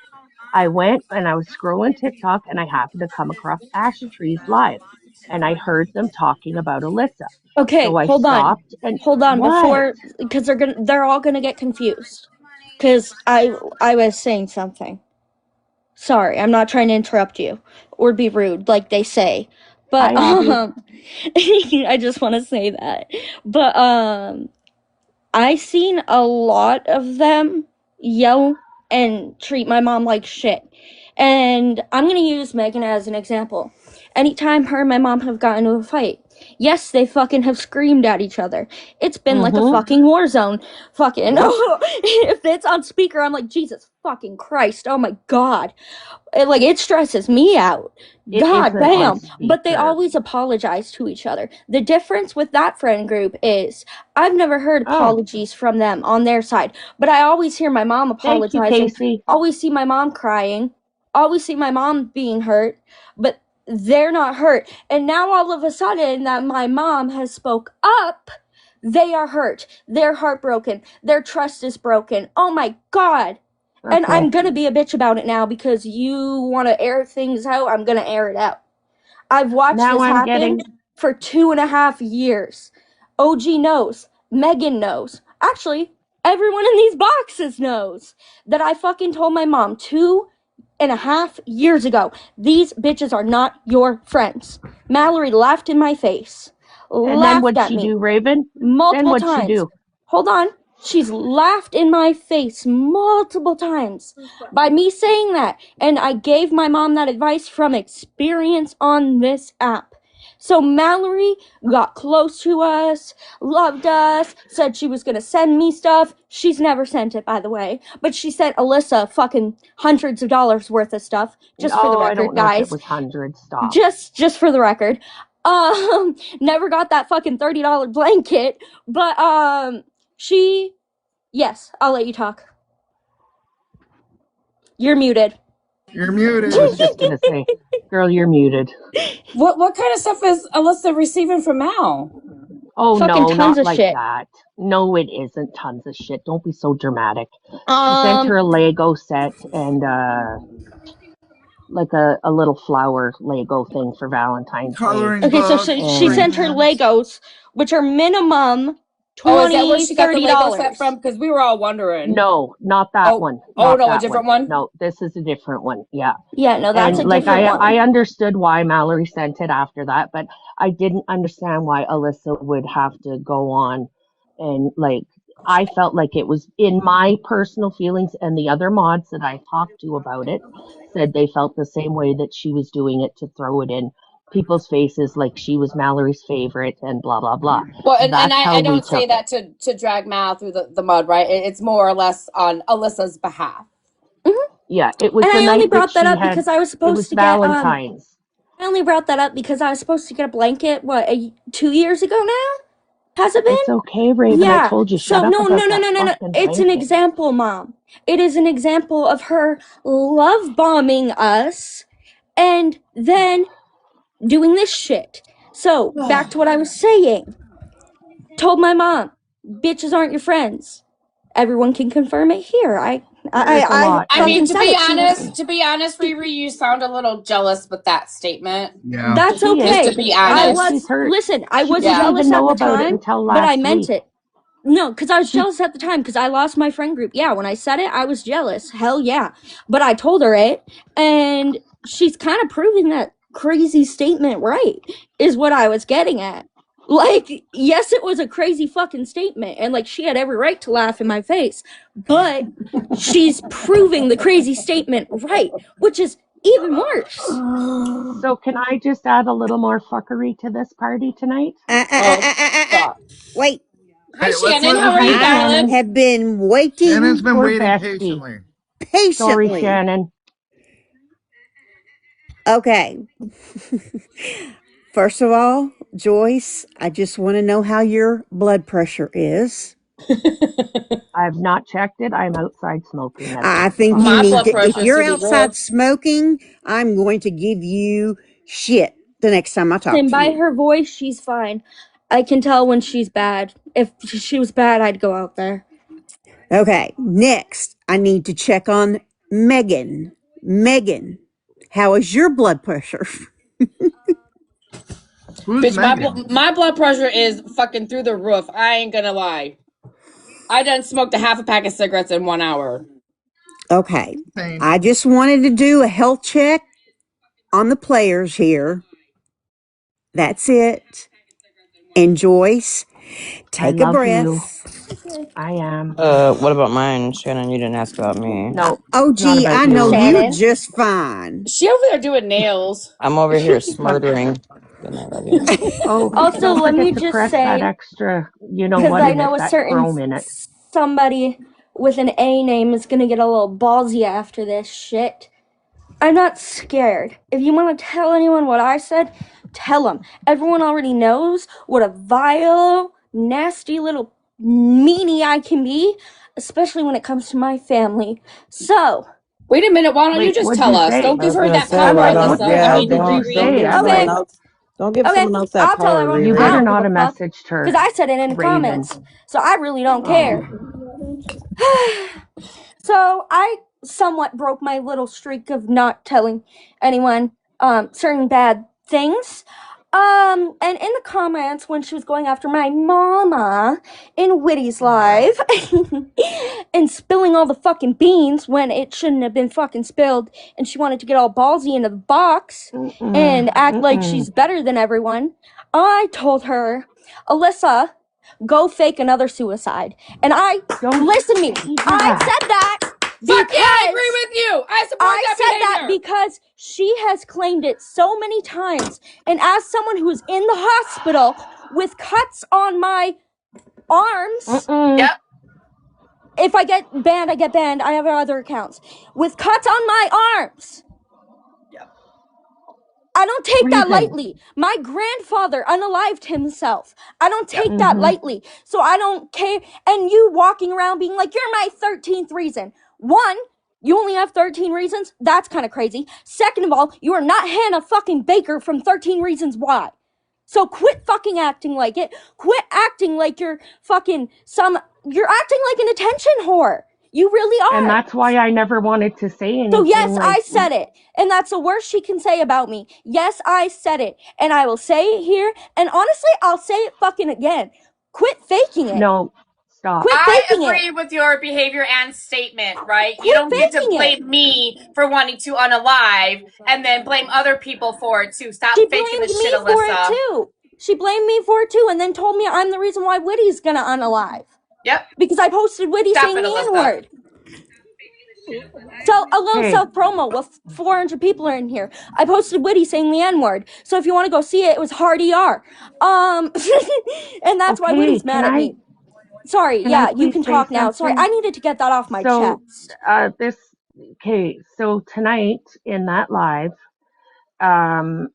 I went and I was scrolling TikTok and I happened to come across Ashen Trees live, and I heard them talking about Alyssa. Okay, So I hold on. stopped and Hold on what? before, because they're all gonna get confused. Because I was saying something. Sorry, I'm not trying to interrupt you or be rude, like they say. But I love you. I just want to say that. But I seen a lot of them yell and treat my mom like shit. And I'm gonna use Megan as an example. Anytime her and my mom have gotten into a fight, yes, they fucking have screamed at each other. It's been like a fucking war zone. Fucking, if it's on speaker, I'm like, Jesus fucking Christ, oh my God. It stresses me out. God damn. But they always apologize to each other. The difference with that friend group is I've never heard apologies from them on their side. But I always hear my mom apologizing. Thank you, Casey. Always see my mom crying. Always see my mom being hurt. But they're not hurt. And now all of a sudden that my mom has spoke up, they are hurt. They're heartbroken. Their trust is broken. Oh my God. And I'm gonna be a bitch about it now because you want to air things out. I'm gonna air it out. I've watched this happen for 2.5 years. OG knows. Megan knows. Actually, everyone in these boxes knows that I fucking told my mom 2.5 years ago, these bitches are not your friends. Mallory laughed in my face. And then what'd she do, Raven? Multiple Then what'd she do? Hold on. She's laughed in my face multiple times by me saying that. And I gave my mom that advice from experience on this app. So Mallory got close to us, loved us, said she was going to send me stuff. She's never sent it, by the way. But she sent Alyssa fucking hundreds of dollars worth of stuff. Just for the record, I don't know guys. if it was hundreds. Stop. Just for the record. Never got that fucking $30 blanket. But, yes, I'll let you talk. You're muted. You're muted. I was just gonna say, girl, you're muted. What kind of stuff is Alyssa receiving from Mal? Oh Fucking no, tons not of like shit. that. No, it isn't tons of shit. Don't be so dramatic. She sent her a Lego set and like a little flower Lego thing for Valentine's Day. Coloring Okay, so book, she sent her crayons. Legos, which are minimum Oh, is that where she got the Lego $20, set from? Because we were all wondering. No, not that one. Oh, Not no, a that different one? No, this is a different one. Yeah. Yeah, no, that's And a like different one. I understood why Mallory sent it after that, but I didn't understand why Alyssa would have to go on and like I felt like it was in my personal feelings, and the other mods that I talked to about it said they felt the same way, that she was doing it to throw it in people's faces like she was Mallory's favorite and blah blah blah. Well, and That's how I we don't say took that to drag Mal through the mud, right? It's more or less on Alyssa's behalf. Yeah, it was And the I only night brought that that she up had. because I was It was supposed to get Valentine's. I only brought that up because I was supposed to get a blanket. What, 2 years ago now? Has it been? It's okay, Raven. Yeah. I told you, So shut up no. about that fucking It's an blanket. example, Mom. It is an example of her love bombing us, and then doing this shit. So back to what I was saying. Told my mom, bitches aren't your friends. Everyone can confirm it here. I mean, fucking to be honest, Riri, you sound a little jealous with that statement. Yeah. That's She is. okay. Just to be honest. She's hurt. Listen, I She was didn't jealous even know at the about it time, until but I last meant week. it. No, because I was jealous at the time because I lost my friend group. Yeah, when I said it, I was jealous. Hell yeah. But I told her it, and she's kind of proving that crazy statement right, is what I was getting at. Like, yes, it was a crazy fucking statement, and like she had every right to laugh in my face, but she's proving the crazy statement right, which is even worse. So can I just add a little more fuckery to this party tonight? Wait. Hi, Hey, let's Shannon. let How her are you, finish. darling? Have been waiting. Shannon's been Poor waiting bestie. patiently. Sorry, Patiently. Shannon. Okay. First of all, Joyce, I just want to know how your blood pressure is. I've not checked it. I'm outside smoking. I think you My need blood to, pressure if is you're through the outside roof. smoking, I'm going to give you shit the next time I talk And to by you. her voice, she's fine. I can tell when she's bad. If she was bad, I'd go out there. Okay, next, I need to check on Megan. Megan, how is your blood pressure? Who's Bitch, Megan? my blood pressure is fucking through the roof. I ain't gonna lie. I done smoked a half a pack of cigarettes in 1 hour. Okay, Same. I just wanted to do a health check on the players here. That's it. And Joyce, take a love breath. you. I am. What about mine, Shannon? You didn't ask about me. No. Oh, not gee, about I know you. you're just fine. She over there doing nails. I'm over here smoldering. Good night, love you. Oh, Also, don't let forget me to just press that say, extra, you know because what, I in it, know a that certain chrome in it. somebody with an A name is gonna get a little ballsy after this shit. I'm not scared. If you want to tell anyone what I said, tell them. Everyone already knows what a vile, nasty little meanie I can be, especially when it comes to my family. So, wait a minute. Why don't you Wait, just what'd tell you us? say? Don't I give was her gonna that say, power, why What don't, Alyssa. I mean, did you say? give I'm someone like, else, don't give someone else that I'll tell power, everyone. you Riri. I better don't not give have a fuck, messaged her, because I said it in the Raven. comments. So I really don't care. Oh. So I somewhat broke my little streak of not telling anyone certain bad things. And in the comments when she was going after my mama in Witty's live and spilling all the fucking beans when it shouldn't have been fucking spilled, and she wanted to get all ballsy into the box and act like she's better than everyone, I told her, Alyssa, go fake another suicide. And listen to me, I said that because fuck yeah, I agree with you. I support that said that behavior. because she has claimed it so many times. And as someone who's in the hospital with cuts on my arms, Yep. if I get banned, I get banned. I have other accounts. With cuts on my arms. I don't take that lightly. My grandfather unalived himself. I don't take that lightly. So I don't care. And you walking around being like, you're my 13th reason. One, you only have 13 reasons? That's kind of crazy. Second of all, you are not Hannah fucking Baker from 13 Reasons Why. So quit fucking acting like it. Quit acting like you're acting like an attention whore. You really And are. that's why I never wanted to say anything. So yes, like, I said it. And that's the worst she can say about me. Yes, I said it. And I will say it here. And honestly, I'll say it fucking again. Quit faking it. No, stop. Quit I faking agree it. with your behavior and statement, right? You Quit don't get to faking it. blame me for wanting to unalive and then blame other people for it too. Stop She faking blamed the me shit, for it Alyssa. too. She blamed me for it too, and then told me I'm the reason why Whitty's gonna unalive. Yep. Because I posted Whitty Stop saying it, the Alyssa. N-word. So a little Okay. self-promo with 400 people are in here. I posted Whitty saying the N-word. So if you want to go see it, it was hard ER. And that's why Okay, Whitty's mad can at I- me. Sorry, Can I yeah, you please can say talk now. Sorry, something? I needed to get that off my So, chest. So tonight in that live, I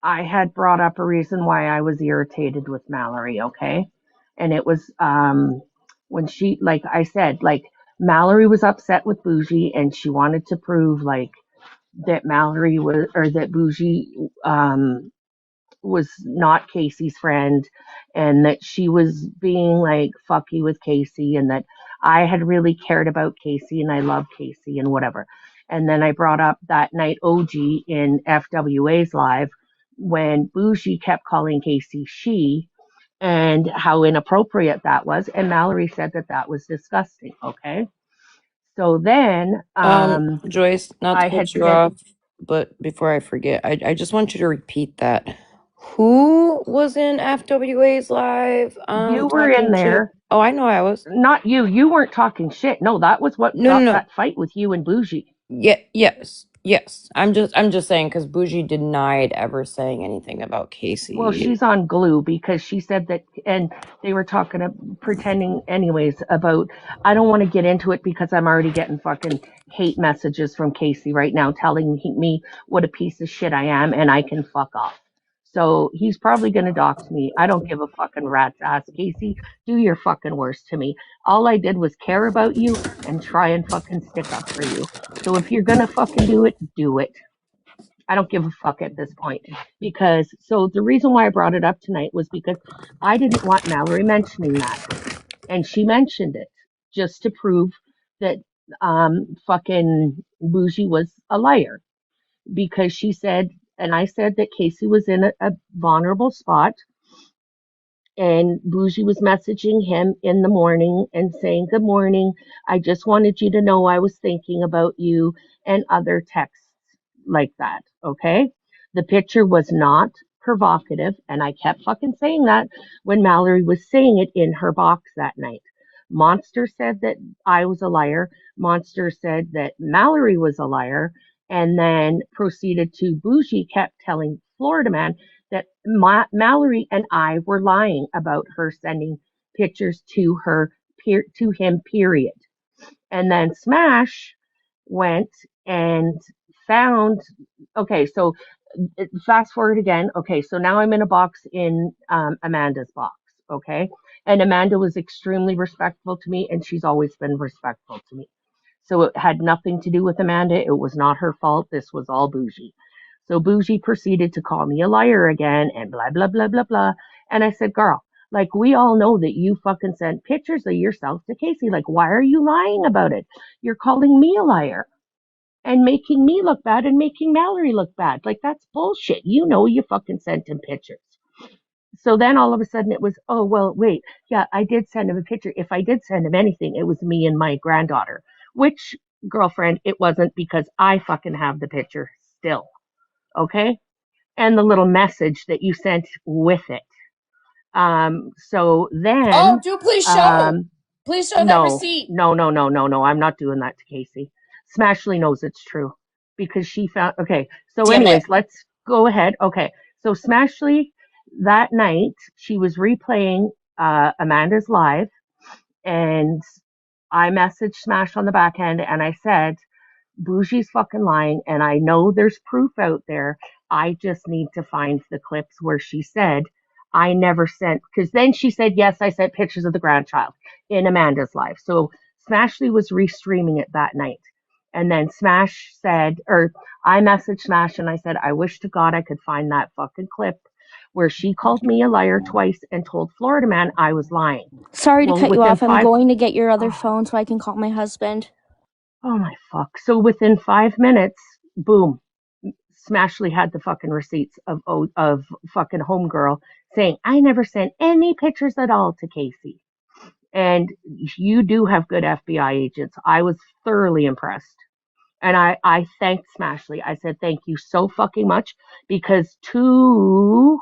had brought up a reason why I was irritated with Mallory, okay? And it was when she, like I said, like Mallory was upset with Bougie and she wanted to prove like that Mallory was, or that Bougie was not Casey's friend, and that she was being like fucky with Casey, and that I had really cared about Casey and I love Casey and whatever. And then I brought up that night OG in FWA's live when Bougie kept calling Casey she, and how inappropriate that was. And Mallory said that that was disgusting. Okay. So then, Joyce, not to I had cut you said, off, but before I forget, I just want you to repeat that. Who was in FWA's live? you were in Talking shit? there. Oh, I know I was. Not you. You weren't talking shit. No, that was what stopped No. that fight with you and Bougie. Yes. I'm just saying because Bougie denied ever saying anything about Casey. Well, she's on glue because she said that, and they were pretending anyways about, I don't want to get into it because I'm already getting fucking hate messages from Casey right now telling me what a piece of shit I am and I can fuck off. So he's probably going to dox me. I don't give a fucking rat's ass. Casey, do your fucking worst to me. All I did was care about you and try and fucking stick up for you. So if you're going to fucking do it, do it. I don't give a fuck at this point so the reason why I brought it up tonight was because I didn't want Mallory mentioning that. And she mentioned it just to prove that fucking Bougie was a liar, because she said, and I said that Casey was in a vulnerable spot, and Bougie was messaging him in the morning and saying, "Good morning. I just wanted you to know I was thinking about you," and other texts like that. Okay. The picture was not provocative. And I kept fucking saying that when Mallory was saying it in her box that night. Monster said that I was a liar. Monster said that Mallory was a liar. And then proceeded to Bougie kept telling Florida Man that Mallory and I were lying about her sending pictures to him, period. And then Smash went and found, okay, so fast forward again. Okay, so now I'm in a box in Amanda's box. Okay. And Amanda was extremely respectful to me, and she's always been respectful to me. So it had nothing to do with Amanda. It was not her fault. This was all Bougie. So Bougie proceeded to call me a liar again and blah, blah, blah, blah, blah. And I said, girl, like, we all know that you fucking sent pictures of yourself to Casey. Like, why are you lying about it? You're calling me a liar and making me look bad and making Mallory look bad. Like, that's bullshit. You know you fucking sent him pictures. So then all of a sudden it was, oh, well, wait, yeah, I did send him a picture. If I did send him anything, it was me and my granddaughter, which, girlfriend, it wasn't, because I fucking have the picture still. Okay? And the little message that you sent with it. So then. Oh, please show. Please show that receipt. No. I'm not doing that to Casey. Smashley knows it's true because she found. Okay. So anyways, let's go ahead. Okay. So Smashley, that night, she was replaying Amanda's live, and I messaged Smash on the back end and I said, Bougie's fucking lying, and I know there's proof out there. I just need to find the clips where she said, I never sent, because then she said, yes, I sent pictures of the grandchild in Amanda's live. So Smashley was restreaming it that night. And then Smash said, or I messaged Smash and I said, I wish to God I could find that fucking clip where she called me a liar twice and told Florida Man I was lying. Sorry to Well, cut you within off. I'm five, going to get your other phone so I can call my husband. oh my fuck. So within 5 minutes, boom, Smashley had the fucking receipts of fucking homegirl saying, I never sent any pictures at all to Casey. And you do have good FBI agents. I was thoroughly impressed. And I thanked Smashley. I said, thank you so fucking much, because two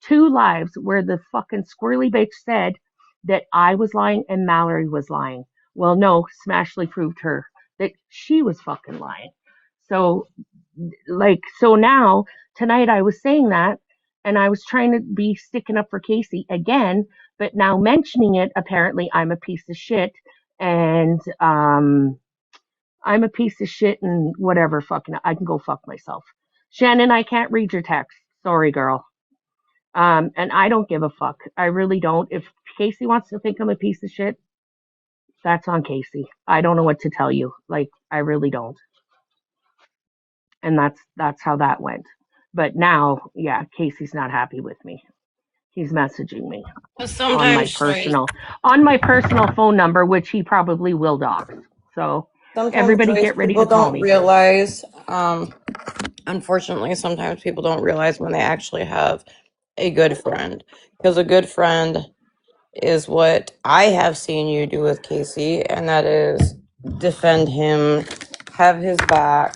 lives where the fucking squirrely bitch said that I was lying and Mallory was lying. Well, no, Smashley proved her that she was fucking lying. So, so now, tonight I was saying that, and I was trying to be sticking up for Casey again, but now mentioning it, apparently I'm a piece of shit, and I'm a piece of shit and whatever, fucking, I can go fuck myself. Shannon, I can't read your text. Sorry, girl. And I don't give a fuck. I really don't. If Casey wants to think I'm a piece of shit, that's on Casey. I don't know what to tell you. Like, I really don't. And that's how that went. But now, yeah, Casey's not happy with me. He's messaging me on my personal phone number, which he probably will dox. So everybody get ready to call me. Realize, unfortunately, sometimes people don't realize when they actually have a good friend, because a good friend is what I have seen you do with Casey, and that is defend him, have his back.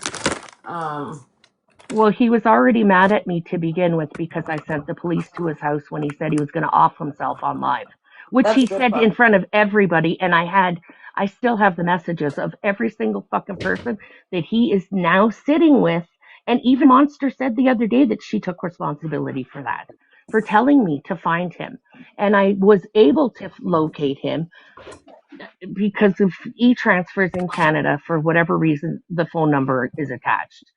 Well, he was already mad at me to begin with because I sent the police to his house when he said he was going to off himself on live, which he said in front of everybody. And I still have the messages of every single fucking person that he is now sitting with. And even Monster said the other day that she took responsibility for that, for telling me to find him. And I was able to locate him because of e-transfers in Canada. For whatever reason, the phone number is attached.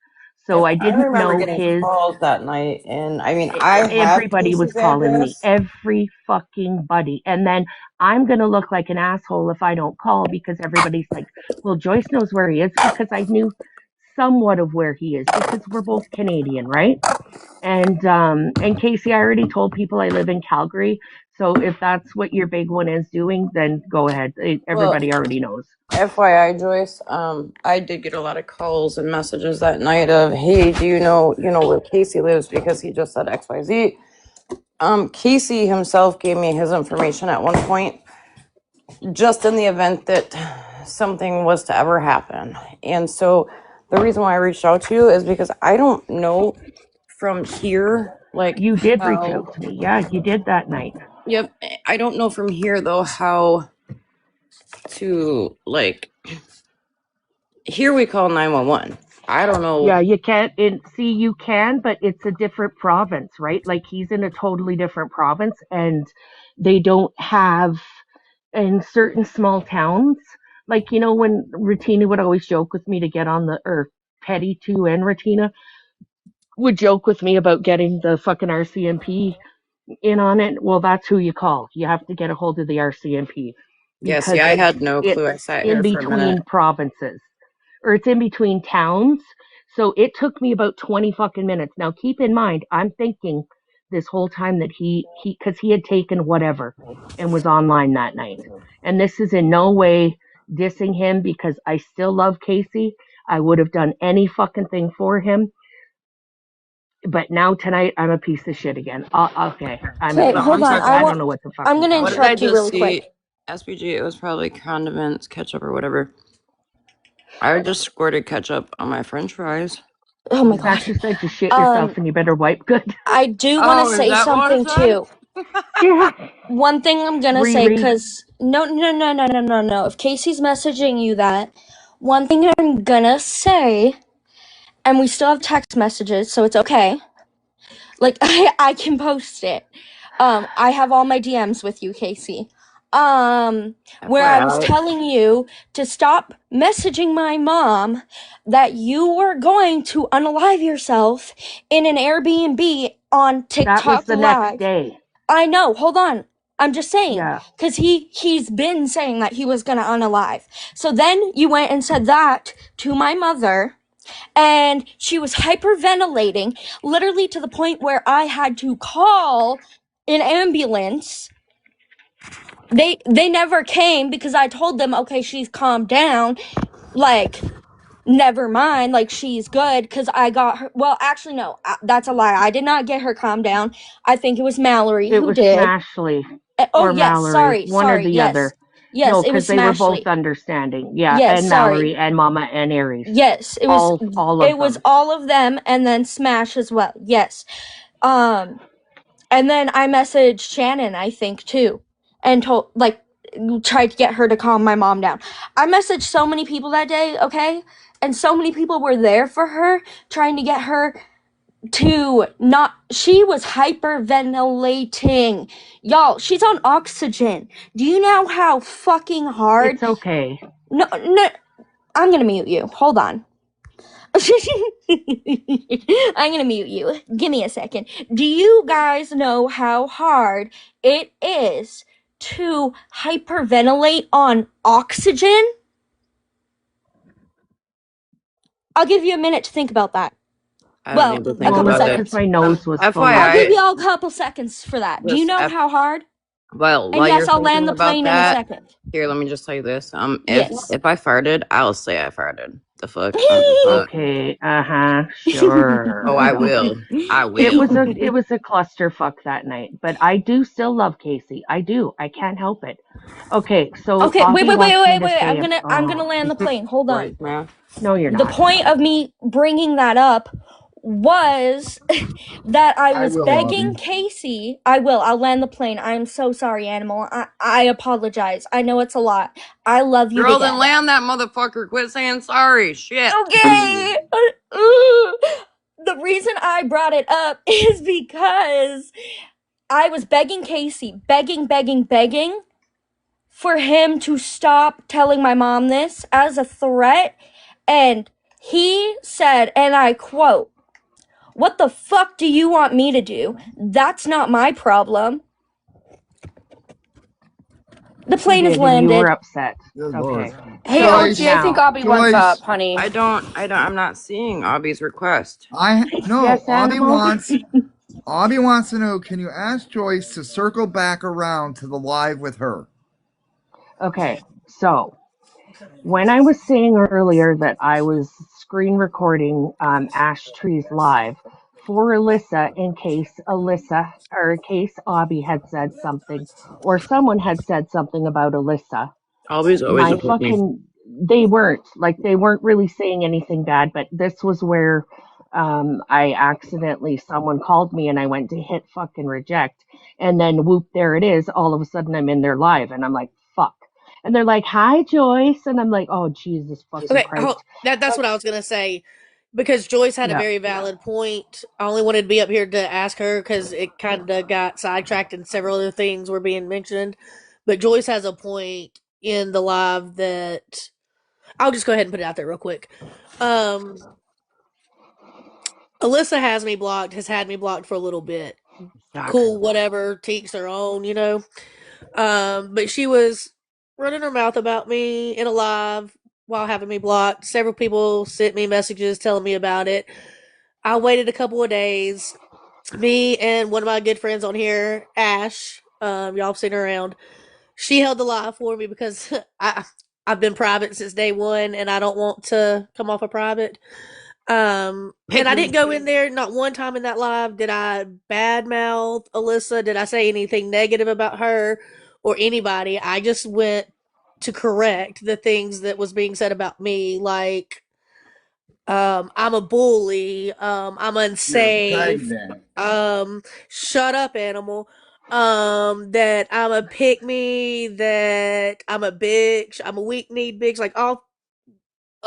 So I didn't know his calls that night, and I mean, everybody was calling me, every fucking buddy. And then I'm gonna look like an asshole if I don't call, because everybody's like, well, Joyce knows where he is, because I knew somewhat of where he is, because we're both Canadian, right? And Casey, I already told people I live in Calgary. So if that's what your big one is doing, then go ahead. Everybody already knows. FYI, Joyce, I did get a lot of calls and messages that night of, hey, do you know where Casey lives, because he just said XYZ. Casey himself gave me his information at one point, just in the event that something was to ever happen. And so the reason why I reached out to you is because I don't know from here, like, you did reach out to me. Yeah, you did that night. Yep. I don't know from here though how to, like, here we call 911. I don't know. Yeah, you can't. You can, but it's a different province, right? Like, he's in a totally different province, and they don't have, in certain small towns, like, when Retina would always joke with me to get on or Petty too, and Retina would joke with me about getting the fucking RCMP in on it. Well, that's who you call. You have to get a hold of the RCMP. Yeah, see, I had no clue. I sat here in between provinces, or it's in between towns. So it took me about 20 fucking minutes. Now, keep in mind, I'm thinking this whole time that because he had taken whatever and was online that night. And this is in no way dissing him, because I still love Casey. I would have done any fucking thing for him. But now tonight, I'm a piece of shit again. Okay. Hold on. I don't know what the fuck. I'm going to interrupt you really quick. SPG, it was probably condiments, ketchup, or whatever. I just squirted ketchup on my french fries. Oh my god. You said to shit yourself and you better wipe good. I do want to say something too. Yeah. One thing I'm going to say, because no. If Casey's messaging you that, one thing I'm going to say, and we still have text messages, so it's okay. Like, I can post it. I have all my DMs with you, Casey. Where I was telling you to stop messaging my mom that you were going to unalive yourself in an Airbnb on TikTok That was the Live. next day. I know. Hold on. I'm just saying, because he's been saying that he was going to unalive. So then you went and said that to my mother, and she was hyperventilating, literally to the point where I had to call an ambulance. They never came because I told them, okay, she's calmed down, like, never mind, like, she's good, because I got her. Well, actually, no, that's a lie. I did not get her calmed down. I think it was Mallory It who was did. Smashley Oh, or yes, Mallory, one or the yes. other. Yes, No, it was because they were both Smashley. understanding. Yeah, Yes, and sorry. Mallory and Mama and Aries. Yes, it was all of it was them. all of them, and then Smash as well. Yes. And then I messaged Shannon, I think, too, and tried to get her to calm my mom down. I messaged so many people that day, okay? And so many people were there for her, trying to get her to not. She was hyperventilating. Y'all, she's on oxygen. Do you know how fucking hard? It's okay. No, I'm gonna mute you. Hold on. I'm gonna mute you. Give me a second. Do you guys know how hard it is to hyperventilate on oxygen? I'll give you a minute to think about that. I don't need to think a couple about seconds. it. Because my nose was full. I'll give FYI, you all a couple seconds for that. Do you know how hard? well, And while yes, you're I'll land thinking the about plane in a that, second. here, let me just tell you this. Yes. If I farted, I'll say I farted. The fuck? Okay, sure. Oh, I will. I will. It was a clusterfuck that night, but I do still love Casey. I do. I can't help it. Okay, so Okay, Avi wait. wants me to say I'm gonna land the plane. Hold on. No, you're The not. point of me bringing that up was that I was begging Avi. Casey. I'll land the plane. I'm so sorry, Animal. I apologize. I know it's a lot. I love you Girl, to then death. land that motherfucker. Quit saying sorry. Shit. Okay. The reason I brought it up is because I was begging Casey, begging for him to stop telling my mom this as a threat. And he said, and I quote, "What the fuck do you want me to do? That's not my problem." The plane has landed. You were upset. Good Okay. Lord. Hey, Joyce, OG, I think Abby wants up, honey. I'm not seeing Abby's request. Yes, Abby Animal? wants to know, can you ask Joyce to circle back around to the live with her? Okay, so when I was saying earlier that I was screen recording Ash Trees live for Alyssa in case Abby had said something or someone had said something about Alyssa. Abby's always a pussy. They weren't really saying anything bad, but this was where someone called me and I went to hit fucking reject, and then whoop, there it is. All of a sudden I'm in their live and I'm like, fuck. And they're like, "Hi, Joyce," and I'm like, "Oh, Jesus fucking Christ!" That's what I was gonna say, because Joyce had a very valid point. I only wanted to be up here to ask her because it kind of got sidetracked and several other things were being mentioned. But Joyce has a point in the live that I'll just go ahead and put it out there real quick. Alyssa has had me blocked for a little bit. Cool, whatever, teaks their own, you know. But she was running her mouth about me in a live while having me blocked. Several people sent me messages telling me about it. I waited a couple of days. Me and one of my good friends on here, Ash, y'all have seen her around. She held the live for me because I've been private since day one, and I don't want to come off a private. And I didn't go in there, not one time in that live did I badmouth Alyssa, did I say anything negative about her or anybody. I just went to correct the things that was being said about me, like I'm a bully, I'm unsafe, shut up, Animal, that I'm a pick me, that I'm a bitch, I'm a weak-kneed bitch, like a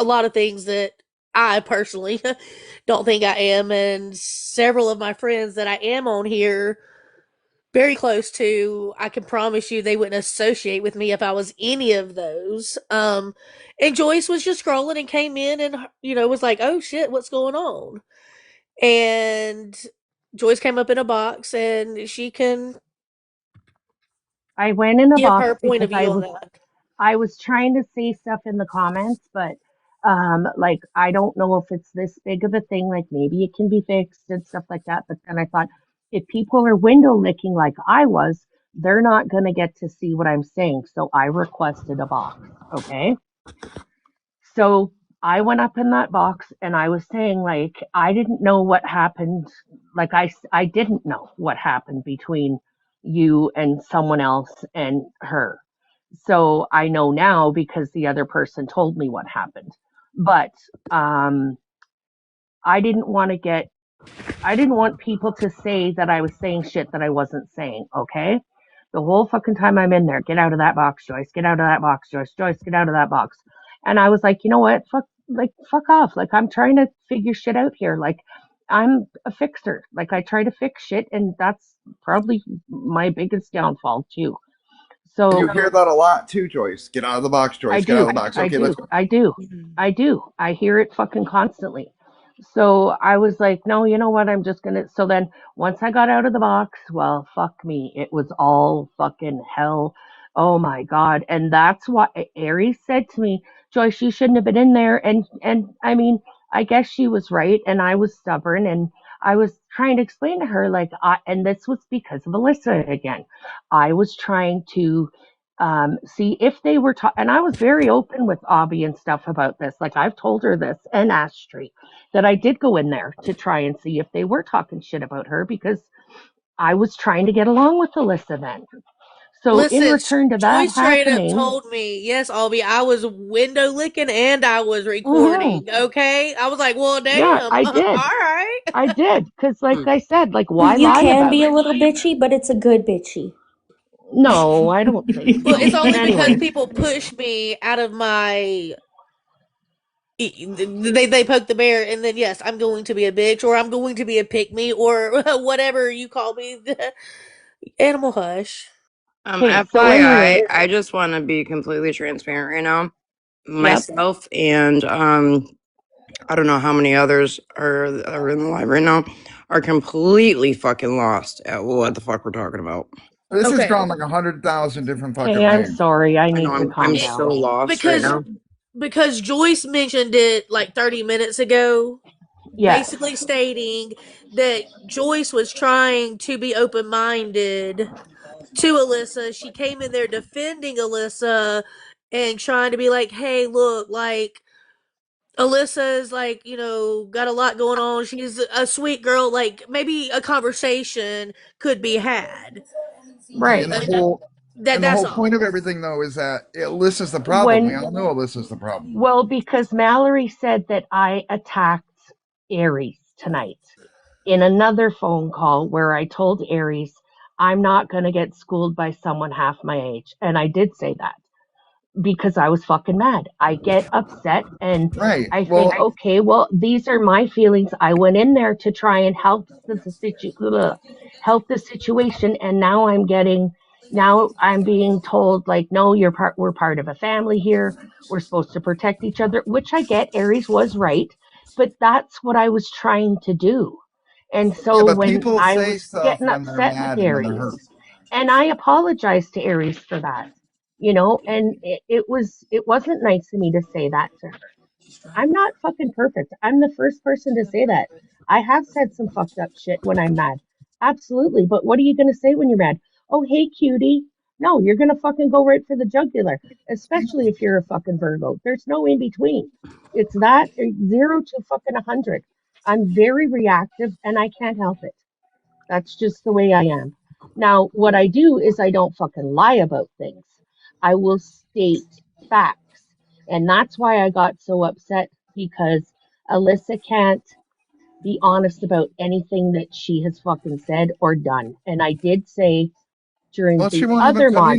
lot of things that I personally don't think I am, and several of my friends that I am on here very close to, I can promise you they wouldn't associate with me if I was any of those. And Joyce was just scrolling and came in and, was like, "Oh shit, what's going on?" And Joyce came up in a box and she can I went in a give box her point because of view on that. I was trying to say stuff in the comments, but Like, I don't know if it's this big of a thing, like maybe it can be fixed and stuff like that. But then I thought, if people are window licking like I was, they're not going to get to see what I'm saying. So I requested a box. Okay. So I went up in that box and I was saying, like, I didn't know what happened. Like, I didn't know what happened between you and someone else and her. So I know now because the other person told me what happened. But I didn't want people to say that I was saying shit that I wasn't saying, okay? The whole fucking time I'm in there, get out of that box, Joyce, get out of that box, Joyce, get out of that box. And I was like, you know what? Fuck off. Like, I'm trying to figure shit out here. Like, I'm a fixer. Like, I try to fix shit, and that's probably my biggest downfall too. So you hear that a lot too, Joyce. Get out of the box, Joyce. Get out of the box. Okay, let's go. I do. I hear it fucking constantly. So I was like, no, you know what? I'm just gonna. So then once I got out of the box, well, fuck me. It was all fucking hell. Oh my God. And that's what Aries said to me, Joyce, you shouldn't have been in there. And I mean, I guess she was right. And I was stubborn. And I was trying to explain to her, like, and this was because of Alyssa again. I was trying to see if they were and I was very open with Abby and stuff about this. Like, I've told her this and Astri that I did go in there to try and see if they were talking shit about her, because I was trying to get along with Alyssa then. So Listen, in return to that Joyce straight up happening, told me, yes, Albie, I was window licking and I was recording. Okay, I was like, well, damn. Yeah, I did. All right. I did, because like I said, like, why You lie can about be it? a little bitchy, but it's a good bitchy. No, I don't think so. Well, it's only Anyway. because people push me out of my. They poke the bear, and then yes, I'm going to be a bitch, or I'm going to be a pick me, or whatever you call me. Animal hush. FYI, I just want to be completely transparent right now. Myself and I don't know how many others are in the live right now, are completely fucking lost at what the fuck we're talking about. This has gone like 100,000 different fucking Hey, I'm things. sorry. I need to calm I'm down. so lost right now. Because Joyce mentioned it like 30 minutes ago. Yes. Basically stating that Joyce was trying to be open-minded to Alyssa. She came in there defending Alyssa and trying to be like, hey, look, like, Alyssa's like, you know, got a lot going on. She's a sweet girl. Like, maybe a conversation could be had. Right. And the whole point of everything, though, is that Alyssa's the problem. We all know Alyssa's the problem. Well, because Mallory said that I attacked Aries tonight in another phone call where I told Aries, I'm not going to get schooled by someone half my age. And I did say that because I was fucking mad. I get upset and I think, okay, well, these are my feelings. I went in there to try and help the situation. And now I'm being told, like, no, we're part of a family here. We're supposed to protect each other, which I get. Aries was right, but that's what I was trying to do. And so when I was getting upset with Aries, and I apologized to Aries for that, you know, and it wasn't nice of me to say that to her. I'm not fucking perfect. I'm the first person to say that. I have said some fucked up shit when I'm mad. Absolutely. But what are you going to say when you're mad? Oh, hey, cutie. No, you're going to fucking go right for the jugular, especially if you're a fucking Virgo. There's no in between. It's that 0 to fucking 100. I'm very reactive and I can't help it. That's just the way I am. Now, what I do is I don't fucking lie about things. I will state facts. And that's why I got so upset, because Alyssa can't be honest about anything that she has fucking said or done. And I did say during the other mod.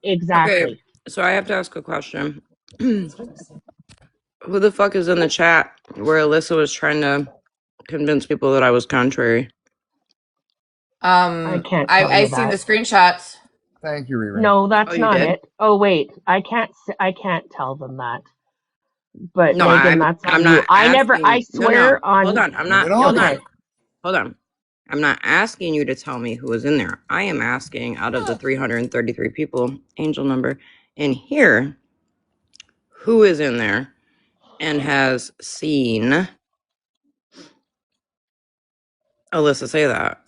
Exactly. Okay, so I have to ask a question. Who the fuck is in the chat where Alyssa was trying to convince people that I was contrary? I can't. I've seen the screenshots. Thank you, Riri. No, that's not it. Oh wait, I can't tell them that. But no, Megan, that's on you. I swear on. Hold on, Hold on. I'm not asking you to tell me who was in there. I am asking, out of the 333 people, angel number in here, who is in there and has seen Alyssa say that.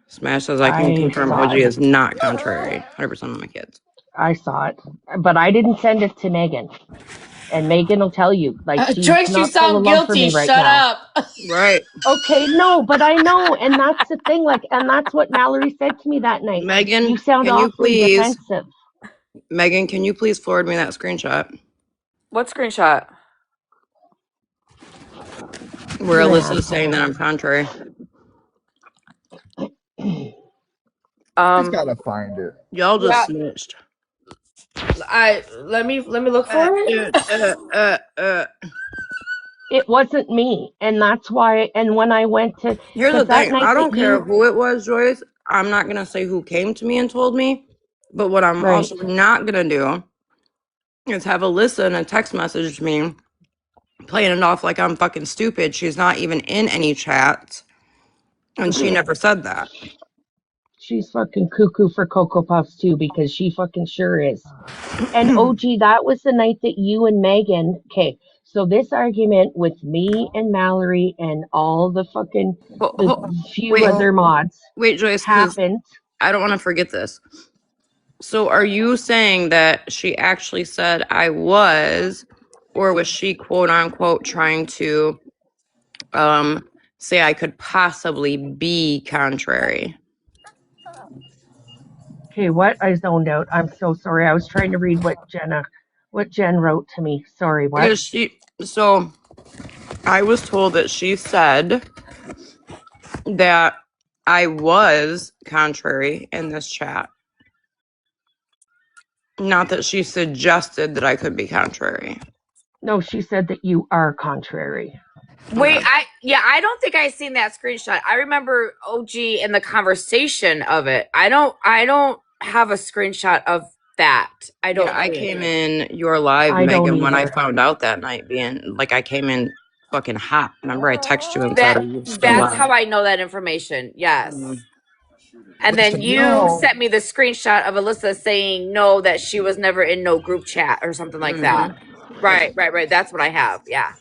Smash says, I can I confirm saw OG it. is not contrary. 100% of my kids. I saw it, but I didn't send it to Megan. And Megan will tell you, like, she's Joyce, you not full of sound love for guilty. me right Shut now. up. Right. Okay, no, but I know, and that's the thing, like, and that's what Mallory said to me that night. You Megan, sound can you awfully please, defensive. Megan, can you please forward me that screenshot What screenshot? where You're an Alyssa is saying that I'm contrary? He's gotta find it. Y'all Yeah. just snitched. Let me look for it. It wasn't me, and that's why. And when I went to, Here's the because that thing. night I that don't care you, who it was, Joyce. I'm not going to say who came to me and told me. But what I'm right? also not going to do is have Alyssa in a text message me playing it off like I'm fucking stupid. She's not even in any chats. And she never said that. She's fucking cuckoo for Cocoa Puffs too, because she fucking sure is. And OG, that was the night that you and Megan. Okay, so this argument with me and Mallory and all the fucking the few Wait, other mods wait, Joyce, because happened. I don't want to forget this. So are you saying that she actually said I was, or was she quote unquote trying to say I could possibly be contrary? Okay, what? I zoned out. I'm so sorry. I was trying to read what Jen wrote to me. Sorry, what? Because so I was told that she said that I was contrary in this chat. Not that she suggested that I could be contrary. No, she said that you are contrary. Wait, I don't think I seen that screenshot. I remember OG in the conversation of it. I don't have a screenshot of that. I don't. Yeah, I came in your live, Megan, when I found out that night, being like I came in fucking hot. Remember, I texted you and said, "Are you still That's live?" how I know that information. Yes. And then Listen, you sent me the screenshot of Alyssa saying no, that she was never in no group chat or something like that. Right. That's what I have. Yeah.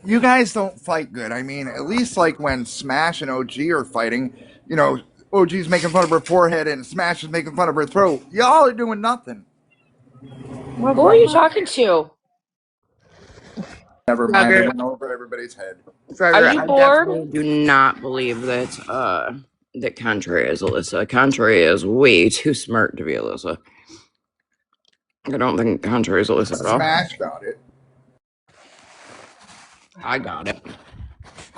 You guys don't fight good. I mean, at least like when Smash and OG are fighting, you know, OG's making fun of her forehead and Smash is making fun of her throat. Y'all are doing nothing. Who are you talking to? Never mind, it went over everybody's head. Forever, Are you I bored? definitely do not believe that that Contrary is Alyssa. Contrary is way too smart to be Alyssa. I don't think Contrary is Alyssa at all. Smash got it. I got it.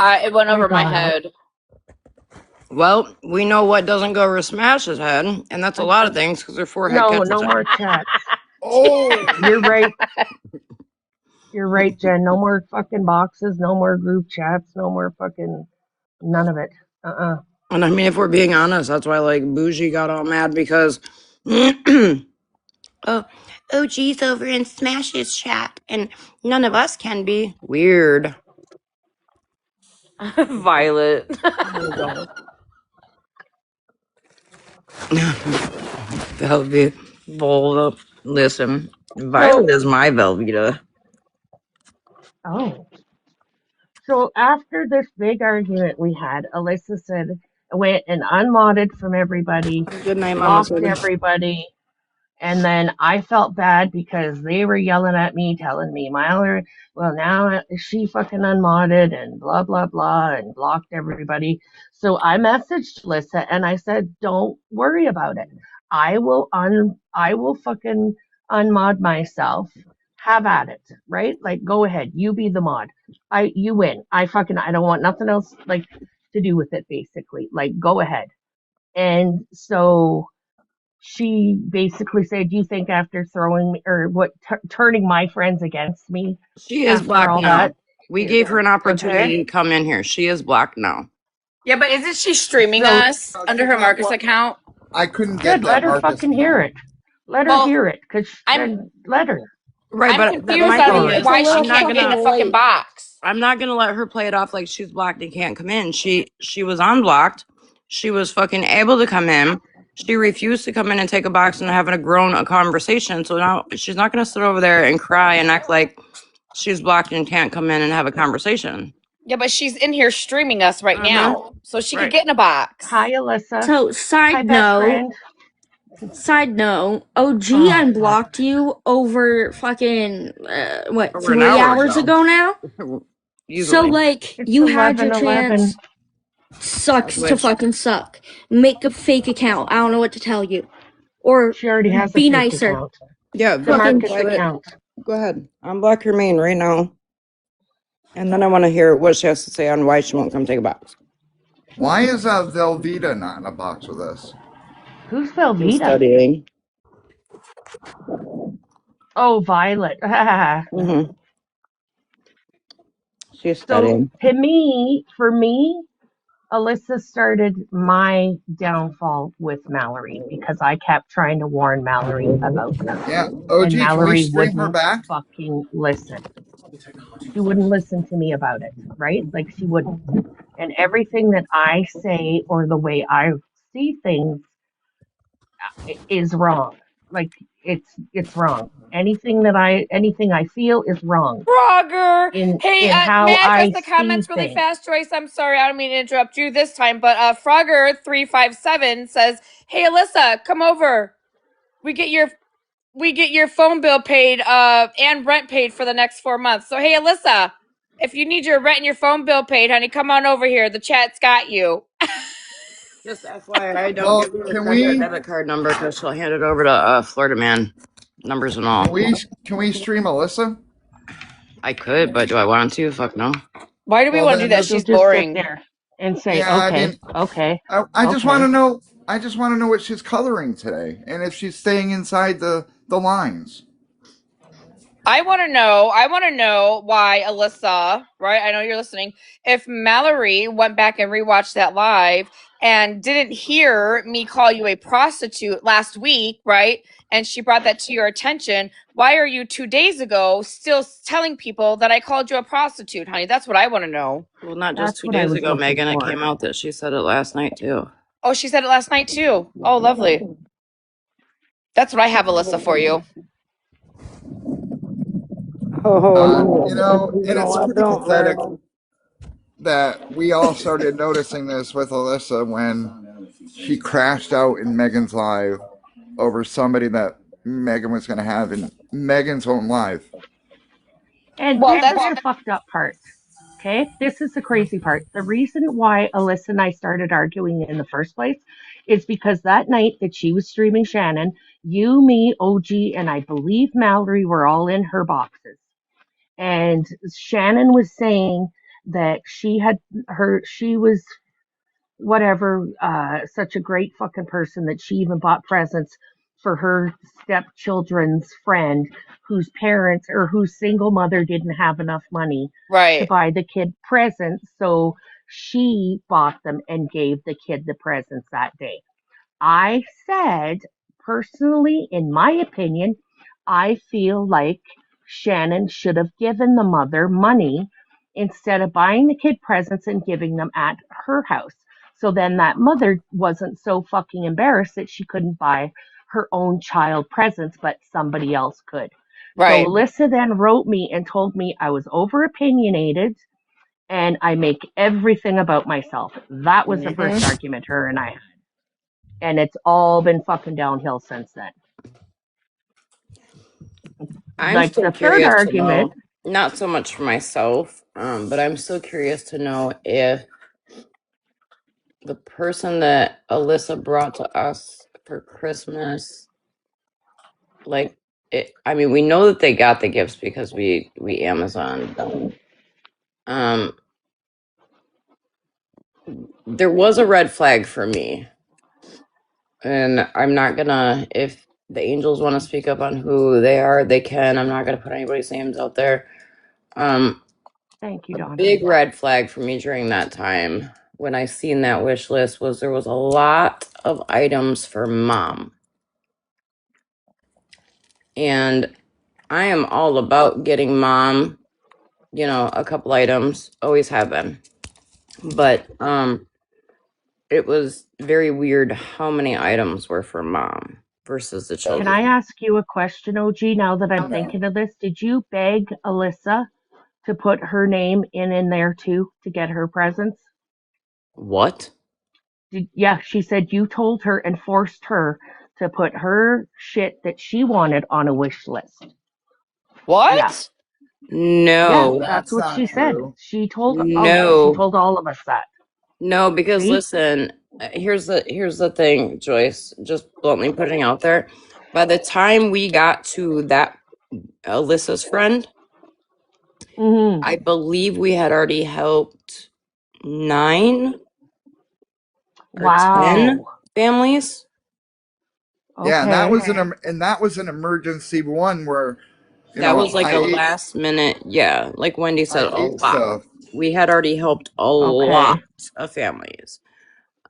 It went over my head. Well, we know what doesn't go over Smash's head, and that's a lot of things because her forehead catches No it. more chats. Oh, you're right. You're right, Jen. No more fucking boxes. No more group chats. No more fucking none of it. And I mean, if we're being honest, that's why like Bougie got all mad because OG's over in Smash's chat, and none of us can be. Weird. Violet. Velvet. Bold. Listen, Violet is my Velveeta. Oh. So after this big argument we had, Alyssa went and unmodded from everybody, Good night, Mama. blocked everybody, and then I felt bad because they were yelling at me, telling me, Myler, well, now she fucking unmodded and blah, blah, blah, and blocked everybody. So I messaged Alyssa and I said, don't worry about it. I will fucking unmod myself. Have at it, right? Like, go ahead. You be the mod. You win. I don't want nothing else like to do with it, basically. Like, go ahead. And so she basically said, you think after throwing me or turning my friends against me, she is blocked all now. that, We gave her an opportunity to come in here. She is blocked now. Yeah, but isn't she streaming us under her Marcus account? I couldn't get that. Let her Marcus fucking hear it. Let her hear it, because let her. Right, I'm confused on why she can't get in the fucking box. I'm not gonna let her play it off like she's blocked and can't come in. She was unblocked. She was fucking able to come in. She refused to come in and take a box and having a conversation. So now she's not gonna sit over there and cry and act like she's blocked and can't come in and have a conversation. Yeah, but she's in here streaming us right now, so she could get in a box. Hi, Alyssa. So, Hi, side best note, friend. OG Oh, unblocked you over fucking, what, Over 3 an hour hours ago. ago now? So, Usually. like, It's you had your 11:11. chance. Sucks to Which- fucking suck. Make a fake account. I don't know what to tell you. Or She already has a be fake nicer. account. Yeah, The Fucking Marcus account. go ahead. Unblock her main right now. And then I want to hear what she has to say on why she won't come take a box. Why is Velveeta not in a box with us? Who's She's Velveeta? studying. Oh, Violet. Mm-hmm. She's So studying. for me, Alyssa started my downfall with Mallory because I kept trying to warn Mallory about her. Yeah, And OG, can we Mallory stream her wouldn't back? fucking listen. She wouldn't listen to me about it, right? Like she wouldn't. And everything that I say or the way I see things is wrong. Like it's wrong. Anything I feel is wrong Frogger. in Hey, how may I I address the see comments really things. fast, Joyce? I'm sorry, I don't mean to interrupt you this time, but Frogger357 says, "Hey, Alyssa, come over. We get your phone bill paid and rent paid for the next 4 months. So, hey, Alyssa, if you need your rent and your phone bill paid, honey, come on over here. The chat's got you." Just FYI, don't Well, give her can a we debit card number because she'll hand it over to Florida Man. Numbers and all. can we stream Alyssa? I could, but do I want to? Fuck no. Why do we Well, want to do then that? She'll She's just sit boring. there and say, Yeah, I okay, mean, okay, I just want to okay. know. I just want to know what she's coloring today, and if she's staying inside the lines. I want to know why Alyssa, right? I know you're listening. If Mallory went back and rewatched that live and didn't hear me call you a prostitute last week, right? And she brought that to your attention. Why are you 2 days ago still telling people that I called you a prostitute, honey? That's what I want to know. Well, not just That's 2 what I days was ago, looking Megan. It for. came out that she said it last night too. Oh, she said it last night too. Oh, lovely. That's what I have, Alyssa, for you. You know, and it's pretty pathetic that we all started noticing this with Alyssa when she crashed out in Megan's live over somebody that Megan was going to have in Megan's own live. And Well, this is the fucked up part. Okay, this is the crazy part. The reason why Alyssa and I started arguing in the first place is because that night that she was streaming Shannon, you, me, OG, and I believe Mallory were all in her boxes. And Shannon was saying that she was whatever, such a great fucking person that she even bought presents for her stepchildren's friend whose parents or whose single mother didn't have enough money to buy the kid presents. So she bought them and gave the kid the presents that day. I said, personally, in my opinion, I feel like Shannon should have given the mother money instead of buying the kid presents and giving them at her house. So then that mother wasn't so fucking embarrassed that she couldn't buy her own child presents, but somebody else could. Right. So Alyssa then wrote me and told me I was over opinionated and I make everything about myself. That was the first argument her and I had. And it's all been fucking downhill since then. I'm Like still the third curious argument. to know, not so much for myself, but I'm still curious to know if the person that Alyssa brought to us for Christmas, like, I mean, we know that they got the gifts because we Amazon them. There was a red flag for me, and I'm not gonna. If the angels want to speak up on who they are, they can. I'm not gonna put anybody's names out there. Thank you, Dawn. Big red flag for me during that time when I seen that wish list was there was a lot of items for mom. And I am all about getting mom, a couple items, always have been. But it was very weird how many items were for mom. versus the Can children. I ask you a question, OG, now that I'm Okay. thinking of this? Did you beg Alyssa to put her name in there too to get her presents? What? Yeah, she said you told her and forced her to put her shit that she wanted on a wish list. What? Yeah. No. Yeah, that's what she said. She told she No. told all of us that. No, because See? listen, here's the thing, Joyce, just bluntly putting out there. By the time we got to that Alyssa's friend, I believe we had already helped 9 or 10 families. Yeah, and that was an emergency one where That was like a last minute, yeah, like Wendy said, a lot. stuff. We had already helped a lot of families.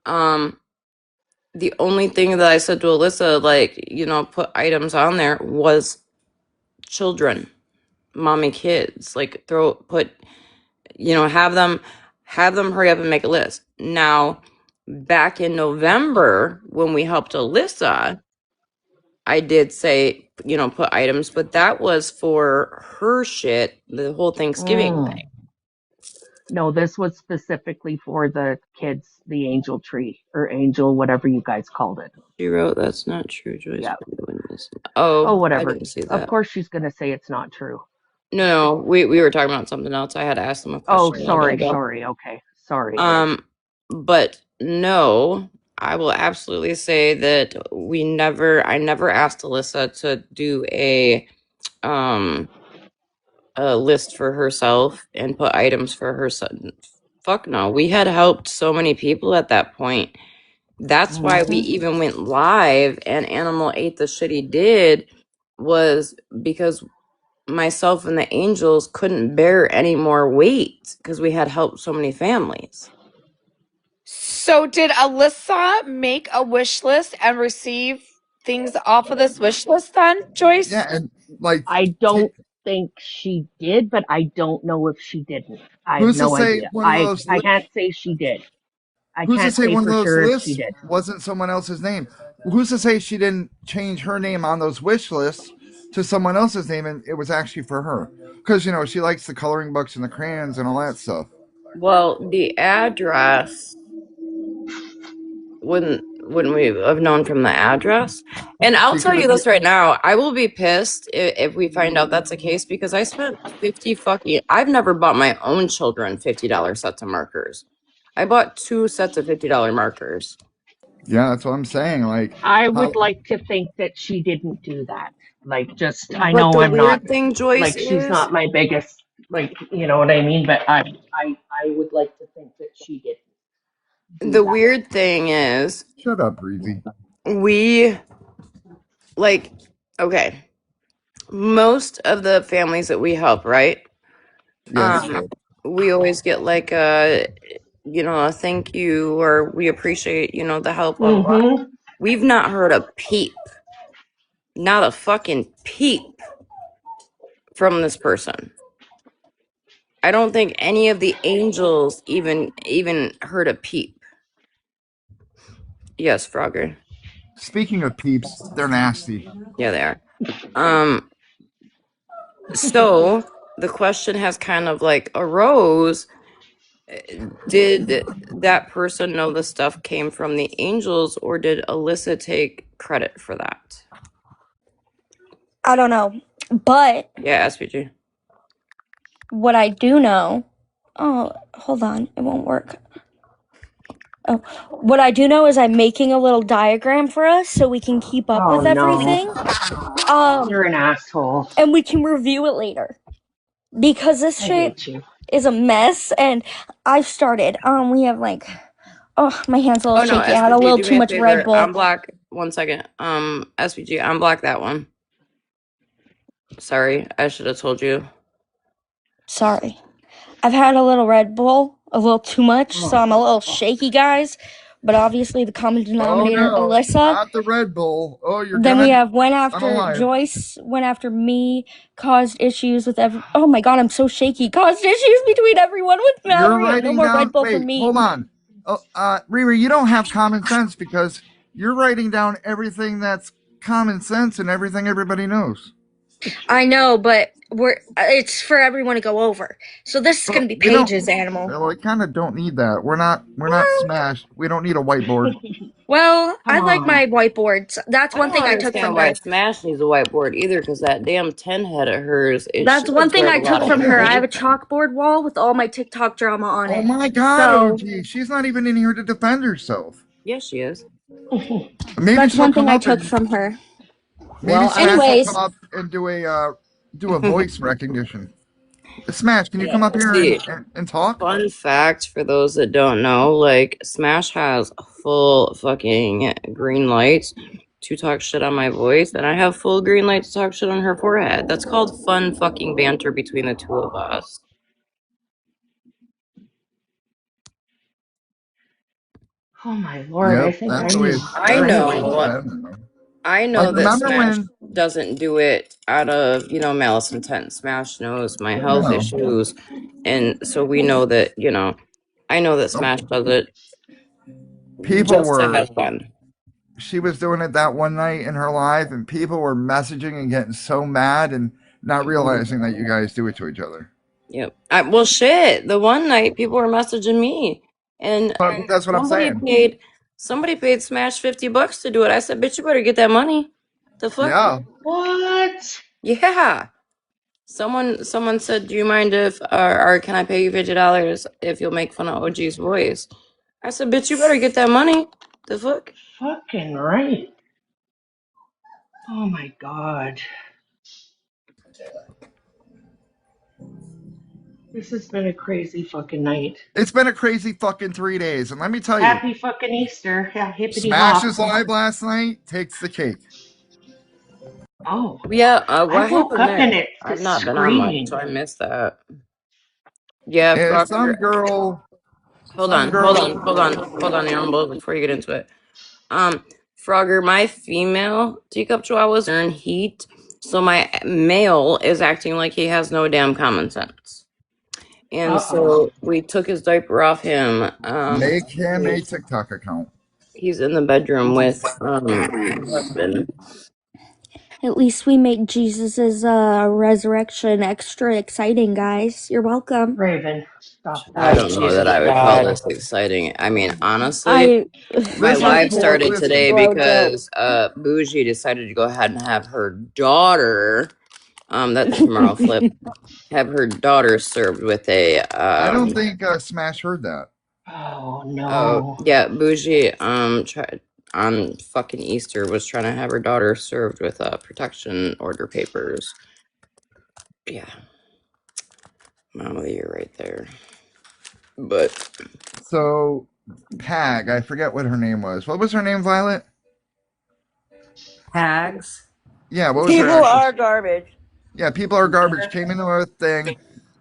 The only thing that I said to Alyssa, like, you know, put items on there was children, mommy, kids, like have them hurry up and make a list. Now, back in November when we helped Alyssa, I did say, put items, but that was for her shit, the whole Thanksgiving thing. No, this was specifically for the kids, the angel tree or angel, whatever you guys called it. She wrote, "That's not true, Joyce." Yeah. Oh, whatever. I didn't see that. Of course she's going to say it's not true. No, we were talking about something else. I had to ask them a question. Sorry. Okay, sorry. But no, I will absolutely say that I never asked Alyssa to do a list for herself and put items for her son. Fuck no. We had helped so many people at that point. That's why we even went live and Animal ate the shit he did, was because myself and the angels couldn't bear any more weight because we had helped so many families. So did Alyssa make a wish list and receive things off of this wish list then, Joyce? Yeah, and like I don't think she did, but I don't know if she didn't. I have no idea. I can't say she did. I Who's can't to say say one of for those sure if lists she did. wasn't someone else's name? Who's to say she didn't change her name on those wish lists to someone else's name and it was actually for her? Because, she likes the coloring books and the crayons and all that stuff. Well, the address, wouldn't we have known from the address? And I'll tell you this right now, I will be pissed if we find out that's the case, because I spent I've never bought my own children $50 sets of markers. I bought 2 sets of $50 markers. Yeah, that's what I'm saying. Like, I would like to think that she didn't do that. Like, just, I But know the I'm weird not, thing, Joyce, like, she's is not my biggest, like, you know what I mean? But I would like to think that she didn't. the weird thing is, shut up, Breezy. Okay, most of the families that we help, right? Yes. We always get like a thank you, or we appreciate, the help. Blah, blah, blah. We've not heard a peep, not a fucking peep from this person. I don't think any of the angels even heard a peep. Yes, Frogger. Speaking of peeps, they're nasty. Yeah, they are. So the question has kind of like arose: did that person know the stuff came from the angels, or did Alyssa take credit for that? I don't know, but Yeah, SPG. what I do know, oh, hold on, it won't work. Oh, what I do know is I'm making a little diagram for us so we can keep up with everything. You're an asshole. And we can review it later. Because this shit is a mess, and I've started. We have like, my hand's a little shaky. I had a little too much Red Bull. Unblock 1 second. SPG, unblock that one. Sorry, I should have told you. Sorry. I've had a little Red Bull, a little too much, so I'm a little shaky, guys. But obviously the common denominator, Alyssa. Not the Red Bull. Oh, you're Then we have went after Joyce, went after me, caused issues with oh my god, I'm so shaky. Caused issues between everyone with Mallory. No more Red Bull for me. Hold on. Riri, you don't have common sense because you're writing down everything that's common sense and everything everybody knows. I know, but it's for everyone to go over. So this is going to be We don't- Paige's animal. Well, we kind of don't need that. We're not Smash. We don't need a whiteboard. Well, I like on. my whiteboards. That's I one don't thing I took understand from why her. Smash needs a whiteboard either, because that damn 10 head of hers is. That's one thing I took from her. I have a chalkboard wall with all my TikTok drama on it. Oh my god, So, OG. She's not even in here to defend herself. Yes, she is. Maybe that's she'll one come thing I up took and- from her. Maybe Well, Smash anyways. will come up and do a voice recognition. Smash, can you come up here and talk? Fun fact for those that don't know, like, Smash has full fucking green lights to talk shit on my voice, and I have full green light to talk shit on her forehead. That's called fun fucking banter between the two of us. Oh my lord! I think that's the way I know Like, that remember Smash when- doesn't do it out of, malice intent. Smash knows my health No. issues, and so we know that, I know that Smash does it People just to were have fun. She was doing it that one night in her live, and people were messaging and getting so mad and not realizing that you guys do it to each other. Yep. Well, shit. The one night people were messaging me, and that's what I'm saying. Somebody paid Smash $50 to do it. I said, "Bitch, you better get that money." The fuck? Yeah. What? Yeah. Someone said, "Do you mind if, or can I pay you $50 if you'll make fun of OG's voice?" I said, "Bitch, you better get that money." The fuck? Fucking right. Oh my god. This has been a crazy fucking night. It's been a crazy fucking 3 days, and let me tell you, Happy fucking Easter. Yeah, hippity Smash's hop. live last night takes the cake. Oh. Yeah, what I woke happened up there? and it I've not been on much, so I missed that. Yeah, And some Frogger. girl. Hold on, Yumbo, before you get into it. Frogger, my female teacup chihuahuas earn heat, so my male is acting like he has no damn common sense. And so we took his diaper off him. Make him a TikTok account. He's in the bedroom with my husband. At least we make Jesus' resurrection extra exciting, guys. You're welcome. Raven, stop that. I don't know that I would call this exciting. I mean, honestly, my live started today because Bougie decided to go ahead and have her daughter, that's tomorrow flip, have her daughter served with a I don't think Smash heard that. Oh no. Oh yeah, Bougie tried on fucking Easter was trying to have her daughter served with protection order papers. Yeah, Mom of the Year right there. But so Pag, I forget what her name was. What was her name, Violet? Hags. Yeah, what was People her are garbage. Yeah, people are garbage. Came into a thing,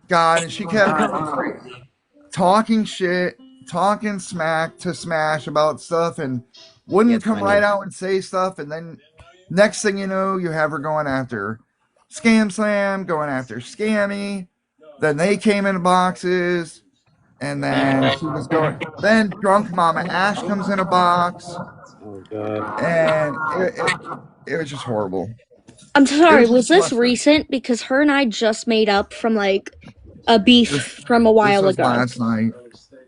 God, and she kept talking shit, talking smack to Smash about stuff, and wouldn't come right out and say stuff. And then next thing you know, you have her going after Scam Slam, going after Scammy. Then they came in boxes, and then she was going. Then Drunk Mama Ash comes in a box. Oh god! And it was just horrible. I'm sorry, It was just this frustrating. recent? Because her and I just made up from like a beef from a while This was ago. last night.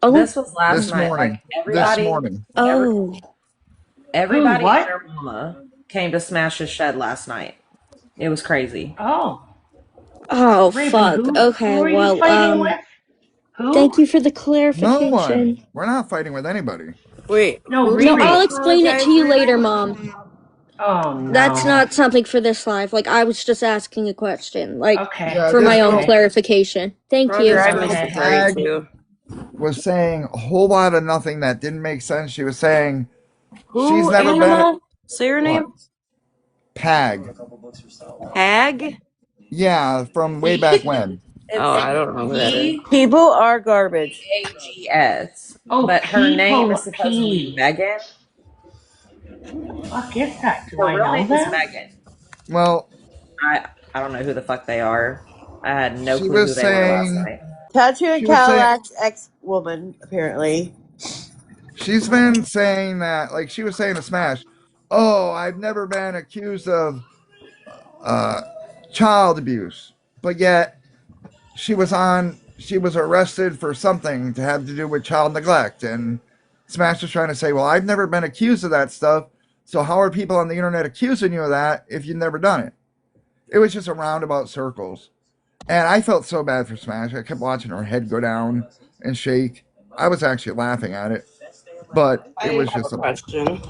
Oh, This was last This night. morning. Like everybody, This morning. Oh, everybody Who, what? and their mama came to Smash's shed last night. It was crazy. Oh. oh, Raven, fuck. who Okay, are you well, fighting with? Who? thank you for the No clarification. one. We're not fighting with anybody. Wait, No, No, Riri. I'll explain it to you later, Mom. Oh no. That's not something for this live. Like, I was just asking a question, like, Okay. Yeah, for this my own girl- clarification. Thank you. Pag was saying a whole lot of nothing that didn't make sense. She was saying she's never been. Say her name. Pag. Hag. Yeah, from way back when. Oh, I don't know who that is. People are garbage. AGS. Oh, but her name is People supposedly P. Megan. Who the fuck is that? Do Her I real know name is that? Megan. Well, I don't know who the fuck they are. I had no she clue who was they were last saying. night. Tattoo and She was saying- Cadillac's ex-woman, apparently. She's been saying that, like she was saying to Smash, oh, I've never been accused of child abuse, but yet she was arrested for something to have to do with child neglect. And Smash was trying to say, well, I've never been accused of that stuff, so how are people on the internet accusing you of that if you've never done it? It was just a roundabout circles. And I felt so bad for Smash. I kept watching her head go down and shake. I was actually laughing at it, but it was just a question.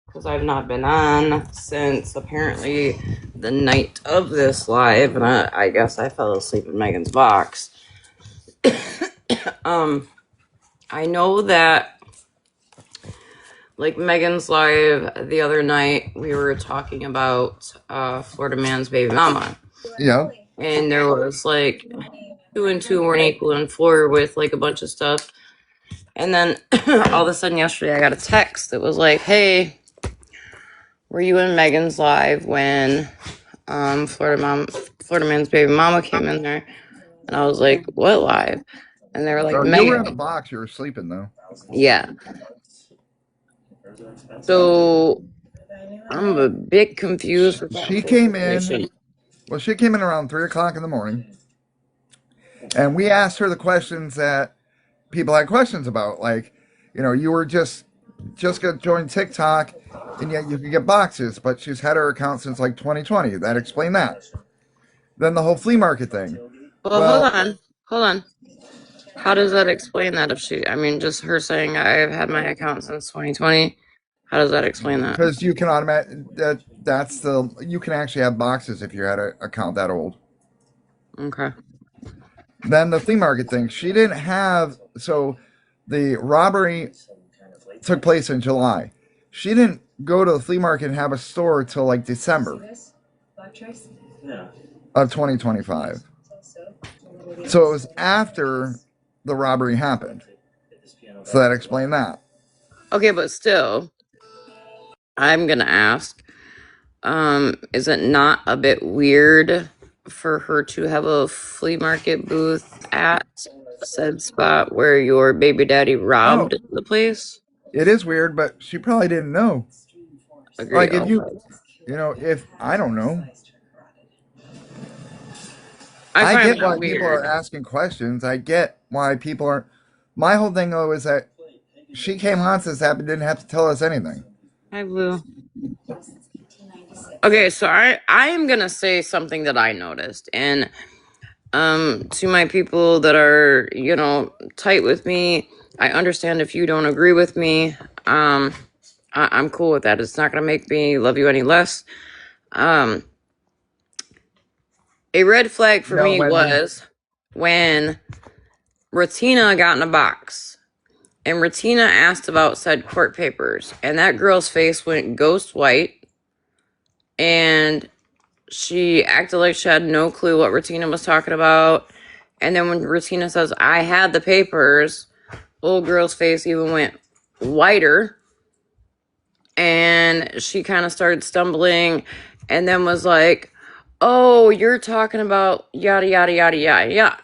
Because I've not been on since apparently the night of this live, and I guess I fell asleep in Megan's box. I know that, like, Megan's live the other night, we were talking about Florida Man's baby mama. Yeah. And there was, like, 2 and 2 weren't equal in Florida with, like, a bunch of stuff. And then all of a sudden yesterday I got a text that was like, hey, were you in Megan's live when Florida Man's baby mama came in there? And I was like, what live? And they were like, Megan. You were in the box. You were sleeping, though. Yeah. So I'm a bit confused with that. She came in. Well, she came in around 3 o'clock in the morning. And we asked her the questions that people had questions about. Like, you know, you were just going to join TikTok, and yet you could get boxes, but she's had her account since like 2020. That explained that. Then the whole flea market thing. Well, hold on. How does that explain that? Just her saying I've had my account since 2020. How does that explain that? Because you can you can actually have boxes if you had an account that old. Okay. Then the flea market thing. She didn't have, so the robbery took place in July. She didn't go to the flea market and have a store till like December of 2025. So it was after the robbery happened. So that explained that. Okay, but still, I'm gonna ask, is it not a bit weird for her to have a flea market booth at said spot where your baby daddy robbed the place? It is weird, but she probably didn't know. Agreed. Like if if I don't know. I get why people are asking questions. I get why people are. My whole thing though is that she came on since that, but didn't have to tell us anything. I will. Okay, so I am gonna say something that I noticed, and to my people that are, you know, tight with me, I understand if you don't agree with me. I'm cool with that. It's not gonna make me love you any less. A red flag for me was when Ratina got in a box and Ratina asked about said court papers, and that girl's face went ghost white, and she acted like she had no clue what Ratina was talking about. And then when Ratina says, I had the papers, old girl's face even went whiter. And she kind of started stumbling and then was like, oh, you're talking about yada, yada, yada, yada, yada.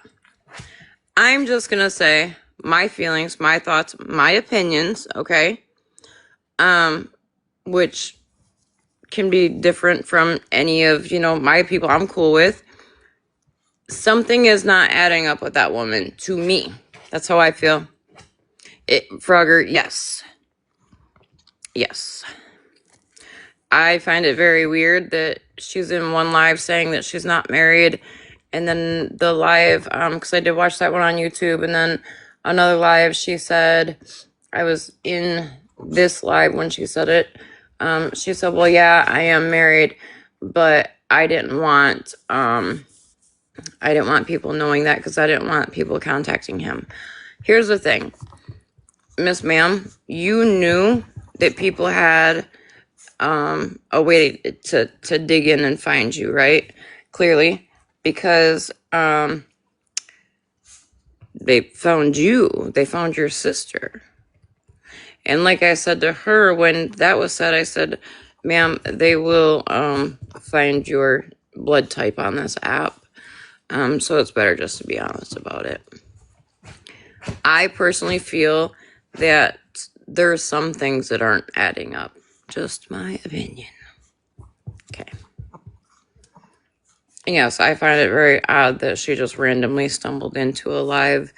I'm just going to say my feelings, my thoughts, my opinions, okay? Which can be different from any of, you know, my people I'm cool with. Something is not adding up with that woman to me. That's how I feel. Frogger, yes. Yes. I find it very weird that she's in one live saying that she's not married, and then the live, because I did watch that one on YouTube, and then another live she said, I was in this live when she said it, she said, well, yeah, I am married, but I didn't want people knowing that because I didn't want people contacting him. Here's the thing, Miss Ma'am, you knew that people had a way to dig in and find you, right? Clearly, because they found you. They found your sister. And like I said to her when that was said, I said, ma'am, they will find your blood type on this app. So it's better just to be honest about it. I personally feel that there's some things that aren't adding up. Just my opinion. Okay. Yes, I find it very odd that she just randomly stumbled into a live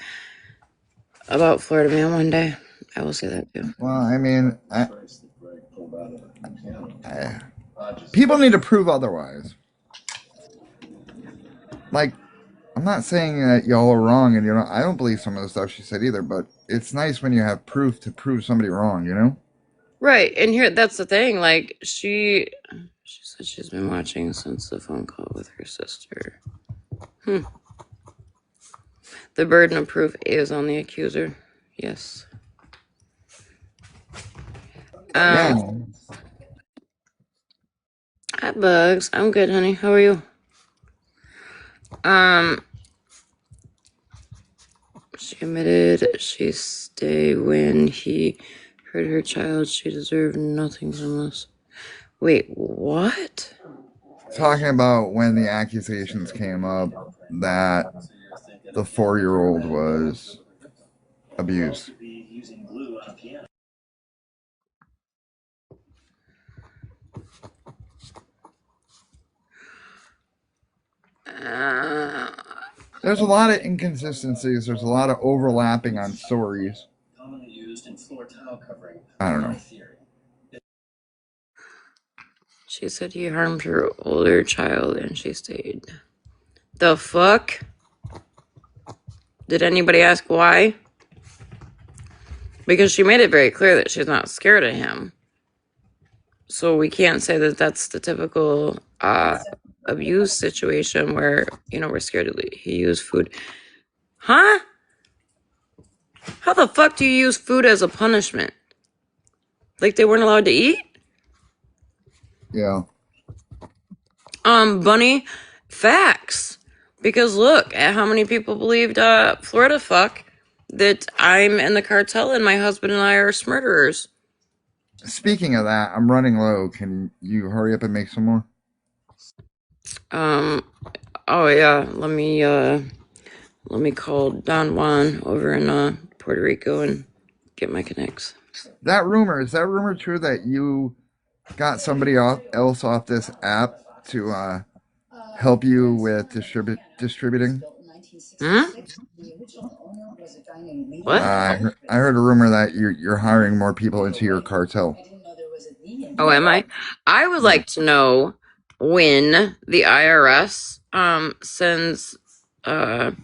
about Florida Man one day. I will say that too. Well, I mean, people need to prove otherwise. Like, I'm not saying that y'all are wrong, and I don't believe some of the stuff she said either. But it's nice when you have proof to prove somebody wrong. Right, and here that's the thing. Like she said she's been watching since the phone call with her sister. The burden of proof is on the accuser. Yes. Hi, Bugs. I'm good, honey. How are you? She admitted she stayed when he hurt her child. She deserved nothing from us. Wait, what? Talking about when the accusations came up that the 4-year-old was abused. There's a lot of inconsistencies. There's a lot of overlapping on stories. I don't know. She said he harmed her older child and she stayed. The fuck? Did anybody ask why? Because she made it very clear that she's not scared of him. So we can't say that that's the typical abuse situation where, we're scared to he used food. Huh? How the fuck do you use food as a punishment? Like they weren't allowed to eat? Yeah. Bunny, facts. Because look at how many people believed Florida fuck that I'm in the cartel and my husband and I are murderers. Speaking of that, I'm running low. Can you hurry up and make some more? Oh yeah, let me call Don Juan over in Puerto Rico and get my connects. Is that rumor true that you got somebody else off this app to help you with distributing? What? I heard a rumor that you're hiring more people into your cartel. Oh, am I? I would like to know when the IRS sends or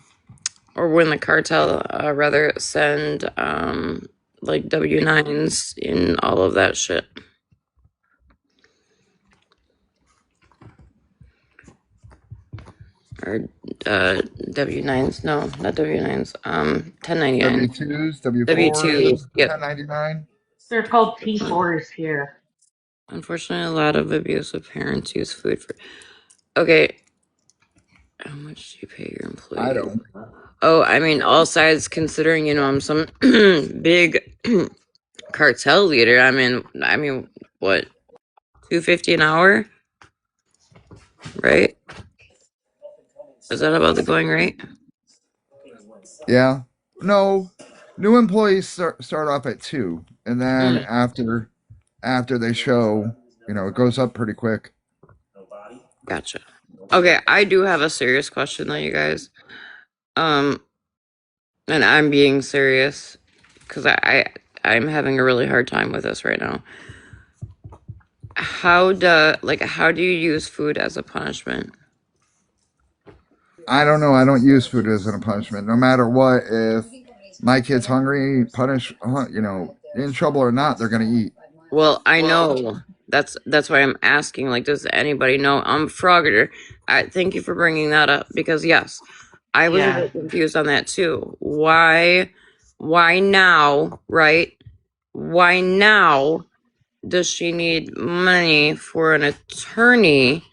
when the cartel rather send like W-9s in all of that shit. Or W-9s, no, not W-9s. 1099. W-2s, W-4s, W-2s, yep. 1099. They're called T4s here. Unfortunately, a lot of abusive parents use food for. Okay, how much do you pay your employees? I don't. Oh, I mean, all sides considering, I'm some big cartel leader. I mean, what, $250 an hour? Right? Is that about the going rate? Yeah. No. New employees start off at 2, and then after they show, it goes up pretty quick. Gotcha. Okay, I do have a serious question though, you guys. And I'm being serious because I'm having a really hard time with this right now. How do you use food as a punishment? I don't know. I don't use food as a punishment. No matter what, if my kid's hungry, in trouble or not, they're gonna eat. Well, I know. That's why I'm asking. Like, does anybody know? Frogger, thank you for bringing that up because yes, I was a bit confused on that too. Why now, right? Why now does she need money for an attorney?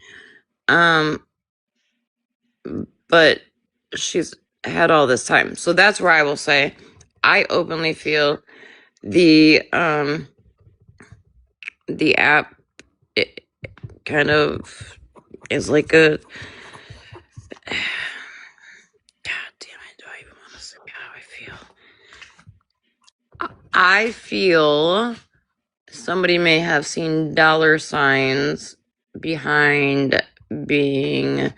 But she's had all this time. So that's where I will say I openly feel the app it kind of is like a God damn it, do I even want to say how I feel? I feel somebody may have seen dollar signs behind being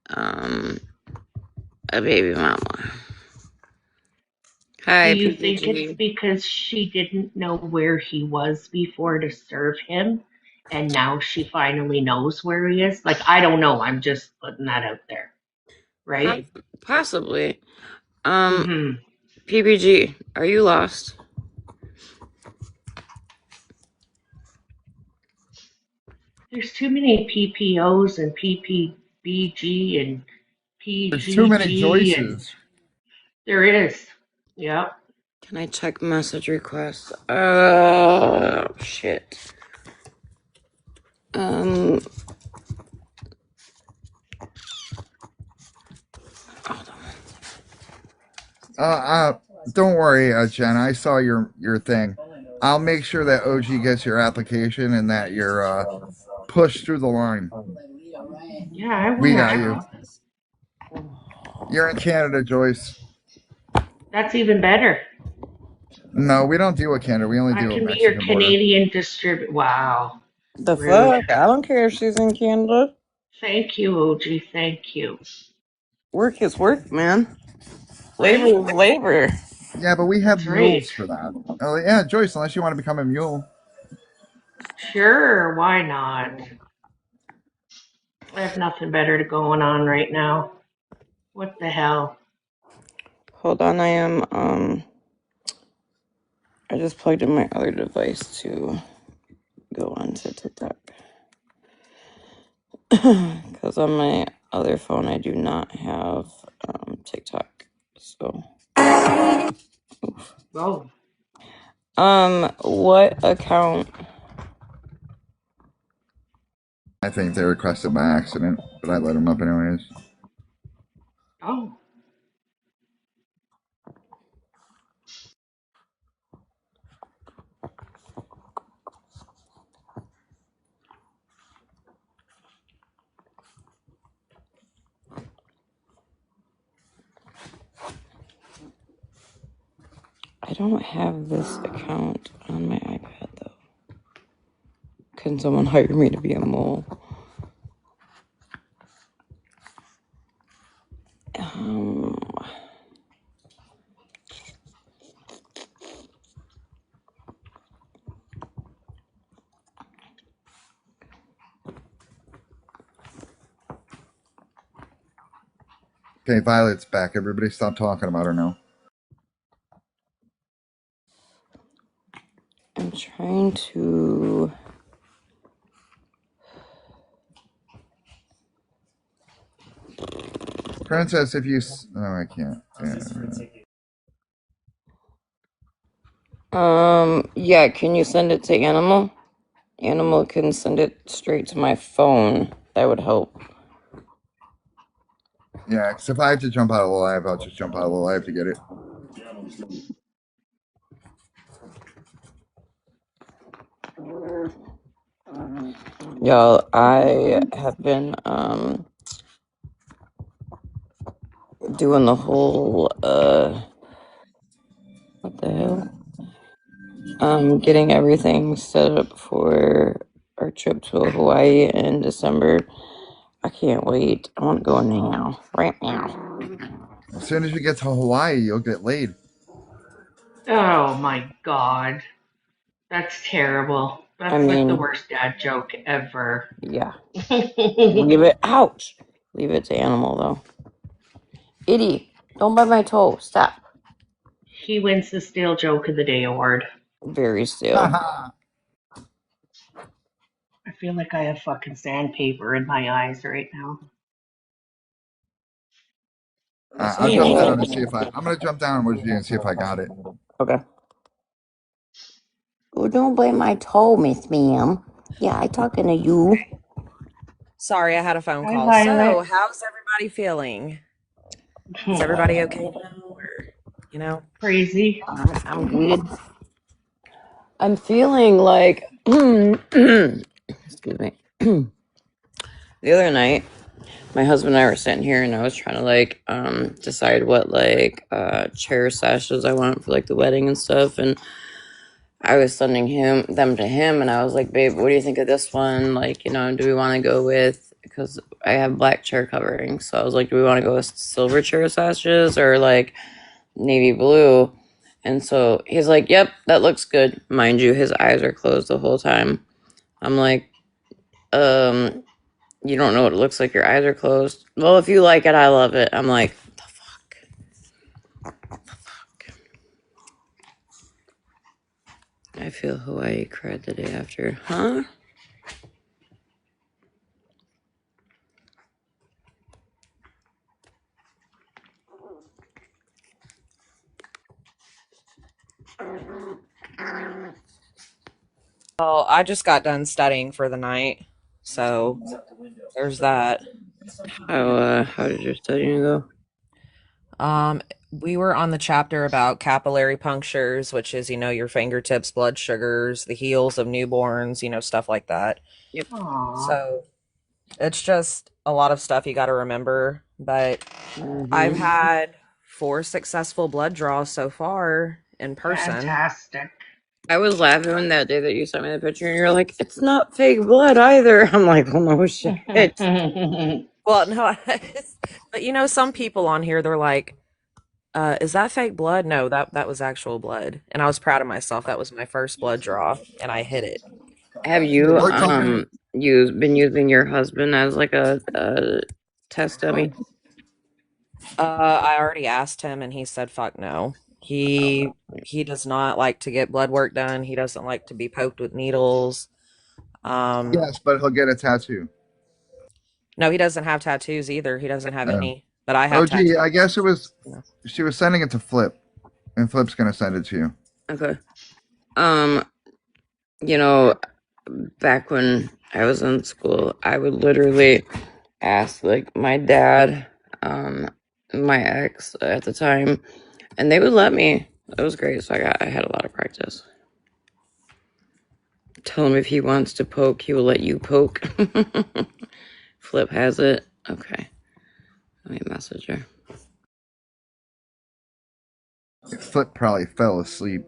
a baby mama. Hi, Do you think it's PPG. because she didn't know where he was before to serve him, and now she finally knows where he is? Like, I don't know. I'm just putting that out there, right? Possibly. Mm-hmm. PPG, are you lost? There's too many PPOs and PPBG and There's too many PGG, and Joyces. there is. Yep. Can I check message requests? Shit. Don't worry, Jen. I saw your thing. I'll make sure that OG gets your application and that you're pushed through the line. Yeah, I We want got to you. help. You're in Canada, Joyce. That's even better. No, we don't deal with Canada. We only I deal with can be your Mexican border. Canadian distributor. Wow. The Rude. fuck? I don't care if she's in Canada. Thank you, OG. Thank you. Work is work, man. Right? Labor is labor. Yeah, but we have That's mules right. for that. Oh, yeah, Joyce, unless you want to become a mule. Sure, why not? I have nothing better going on right now. What the hell? Hold on, I just plugged in my other device to go onto TikTok. Because on my other phone, I do not have TikTok. So. Oh. What account? I think they requested by accident, but I let them up anyways. Oh. I don't have this account on my iPad though. Can someone hire me to be a mole? Okay, Violet's back. Everybody stop talking about her now. I'm trying to... Princess, if you... No, I can't. Yeah, can you send it to Animal? Animal can send it straight to my phone. That would help. Yeah, because if I have to jump out of the live, I'll just jump out of the live to get it. Y'all, I have been doing the whole what the hell? Getting everything set up for our trip to Hawaii in December. I can't wait. I want to go now. Right now. As soon as you get to Hawaii, you'll get laid. Oh my god. That's terrible. That's like the worst dad joke ever. Yeah. Leave it. Ouch. Leave it to Animal, though. Itty, don't bite my toe. Stop. He wins the Stale Joke of the Day award. Very still. I feel like I have fucking sandpaper in my eyes right now. I'll jump down to see if I'm gonna jump down with you and see if I got it. Okay. Oh, don't bite my toe, Miss Ma'am. Yeah, I talking to you. Sorry, I had a phone Hi, call. Violet. So, how's everybody feeling? Is everybody okay now? Or, you know? Crazy. I'm good. I'm feeling like... Excuse me. The other night, my husband and I were sitting here and I was trying to like decide what like chair sashes I want for like the wedding and stuff, and I was sending them to him, and I was like, babe, what do you think of this one? Like, you know, do we want to go with, because I have black chair covering, so I was like, do we want to go with silver chair sashes or like navy blue? And so he's like, yep, that looks good. Mind you, his eyes are closed the whole time. I'm like, you don't know what it looks like, your eyes are closed. Well, if you like it, I love it. I'm like, the fuck? I feel Hawaii cried the day after. Huh? Well, I just got done studying for the night, so there's that. How did your studying go? We were on the chapter about capillary punctures, which is, your fingertips, blood sugars, the heels of newborns, stuff like that. Yep. Aww. So it's just a lot of stuff you got to remember, but I've had 4 successful blood draws so far in person. Fantastic. I was laughing that day that you sent me the picture, and you're like, it's not fake blood either. I'm like, oh no shit. Well, no, but some people on here, they're like, is that fake blood? No, that was actual blood. And I was proud of myself. That was my first blood draw, and I hit it. Have you been using your husband as like a test dummy? I already asked him, and he said, fuck no. He does not like to get blood work done. He doesn't like to be poked with needles. Yes, but he'll get a tattoo. No, he doesn't have tattoos either. He doesn't have any. But I have OG, tattoos. I guess it was, she was sending it to Flip, and Flip's going to send it to you. Okay. Back when I was in school, I would literally ask like my dad, my ex at the time, and they would let me. It was great. So I had a lot of practice. Tell him if he wants to poke, he will let you poke. Flip has it. Okay. Let me message her. Flip probably fell asleep.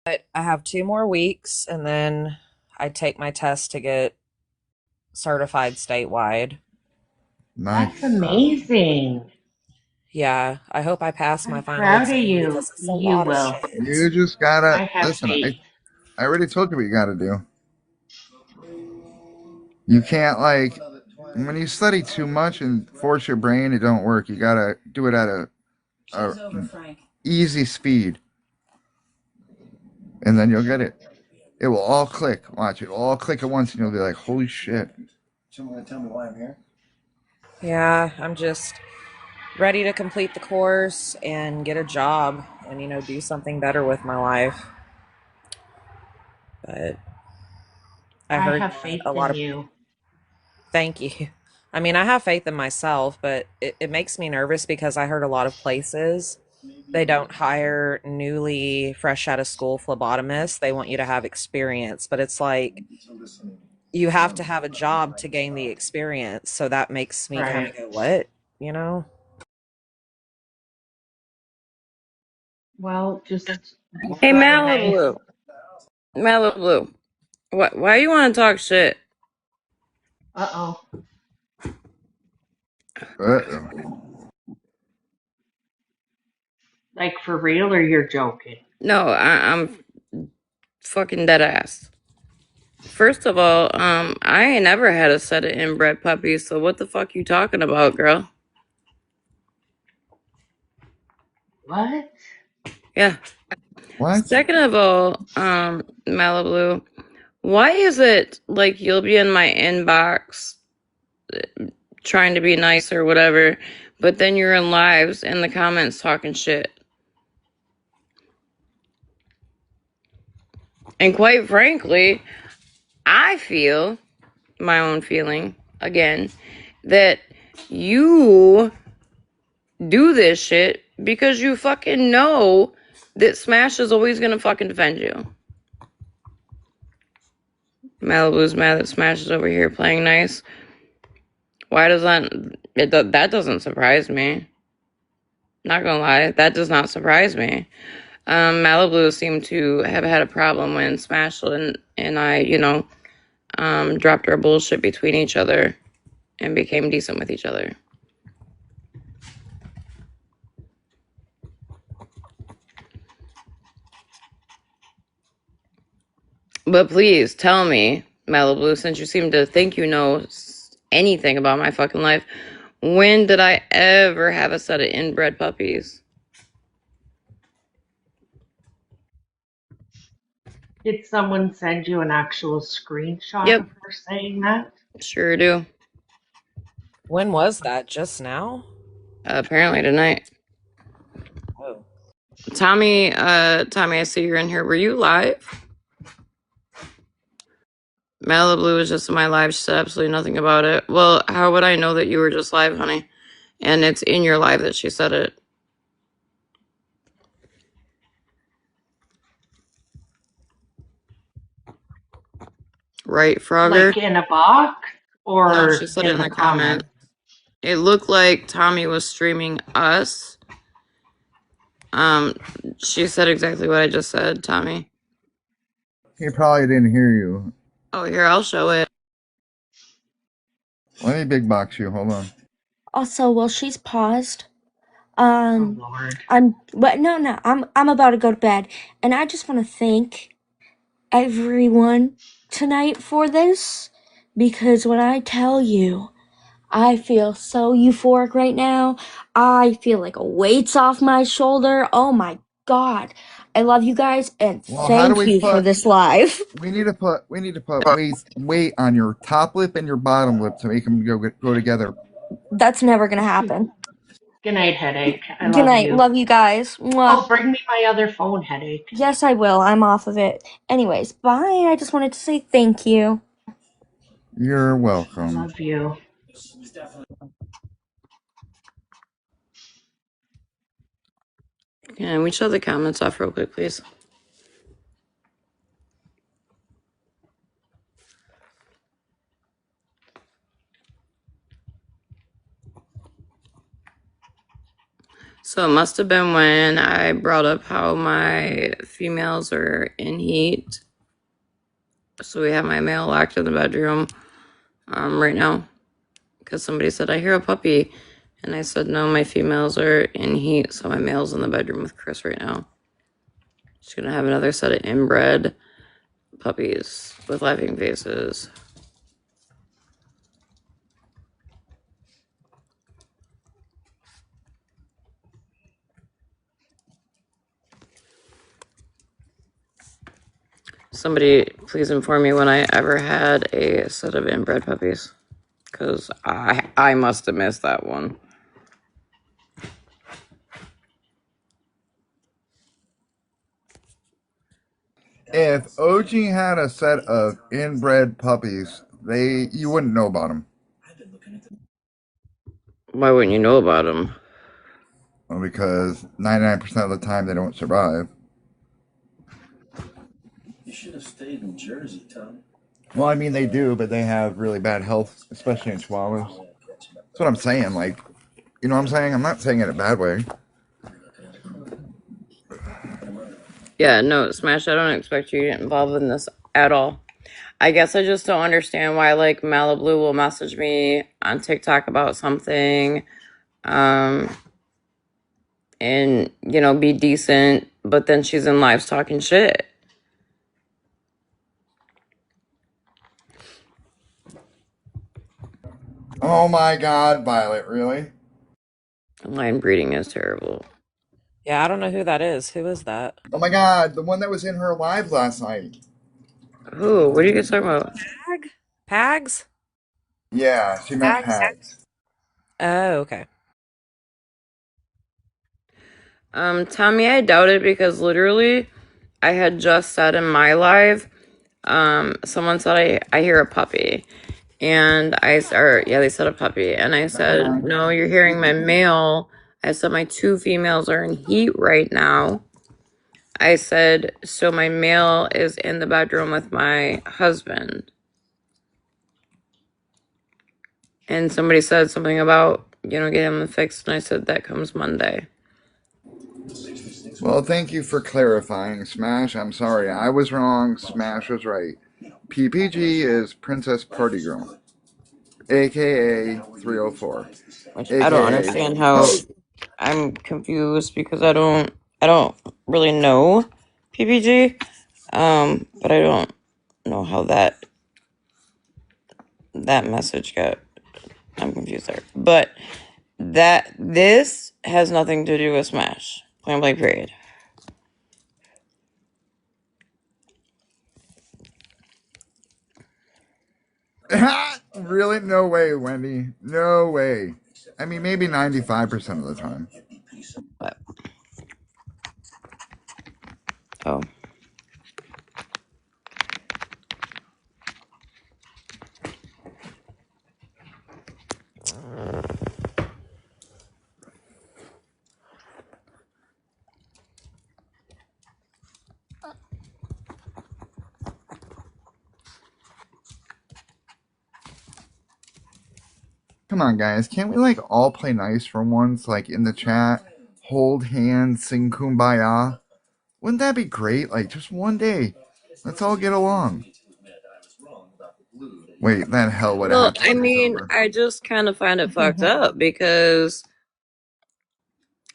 But I have 2 more weeks, and then I take my test to get certified statewide. Nice. That's amazing. Yeah, I hope I pass my final Proud exam of you. because it's a You lot will. of shit. You just gotta I have listen. faith. I already told you what you gotta do. You can't when you study too much and force your brain, it don't work. You gotta do it at a easy speed, and then you'll get it. It will all click. Watch, it will all click at once, and you'll be like, "Holy shit!" Someone gonna tell me why I'm here? Yeah, I'm just ready to complete the course and get a job and do something better with my life. But I heard have faith a lot in of you. Thank you. I mean, I have faith in myself, but it makes me nervous because I heard a lot of places they don't hire newly fresh out of school phlebotomists. They want you to have experience, but it's like you have to have a job to gain the experience. So that makes me kind of go, what? Well, just Hey, Malibu. Malibu. Why you want to talk shit? Uh-oh. Like for real, or you're joking? No, I'm fucking dead ass. First of all, I ain't never had a set of inbred puppies, so what the fuck you talking about, girl? What? Yeah. What? Second of all, Malibu, why is it like you'll be in my inbox trying to be nice or whatever, but then you're in lives in the comments talking shit? And quite frankly, I feel my own feeling again that you do this shit because you fucking know that Smash is always gonna fucking defend you. Malibu's mad that Smash is over here playing nice. Why does that doesn't surprise me. Not gonna lie, that does not surprise me. Malibu seemed to have had a problem when Smash and I, dropped our bullshit between each other and became decent with each other. But please tell me, Malibu, since you seem to think you know anything about my fucking life, when did I ever have a set of inbred puppies? Did someone send you an actual screenshot Yep. of her saying that? Sure do. When was that? Just now? Apparently tonight. Oh. Tommy, I see you're in here. Were you live? Malibu was just in my live. She said absolutely nothing about it. Well, how would I know that you were just live, honey? And it's in your live that she said it. Right, Frogger? Like in a box or No, she said it in the comment. It looked like Tommy was streaming us. She said exactly what I just said, Tommy. He probably didn't hear you. Oh, here, I'll show it. Let me big box you. Hold on. Also, while she's paused, Oh Lord. I'm about to go to bed, and I just want to thank everyone tonight for this, because when I tell you, I feel so euphoric right now. I feel like a weight's off my shoulder. Oh my god. I love you guys, and thank you for this live. We need to put weight on your top lip and your bottom lip to make them go together. That's never gonna happen. Good night, Headache. I Good love night. you. Love you guys. Mwah. Oh, bring me my other phone, Headache. Yes, I will. I'm off of it. Anyways, bye. I just wanted to say thank you. You're welcome. Love you. Can we shut the comments off real quick, please? So it must have been when I brought up how my females are in heat. So we have my male locked in the bedroom right now. Because somebody said, I hear a puppy. And I said, no, my females are in heat. So my male's in the bedroom with Chris right now. She's going to have another set of inbred puppies with laughing faces. Somebody please inform me when I ever had a set of inbred puppies. Because I must have missed that one. If OG had a set of inbred puppies, you wouldn't know about them. Why wouldn't you know about them? Well, because 99% of the time they don't survive. You should have stayed in Jersey, Tom. Well, I mean, they do, but they have really bad health, especially in chihuahuas. That's what I'm saying. Like, you know what I'm saying? I'm not saying it in a bad way. Yeah, no, Smash, I don't expect you to get involved in this at all. I guess I just don't understand why, like, Malibu will message me on TikTok about something, and, be decent, but then she's in lives talking shit. Oh my god, Violet, really? Line breeding is terrible. Yeah, I don't know who that is. Who is that? Oh my god, the one that was in her live last night. Who? What are you guys talking about? Pags? Yeah, she meant Pags. Oh, okay. Tommy, I doubt it because literally I had just said in my live, someone said I hear a puppy. And they said a puppy. And I said, no, you're hearing my male. I said, my two females are in heat right now. I said, so my male is in the bedroom with my husband. And somebody said something about, getting them fixed. And I said, that comes Monday. Well, thank you for clarifying, Smash. I'm sorry, I was wrong. Smash was right. PPG is Princess Party Girl, aka 304, Which I don't aka understand how. I'm confused because I don't really know PPG. But I don't know how that message got. I'm confused there. But this has nothing to do with Smash. Point blank period. Really? No way, Wendy. No way. I mean, maybe 95% of the time. But, oh. Come on, guys. Can't we, like, all play nice for once? Like, in the chat, hold hands, sing Kumbaya. Wouldn't that be great? Like, just one day. Let's all get along. Wait, that hell would have Well, happened. I mean, I just kind of find it fucked up because,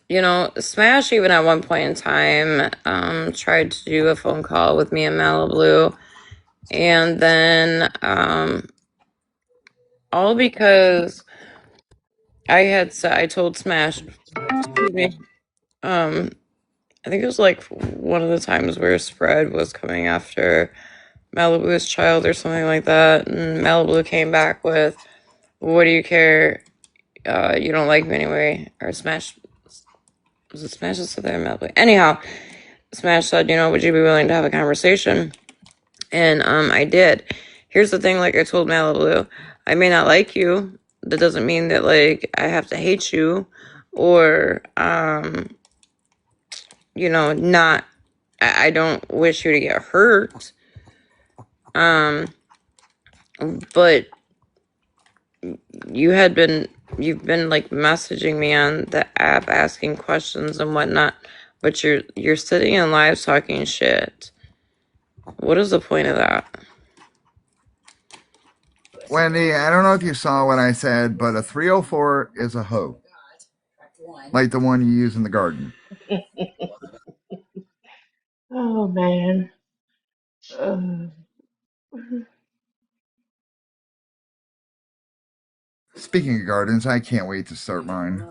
you know, Smash even at one point in time tried to do a phone call with me and Malibu, and then all because I told Smash, excuse me, I think it was like one of the times where Spread was coming after Malibu's child or something like that, and Malibu came back with, "What do you care? You don't like me anyway." Or Smash, was it Smash that said that or Malibu? Anyhow, Smash said, "You know, would you be willing to have a conversation?" And I did. Here's the thing, like I told Malibu, I may not like you. That doesn't mean that like I have to hate you, or you know, not. I don't wish you to get hurt. But you've been like messaging me on the app asking questions and whatnot, but you're sitting in live talking shit. What is the point of that? Wendy, I don't know if you saw what I said, but a 304 is a hoe. Like the one you use in the garden. Oh, man. Speaking of gardens, I can't wait to start mine.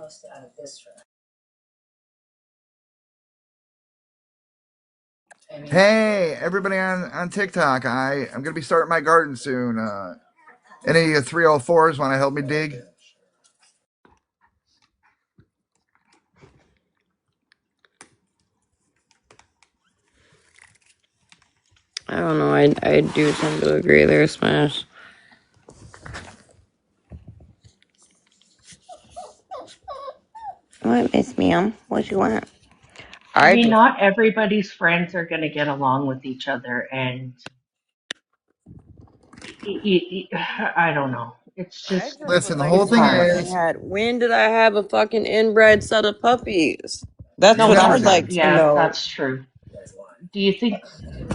Hey, everybody on TikTok, I'm going to be starting my garden soon. Any 304s want to help me dig? I don't know. I do tend to agree there, Smash. What, Miss Ma'am? What you want? I mean, not everybody's friends are going to get along with each other, and I don't know. It's just, Listen, the whole it's thing hard. is, when did I have a fucking inbred set of puppies? That's No, what I'd like to yeah, know. that's true. Do you think,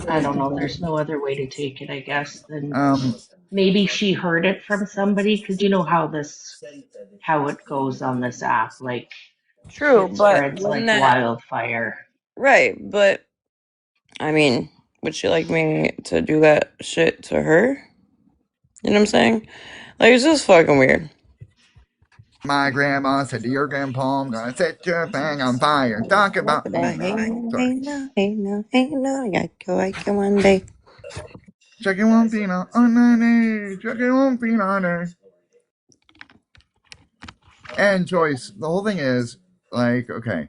I don't know, there's no other way to take it, I guess, than maybe she heard it from somebody, because you know how it goes on this app, like, True, shit but spreads when like that wildfire. right, but I mean, would she like me to do that shit to her? You know what I'm saying? Like, it's just fucking weird. my grandma said to your grandpa, I'm going to set your thing on fire. Talk about me. Hey no, I go one day. Chucky won't be on my knee. Chucky won't be on her. And Joyce, the whole thing is, like, okay,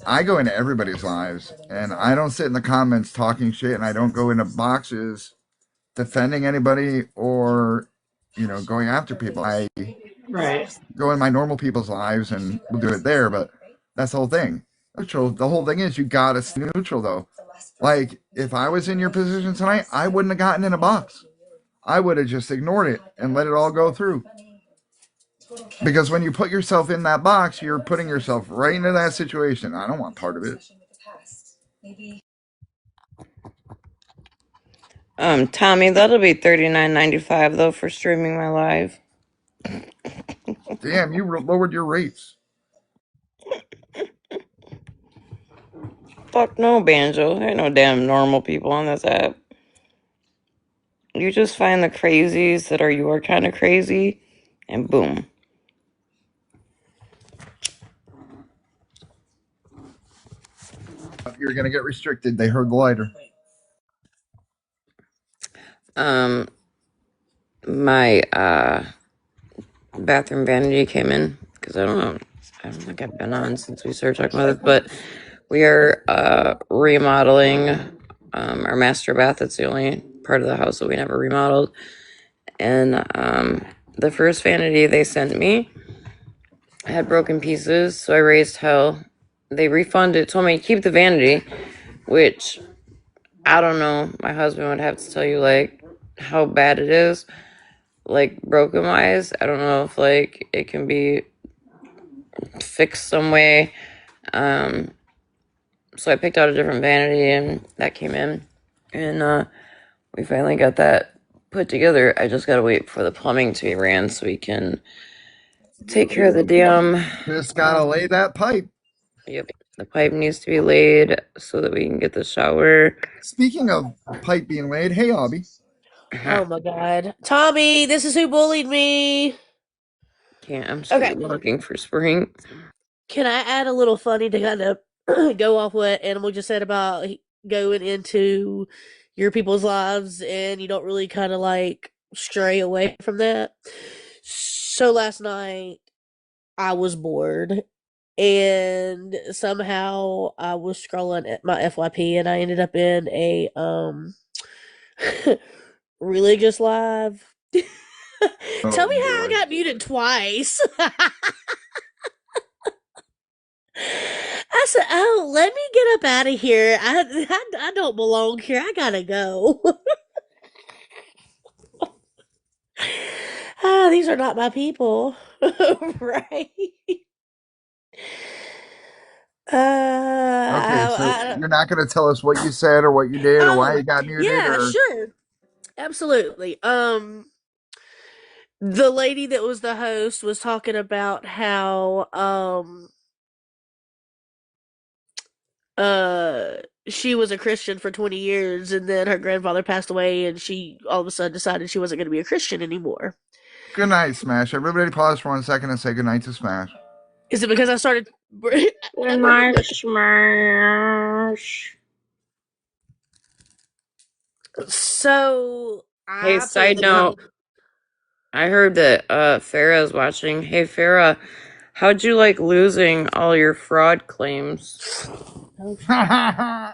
I go into everybody's lives, and I don't sit in the comments talking shit, and I don't go into boxes defending anybody or, you know, going after people. I go in my normal people's lives, and we'll do it there, but that's the whole thing. Neutral. The whole thing is you gotta stay neutral, though. Like, if I was in your position tonight, I wouldn't have gotten in a box. I would have just ignored it and let it all go through. Because when you put yourself in that box, you're putting yourself right into that situation. I don't want part of it. Tommy, that'll be $39.95 though for streaming my live. Damn, you lowered your rates. Fuck no, Banjo. There ain't no damn normal people on this app. You just find the crazies that are your kind of crazy, and boom. You're gonna get restricted. They heard the lighter. My bathroom vanity came in because I don't think I've been on since we started talking about it, but we are remodeling our master bath. It's the only part of the house that we never remodeled. And the first vanity they sent me had broken pieces, so I raised hell. They refunded, told me to keep the vanity, which I don't know. My husband would have to tell you like how bad it is, like broken wise. I don't know if like it can be fixed some way. So I picked out a different vanity and that came in, and we finally got that put together. I just gotta wait for the plumbing to be ran so we can take care of the damn. Just gotta lay that pipe. Yep, the pipe needs to be laid so that we can get the shower. Speaking of pipe being laid, hey Abby. Oh my god, Tommy, this is who bullied me. Can't. I'm still looking for spring. Can I add a little funny to kind of go off what Animal just said about going into your people's lives and you don't really kind of like stray away from that? So last night I was bored and somehow I was scrolling at my FYP and I ended up in a religious live. Tell me how I got muted twice. I said, "Oh, let me get up out of here. I don't belong here. I gotta go." These are not my people, right? Okay, so you're not going to tell us what you said or what you did or why you got muted? Yeah, or... sure, absolutely. The lady that was the host was talking about how she was a Christian for 20 years and then her grandfather passed away and she all of a sudden decided she wasn't going to be a Christian anymore. Good night, Smash. Everybody pause for 1 second and say good night to Smash. Is it because I started... Good night, Smash. So... Hey, side note. I heard that Farah's watching. Hey, Farah, how'd you like losing all your fraud claims? How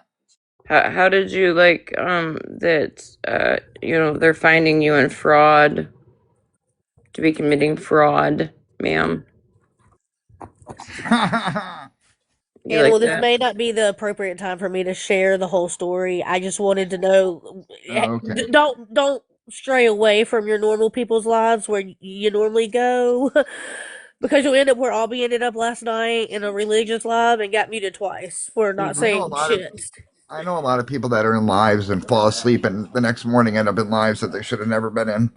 did you like that they're finding you in fraud, to be committing fraud, ma'am? And well, this may not be the appropriate time for me to share the whole story. I just wanted to know, okay. Don't stray away from your normal people's lives where you normally go, because you'll end up where Albie ended up last night in a religious live and got muted twice for not saying shit. I know a lot of people that are in lives and fall asleep and the next morning end up in lives that they should have never been in.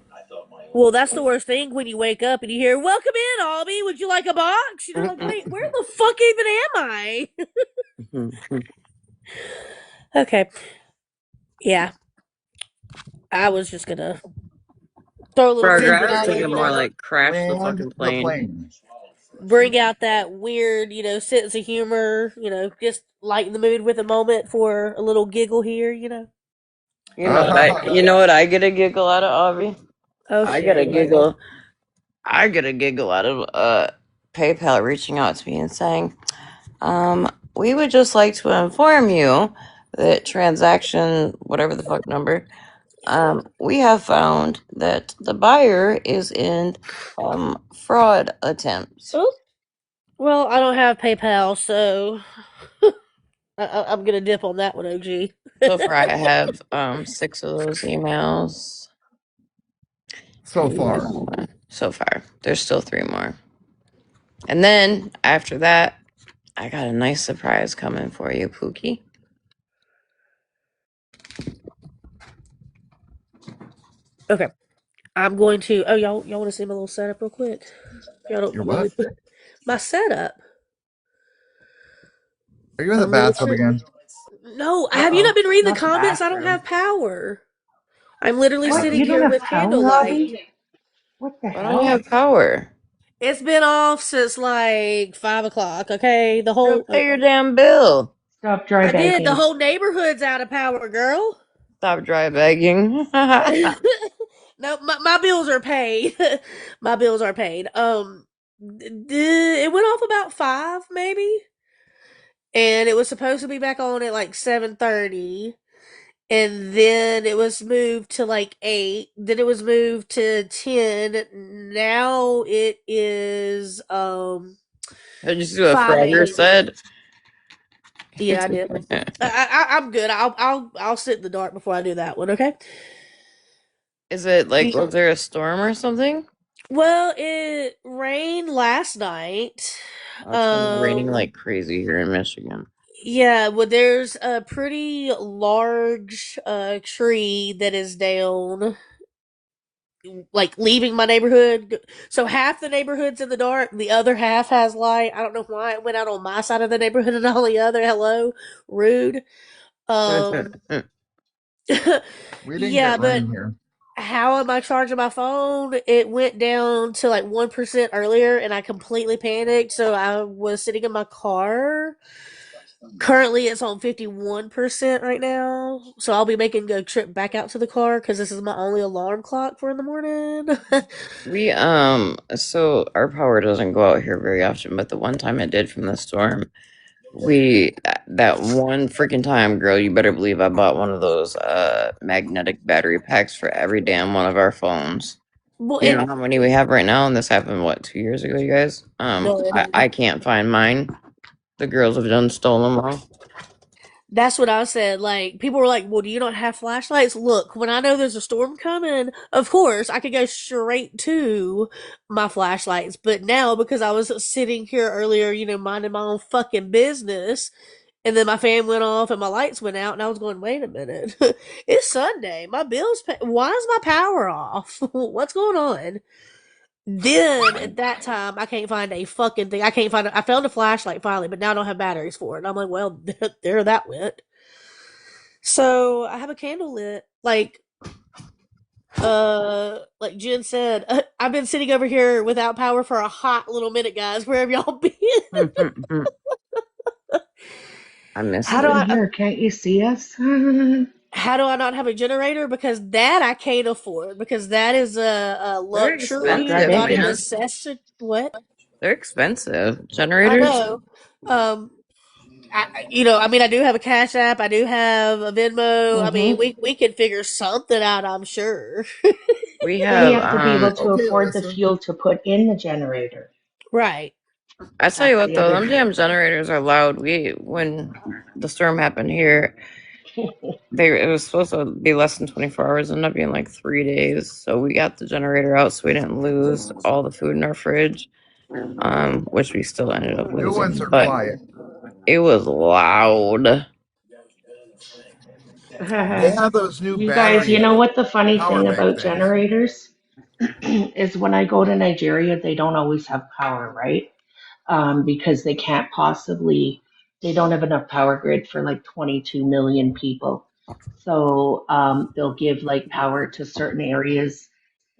Well, that's the worst thing when you wake up and you hear, "Welcome in, Albie. Would you like a box?" You're like, "Wait, where the fuck even am I?" Okay. Yeah. I was just gonna throw a little... I was thinking more like crash the fucking plane. Bring out that weird, sense of humor, just lighten the mood with a moment for a little giggle here, You know what I get a giggle out of, Avi? Oh, I get a giggle. I get a giggle out of PayPal reaching out to me and saying, we would just like to inform you that transaction, whatever the fuck number, we have found that the buyer is in fraud attempts. Oh, well, I don't have PayPal, so I'm gonna dip on that one, OG. So far, I have 6 of those emails. So far, there's still 3 more, and then after that, I got a nice surprise coming for you, Pookie. Okay. I'm going to. Oh, y'all want to see my little setup real quick? Y'all don't Your really. what? My setup. Are you in the bathtub again? No, have you not Uh-oh. been reading the Not the comments? I don't bathroom. have power. I'm literally What? sitting You don't here have with power, candlelight. Robbie? What the I don't hell? have power. It's been off since like 5 o'clock. Okay, the Go whole pay your damn bill. Stop dry I did. The bagging. whole neighborhood's out of power, girl. Stop dry begging. No, my bills are paid. My bills are paid. It went off about 5 maybe, and it was supposed to be back on at like 7:30, and then it was moved to like 8. Then it was moved to 10. Now it is Did you see what Frogger 5:80. said? Yeah, I did. I'm good. I'll sit in the dark before I do that one. Okay. Is it like, was there a storm or something? Well, it rained last night. Oh, it's been raining like crazy here in Michigan. Yeah, well, there's a pretty large tree that is down, like leaving my neighborhood. So half the neighborhood's in the dark, the other half has light. I don't know why it went out on my side of the neighborhood and not on the other. Hello, rude. We didn't Yeah, get but rain here. how am I charging my phone? It went down to like 1% earlier and I completely panicked. So I was sitting in my car. Currently, it's on 51% right now. So I'll be making a trip back out to the car because this is my only alarm clock for in the morning. We, so our power doesn't go out here very often, but the one time it did from the storm, that one freaking time, girl, you better believe I bought one of those magnetic battery packs for every damn one of our phones. Well, you know how many we have right now, and this happened what, 2 years ago, you guys? I can't find mine. The girls have done stolen them all. That's what I said. Like, people were like, well, do you not have flashlights? Look, when I know there's a storm coming, of course, I could go straight to my flashlights. But now, because I was sitting here earlier, minding my own fucking business, and then my fan went off and my lights went out, and I was going, wait a minute. It's Sunday. My bill's why is my power off? What's going on? Then at that time, I can't find a fucking thing. I found a flashlight finally, but now I don't have batteries for it. And I'm like, well, there that went. So I have a candle lit. Like Jen said, I've been sitting over here without power for a hot little minute, guys. Where have y'all been? I miss How do I? Here, can't you see us? How do I not have a generator? Because that I can't afford. Because that is a luxury, not a necessity. What? They're expensive. I Generators? know. I do have a Cash App. I do have a Venmo. I mean, we can figure something out. I'm sure. We Then you have, have to be able to afford the fuel to put in the generator. Right. I tell you That's what, the though, other them damn generators are loud. When the storm happened here, it was supposed to be less than 24 hours. It ended up being like 3 days. So we got the generator out so we didn't lose all the food in our fridge, which we still ended up New ones losing. are But quiet. it was loud. They have those new You guys, you know what the funny power thing bank about things. generators is when I go to Nigeria, they don't always have power, right? Because they can't possibly, they don't have enough power grid for like 22 million people. So they'll give like power to certain areas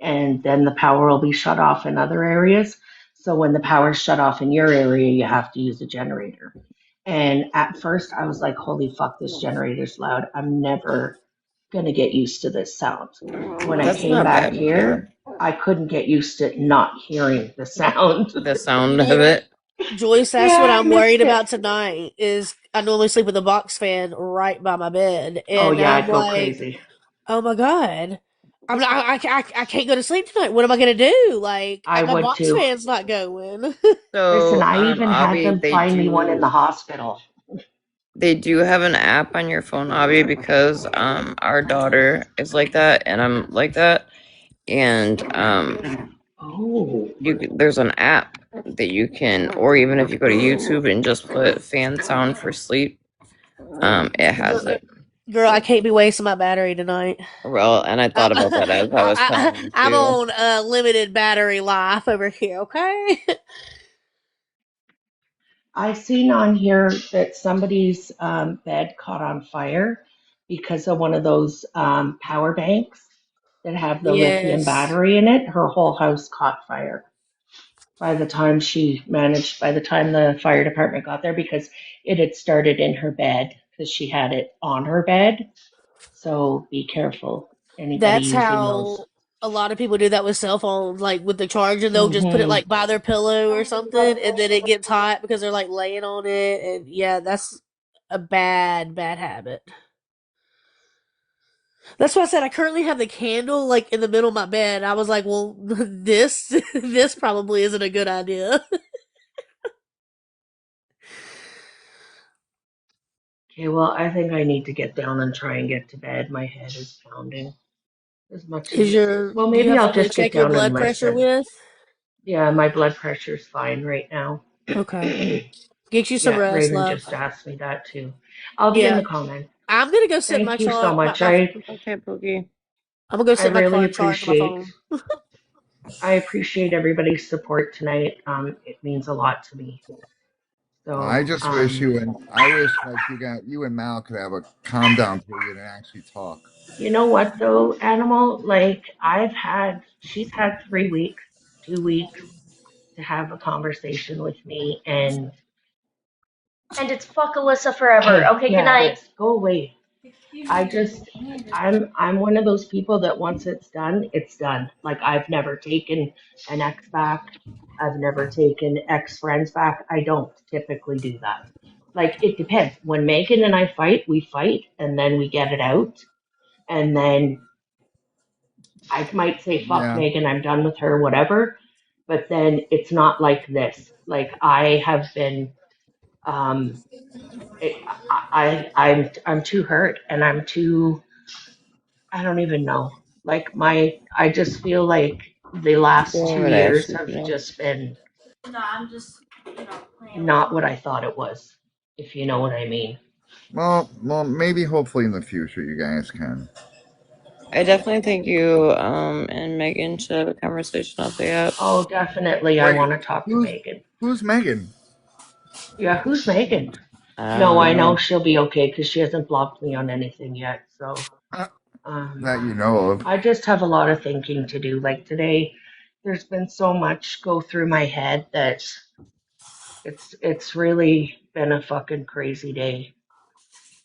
and then the power will be shut off in other areas. So when the power's shut off in your area, you have to use a generator. And at first I was like, holy fuck, this generator's loud. I'm never going to get used to this sound. When I That's came not back bad either. here, I couldn't get used to not hearing the sound. The sound of it. Joyce, that's Yeah, what I I'm missed worried it. about tonight. Is I normally sleep with a box fan right by my bed, Oh and yeah, now I'm I'd go like, crazy. oh my god, I can't go to sleep tonight. What am I gonna do? Like, I my would box too. fan's not going. Listen, So, I even had Abby, them find me one in the hospital. they do have an app on your phone, Abby, because our daughter is like that, and I'm like that, and there's an app that you can, or even if you go to YouTube and just put fan sound for sleep, it has it. Girl, I can't be wasting my battery tonight. Well, and I thought about that as I was coming I'm too. on limited battery life over here, okay? I seen on here that somebody's bed caught on fire because of one of those power banks that have the lithium Yes. battery in it. Her whole house caught fire by the time by the time the fire department got there, because it had started in her bed because she had it on her bed. So be careful, anybody That's using those. how a lot of people do that with cell phones, like with the charger, they'll just put it Hmm. like by their pillow or something, and then it gets hot because they're like laying on it, and yeah, that's a bad habit. That's why I said I currently have the candle like in the middle of my bed. I was like, well, this probably isn't a good idea. Okay, well, I think I need to get down and try and get to bed. My head is pounding as much as well, Do you maybe have I'll something to just get check your down and blood pressure listen. with? Yeah, my blood pressure's fine right now. Okay. Get you some Yeah, rest, Raven love. just asked me that too. I'll be in Yeah. the comments. I'm gonna go sit in my Thank you so charge. much. Okay, Pookie. I'm gonna go I sit in my car really and charge my phone. I appreciate everybody's support tonight. It means a lot to me. I So, just wish I wish like you and Mal could have a calm down period and actually talk. you know what though, Animal? Like she's had 3 weeks, 2 weeks to have a conversation with me, and it's fuck Alyssa forever. Okay, yeah, good night. Go away. I'm one of those people that once it's done, it's done. Like I've never taken an ex back. I've never taken ex friends back. I don't typically do that. Like it depends. When Megan and I fight, we fight and then we get it out. And then I might say, fuck Yeah. Megan, I'm done with her, whatever. But then it's not like this. Like I have been, um, I'm too hurt and I don't even know. Like I just feel like the last Go 2 over there, years have Susan. just been not what I thought it was, if you know what I mean. Well, maybe hopefully in the future you guys can. I definitely think you and Megan should have a conversation off the app. Oh, definitely. I want to talk to Megan. Who's Megan? Yeah, who's Megan? I No, don't I know know. she'll be okay because she hasn't blocked me on anything yet. So, That you know of. I just have a lot of thinking to do. Like today, there's been so much go through my head that it's really been a fucking crazy day.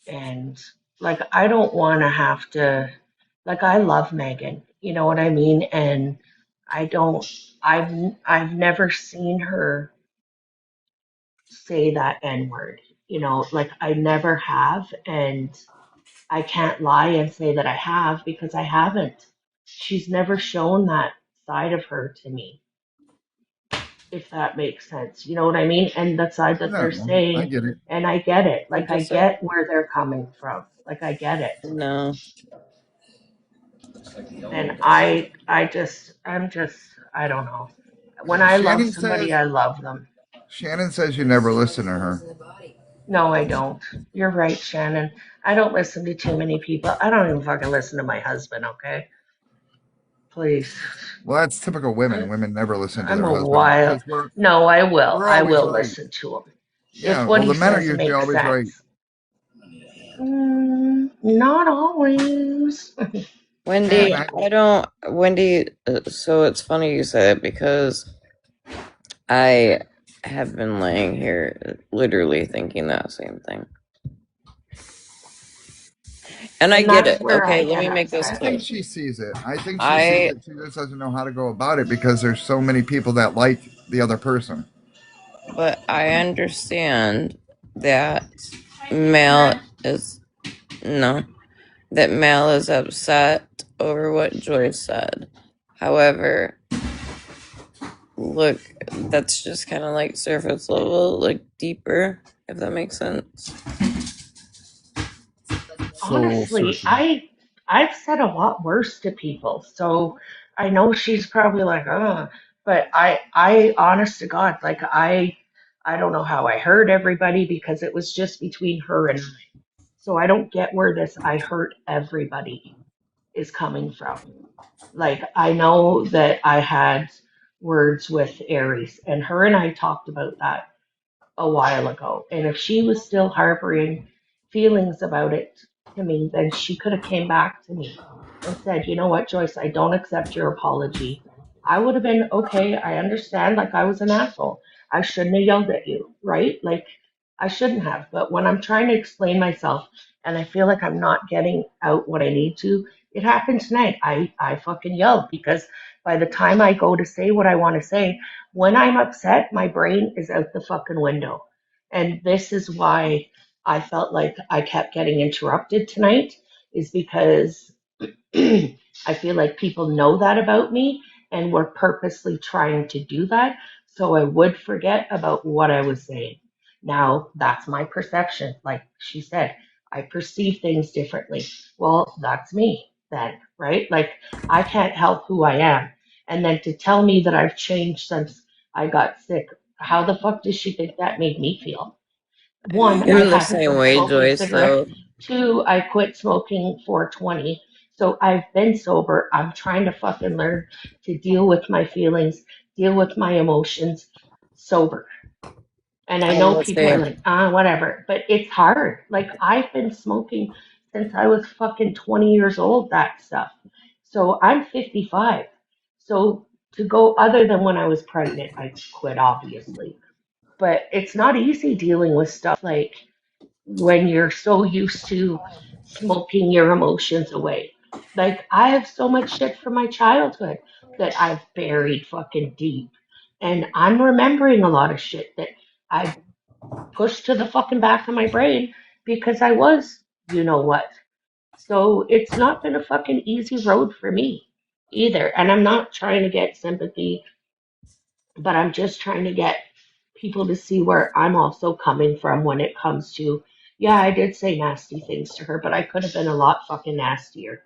And like I don't want to have to, like I love Megan, you know what I mean? And I don't I've never seen her say that N word, you know, like I never have, and I can't lie and say that I have because I haven't. She's never shown that side of her to me, if that makes sense. You know what I mean? And the side that No, they're I saying, get it. and I get it. Like What'd you I say? get where they're coming from. Like I get it. No. And I'm just I don't know. When I love somebody, I love them. Shannon says you never listen to her. No, I don't. You're right, Shannon. I don't listen to too many people. I don't even fucking listen to my husband, okay? Please. Well, that's typical women. Women never listen to I'm their a husband wild. because No, I will. we're I always will right. listen to him. Yeah, If what well, he the men are says usually makes always right. sense. Not always. Wendy, I don't. Wendy, so it's funny you say it because I have been laying here literally thinking that same thing. And I get it. Okay, let me make this I clear. think she sees it. I think she sees it. She just doesn't know how to go about it because there's so many people that like the other person. But I understand that Mal is upset over what Joyce said. However, look, that's just kind of like surface level, like deeper, if that makes sense. Honestly, I've said a lot worse to people, so I know she's probably like, oh, but I honest to God, like I don't know how I heard everybody because it was just between her and I. So I don't get where this I hurt everybody is coming from. Like, I know that I had words with Aries, and her and I talked about that a while ago. And if she was still harboring feelings about it to me, then she could have came back to me and said, you know what, Joyce, I don't accept your apology. I would have been okay. I understand, like, I was an asshole. I shouldn't have yelled at you, right? Like, I shouldn't have. But when I'm trying to explain myself and I feel like I'm not getting out what I need to, it happened tonight. I fucking yelled because by the time I go to say what I want to say, when I'm upset, my brain is out the fucking window. And this is why I felt like I kept getting interrupted tonight, is because I feel like people know that about me and were purposely trying to do that so I would forget about what I was saying. Now, that's my perception. Like she said, I perceive things differently. Well, that's me then, right? Like, I can't help who I am. And then to tell me that I've changed since I got sick, how the fuck does she think that made me feel? One, I I'm the hadn't same quit way, smoking Joyce. cigarettes. So Two, I quit smoking 420. So I've been sober. I'm trying to fucking learn to deal with my feelings, deal with my emotions sober. And I I'm know the people are same. like, whatever, but it's hard. Like, I've been smoking since I was fucking 20 years old, that stuff. So I'm 55. So to go other than when I was pregnant, I quit, obviously. But it's not easy dealing with stuff like when you're so used to smoking your emotions away. Like, I have so much shit from my childhood that I've buried fucking deep. And I'm remembering a lot of shit that I pushed to the fucking back of my brain because I was, you know what. So it's not been a fucking easy road for me either. And I'm not trying to get sympathy, but I'm just trying to get people to see where I'm also coming from when it comes to, yeah, I did say nasty things to her, but I could have been a lot fucking nastier.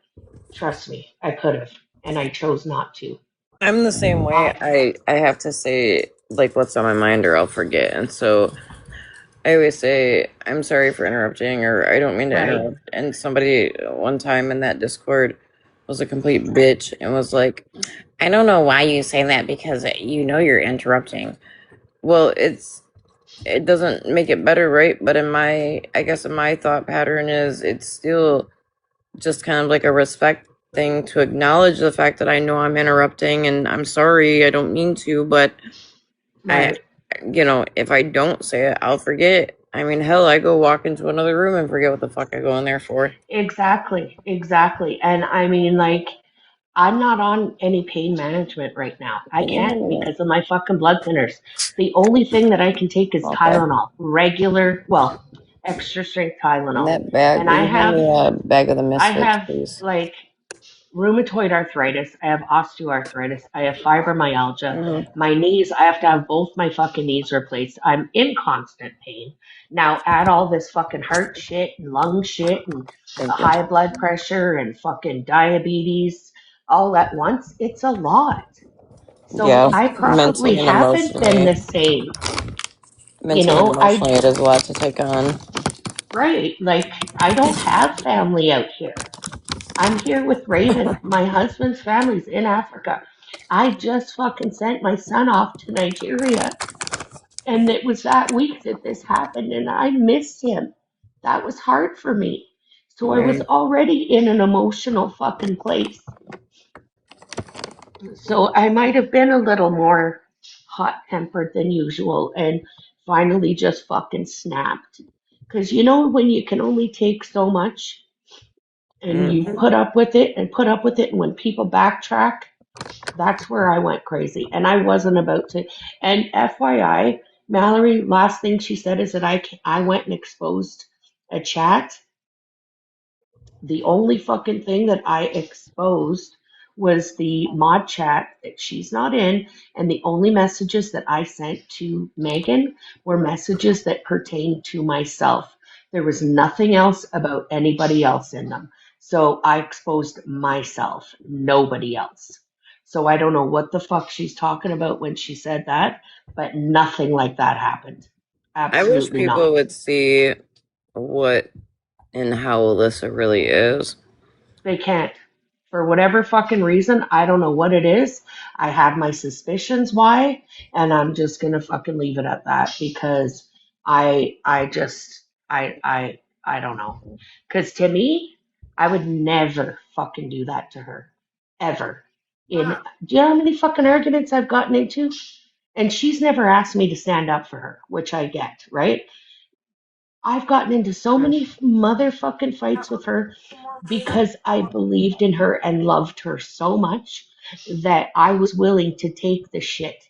Trust me, I could have, and I chose not to. I'm the same way. I have to say like what's on my mind or I'll forget. And so I always say I'm sorry for interrupting or I don't mean to Right. interrupt. And somebody one time in that Discord was a complete bitch and was like, I don't know why you say that because you know you're interrupting. Well, it doesn't make it better, right? But I guess in my thought pattern is it's still just kind of like a respect thing to acknowledge the fact that I know I'm interrupting and I'm sorry, I don't mean to, but Right. if I don't say it, I'll forget. I mean, hell, I go walk into another room and forget what the fuck I go in there for. Exactly. Exactly. And I mean, like, I'm not on any pain management right now. I can't Yeah. because of my fucking blood thinners. The only thing that I can take is Okay. Tylenol, regular, well, extra strength And Tylenol. that bag, And will you hand me a bag of the I Misfits, have please? like rheumatoid arthritis, I have osteoarthritis, I have fibromyalgia. Mm-hmm. My knees, I have to have both my fucking knees replaced. I'm in constant pain. Now add all this fucking heart shit and lung shit and a Thank you. high blood pressure and fucking diabetes all at once. It's a lot. So Yeah, I probably mentally and haven't been emotionally. the same. You Mentally and know, emotionally, it is a lot to take on. right, like I don't have family out here. I'm here with Raven. My husband's family's in Africa. I just fucking sent my son off to Nigeria, and it was that week that this happened, and I missed him. That was hard for me. So I was Right. already in an emotional fucking place. So I might have been a little more hot tempered than usual and finally just fucking snapped. Because you know, when you can only take so much and you Mm-hmm. put up with it and put up with it, and when people backtrack, that's where I went crazy. And I wasn't about to. And FYI, Mallory, last thing she said is that I went and exposed a chat. The only fucking thing that I exposed was the mod chat that she's not in, and the only messages that I sent to Megan were messages that pertained to myself. There was nothing else about anybody else in them. So I exposed myself, nobody else. So I don't know what the fuck she's talking about when she said that, but nothing like that happened. I wish Absolutely not. people would see what in how Alyssa really is. They can't. For whatever fucking reason, I don't know what it is. I have my suspicions why, and I'm just gonna fucking leave it at that because I don't know. Because to me, I would never fucking do that to her. Ever. Do you know how many fucking arguments I've gotten into? And she's never asked me to stand up for her, which I get, right? I've gotten into so many motherfucking fights with her because I believed in her and loved her so much that I was willing to take the shit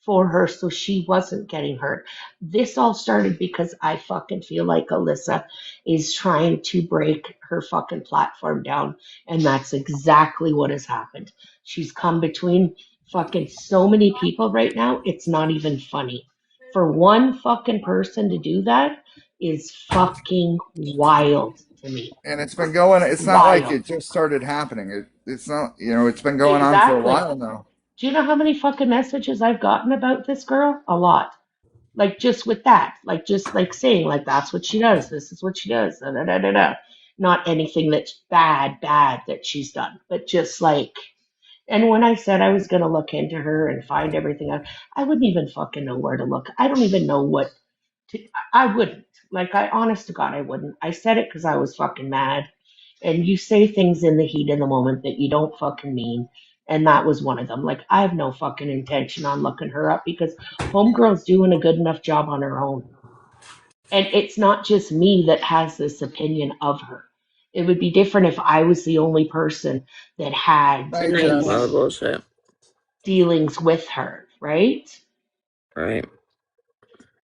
for her so she wasn't getting hurt. This all started because I fucking feel like Alyssa is trying to break her fucking platform down, and that's exactly what has happened. She's come between fucking so many people right now, it's not even funny. For one fucking person to do that is fucking wild to me. And it's been going. It's not like it just started happening. It's not. It's been going on for a while now. Do you know how many fucking messages I've gotten about this girl? A lot. Like just with that, like just like saying like that's what she does. This is what she does. Da, da, da, da, da. Not anything that's bad that she's done, but just like. And when I said I was gonna look into her and find everything out, I wouldn't even fucking know where to look. I don't even know what. I wouldn't. Like, honest to God, I wouldn't. I said it because I was fucking mad. And you say things in the heat of the moment that you don't fucking mean. And that was one of them. Like, I have no fucking intention on looking her up because Homegirl's doing a good enough job on her own. And it's not just me that has this opinion of her. It would be different if I was the only person that had dealings with her, right? Right.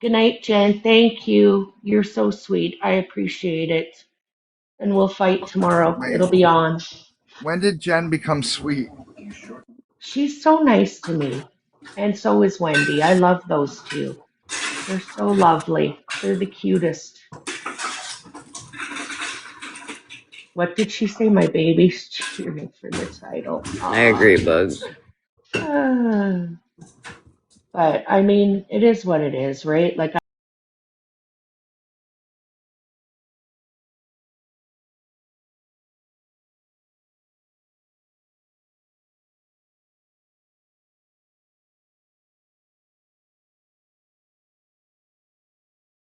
Good night, Jen. Thank you. You're so sweet. I appreciate it. And we'll fight tomorrow. It'll be on. When did Jen become sweet? She's so nice to me. And so is Wendy. I love those two. They're so lovely. They're the cutest. What did she say? My baby's cheering for the title. Aww. I agree, Bugs. But, I mean, it is what it is, right? Like,